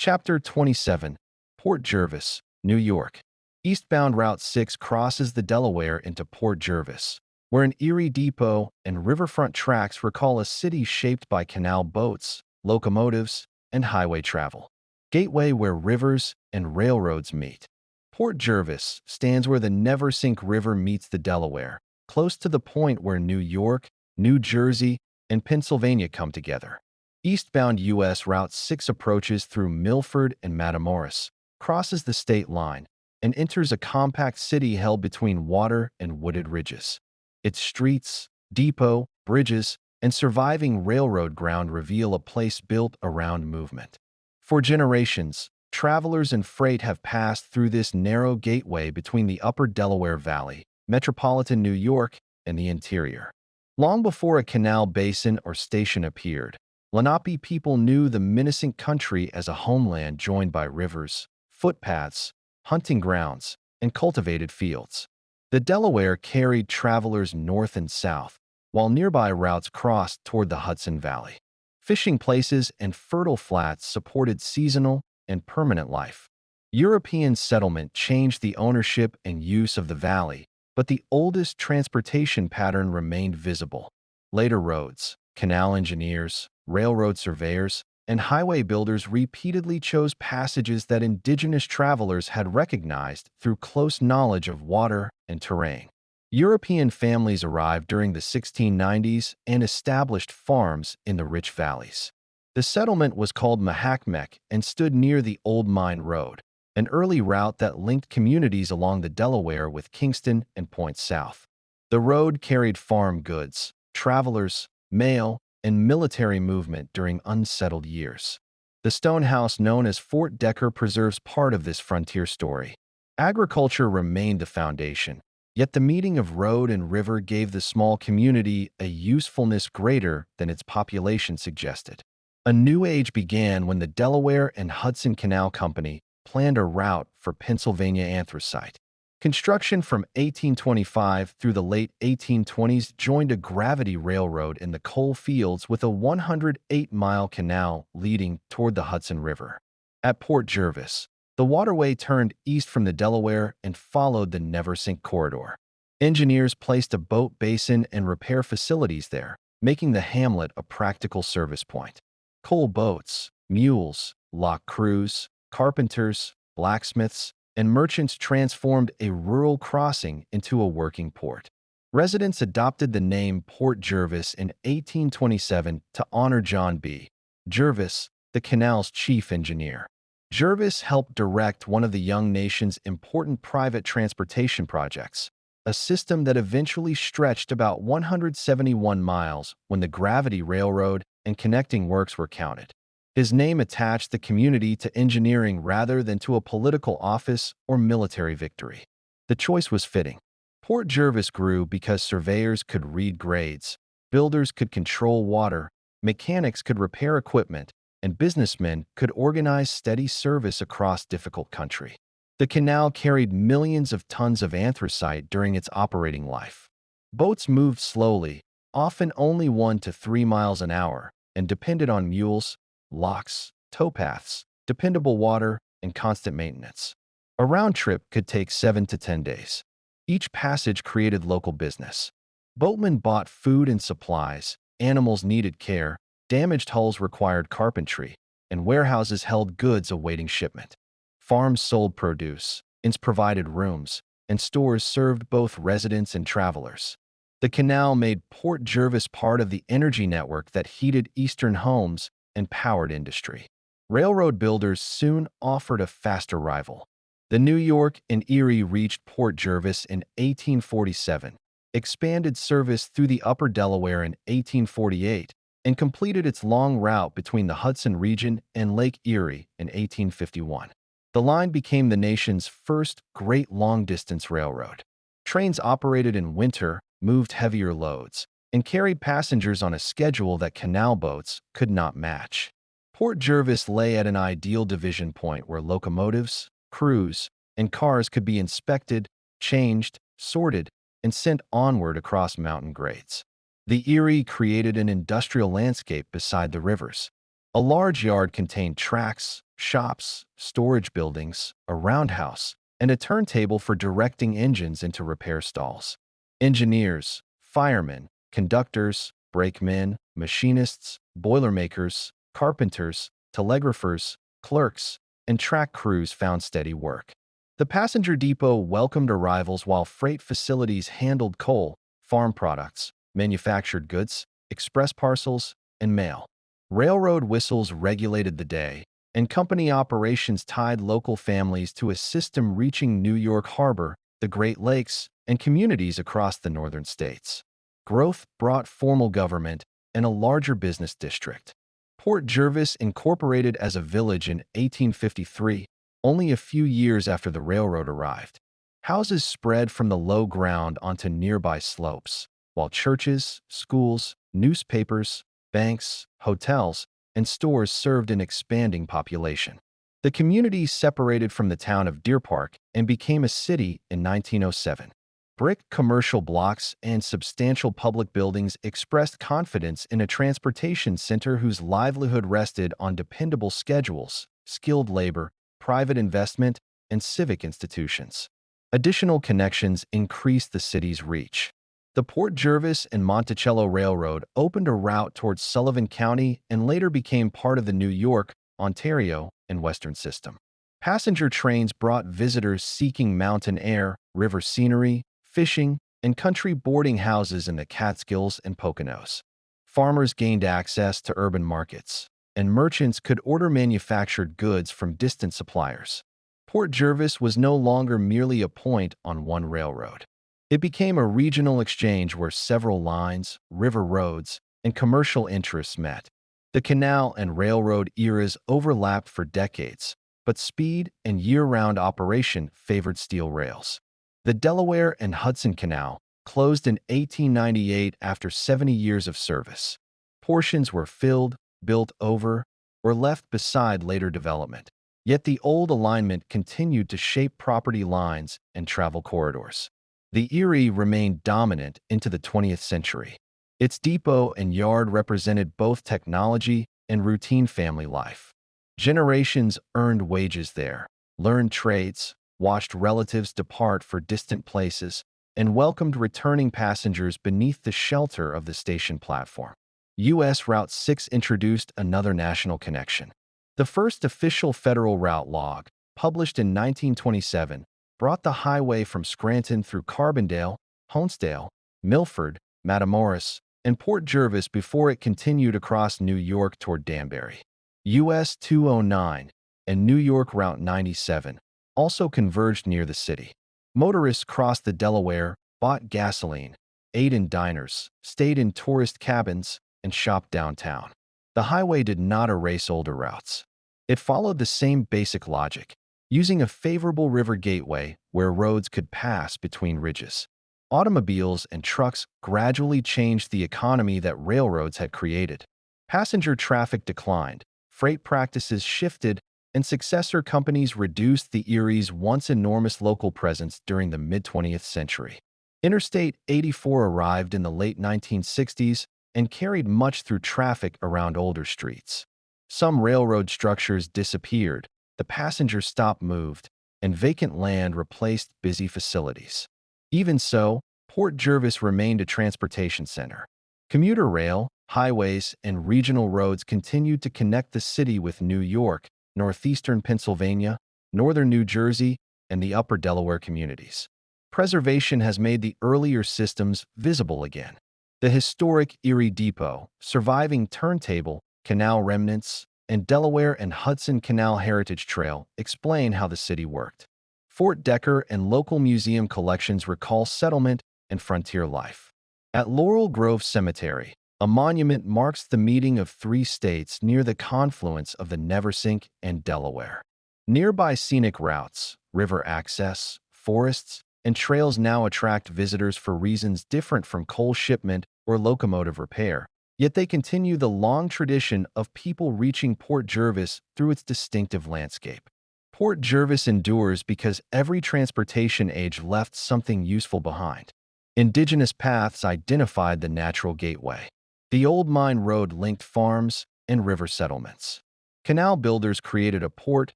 Chapter 27, Port Jervis, New York. Eastbound Route 6 crosses the Delaware into Port Jervis, where an Erie depot and riverfront tracks recall a city shaped by canal boats, locomotives, and highway travel. Gateway where rivers and railroads meet. Port Jervis stands where the Neversink River meets the Delaware, close to the point where New York, New Jersey, and Pennsylvania come together. Eastbound U.S. Route 6 approaches through Milford and Matamoros, crosses the state line, and enters a compact city held between water and wooded ridges. Its streets, depot, bridges, and surviving railroad ground reveal a place built around movement. For generations, travelers and freight have passed through this narrow gateway between the upper Delaware Valley, metropolitan New York, and the interior. Long before a canal basin or station appeared, Lenape people knew the menacing country as a homeland joined by rivers, footpaths, hunting grounds, and cultivated fields. The Delaware carried travelers north and south, while nearby routes crossed toward the Hudson Valley. Fishing places and fertile flats supported seasonal and permanent life. European settlement changed the ownership and use of the valley, but the oldest transportation pattern remained visible. Later roads, canal engineers, railroad surveyors, and highway builders repeatedly chose passages that indigenous travelers had recognized through close knowledge of water and terrain. European families arrived during the 1690s and established farms in the rich valleys. The settlement was called Mahakmek and stood near the Old Mine Road, an early route that linked communities along the Delaware with Kingston and Point South. The road carried farm goods, travelers, mail, and military movement during unsettled years. The stone house known as Fort Decker preserves part of this frontier story. Agriculture remained the foundation, yet the meeting of road and river gave the small community a usefulness greater than its population suggested. A new age began when the Delaware and Hudson Canal Company planned a route for Pennsylvania anthracite. Construction from 1825 through the late 1820s joined a gravity railroad in the coal fields with a 108-mile canal leading toward the Hudson River. At Port Jervis, the waterway turned east from the Delaware and followed the Neversink corridor. Engineers placed a boat basin and repair facilities there, making the hamlet a practical service point. Coal boats, mules, lock crews, carpenters, blacksmiths, and merchants transformed a rural crossing into a working port. Residents adopted the name Port Jervis in 1827 to honor John B. Jervis, the canal's chief engineer. Jervis helped direct one of the young nation's important private transportation projects, a system that eventually stretched about 171 miles when the gravity railroad and connecting works were counted. His name attached the community to engineering rather than to a political office or military victory. The choice was fitting. Port Jervis grew because surveyors could read grades, builders could control water, mechanics could repair equipment, and businessmen could organize steady service across difficult country. The canal carried millions of tons of anthracite during its operating life. Boats moved slowly, often only 1 to 3 miles an hour, and depended on mules, locks, towpaths, dependable water, and constant maintenance. A round trip could take 7 to 10 days. Each passage created local business. Boatmen bought food and supplies, animals needed care, damaged hulls required carpentry, and warehouses held goods awaiting shipment. Farms sold produce, inns provided rooms, and stores served both residents and travelers. The canal made Port Jervis part of the energy network that heated eastern homes and powered industry. Railroad builders soon offered a faster rival. The New York and Erie reached Port Jervis in 1847, expanded service through the upper Delaware in 1848, and completed its long route between the Hudson region and Lake Erie in 1851. The line became the nation's first great long-distance railroad. Trains operated in winter, moved heavier loads, and carried passengers on a schedule that canal boats could not match. Port Jervis lay at an ideal division point where locomotives, crews, and cars could be inspected, changed, sorted, and sent onward across mountain grades. The Erie created an industrial landscape beside the rivers. A large yard contained tracks, shops, storage buildings, a roundhouse, and a turntable for directing engines into repair stalls. Engineers, firemen, conductors, brakemen, machinists, boilermakers, carpenters, telegraphers, clerks, and track crews found steady work. The passenger depot welcomed arrivals while freight facilities handled coal, farm products, manufactured goods, express parcels, and mail. Railroad whistles regulated the day, and company operations tied local families to a system reaching New York Harbor, the Great Lakes, and communities across the northern states. Growth brought formal government and a larger business district. Port Jervis incorporated as a village in 1853, only a few years after the railroad arrived. Houses spread from the low ground onto nearby slopes, while churches, schools, newspapers, banks, hotels, and stores served an expanding population. The community separated from the town of Deer Park and became a city in 1907. Brick commercial blocks and substantial public buildings expressed confidence in a transportation center whose livelihood rested on dependable schedules, skilled labor, private investment, and civic institutions. Additional connections increased the city's reach. The Port Jervis and Monticello Railroad opened a route towards Sullivan County and later became part of the New York, Ontario, and Western System. Passenger trains brought visitors seeking mountain air, river scenery, fishing, and country boarding houses in the Catskills and Poconos. Farmers gained access to urban markets, and merchants could order manufactured goods from distant suppliers. Port Jervis was no longer merely a point on one railroad. It became a regional exchange where several lines, river roads, and commercial interests met. The canal and railroad eras overlapped for decades, but speed and year-round operation favored steel rails. The Delaware and Hudson Canal closed in 1898 after 70 years of service. Portions were filled, built over, or left beside later development. Yet the old alignment continued to shape property lines and travel corridors. The Erie remained dominant into the 20th century. Its depot and yard represented both technology and routine family life. Generations earned wages there, learned trades, watched relatives depart for distant places, and welcomed returning passengers beneath the shelter of the station platform. U.S. Route 6 introduced another national connection. The first official federal route log, published in 1927, brought the highway from Scranton through Carbondale, Honesdale, Milford, Matamoros, and Port Jervis before it continued across New York toward Danbury. US 209 and New York Route 97 also converged near the city. Motorists crossed the Delaware, bought gasoline, ate in diners, stayed in tourist cabins, and shopped downtown. The highway did not erase older routes. It followed the same basic logic, using a favorable river gateway where roads could pass between ridges. Automobiles and trucks gradually changed the economy that railroads had created. Passenger traffic declined, freight practices shifted, and successor companies reduced the Erie's once enormous local presence during the mid-20th century. Interstate 84 arrived in the late 1960s and carried much through traffic around older streets. Some railroad structures disappeared, the passenger stop moved, and vacant land replaced busy facilities. Even so, Port Jervis remained a transportation center. Commuter rail, highways, and regional roads continued to connect the city with New York, northeastern Pennsylvania, northern New Jersey, and the upper Delaware communities. Preservation has made the earlier systems visible again. The historic Erie Depot, surviving turntable, canal remnants, and Delaware and Hudson Canal Heritage Trail explain how the city worked. Fort Decker and local museum collections recall settlement and frontier life. At Laurel Grove Cemetery, a monument marks the meeting of three states near the confluence of the Neversink and Delaware. Nearby scenic routes, river access, forests, and trails now attract visitors for reasons different from coal shipment or locomotive repair. Yet they continue the long tradition of people reaching Port Jervis through its distinctive landscape. Port Jervis endures because every transportation age left something useful behind. Indigenous paths identified the natural gateway. The old mine road linked farms, and river settlements. Canal builders created a port,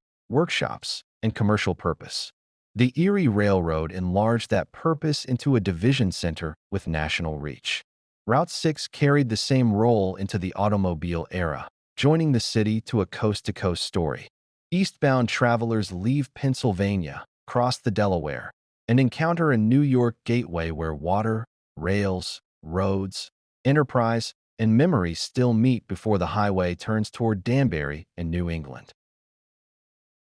workshops, and commercial purpose. The Erie Railroad enlarged that purpose into a division center with national reach. Route 6 carried the same role into the automobile era, joining the city to a coast-to-coast story. Eastbound travelers leave Pennsylvania, cross the Delaware, and encounter a New York gateway where water, rails, roads, enterprise, and memory still meet before the highway turns toward Danbury and New England.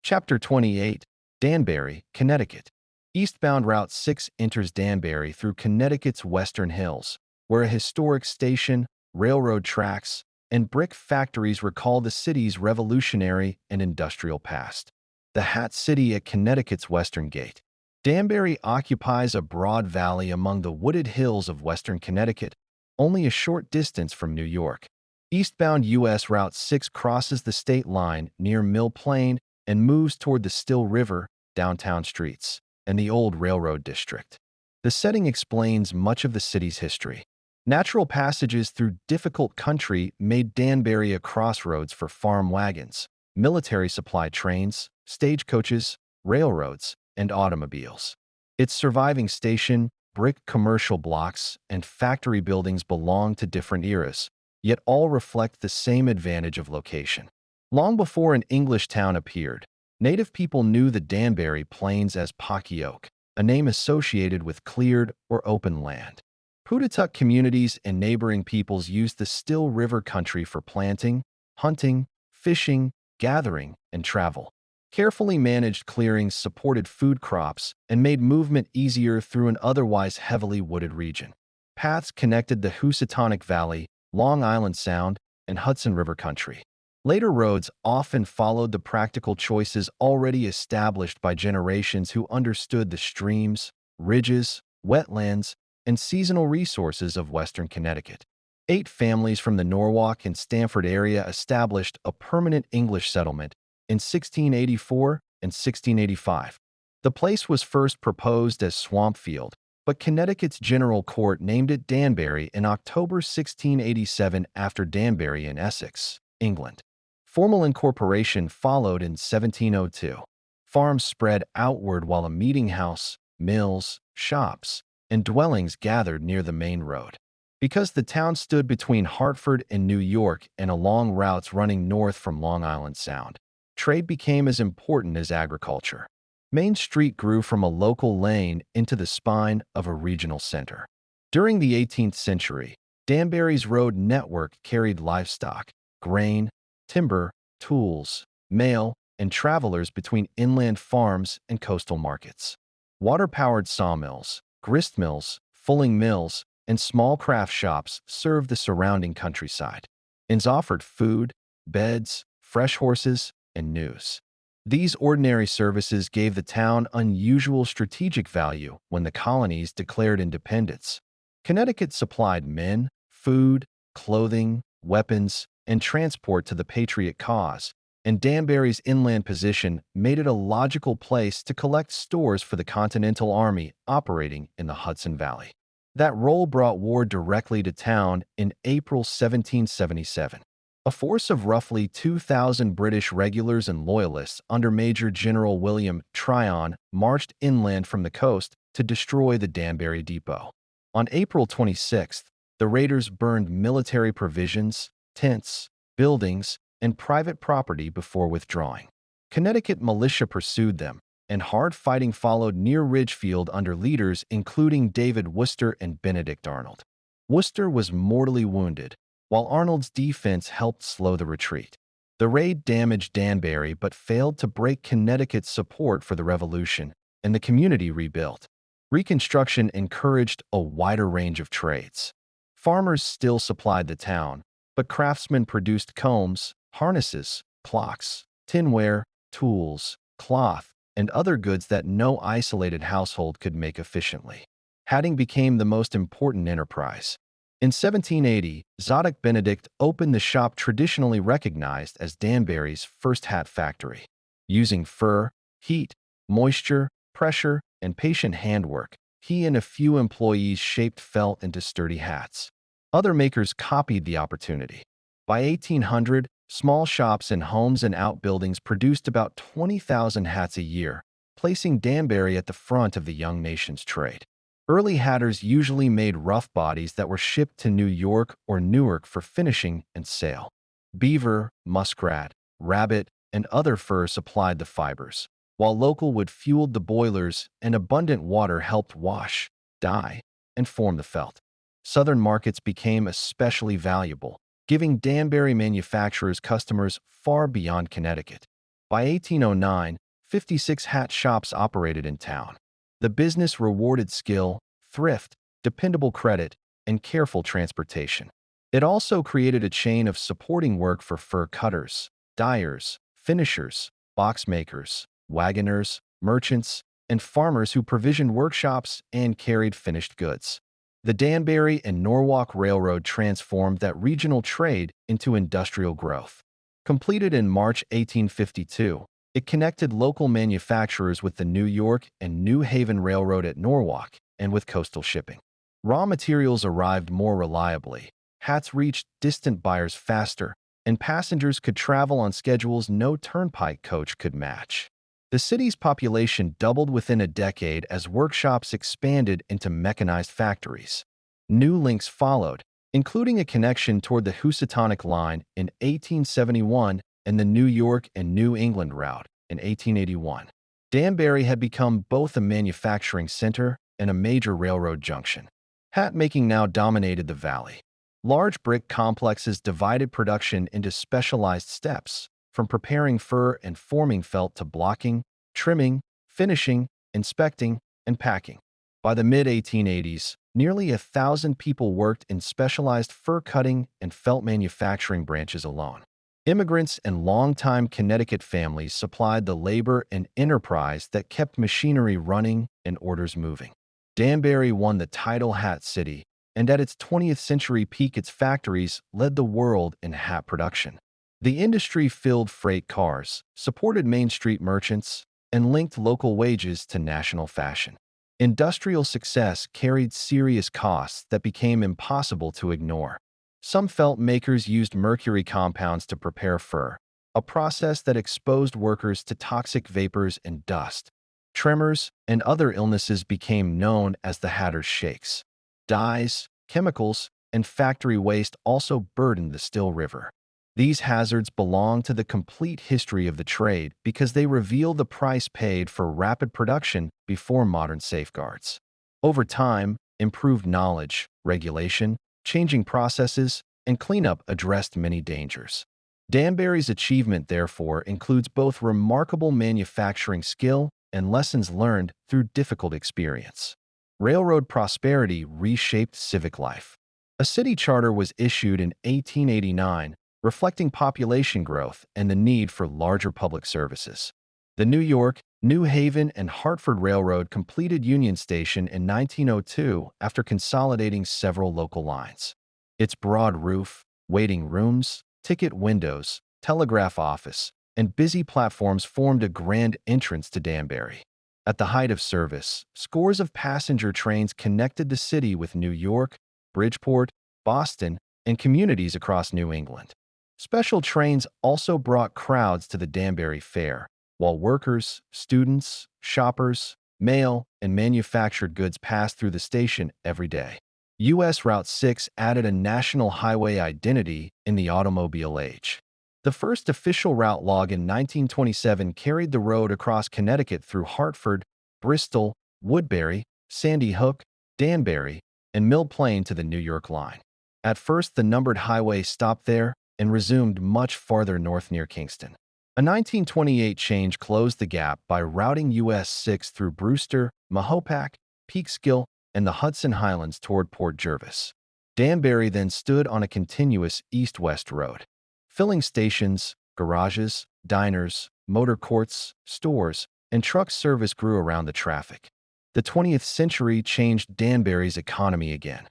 Chapter 28, Danbury, Connecticut. Eastbound Route 6 enters Danbury through Connecticut's western hills, where a historic station, railroad tracks, and brick factories recall the city's revolutionary and industrial past. The Hat City at Connecticut's Western Gate. Danbury occupies a broad valley among the wooded hills of western Connecticut, only a short distance from New York. Eastbound U.S. Route 6 crosses the state line near Mill Plain and moves toward the Still River, downtown streets, and the old railroad district. The setting explains much of the city's history. Natural passages through difficult country made Danbury a crossroads for farm wagons, military supply trains, stagecoaches, railroads, and automobiles. Its surviving station, brick commercial blocks, and factory buildings belong to different eras, yet all reflect the same advantage of location. Long before an English town appeared, native people knew the Danbury Plains as Pockyoke, a name associated with cleared or open land. Putatuck communities and neighboring peoples used the Still River country for planting, hunting, fishing, gathering, and travel. Carefully managed clearings supported food crops and made movement easier through an otherwise heavily wooded region. Paths connected the Housatonic Valley, Long Island Sound, and Hudson River country. Later roads often followed the practical choices already established by generations who understood the streams, ridges, wetlands, and seasonal resources of western Connecticut. 8 families from the Norwalk and Stamford area established a permanent English settlement in 1684 and 1685. The place was first proposed as Swampfield, but Connecticut's General Court named it Danbury in October 1687 after Danbury in Essex, England. Formal incorporation followed in 1702. Farms spread outward while a meeting house, mills, shops, and dwellings gathered near the main road. Because the town stood between Hartford and New York and along routes running north from Long Island Sound, trade became as important as agriculture. Main Street grew from a local lane into the spine of a regional center. During the 18th century, Danbury's road network carried livestock, grain, timber, tools, mail, and travelers between inland farms and coastal markets. Water-powered sawmills, grist mills, fulling mills, and small craft shops served the surrounding countryside. Inns offered food, beds, fresh horses, and news. These ordinary services gave the town unusual strategic value when the colonies declared independence. Connecticut supplied men, food, clothing, weapons, and transport to the Patriot cause, and Danbury's inland position made it a logical place to collect stores for the Continental Army operating in the Hudson Valley. That role brought war directly to town in April 1777. A force of roughly 2,000 British regulars and loyalists under Major General William Tryon marched inland from the coast to destroy the Danbury depot. On April 26th, the raiders burned military provisions, tents, buildings, and private property before withdrawing. Connecticut militia pursued them, and hard fighting followed near Ridgefield under leaders including David Wooster and Benedict Arnold. Wooster was mortally wounded, while Arnold's defense helped slow the retreat. The raid damaged Danbury but failed to break Connecticut's support for the Revolution, and the community rebuilt. Reconstruction encouraged a wider range of trades. Farmers still supplied the town, but craftsmen produced combs, harnesses, clocks, tinware, tools, cloth, and other goods that no isolated household could make efficiently. Hatting became the most important enterprise. In 1780, Zadok Benedict opened the shop traditionally recognized as Danbury's first hat factory. Using fur, heat, moisture, pressure, and patient handwork, he and a few employees shaped felt into sturdy hats. Other makers copied the opportunity. By 1800, small shops and homes and outbuildings produced about 20,000 hats a year, placing Danbury at the front of the young nation's trade. Early hatters usually made rough bodies that were shipped to New York or Newark for finishing and sale. Beaver, muskrat, rabbit, and other fur supplied the fibers, while local wood fueled the boilers and abundant water helped wash, dye, and form the felt. Southern markets became especially valuable, giving Danbury manufacturers customers far beyond Connecticut. By 1809, 56 hat shops operated in town. The business rewarded skill, thrift, dependable credit, and careful transportation. It also created a chain of supporting work for fur cutters, dyers, finishers, box makers, wagoners, merchants, and farmers who provisioned workshops and carried finished goods. The Danbury and Norwalk Railroad transformed that regional trade into industrial growth. Completed in March 1852, it connected local manufacturers with the New York and New Haven Railroad at Norwalk and with coastal shipping. Raw materials arrived more reliably, hats reached distant buyers faster, and passengers could travel on schedules no turnpike coach could match. The city's population doubled within a decade as workshops expanded into mechanized factories. New links followed, including a connection toward the Housatonic Line in 1871 and the New York and New England route in 1881. Danbury had become both a manufacturing center and a major railroad junction. Hat making now dominated the valley. Large brick complexes divided production into specialized steps, from preparing fur and forming felt to blocking, trimming, finishing, inspecting, and packing. By the mid-1880s, nearly 1,000 people worked in specialized fur cutting and felt manufacturing branches alone. Immigrants and longtime Connecticut families supplied the labor and enterprise that kept machinery running and orders moving. Danbury won the title Hat City, and at its 20th century peak its factories led the world in hat production. The industry filled freight cars, supported Main Street merchants, and linked local wages to national fashion. Industrial success carried serious costs that became impossible to ignore. Some felt makers used mercury compounds to prepare fur, a process that exposed workers to toxic vapors and dust. Tremors and other illnesses became known as the hatter's shakes. Dyes, chemicals, and factory waste also burdened the Still River. These hazards belong to the complete history of the trade because they reveal the price paid for rapid production before modern safeguards. Over time, improved knowledge, regulation, changing processes, and cleanup addressed many dangers. Danbury's achievement, therefore, includes both remarkable manufacturing skill and lessons learned through difficult experience. Railroad prosperity reshaped civic life. A city charter was issued in 1889, reflecting population growth and the need for larger public services. The New York, New Haven, and Hartford Railroad completed Union Station in 1902 after consolidating several local lines. Its broad roof, waiting rooms, ticket windows, telegraph office, and busy platforms formed a grand entrance to Danbury. At the height of service, scores of passenger trains connected the city with New York, Bridgeport, Boston, and communities across New England. Special trains also brought crowds to the Danbury Fair, while workers, students, shoppers, mail, and manufactured goods passed through the station every day. U.S. Route 6 added a national highway identity in the automobile age. The first official route log in 1927 carried the road across Connecticut through Hartford, Bristol, Woodbury, Sandy Hook, Danbury, and Mill Plain to the New York line. At first, the numbered highway stopped there and resumed much farther north near Kingston. A 1928 change closed the gap by routing US 6 through Brewster, Mahopac, Peekskill, and the Hudson Highlands toward Port Jervis. Danbury then stood on a continuous east-west road. Filling stations, garages, diners, motor courts, stores, and truck service grew around the traffic. The 20th century changed Danbury's economy again.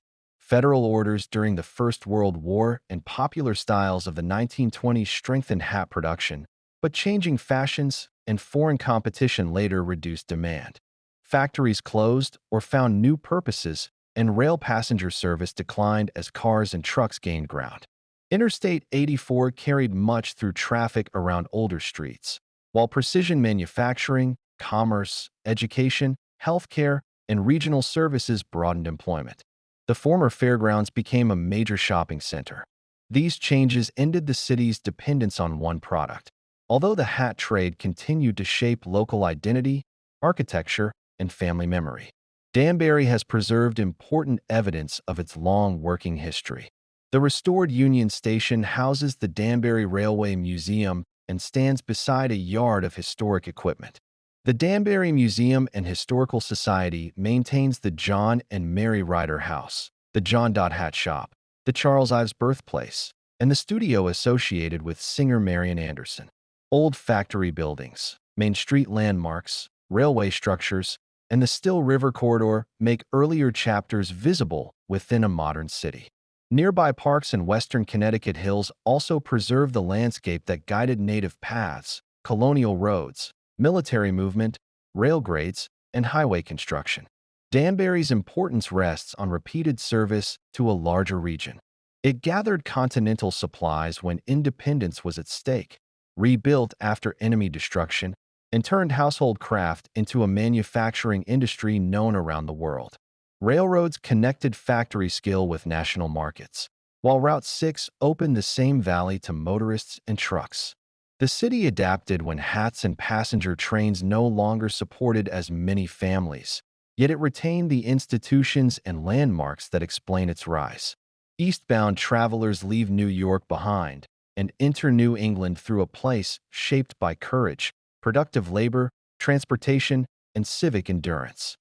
Federal orders during the First World War and popular styles of the 1920s strengthened hat production, but changing fashions and foreign competition later reduced demand. Factories closed or found new purposes, and rail passenger service declined as cars and trucks gained ground. Interstate 84 carried much through traffic around older streets, while precision manufacturing, commerce, education, healthcare, and regional services broadened employment. The former fairgrounds became a major shopping center. These changes ended the city's dependence on one product, although the hat trade continued to shape local identity, architecture, and family memory. Danbury has preserved important evidence of its long working history. The restored Union Station houses the Danbury Railway Museum and stands beside a yard of historic equipment. The Danbury Museum and Historical Society maintains the John and Mary Ryder House, the John Hat Shop, the Charles Ives birthplace, and the studio associated with singer Marian Anderson. Old factory buildings, Main Street landmarks, railway structures, and the Still River corridor make earlier chapters visible within a modern city. Nearby parks and western Connecticut hills also preserve the landscape that guided native paths, colonial roads, military movement, rail grades, and highway construction. Danbury's importance rests on repeated service to a larger region. It gathered continental supplies when independence was at stake, rebuilt after enemy destruction, and turned household craft into a manufacturing industry known around the world. Railroads connected factory skill with national markets, while Route 6 opened the same valley to motorists and trucks. The city adapted when hats and passenger trains no longer supported as many families, yet it retained the institutions and landmarks that explain its rise. Eastbound travelers leave New York behind and enter New England through a place shaped by courage, productive labor, transportation, and civic endurance.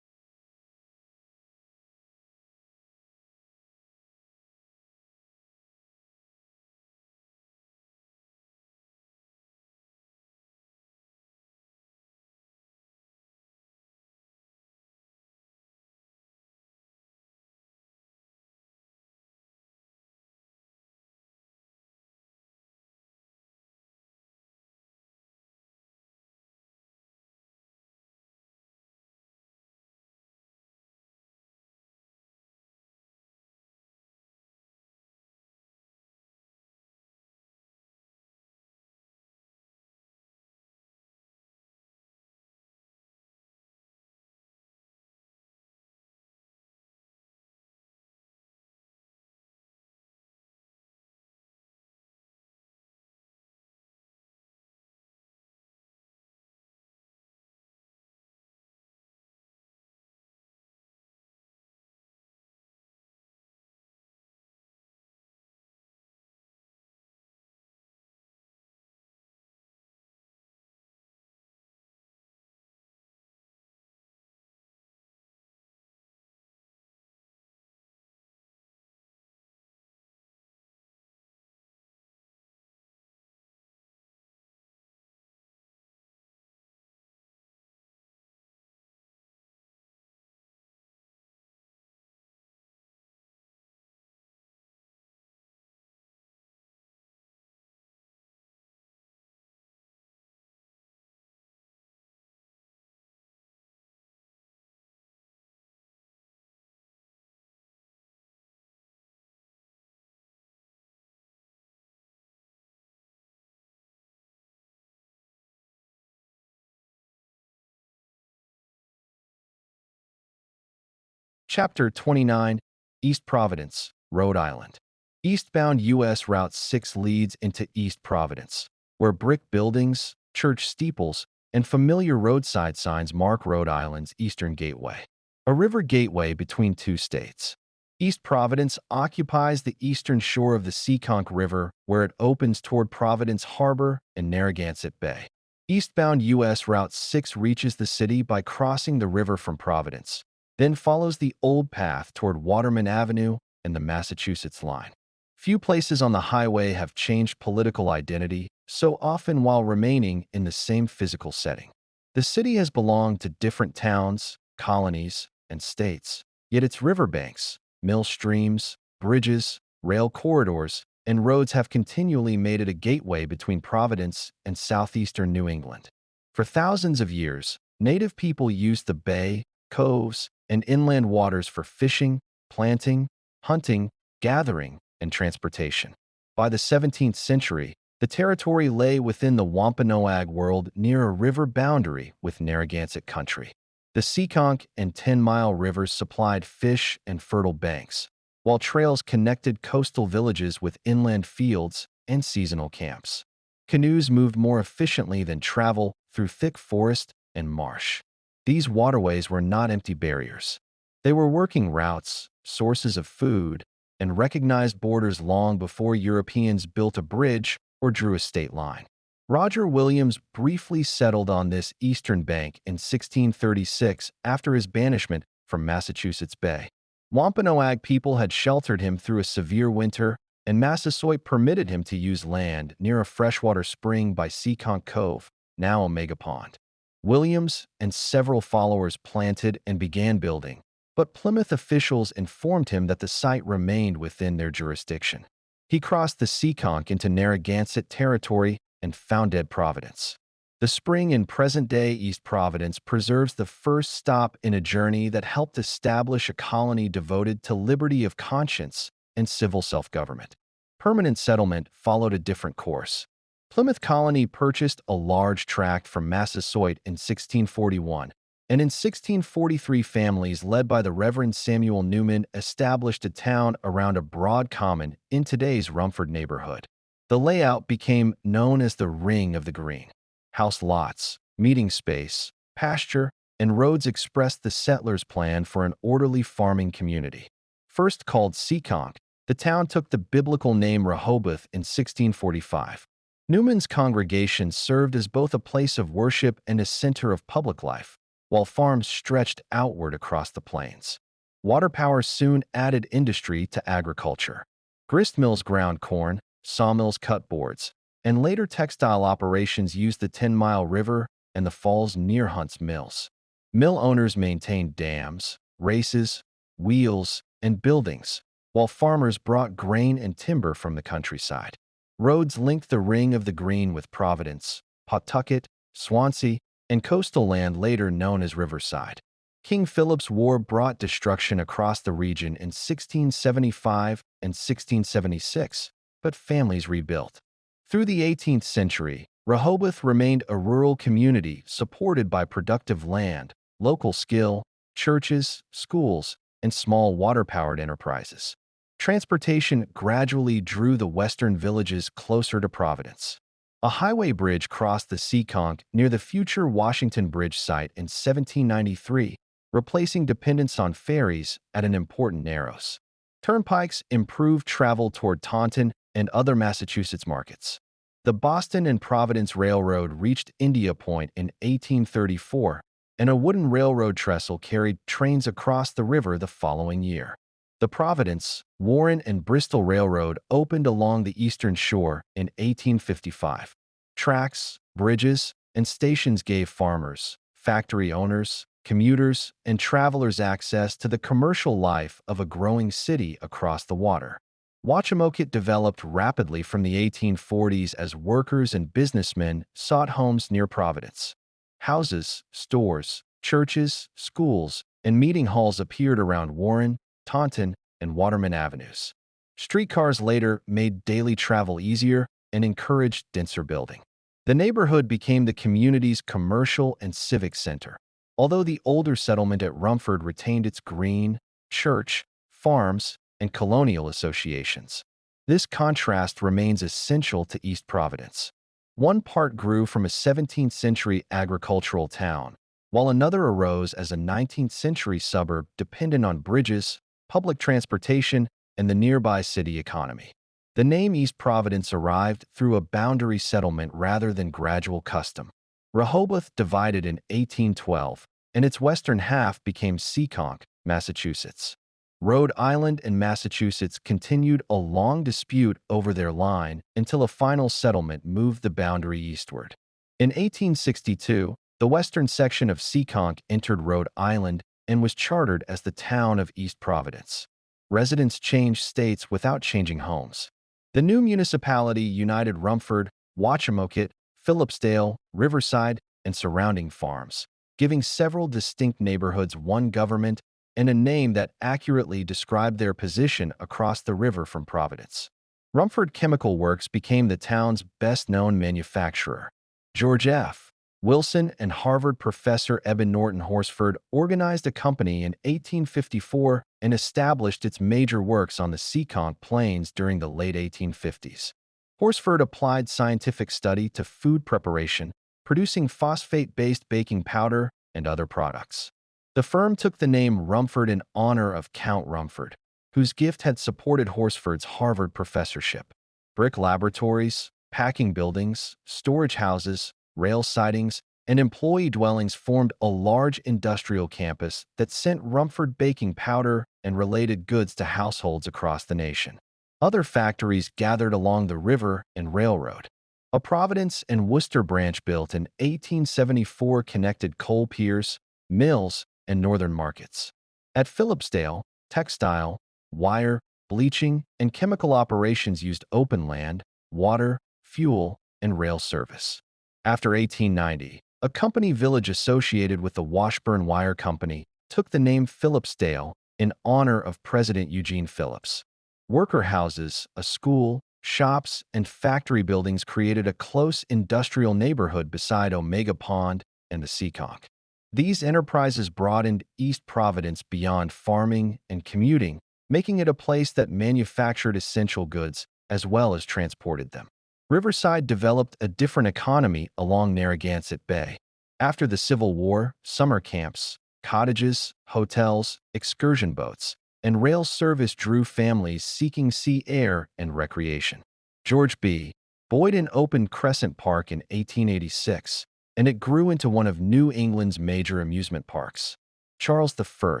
Chapter 29, East Providence, Rhode Island. Eastbound U.S. Route 6 leads into East Providence, where brick buildings, church steeples, and familiar roadside signs mark Rhode Island's eastern gateway, a river gateway between two states. East Providence occupies the eastern shore of the Seekonk River, where it opens toward Providence Harbor and Narragansett Bay. Eastbound U.S. Route 6 reaches the city by crossing the river from Providence, then follows the old path toward Waterman Avenue and the Massachusetts line. Few places on the highway have changed political identity so often while remaining in the same physical setting. The city has belonged to different towns, colonies, and states, yet its riverbanks, mill streams, bridges, rail corridors, and roads have continually made it a gateway between Providence and southeastern New England. For thousands of years, native people used the bay, coves, and inland waters for fishing, planting, hunting, gathering, and transportation. By the 17th century, the territory lay within the Wampanoag world near a river boundary with Narragansett country. The Seekonk and 10-Mile rivers supplied fish and fertile banks, while trails connected coastal villages with inland fields and seasonal camps. Canoes moved more efficiently than travel through thick forest and marsh. These waterways were not empty barriers. They were working routes, sources of food, and recognized borders long before Europeans built a bridge or drew a state line. Roger Williams briefly settled on this eastern bank in 1636 after his banishment from Massachusetts Bay. Wampanoag people had sheltered him through a severe winter, and Massasoit permitted him to use land near a freshwater spring by Seekonk Cove, now Omega Pond. Williams and several followers planted and began building, but Plymouth officials informed him that the site remained within their jurisdiction. He crossed the Seekonk into Narragansett territory and founded Providence. The spring in present-day East Providence preserves the first stop in a journey that helped establish a colony devoted to liberty of conscience and civil self-government. Permanent settlement followed a different course. Plymouth Colony purchased a large tract from Massasoit in 1641, and in 1643 families led by the Reverend Samuel Newman established a town around a broad common in today's Rumford neighborhood. The layout became known as the Ring of the Green. House lots, meeting space, pasture, and roads expressed the settlers' plan for an orderly farming community. First called Seekonk, the town took the biblical name Rehoboth in 1645. Newman's congregation served as both a place of worship and a center of public life, while farms stretched outward across the plains. Water power soon added industry to agriculture. Grist mills ground corn, sawmills cut boards, and later textile operations used the 10-Mile River and the falls near Hunt's Mills. Mill owners maintained dams, races, wheels, and buildings, while farmers brought grain and timber from the countryside. Roads linked the Ring of the Green with Providence, Pawtucket, Swansea, and coastal land later known as Riverside. King Philip's War brought destruction across the region in 1675 and 1676, but families rebuilt. Through the 18th century, Rehoboth remained a rural community supported by productive land, local skill, churches, schools, and small water-powered enterprises. Transportation gradually drew the western villages closer to Providence. A highway bridge crossed the Seekonk near the future Washington Bridge site in 1793, replacing dependence on ferries at an important narrows. Turnpikes improved travel toward Taunton and other Massachusetts markets. The Boston and Providence Railroad reached India Point in 1834, and a wooden railroad trestle carried trains across the river the following year. The Providence, Warren, and Bristol Railroad opened along the eastern shore in 1855. Tracks, bridges, and stations gave farmers, factory owners, commuters, and travelers access to the commercial life of a growing city across the water. Wachamoket developed rapidly from the 1840s as workers and businessmen sought homes near Providence. Houses, stores, churches, schools, and meeting halls appeared around Warren, Taunton, and Waterman Avenues. Streetcars later made daily travel easier and encouraged denser building. The neighborhood became the community's commercial and civic center. Although the older settlement at Rumford retained its green, church, farms, and colonial associations. This contrast remains essential to East Providence. One part grew from a 17th-century agricultural town, while another arose as a 19th-century suburb dependent on bridges, public transportation, and the nearby city economy. The name East Providence arrived through a boundary settlement rather than gradual custom. Rehoboth divided in 1812, and its western half became Seekonk, Massachusetts. Rhode Island and Massachusetts continued a long dispute over their line until a final settlement moved the boundary eastward. In 1862, the western section of Seekonk entered Rhode Island and was chartered as the town of East Providence. Residents changed states without changing homes. The new municipality united Rumford, Wachamoket, Phillipsdale, Riverside, and surrounding farms, giving several distinct neighborhoods one government and a name that accurately described their position across the river from Providence. Rumford Chemical Works became the town's best-known manufacturer. George F. Wilson and Harvard professor Eben Norton Horsford organized a company in 1854 and established its major works on the Seekonk Plains during the late 1850s. Horsford applied scientific study to food preparation, producing phosphate-based baking powder and other products. The firm took the name Rumford in honor of Count Rumford, whose gift had supported Horsford's Harvard professorship. Brick laboratories, packing buildings, storage houses, rail sidings, and employee dwellings formed a large industrial campus that sent Rumford baking powder and related goods to households across the nation. Other factories gathered along the river and railroad. A Providence and Worcester branch built in 1874 connected coal piers, mills, and northern markets. At Phillipsdale, textile, wire, bleaching, and chemical operations used open land, water, fuel, and rail service. After 1890, a company village associated with the Washburn Wire Company took the name Phillipsdale in honor of President Eugene Phillips. Worker houses, a school, shops, and factory buildings created a close industrial neighborhood beside Omega Pond and the Seekonk. These enterprises broadened East Providence beyond farming and commuting, making it a place that manufactured essential goods as well as transported them. Riverside developed a different economy along Narragansett Bay. After the Civil War, summer camps, cottages, hotels, excursion boats, and rail service drew families seeking sea air and recreation. George B. Boyden opened Crescent Park in 1886, and it grew into one of New England's major amusement parks. Charles I.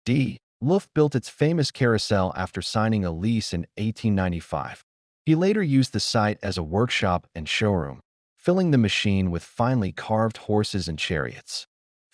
D. Luft built its famous carousel after signing a lease in 1895. He later used the site as a workshop and showroom, filling the machine with finely carved horses and chariots.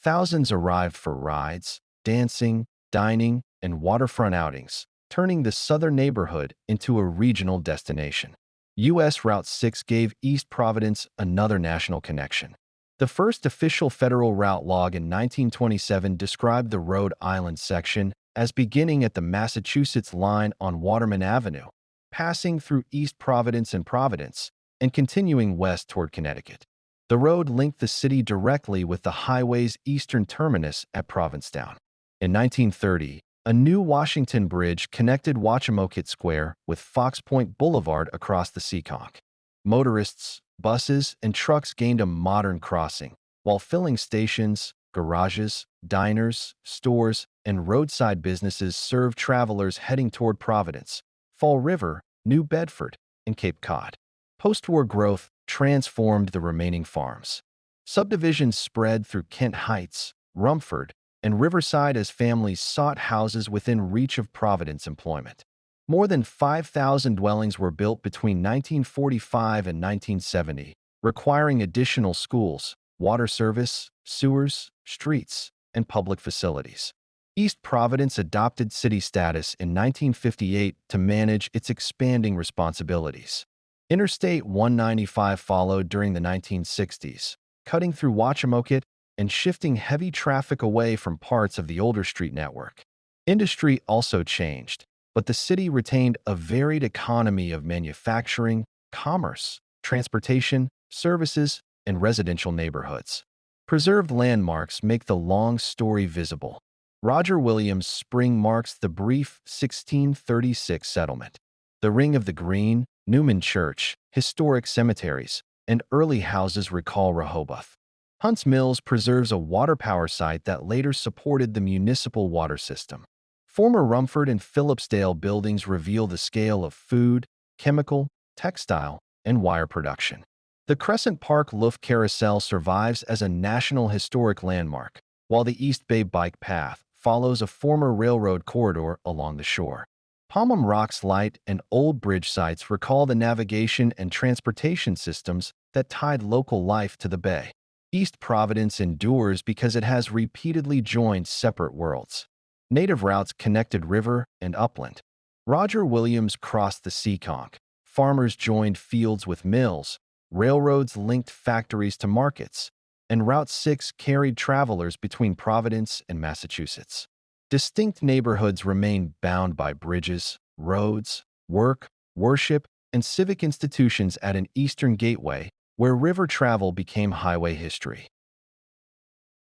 Thousands arrived for rides, dancing, dining, and waterfront outings, turning the southern neighborhood into a regional destination. U.S. Route 6 gave East Providence another national connection. The first official federal route log in 1927 described the Rhode Island section as beginning at the Massachusetts line on Waterman Avenue, passing through East Providence and continuing west toward Connecticut. The road linked the city directly with the highway's eastern terminus at Provincetown. In 1930, a new Washington Bridge connected Wachamoket Square with Fox Point Boulevard across the Seekonk. Motorists, buses, and trucks gained a modern crossing, while filling stations, garages, diners, stores, and roadside businesses served travelers heading toward Providence, Fall River, New Bedford, and Cape Cod. Post-war growth transformed the remaining farms. Subdivisions spread through Kent Heights, Rumford, and Riverside as families sought houses within reach of Providence employment. More than 5,000 dwellings were built between 1945 and 1970, requiring additional schools, water service, sewers, streets, and public facilities. East Providence adopted city status in 1958 to manage its expanding responsibilities. Interstate 195 followed during the 1960s, cutting through Wachamoket and shifting heavy traffic away from parts of the older street network. Industry also changed, but the city retained a varied economy of manufacturing, commerce, transportation, services, and residential neighborhoods. Preserved landmarks make the long story visible. Roger Williams' spring marks the brief 1636 settlement. The Ring of the Green, Newman Church, historic cemeteries, and early houses recall Rehoboth. Hunt's Mills preserves a water power site that later supported the municipal water system. Former Rumford and Phillipsdale buildings reveal the scale of food, chemical, textile, and wire production. The Crescent Park Luft Carousel survives as a National Historic Landmark, while the East Bay Bike Path follows a former railroad corridor along the shore. Palm Rock's light and old bridge sites recall the navigation and transportation systems that tied local life to the bay. East Providence endures because it has repeatedly joined separate worlds. Native routes connected river and upland. Roger Williams crossed the Seekonk. Farmers joined fields with mills. Railroads linked factories to markets. And Route 6 carried travelers between Providence and Massachusetts. Distinct neighborhoods remain bound by bridges, roads, work, worship, and civic institutions at an eastern gateway where river travel became highway history.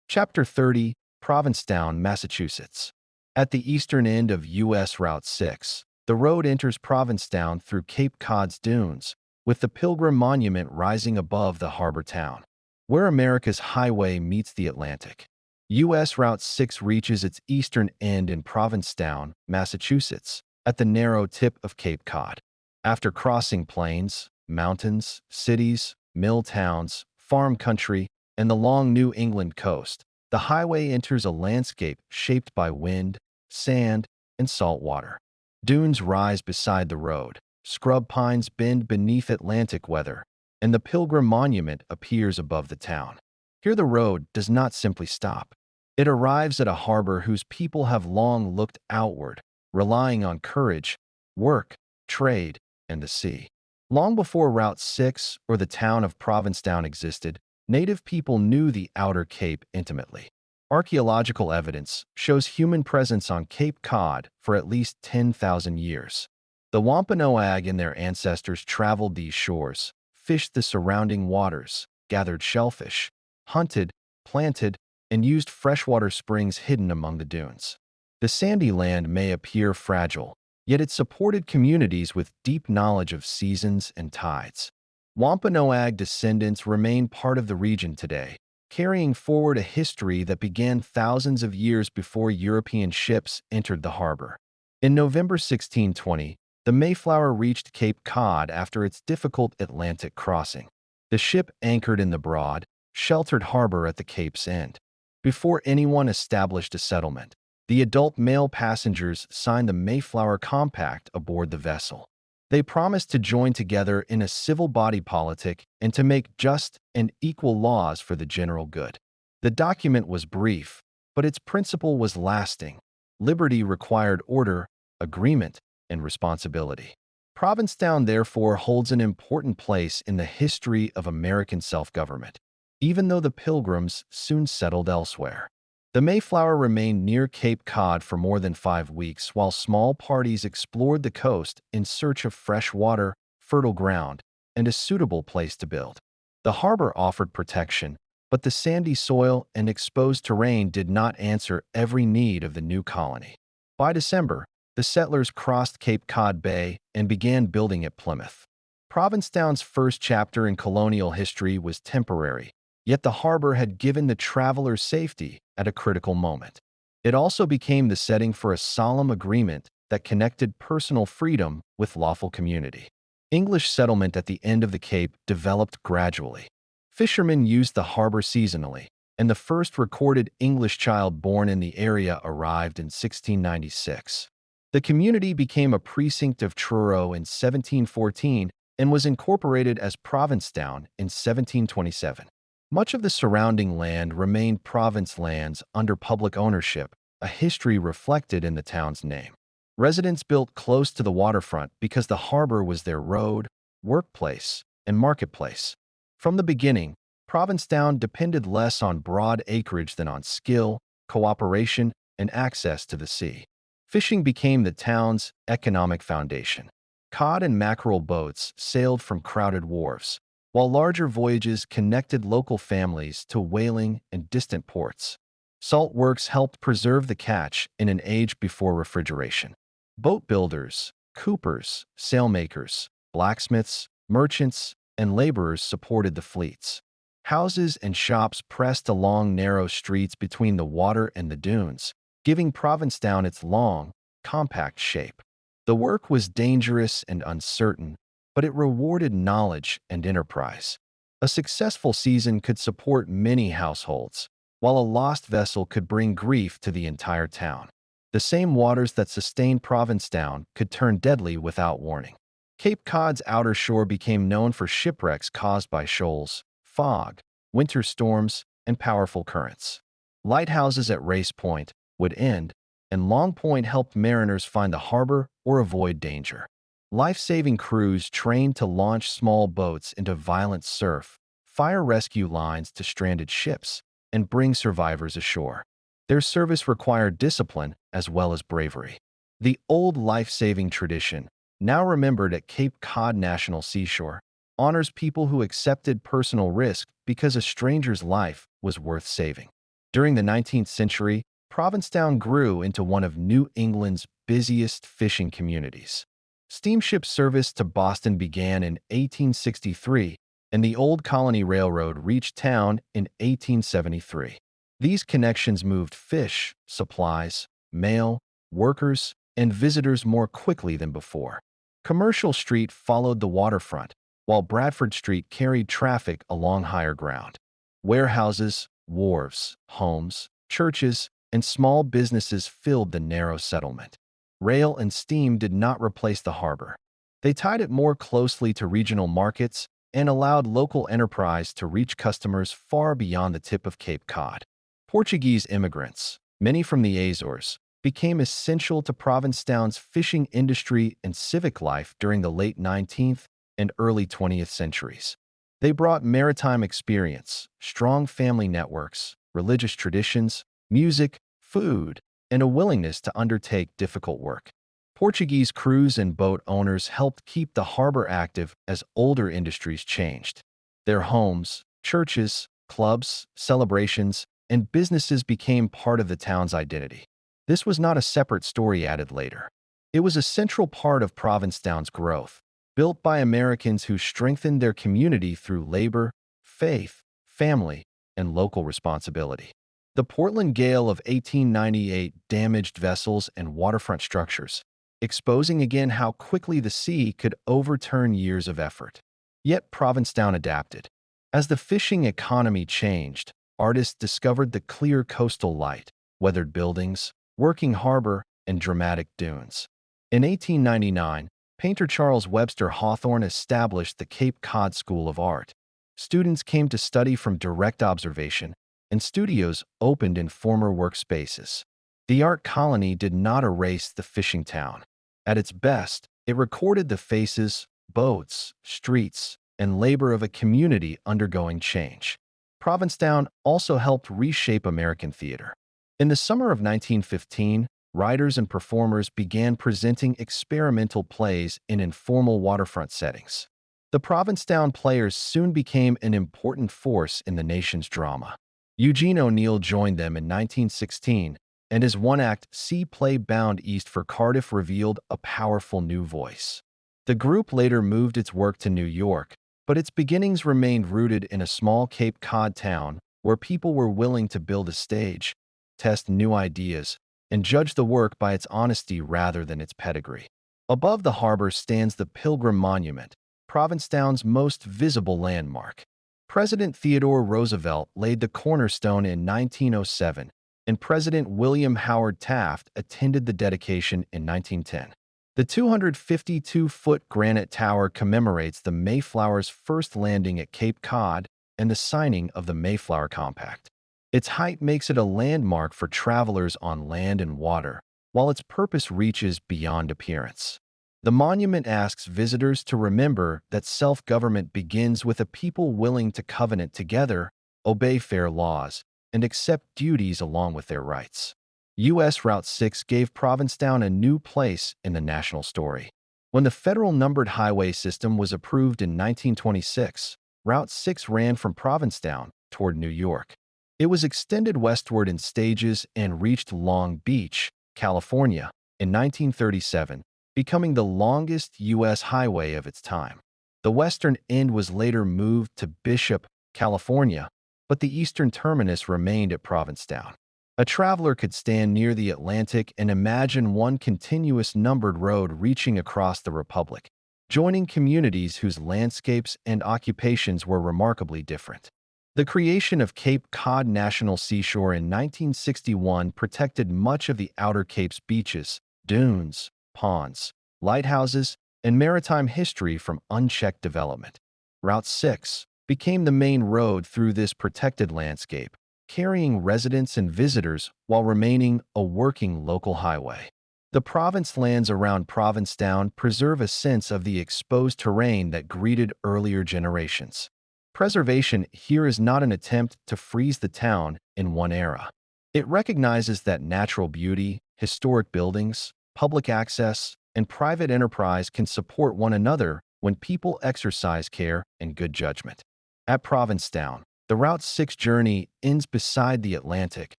Chapter 30, Provincetown, Massachusetts. At the eastern end of U.S. Route 6, the road enters Provincetown through Cape Cod's dunes, with the Pilgrim Monument rising above the harbor town. Where America's highway meets the Atlantic. U.S. Route 6 reaches its eastern end in Provincetown, Massachusetts, at the narrow tip of Cape Cod. After crossing plains, mountains, cities, mill towns, farm country, and the long New England coast, the highway enters a landscape shaped by wind, sand, and salt water. Dunes rise beside the road, scrub pines bend beneath Atlantic weather, and the Pilgrim Monument appears above the town. Here the road does not simply stop. It arrives at a harbor whose people have long looked outward, relying on courage, work, trade, and the sea. Long before Route 6 or the town of Provincetown existed, native people knew the outer Cape intimately. Archaeological evidence shows human presence on Cape Cod for at least 10,000 years. The Wampanoag and their ancestors traveled these shores, fished the surrounding waters, gathered shellfish, hunted, planted, and used freshwater springs hidden among the dunes. The sandy land may appear fragile, yet it supported communities with deep knowledge of seasons and tides. Wampanoag descendants remain part of the region today, carrying forward a history that began thousands of years before European ships entered the harbor. In November 1620, the Mayflower reached Cape Cod after its difficult Atlantic crossing. The ship anchored in the broad, sheltered harbor at the Cape's end. Before anyone established a settlement, the adult male passengers signed the Mayflower Compact aboard the vessel. They promised to join together in a civil body politic and to make just and equal laws for the general good. The document was brief, but its principle was lasting. Liberty required order, agreement, and responsibility. Provincetown therefore holds an important place in the history of American self-government, even though the Pilgrims soon settled elsewhere. The Mayflower remained near Cape Cod for more than 5 weeks while small parties explored the coast in search of fresh water, fertile ground, and a suitable place to build. The harbor offered protection, but the sandy soil and exposed terrain did not answer every need of the new colony. By December, the settlers crossed Cape Cod Bay and began building at Plymouth. Provincetown's first chapter in colonial history was temporary, yet the harbor had given the travelers safety at a critical moment. It also became the setting for a solemn agreement that connected personal freedom with lawful community. English settlement at the end of the Cape developed gradually. Fishermen used the harbor seasonally, and the first recorded English child born in the area arrived in 1696. The community became a precinct of Truro in 1714 and was incorporated as Provincetown in 1727. Much of the surrounding land remained province lands under public ownership, a history reflected in the town's name. Residents built close to the waterfront because the harbor was their road, workplace, and marketplace. From the beginning, Provincetown depended less on broad acreage than on skill, cooperation, and access to the sea. Fishing became the town's economic foundation. Cod and mackerel boats sailed from crowded wharves, while larger voyages connected local families to whaling and distant ports. Salt works helped preserve the catch in an age before refrigeration. Boat builders, coopers, sailmakers, blacksmiths, merchants, and laborers supported the fleets. Houses and shops pressed along narrow streets between the water and the dunes, giving Provincetown its long, compact shape. The work was dangerous and uncertain, but it rewarded knowledge and enterprise. A successful season could support many households, while a lost vessel could bring grief to the entire town. The same waters that sustained Provincetown could turn deadly without warning. Cape Cod's outer shore became known for shipwrecks caused by shoals, fog, winter storms, and powerful currents. Lighthouses at Race Point, Wood End, and Long Point helped mariners find the harbor or avoid danger. Life-saving crews trained to launch small boats into violent surf, fire rescue lines to stranded ships, and bring survivors ashore. Their service required discipline as well as bravery. The old life-saving tradition, now remembered at Cape Cod National Seashore, honors people who accepted personal risk because a stranger's life was worth saving. During the 19th century, Provincetown grew into one of New England's busiest fishing communities. Steamship service to Boston began in 1863, and the Old Colony Railroad reached town in 1873. These connections moved fish, supplies, mail, workers, and visitors more quickly than before. Commercial Street followed the waterfront, while Bradford Street carried traffic along higher ground. Warehouses, wharves, homes, churches, and small businesses filled the narrow settlement. Rail and steam did not replace the harbor. They tied it more closely to regional markets and allowed local enterprise to reach customers far beyond the tip of Cape Cod. Portuguese immigrants, many from the Azores, became essential to Provincetown's fishing industry and civic life during the late 19th and early 20th centuries. They brought maritime experience, strong family networks, religious traditions, music, food, and a willingness to undertake difficult work. Portuguese crews and boat owners helped keep the harbor active as older industries changed. Their homes, churches, clubs, celebrations, and businesses became part of the town's identity. This was not a separate story added later. It was a central part of Provincetown's growth, built by Americans who strengthened their community through labor, faith, family, and local responsibility. The Portland Gale of 1898 damaged vessels and waterfront structures, exposing again how quickly the sea could overturn years of effort. Yet Provincetown adapted. As the fishing economy changed, artists discovered the clear coastal light, weathered buildings, working harbor, and dramatic dunes. In 1899, painter Charles Webster Hawthorne established the Cape Cod School of Art. Students came to study from direct observation, and studios opened in former workspaces. The art colony did not erase the fishing town. At its best, it recorded the faces, boats, streets, and labor of a community undergoing change. Provincetown also helped reshape American theater. In the summer of 1915, writers and performers began presenting experimental plays in informal waterfront settings. The Provincetown players soon became an important force in the nation's drama. Eugene O'Neill joined them in 1916, and his one-act sea play Bound East for Cardiff revealed a powerful new voice. The group later moved its work to New York, but its beginnings remained rooted in a small Cape Cod town where people were willing to build a stage, test new ideas, and judge the work by its honesty rather than its pedigree. Above the harbor stands the Pilgrim Monument, Provincetown's most visible landmark. President Theodore Roosevelt laid the cornerstone in 1907, and President William Howard Taft attended the dedication in 1910. The 252-foot granite tower commemorates the Mayflower's first landing at Cape Cod and the signing of the Mayflower Compact. Its height makes it a landmark for travelers on land and water, while its purpose reaches beyond appearance. The monument asks visitors to remember that self-government begins with a people willing to covenant together, obey fair laws, and accept duties along with their rights. U.S. Route 6 gave Provincetown a new place in the national story. When the federal numbered highway system was approved in 1926, Route 6 ran from Provincetown toward New York. It was extended westward in stages and reached Long Beach, California, in 1937, becoming the longest U.S. highway of its time. The western end was later moved to Bishop, California, but the eastern terminus remained at Provincetown. A traveler could stand near the Atlantic and imagine one continuous numbered road reaching across the Republic, joining communities whose landscapes and occupations were remarkably different. The creation of Cape Cod National Seashore in 1961 protected much of the Outer Cape's beaches, dunes, ponds, lighthouses, and maritime history from unchecked development. Route 6 became the main road through this protected landscape, carrying residents and visitors while remaining a working local highway. The province lands around Provincetown preserve a sense of the exposed terrain that greeted earlier generations. Preservation here is not an attempt to freeze the town in one era. It recognizes that natural beauty, historic buildings, public access, and private enterprise can support one another when people exercise care and good judgment. At Provincetown, the Route 6 journey ends beside the Atlantic,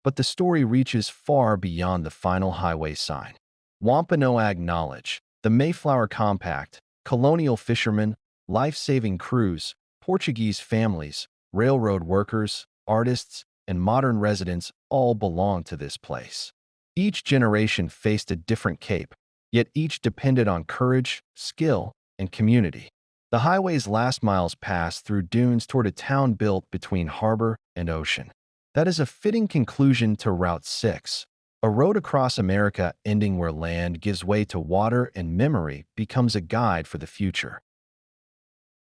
but the story reaches far beyond the final highway sign. Wampanoag Knowledge, the Mayflower Compact, colonial fishermen, life-saving crews, Portuguese families, railroad workers, artists, and modern residents all belong to this place. Each generation faced a different cape, yet each depended on courage, skill, and community. The highway's last miles pass through dunes toward a town built between harbor and ocean. That is a fitting conclusion to Route 6, a road across America ending where land gives way to water and memory becomes a guide for the future.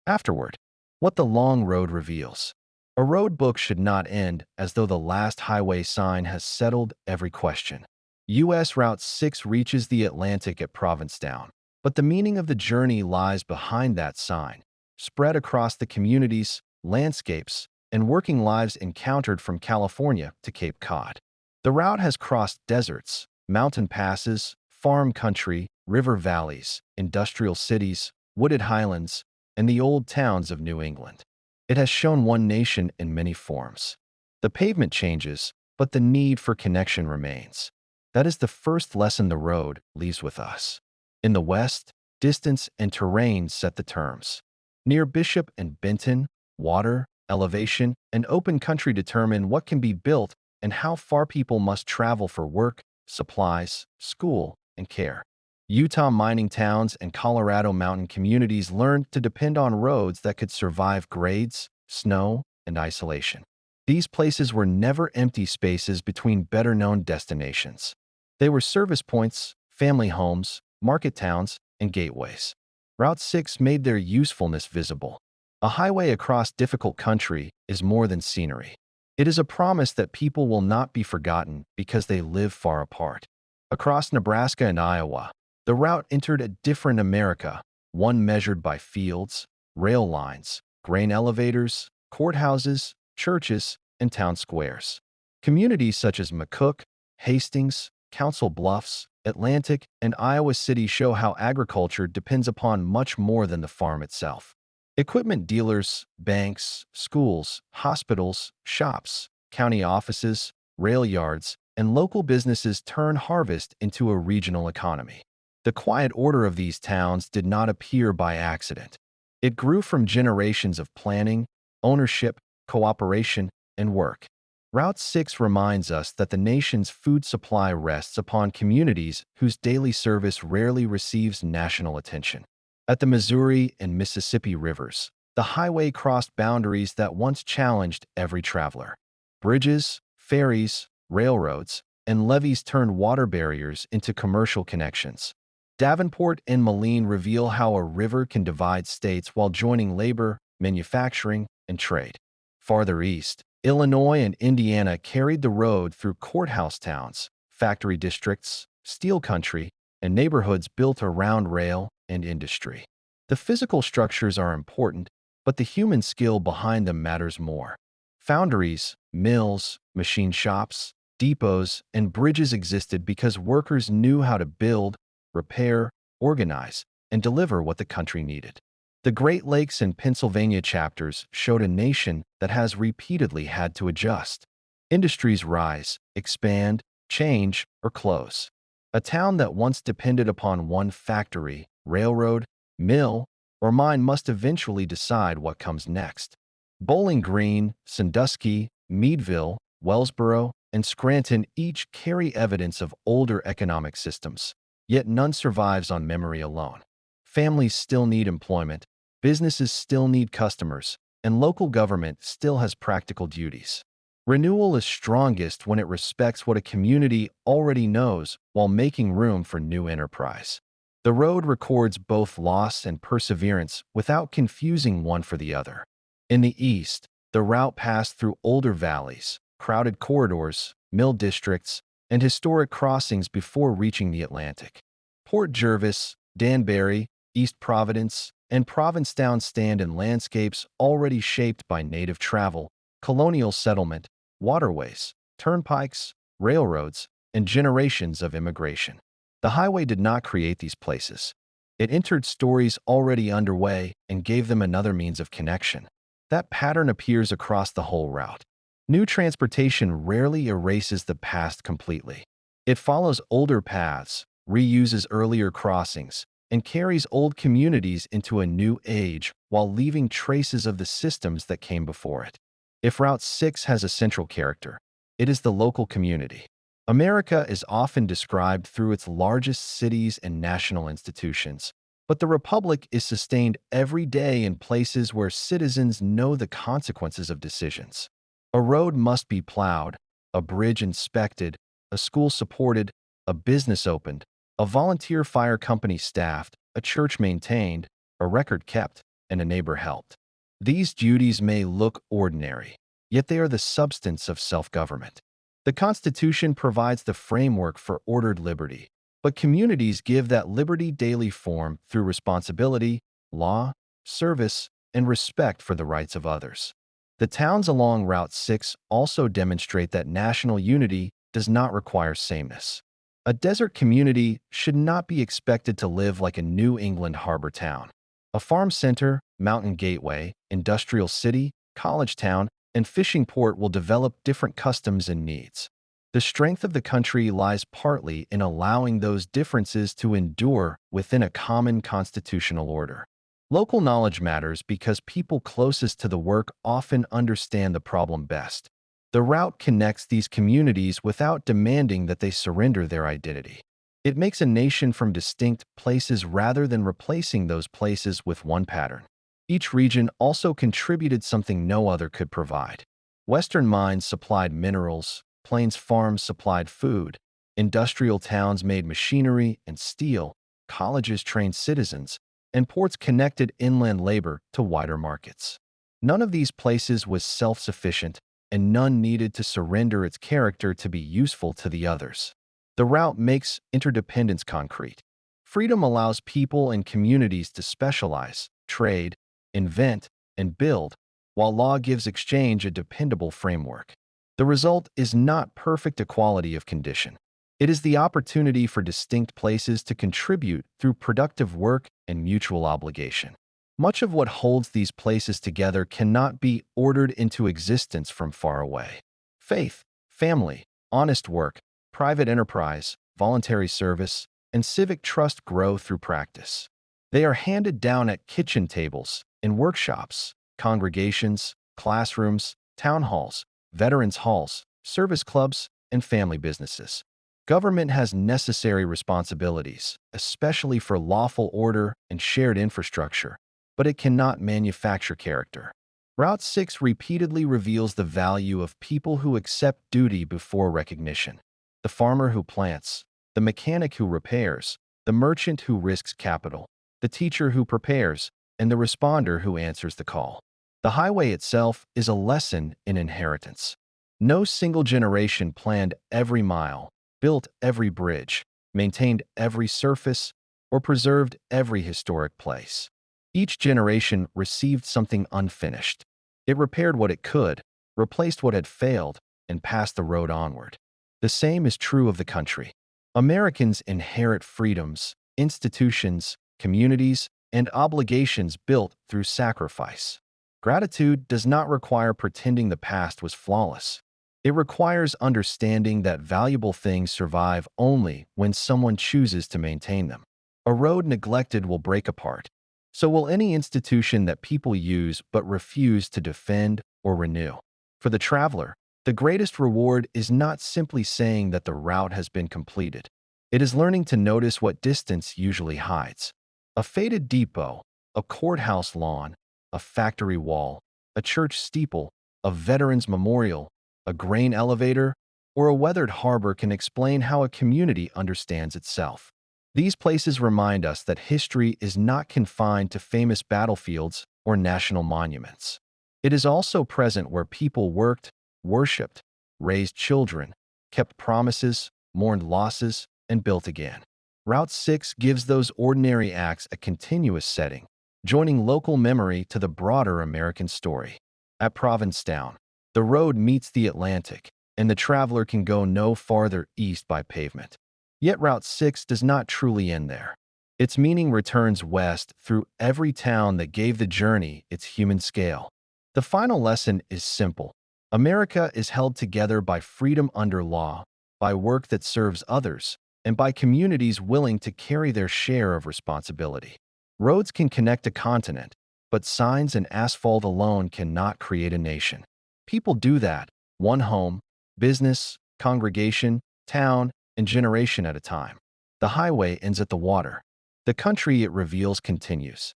Afterward, what the long road reveals. A road book should not end as though the last highway sign has settled every question. U.S. Route 6 reaches the Atlantic at Provincetown, but the meaning of the journey lies behind that sign, spread across the communities, landscapes, and working lives encountered from California to Cape Cod. The route has crossed deserts, mountain passes, farm country, river valleys, industrial cities, wooded highlands, and the old towns of New England. It has shown one nation in many forms. The pavement changes, but the need for connection remains. That is the first lesson the road leaves with us. In the West, distance and terrain set the terms. Near Bishop and Benton, water, elevation, and open country determine what can be built and how far people must travel for work, supplies, school, and care. Utah mining towns and Colorado mountain communities learned to depend on roads that could survive grades, snow, and isolation. These places were never empty spaces between better-known destinations. They were service points, family homes, market towns, and gateways. Route 6 made their usefulness visible. A highway across difficult country is more than scenery. It is a promise that people will not be forgotten because they live far apart. Across Nebraska and Iowa, the route entered a different America, one measured by fields, rail lines, grain elevators, courthouses, churches, and town squares. Communities such as McCook, Hastings, Council Bluffs, Atlantic, and Iowa City show how agriculture depends upon much more than the farm itself. Equipment dealers, banks, schools, hospitals, shops, county offices, rail yards, and local businesses turn harvest into a regional economy. The quiet order of these towns did not appear by accident. It grew from generations of planning, ownership, cooperation, and work. Route 6 reminds us that the nation's food supply rests upon communities whose daily service rarely receives national attention. At the Missouri and Mississippi rivers, the highway crossed boundaries that once challenged every traveler. Bridges, ferries, railroads, and levees turned water barriers into commercial connections. Davenport and Moline reveal how a river can divide states while joining labor, manufacturing, and trade. Farther east, Illinois and Indiana carried the road through courthouse towns, factory districts, steel country, and neighborhoods built around rail and industry. The physical structures are important, but the human skill behind them matters more. Foundries, mills, machine shops, depots, and bridges existed because workers knew how to build, repair, organize, and deliver what the country needed. The Great Lakes and Pennsylvania chapters showed a nation that has repeatedly had to adjust. Industries rise, expand, change, or close. A town that once depended upon one factory, railroad, mill, or mine must eventually decide what comes next. Bowling Green, Sandusky, Meadville, Wellsboro, and Scranton each carry evidence of older economic systems, yet none survives on memory alone. Families still need employment, businesses still need customers, and local government still has practical duties. Renewal is strongest when it respects what a community already knows while making room for new enterprise. The road records both loss and perseverance without confusing one for the other. In the east, the route passed through older valleys, crowded corridors, mill districts, and historic crossings before reaching the Atlantic. Port Jervis, Danbury, East Providence, and Provincetown stand in landscapes already shaped by native travel, colonial settlement, waterways, turnpikes, railroads, and generations of immigration. The highway did not create these places. It entered stories already underway and gave them another means of connection. That pattern appears across the whole route. New transportation rarely erases the past completely. It follows older paths, reuses earlier crossings, and carries old communities into a new age while leaving traces of the systems that came before it. If Route 6 has a central character, it is the local community. America is often described through its largest cities and national institutions, but the Republic is sustained every day in places where citizens know the consequences of decisions. A road must be plowed, a bridge inspected, a school supported, a business opened, a volunteer fire company staffed, a church maintained, a record kept, and a neighbor helped. These duties may look ordinary, yet they are the substance of self-government. The Constitution provides the framework for ordered liberty, but communities give that liberty daily form through responsibility, law, service, and respect for the rights of others. The towns along Route 6 also demonstrate that national unity does not require sameness. A desert community should not be expected to live like a New England harbor town. A farm center, mountain gateway, industrial city, college town, and fishing port will develop different customs and needs. The strength of the country lies partly in allowing those differences to endure within a common constitutional order. Local knowledge matters because people closest to the work often understand the problem best. The route connects these communities without demanding that they surrender their identity. It makes a nation from distinct places rather than replacing those places with one pattern. Each region also contributed something no other could provide. Western mines supplied minerals, plains farms supplied food, industrial towns made machinery and steel, colleges trained citizens, and ports connected inland labor to wider markets. None of these places was self-sufficient, and none needed to surrender its character to be useful to the others. The route makes interdependence concrete. Freedom allows people and communities to specialize, trade, invent, and build, while law gives exchange a dependable framework. The result is not perfect equality of condition. It is the opportunity for distinct places to contribute through productive work and mutual obligation. Much of what holds these places together cannot be ordered into existence from far away. Faith, family, honest work, private enterprise, voluntary service, and civic trust grow through practice. They are handed down at kitchen tables, in workshops, congregations, classrooms, town halls, veterans halls, service clubs, and family businesses. Government has necessary responsibilities, especially for lawful order and shared infrastructure, but it cannot manufacture character. Route 6 repeatedly reveals the value of people who accept duty before recognition. The farmer who plants, the mechanic who repairs, the merchant who risks capital, the teacher who prepares, and the responder who answers the call. The highway itself is a lesson in inheritance. No single generation planned every mile, built every bridge, maintained every surface, or preserved every historic place. Each generation received something unfinished. It repaired what it could, replaced what had failed, and passed the road onward. The same is true of the country. Americans inherit freedoms, institutions, communities, and obligations built through sacrifice. Gratitude does not require pretending the past was flawless. It requires understanding that valuable things survive only when someone chooses to maintain them. A road neglected will break apart. So will any institution that people use but refuse to defend or renew. For the traveler, the greatest reward is not simply saying that the route has been completed. It is learning to notice what distance usually hides. A faded depot, a courthouse lawn, a factory wall, a church steeple, a veterans memorial, a grain elevator, or a weathered harbor can explain how a community understands itself. These places remind us that history is not confined to famous battlefields or national monuments. It is also present where people worked, worshipped, raised children, kept promises, mourned losses, and built again. Route 6 gives those ordinary acts a continuous setting, joining local memory to the broader American story. At Provincetown, the road meets the Atlantic, and the traveler can go no farther east by pavement. Yet Route 6 does not truly end there. Its meaning returns west through every town that gave the journey its human scale. The final lesson is simple. America is held together by freedom under law, by work that serves others, and by communities willing to carry their share of responsibility. Roads can connect a continent, but signs and asphalt alone cannot create a nation. People do that, one home, business, congregation, town, and generation at a time. The highway ends at the water. The country it reveals continues.